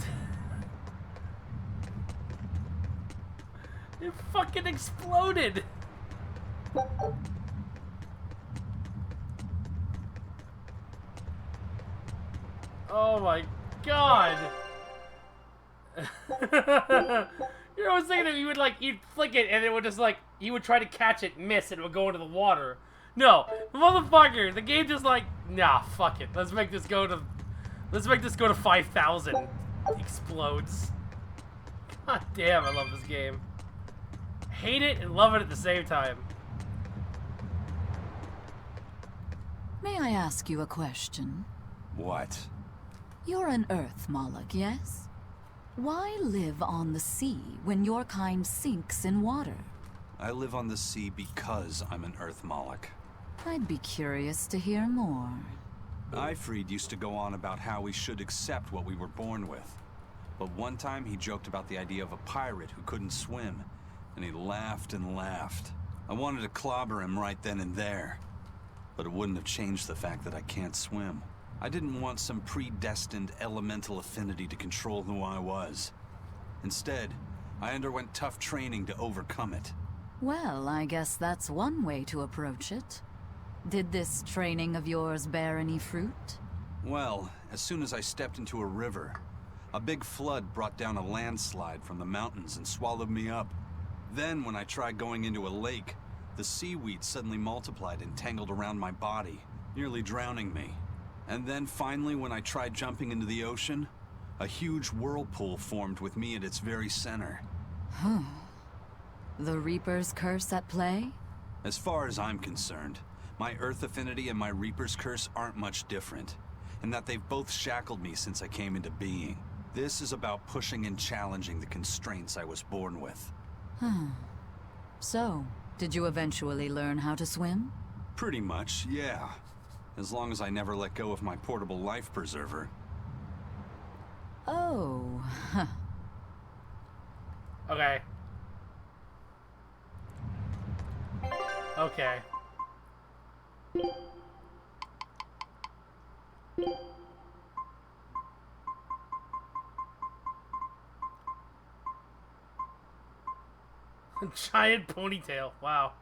It fucking exploded! Oh my god! I was thinking that you would like, you'd flick it and it would just like, you would try to catch it, miss, and it would go into the water. No, motherfucker, the game just like, nah, fuck it. Let's make this go to 5,000. Explodes. God damn, I love this game. Hate it and love it at the same time. May I ask you a question? What? You're an Earth Moloch, yes? Why live on the sea when your kind sinks in water? I live on the sea because I'm an Earth Moloch. I'd be curious to hear more. Ifrid used to go on about how we should accept what we were born with. But one time he joked about the idea of a pirate who couldn't swim, and he laughed and laughed. I wanted to clobber him right then and there, but it wouldn't have changed the fact that I can't swim. I didn't want some predestined elemental affinity to control who I was. Instead, I underwent tough training to overcome it. Well, I guess that's one way to approach it. Did this training of yours bear any fruit? Well, as soon as I stepped into a river, a big flood brought down a landslide from the mountains and swallowed me up. Then, when I tried going into a lake, the seaweed suddenly multiplied and tangled around my body, nearly drowning me. And then finally, when I tried jumping into the ocean, a huge whirlpool formed with me at its very center. Huh. The Reaper's curse at play? As far as I'm concerned, my Earth affinity and my Reaper's curse aren't much different, in that they've both shackled me since I came into being. This is about pushing and challenging the constraints I was born with. So, did you eventually learn how to swim? Pretty much, yeah. As long as I never let go of my portable life preserver. Oh, huh. Okay. Okay. Giant ponytail. Wow.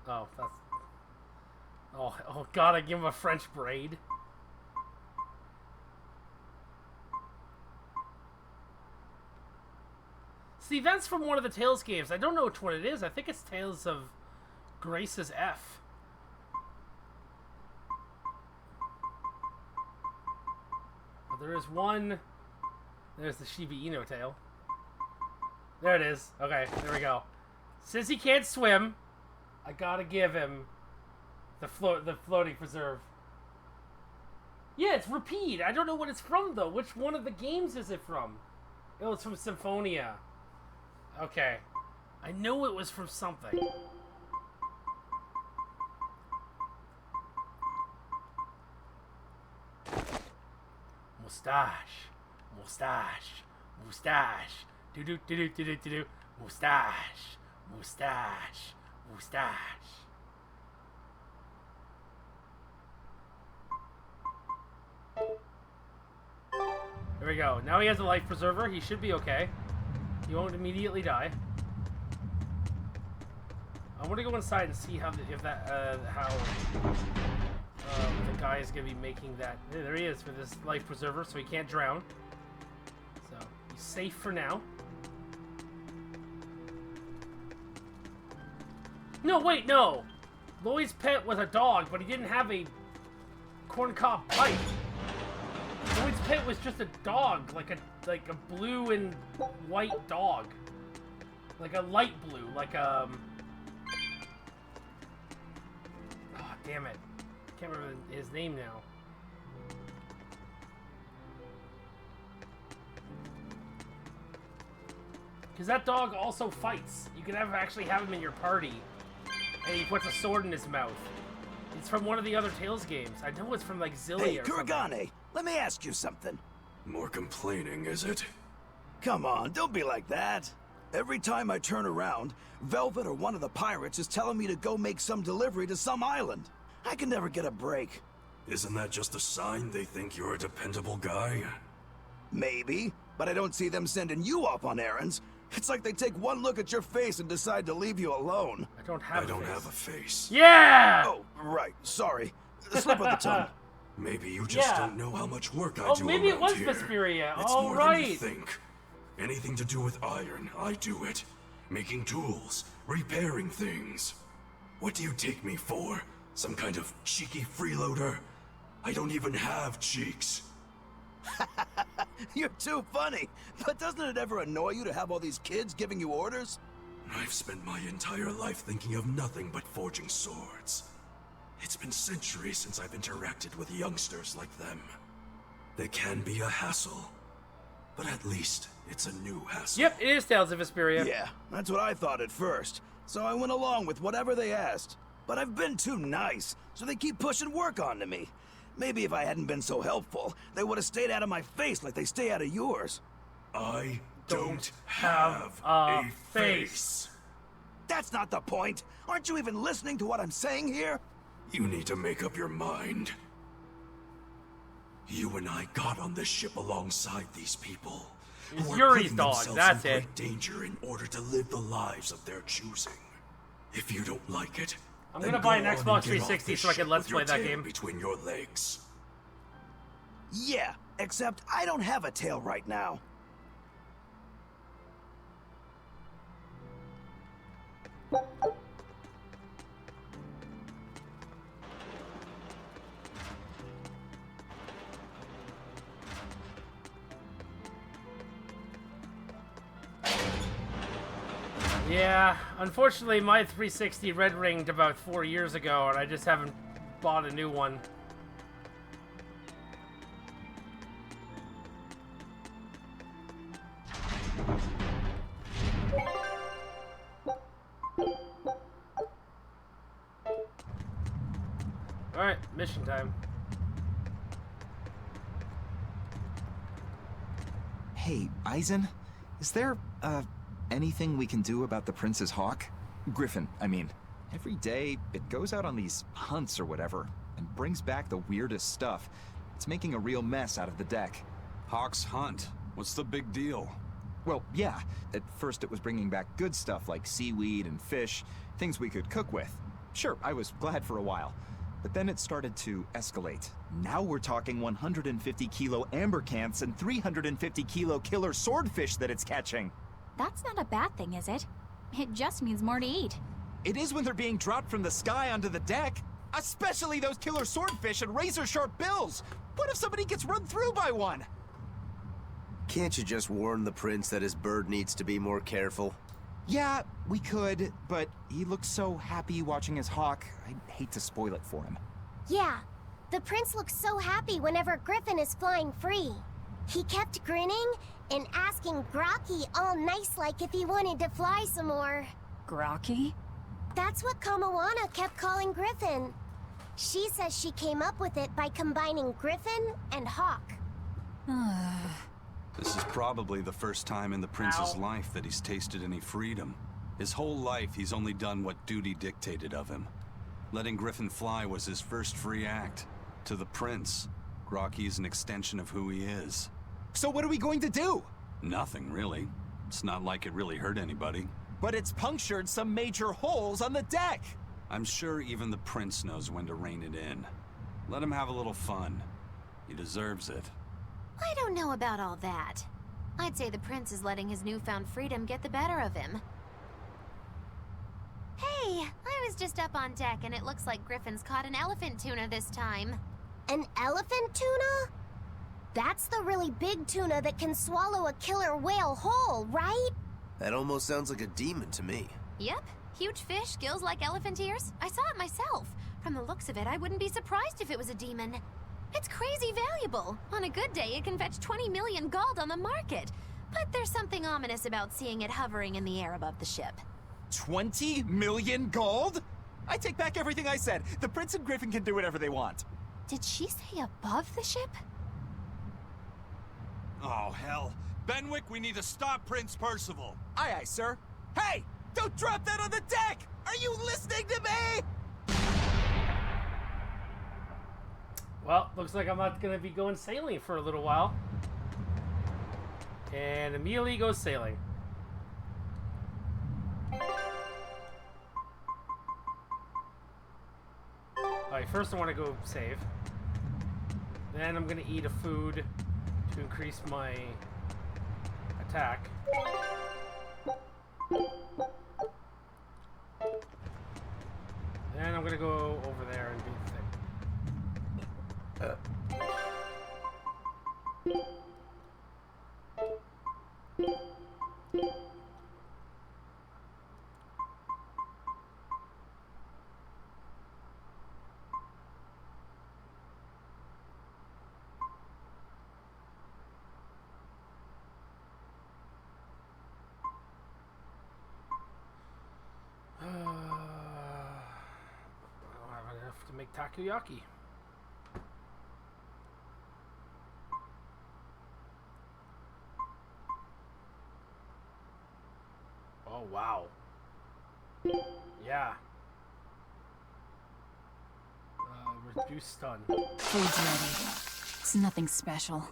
Oh, that's... Oh God, I give him a French braid. See, that's from one of the Tales games. I don't know which one it is. I think it's Tales of Grace's F. But there is one... There's the Shiba Inu tail. There it is. Okay, there we go. Since he can't swim, I gotta give him the floating preserve. Yeah, it's Repeat. I don't know what it's from, though. Which one of the games is it from? Oh, it's from Symphonia. Okay. I know it was from something. Mustache. Mustache. Mustache. Do-do-do-do-do-do-do. Mustache. Mustache. Mustache. There we go. Now he has a life preserver. He should be okay. He won't immediately die. I want to go inside and see how the guy is gonna be making that. There he is for this life preserver, so he can't drown. So he's safe for now. No, wait, no. Lloyd's pet was a dog, but he didn't have a corncob pipe. Lloyd's pet was just a dog, like a blue and white dog, like a light blue, like oh damn it, can't remember his name now. Because that dog also fights. You can actually have him in your party, and he puts a sword in his mouth. It's from one of the other Tales games. I know it's from like Zillia Hey, or something. Kuragane, let me ask you something. More complaining, is it? Come on, don't be like that. Every time I turn around, Velvet or one of the pirates is telling me to go make some delivery to some island. I can never get a break. Isn't that just a sign they think you're a dependable guy? Maybe, but I don't see them sending you off on errands. It's like they take one look at your face and decide to leave you alone. I don't have a face. Yeah! Oh, right. Sorry. Slip of the tongue. Maybe you just don't know how much work I do maybe it was around here. Vesperia. It's Oh, more right. than you think. Anything to do with iron, I do it. Making tools, repairing things. What do you take me for? Some kind of cheeky freeloader? I don't even have cheeks. You're too funny. But doesn't it ever annoy you to have all these kids giving you orders? I've spent my entire life thinking of nothing but forging swords. It's been centuries since I've interacted with youngsters like them. They can be a hassle, but at least it's a new hassle. Yep, it is Tales of Vesperia. Yeah, that's what I thought at first. So I went along with whatever they asked. But I've been too nice, so they keep pushing work onto me. Maybe if I hadn't been so helpful, they would have stayed out of my face like they stay out of yours. I don't have a face. That's not the point. Aren't you even listening to what I'm saying here? You need to make up your mind. You and I got on this ship alongside these people. It's who are Yuri's putting dog, themselves that's in it. great danger in order to live the lives of their choosing. If you don't like it, I'm then gonna buy go an on Xbox and get off 360 this so I can ship Let's with your play that tail game. between your legs. Yeah, except I don't have a tail right now. Yeah, unfortunately my 360 red ringed about 4 years ago and I just haven't bought a new one. Mission time. Hey, Eisen, is there, anything we can do about the Prince's hawk? Griffin, I mean. Every day, it goes out on these hunts or whatever, and brings back the weirdest stuff. It's making a real mess out of the deck. Hawk's hunt? What's the big deal? Well, yeah. At first it was bringing back good stuff like seaweed and fish, things we could cook with. Sure, I was glad for a while. But then it started to escalate. Now we're talking 150-kilo ambercants and 350-kilo killer swordfish that it's catching. That's not a bad thing, is it? It just means more to eat. It is when they're being dropped from the sky onto the deck. Especially those killer swordfish and razor-sharp bills. What if somebody gets run through by one? Can't you just warn the prince that his bird needs to be more careful? Yeah, we could, but he looks so happy watching his hawk. I'd hate to spoil it for him. Yeah, the prince looks so happy whenever Griffin is flying free. He kept grinning and asking Grocky all nice-like if he wanted to fly some more. Grocky? That's what Kamawana kept calling Griffin. She says she came up with it by combining Griffin and Hawk. This is probably the first time in the prince's life that he's tasted any freedom. His whole life, he's only done what duty dictated of him. Letting Griffin fly was his first free act. To the prince, Grocky's an extension of who he is. So what are we going to do? Nothing, really. It's not like it really hurt anybody. But it's punctured some major holes on the deck! I'm sure even the prince knows when to rein it in. Let him have a little fun. He deserves it. I don't know about all that. I'd say the prince is letting his newfound freedom get the better of him. Hey, I was just up on deck and it looks like Griffin's caught an elephant tuna this time. An elephant tuna? That's the really big tuna that can swallow a killer whale whole, right? That almost sounds like a demon to me. Yep, huge fish, gills like elephant ears. I saw it myself. From the looks of it, I wouldn't be surprised if it was a demon. It's crazy valuable. On a good day, it can fetch 20 million gold on the market. But there's something ominous about seeing it hovering in the air above the ship. 20 million gold? I take back everything I said. The prince and Griffin can do whatever they want. Did she say above the ship? Oh, hell. Benwick, we need to stop Prince Percival. Aye, aye, sir. Hey! Don't drop that on the deck! Are you listening to me? Well, looks like I'm not going to be going sailing for a little while. And immediately goes sailing. Alright, first I want to go save. Then I'm going to eat a food to increase my attack. Then I'm going to go over there and do the thing. I don't have enough to make takoyaki. Oh, wow. Yeah. Reduce stun. Food's ready. It's nothing special.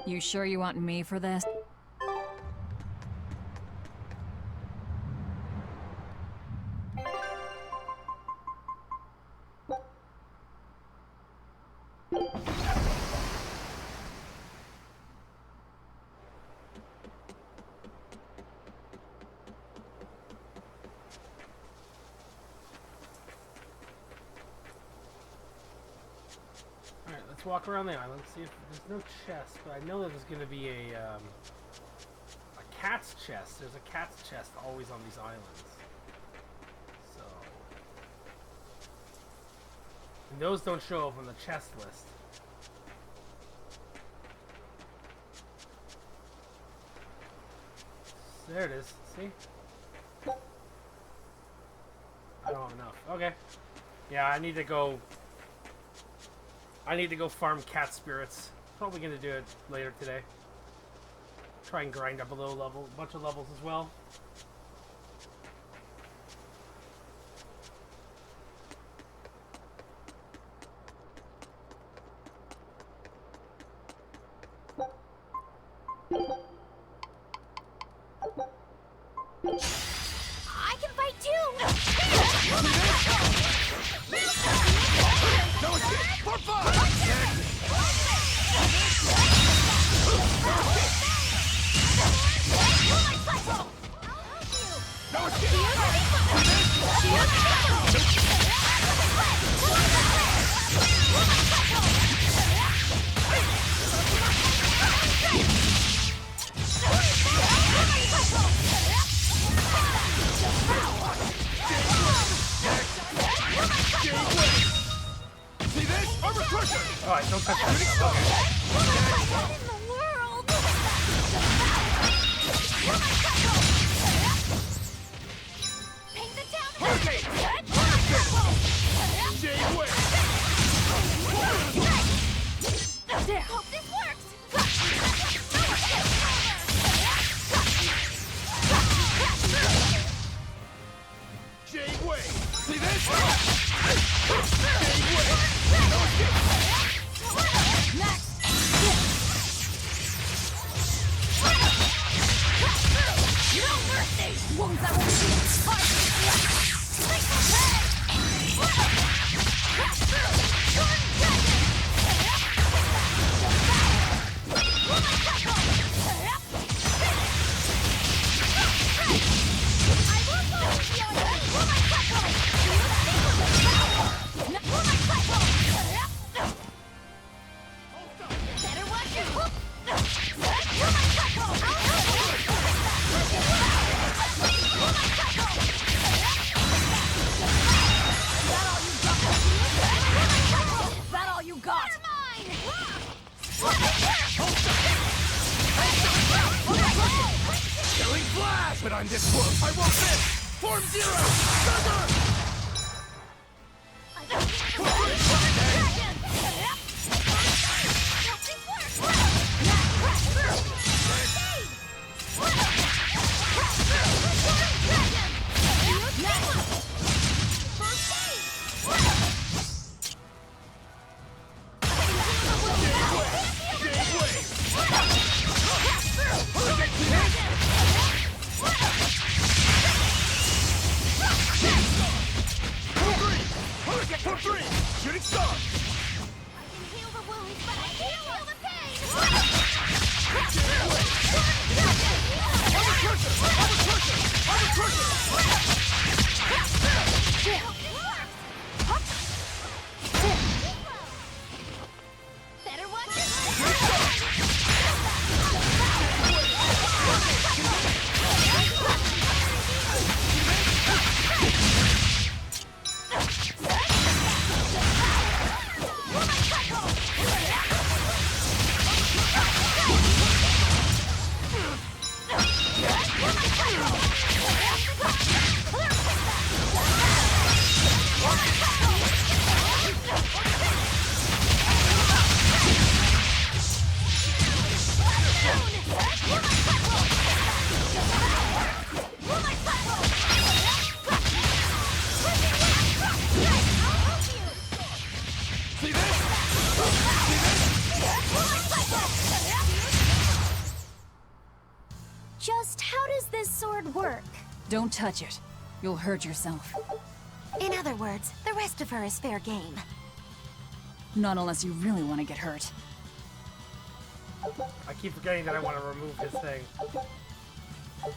You sure you want me for this? Alright, let's walk around the island, see if there's no chest, but I know that there's going to be a cat's chest. There's a cat's chest always on these islands. So... And those don't show up on the chest list. There it is. See? I don't have enough. Okay. Yeah, I need to go farm cat spirits. Probably gonna do it later today. Try and grind up a bunch of levels as well. I can fight too! No escape! For fun! No See this? Armor crusher! Alright, don't touch that. What in the world? Paint the town. Hurricane! Jade Way! Hope this works. Jade Way! See this? Jade Way! No escape! No mercy! Wounds that will be Better watch your hook! Is that all you got? Killing flash! But I'm this close! I won't miss! Form zero! Thunder! Shooting star! I can heal the wounds, but I can't heal the pain! Better watch See this? Just how does this sword work? Don't touch it. You'll hurt yourself. In other words, the rest of her is fair game. Not unless you really want to get hurt. I keep forgetting that I want to remove his thing. Let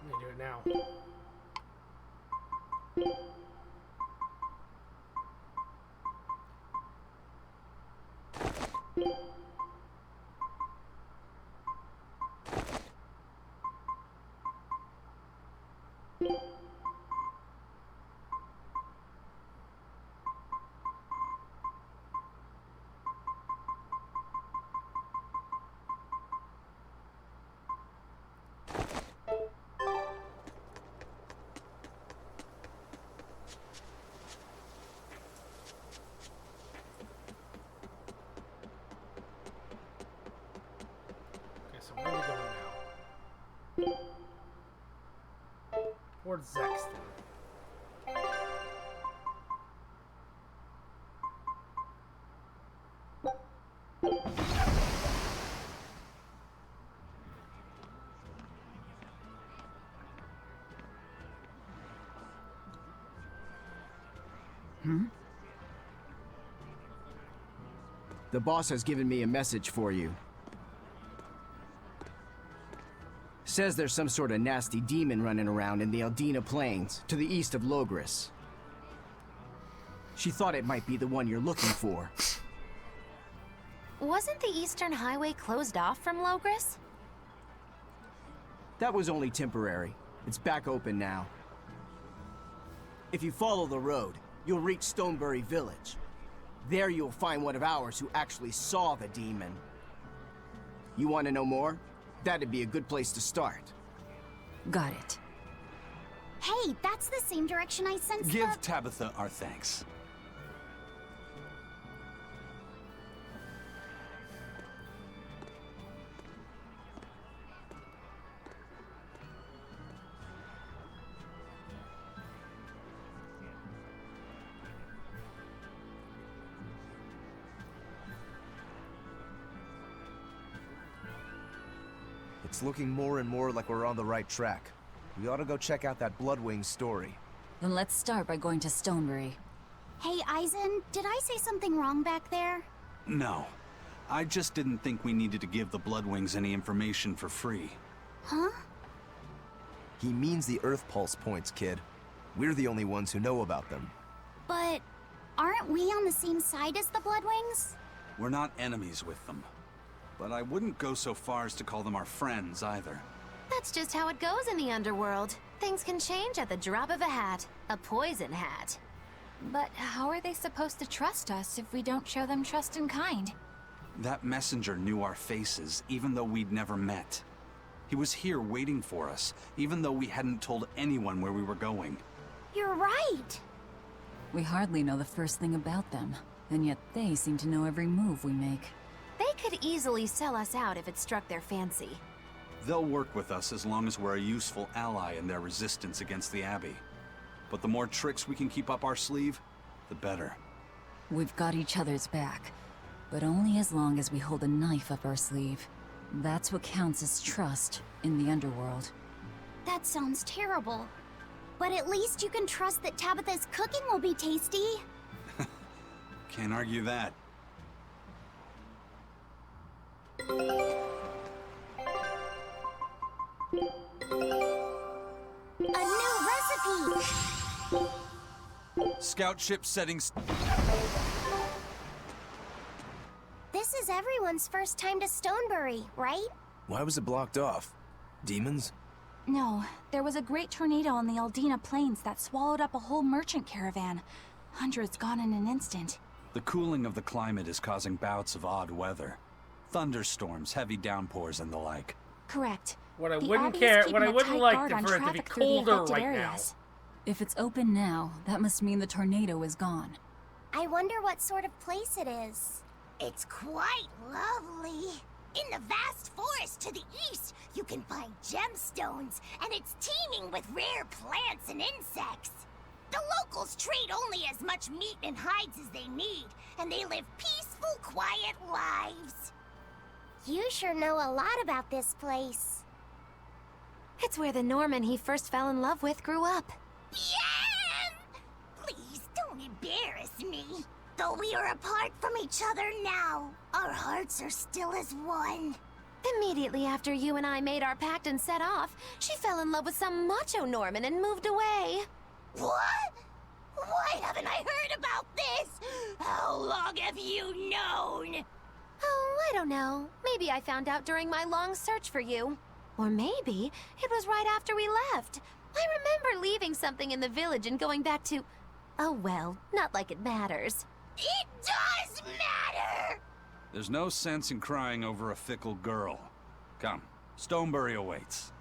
me do it now. The boss has given me a message for you. Says there's some sort of nasty demon running around in the Aldina Plains, to the east of Logris. She thought it might be the one you're looking for. Wasn't the Eastern Highway closed off from Logris? That was only temporary. It's back open now. If you follow the road, you'll reach Stonebury Village. There you'll find one of ours who actually saw the demon. You want to know more? That'd be a good place to start. Got it. Hey, that's the same direction I sensed. Give Tabitha our thanks. It's looking more and more like we're on the right track. We ought to go check out that Bloodwing story. Then let's start by going to Stonebury. Hey, Eisen, did I say something wrong back there? No. I just didn't think we needed to give the Bloodwings any information for free. Huh? He means the Earth Pulse points, kid. We're the only ones who know about them. But aren't we on the same side as the Bloodwings? We're not enemies with them. But I wouldn't go so far as to call them our friends, either. That's just how it goes in the underworld. Things can change at the drop of a hat. A poison hat. But how are they supposed to trust us if we don't show them trust in kind? That messenger knew our faces, even though we'd never met. He was here waiting for us, even though we hadn't told anyone where we were going. You're right! We hardly know the first thing about them, and yet they seem to know every move we make. They could easily sell us out if it struck their fancy. They'll work with us as long as we're a useful ally in their resistance against the Abbey. But the more tricks we can keep up our sleeve, the better. We've got each other's back, but only as long as we hold a knife up our sleeve. That's what counts as trust in the underworld. That sounds terrible. But at least you can trust that Tabitha's cooking will be tasty. Can't argue that. A new recipe! Scout ship settings. This is everyone's first time to Stonebury, right? Why was it blocked off? Demons? No, there was a great tornado on the Aldina Plains that swallowed up a whole merchant caravan. Hundreds gone in an instant. The cooling of the climate is causing bouts of odd weather. Thunderstorms, heavy downpours, and the like. Correct. What I The wouldn't Abbey is care, keeping what I a wouldn't tight like guard on for it to be traffic through the colder affected right areas. If it's open now, that must mean the tornado is gone. I wonder what sort of place it is. It's quite lovely. In the vast forest to the east, you can find gemstones, and it's teeming with rare plants and insects. The locals trade only as much meat and hides as they need, and they live peaceful, quiet lives. You sure know a lot about this place. It's where the Norman he first fell in love with grew up. Bien! Please don't embarrass me. Though we are apart from each other now, our hearts are still as one. Immediately after you and I made our pact and set off, she fell in love with some macho Norman and moved away. What? Why haven't I heard about this? How long have you known? Oh, I don't know. Maybe I found out during my long search for you. Or maybe it was right after we left. I remember leaving something in the village and going back to... Oh well, not like it matters. It does matter! There's no sense in crying over a fickle girl. Come, Stonebury awaits.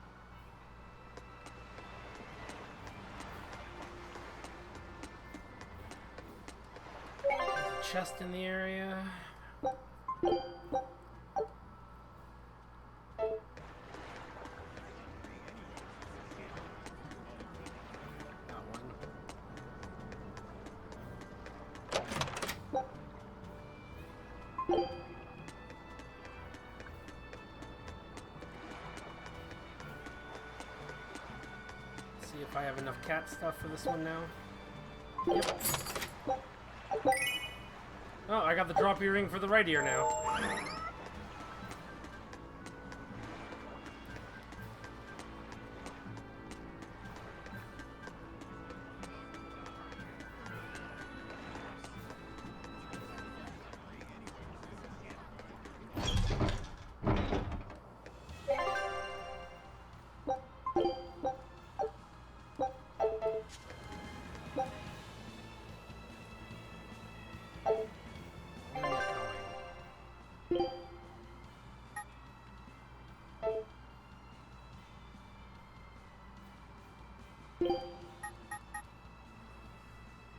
There's a chest in the area. cat stuff for this one now? Yep. Oh, I got the drop earring for the right ear now.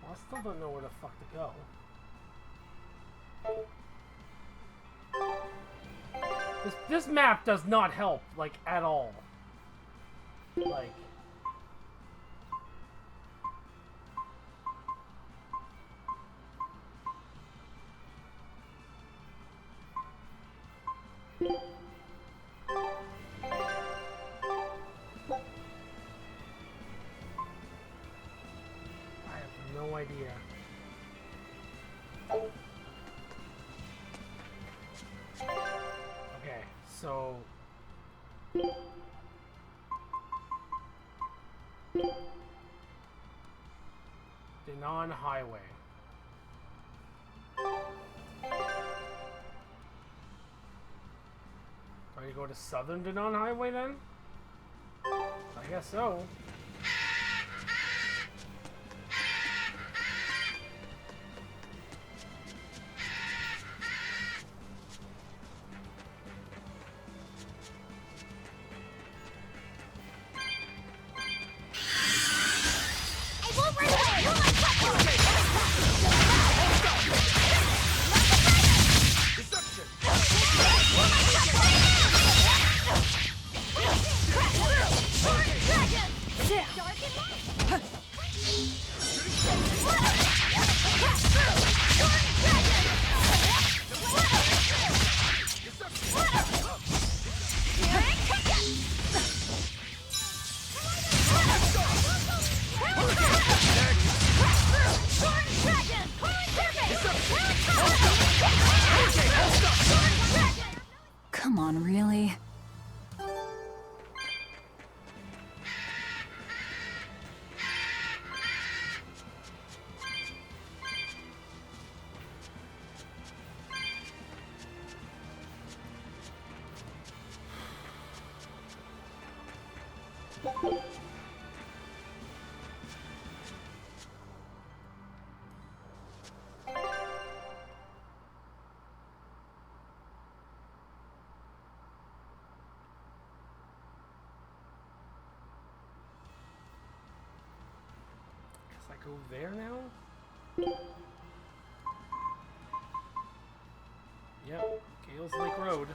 I still don't know where the fuck to go. This map does not help, like, at all. Like... No idea. Okay, so... Denon Highway. Are you going to Southern Denon Highway then? I guess so. Come on, really? I go there now? Yep, Gales Lake Road.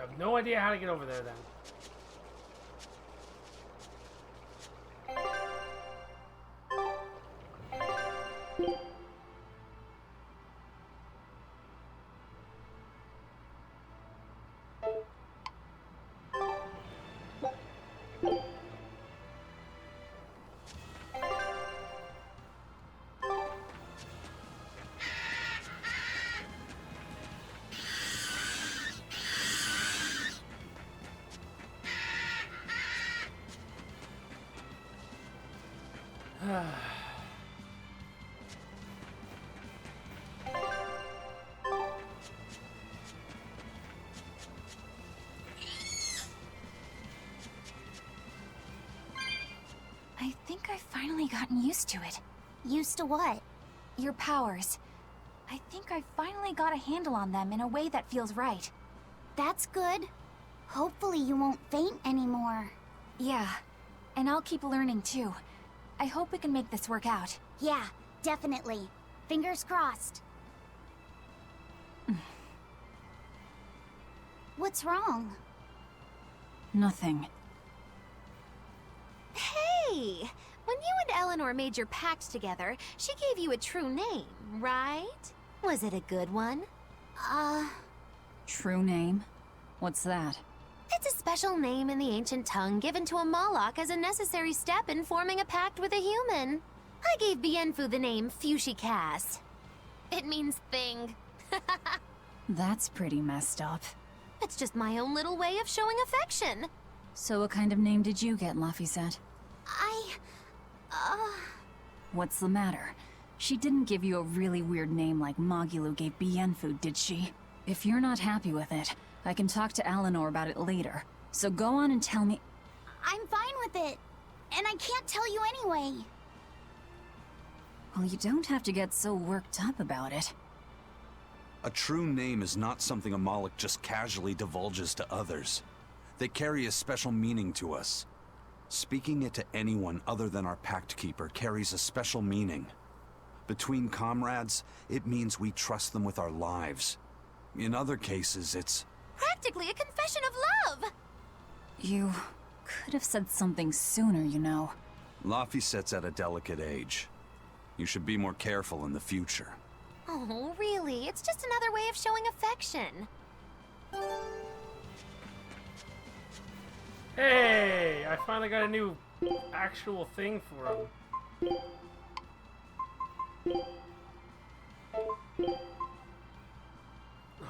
have no idea how to get over there then. I think I've finally gotten used to it. Used to what? Your powers. I think I finally got a handle on them in a way that feels right. That's good. Hopefully you won't faint anymore. Yeah, and I'll keep learning too. I hope we can make this work out. Yeah, definitely. Fingers crossed. What's wrong? Nothing. Hey! When you and Eleanor made your pact together, she gave you a true name, right? Was it a good one? True name? What's that? It's a special name in the ancient tongue given to a Moloch as a necessary step in forming a pact with a human. I gave Bienfu the name Fushicas. It means thing. That's pretty messed up. It's just my own little way of showing affection. So what kind of name did you get, Laphicet? What's the matter? She didn't give you a really weird name like Magulu gave Bienfu, did she? If you're not happy with it, I can talk to Eleanor about it later. So go on and tell me... I'm fine with it. And I can't tell you anyway. Well, you don't have to get so worked up about it. A true name is not something a Moloch just casually divulges to others. They carry a special meaning to us. Speaking it to anyone other than our Pact Keeper carries a special meaning. Between comrades, it means we trust them with our lives. In other cases, it's... Practically a confession of love! You could have said something sooner, you know. Laphicet's at a delicate age. You should be more careful in the future. Oh, really? It's just another way of showing affection. Hey! I finally got a new actual thing for him.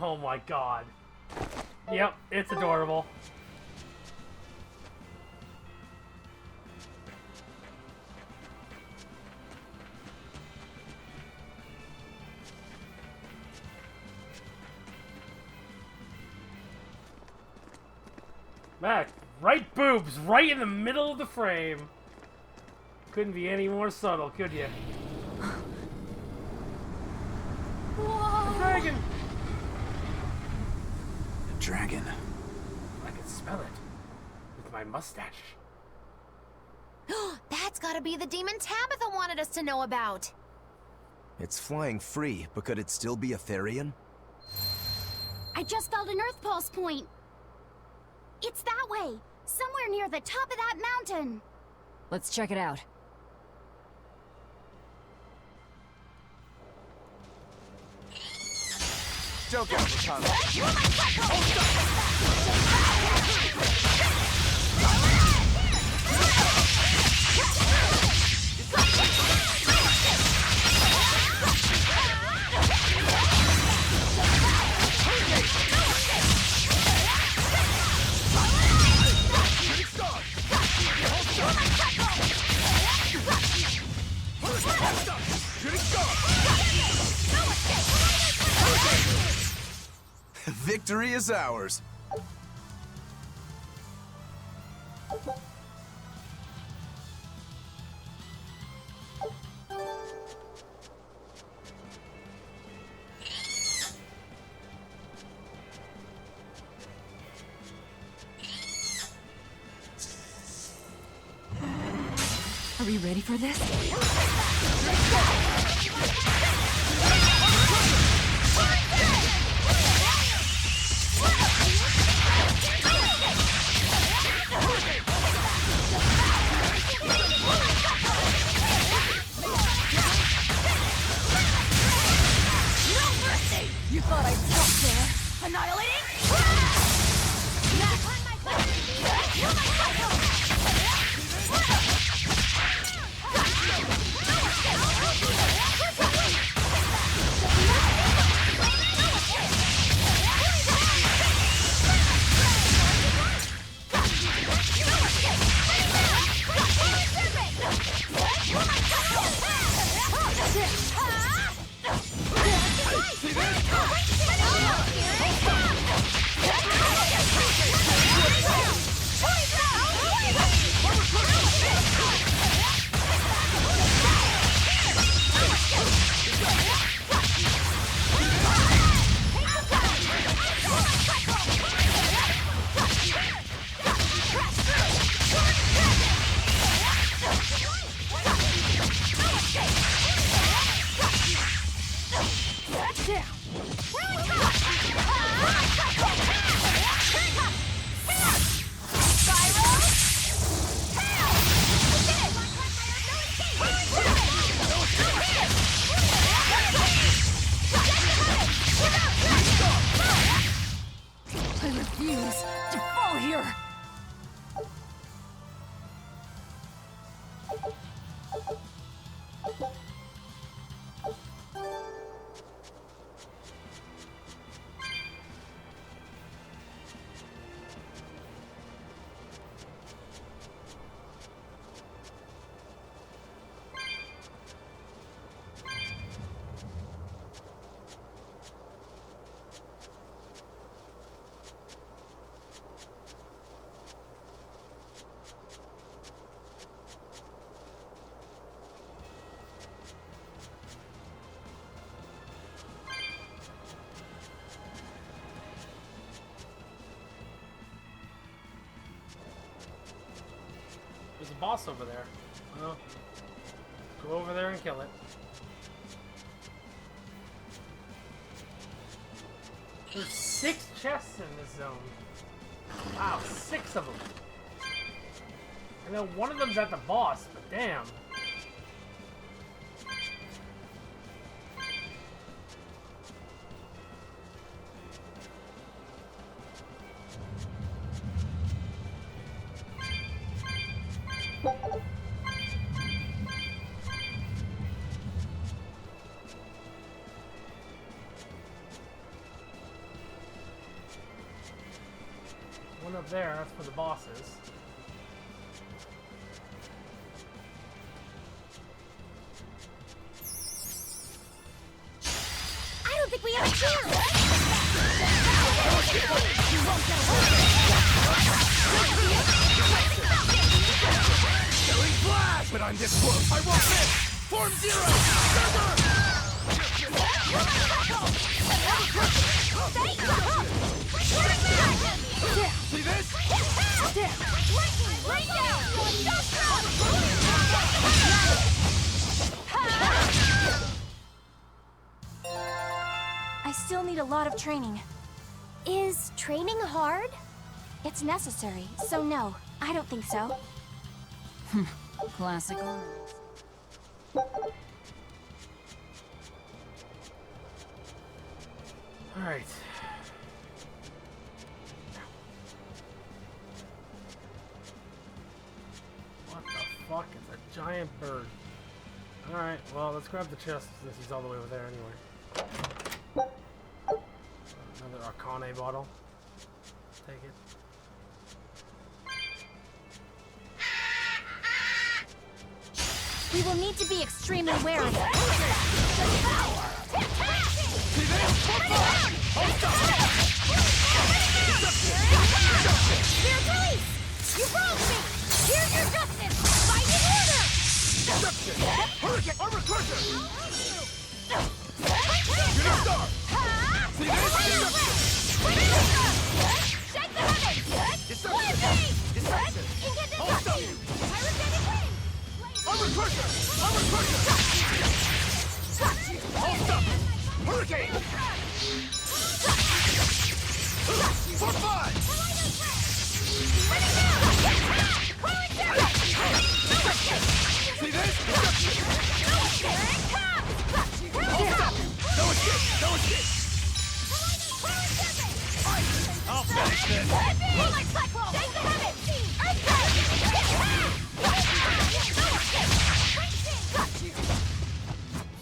Oh my god. Yep, it's adorable. Mac, right boobs, right in the middle of the frame. Couldn't be any more subtle, could you? Whoa! A dragon! A dragon. I can smell it with my mustache. That's gotta be the demon Tabitha wanted us to know about. It's flying free, but could it still be a Therian? I just felt an Earth Pulse point. It's that way, somewhere near the top of that mountain. Let's check it out. Don't get the tunnel. Victory is ours. Are we ready for this? There's a boss over there. Well, go over there and kill it. There's 6 chests in this zone. Wow, 6 of them. I know one of them's at the boss, but damn. One up there, that's for the bosses. I don't think we have a chance! Killing flash! But I'm this close! I won't miss! Form zero! See this? I still need a lot of training. Is training hard? It's necessary, so no, I don't think so. Classical. Alright. What the fuck? It's a giant bird. Alright, well, let's grab the chest since he's all the way over there anyway. Another Arcane bottle. Take it. We will need to be extremely wary. There's release! You wronged me! Here's your justice! Fight in order! Hurricane! Armor crusher! You're not star! See this? Shake the heavens! Deception! Deception! Hold up! Armor crusher! Armor crusher! Hold up! Hurricane! For 5! See this? Hold up! No escape! No escape! I'll finish this! Moonlight Cyclone! Shake the heavens! Earthquake!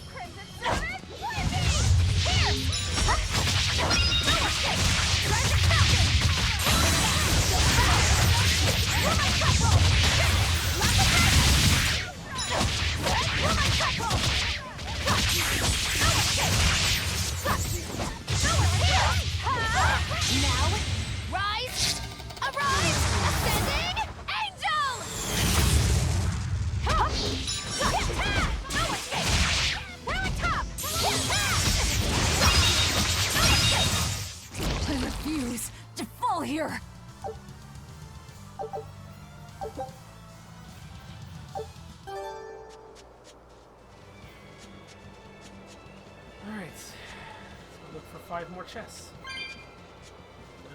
Crimson Servant! Here! No escape! Dragon Falcon! Moonlight Cyclone! Moonlight Cyclone! Now, rise! Arise! Ascending Angel! No escape! We're on top! I refuse to fall here. Alright. Let's go look for 5 more chests.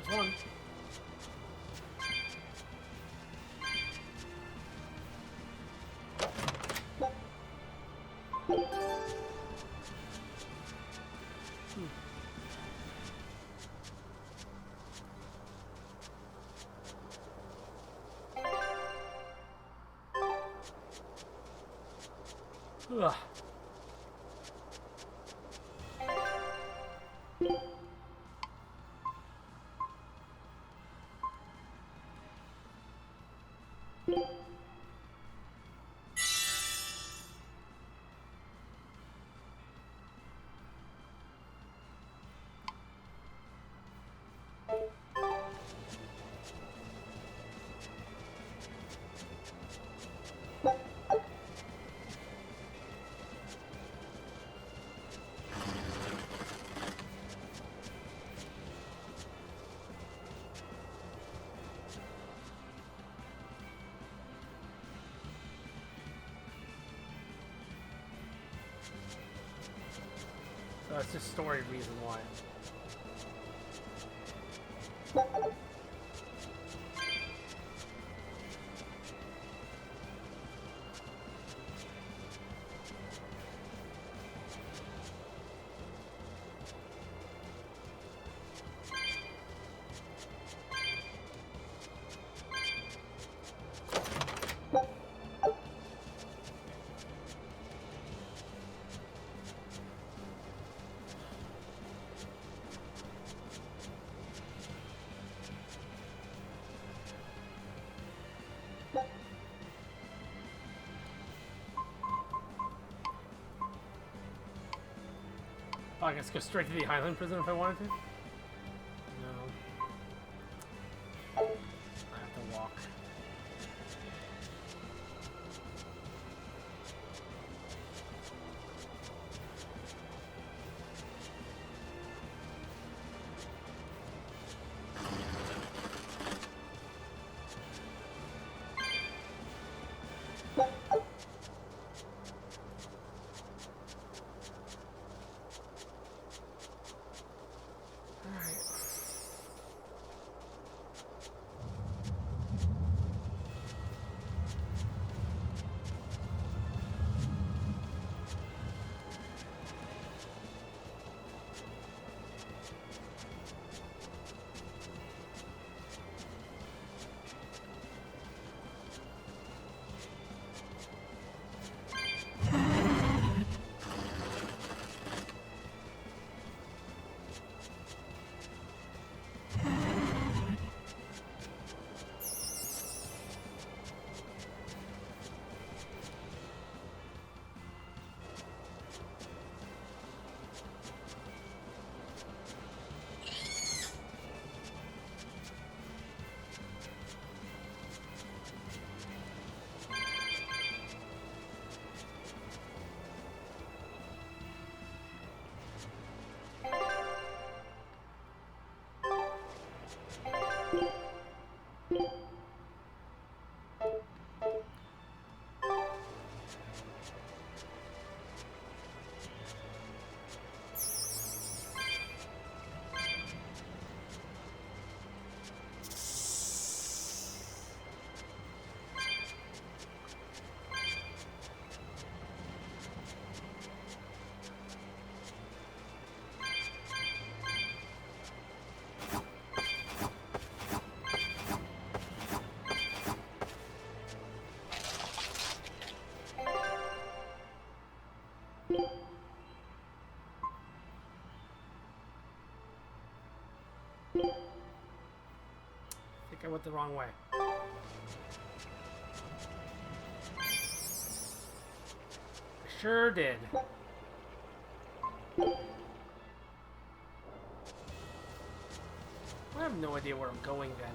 There's one. Ugh. So it's just story reason why. Oh, I guess go straight to the Highland prison if I wanted to? No. I have to walk. I think I went the wrong way. I sure did. I have no idea where I'm going then.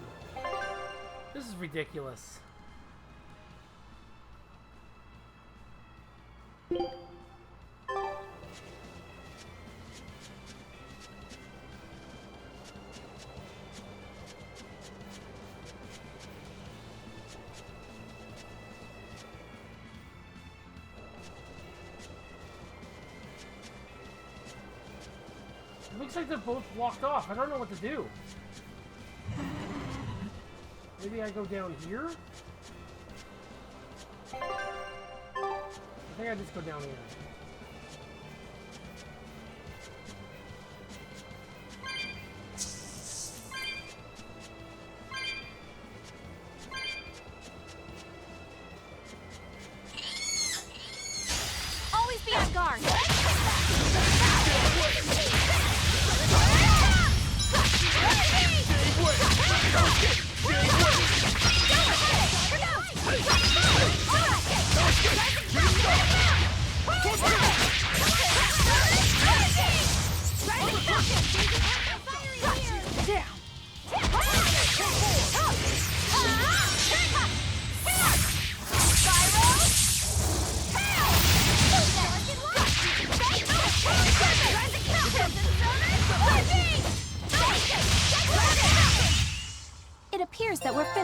This is ridiculous. It looks like they're both walked off. I don't know what to do. Maybe I go down here? I think I just go down here.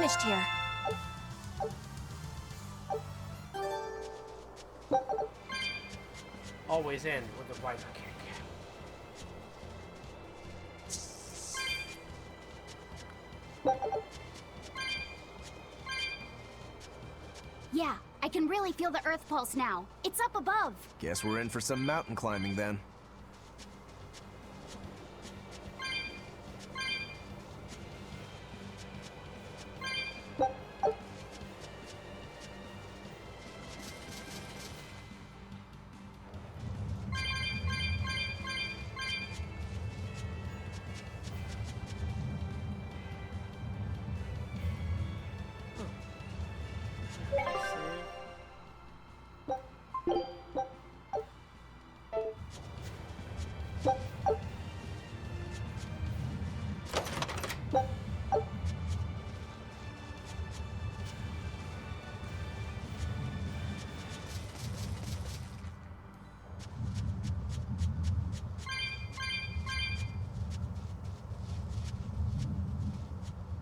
finished here. Always in with the right kick. Yeah, I can really feel the Earth pulse now. It's up above. Guess we're in for some mountain climbing then.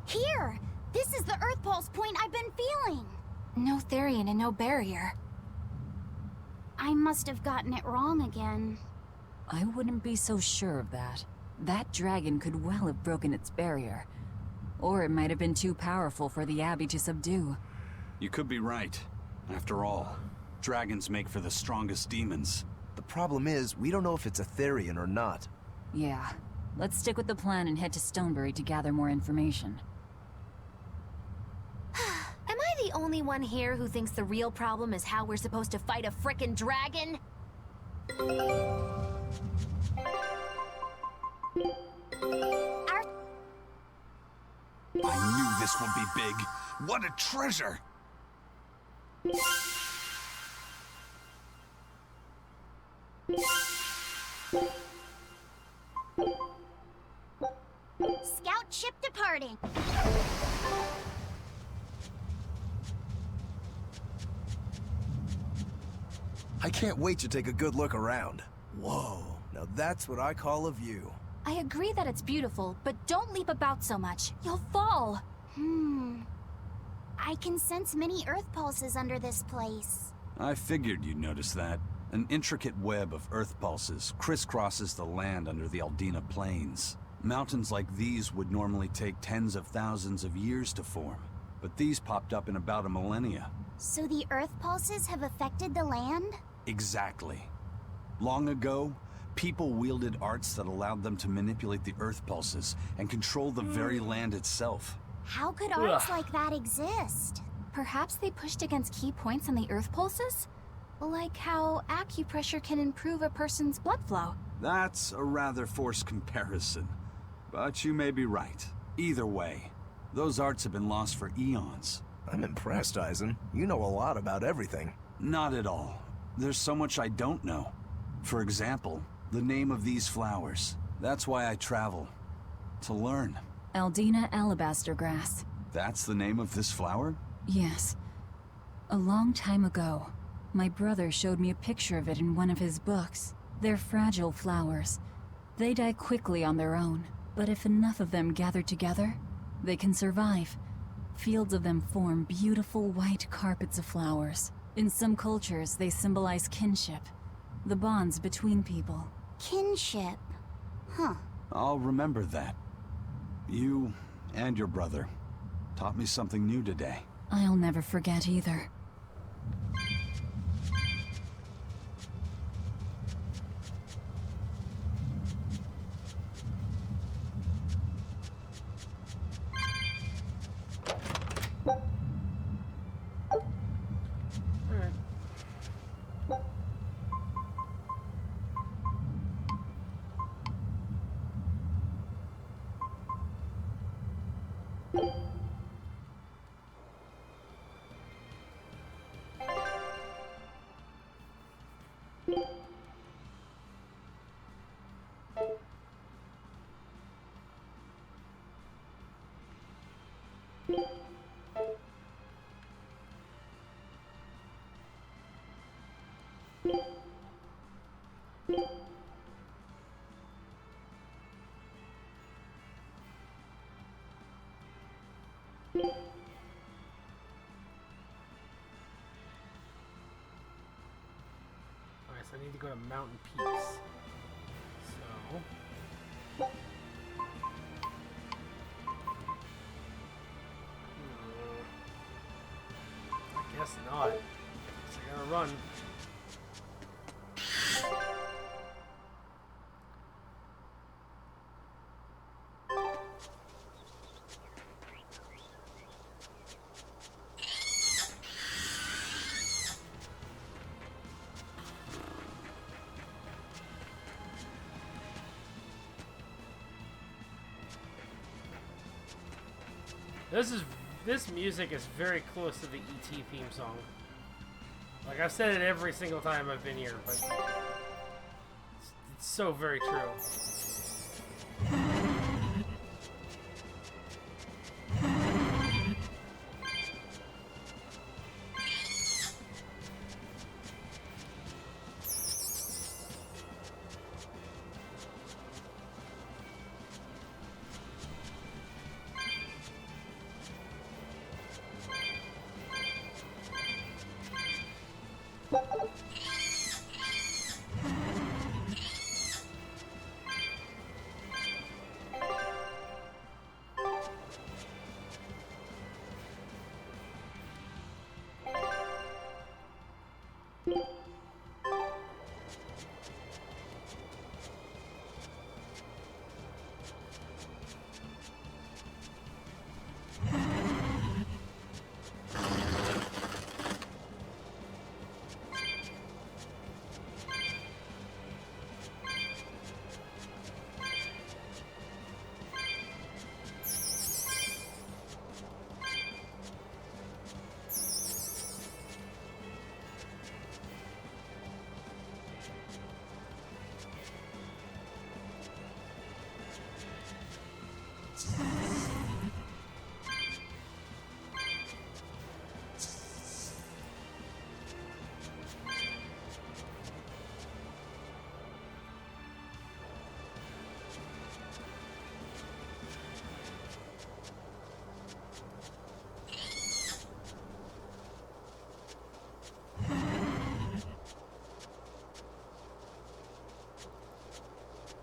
Here! This is the Earth pulse point I've been feeling! No Therian and no barrier. I must have gotten it wrong again. I wouldn't be so sure of that. That dragon could well have broken its barrier. Or it might have been too powerful for the Abbey to subdue. You could be right. After all, dragons make for the strongest demons. The problem is, we don't know if it's a Therian or not. Yeah. Let's stick with the plan and head to Stonebury to gather more information. Am I the only one here who thinks the real problem is how we're supposed to fight a frickin' dragon? I knew this would be big. What a treasure! Scout ship departing. I can't wait to take a good look around. Whoa, now that's what I call a view. I agree that it's beautiful, but don't leap about so much. You'll fall. I can sense many Earth pulses under this place. I figured you'd notice that. An intricate web of earth pulses crisscrosses the land under the Aldina Plains. Mountains like these would normally take tens of thousands of years to form, but these popped up in about a millennia. So the Earth pulses have affected the land? Exactly. Long ago, people wielded arts that allowed them to manipulate the earth pulses and control the very land itself. How could arts like that exist? Perhaps they pushed against key points on the Earth pulses? Like how acupressure can improve a person's blood flow. That's a rather forced comparison, but you may be right. Either way, those arts have been lost for eons. I'm impressed, Eisen. You know a lot about everything. Not at all. There's so much I don't know. For example, the name of these flowers. That's why I travel. To learn. Aldina alabaster grass. That's the name of this flower? Yes. A long time ago, my brother showed me a picture of it in one of his books. They're fragile flowers. They die quickly on their own, but if enough of them gather together, they can survive. Fields of them form beautiful white carpets of flowers. In some cultures, they symbolize kinship, the bonds between people. Kinship? Huh. I'll remember that. You and your brother taught me something new today. I'll never forget either. need to go to Mountain Peaks. So... I guess not. So I gotta run. This music is very close to the ET theme song. Like I've said it every single time I've been here, but it's so very true.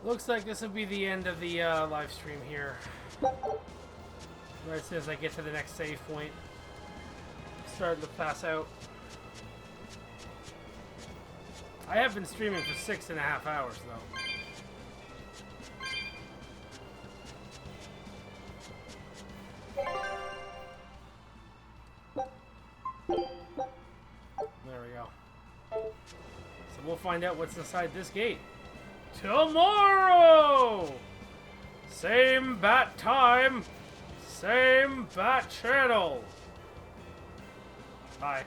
Looks like this will be the end of the live stream here. Right as soon as I get to the next save point. Starting to pass out. I have been streaming for 6.5 hours though. There we go. So we'll find out what's inside this gate. Tomorrow! Same bat time, same bat channel. Bye.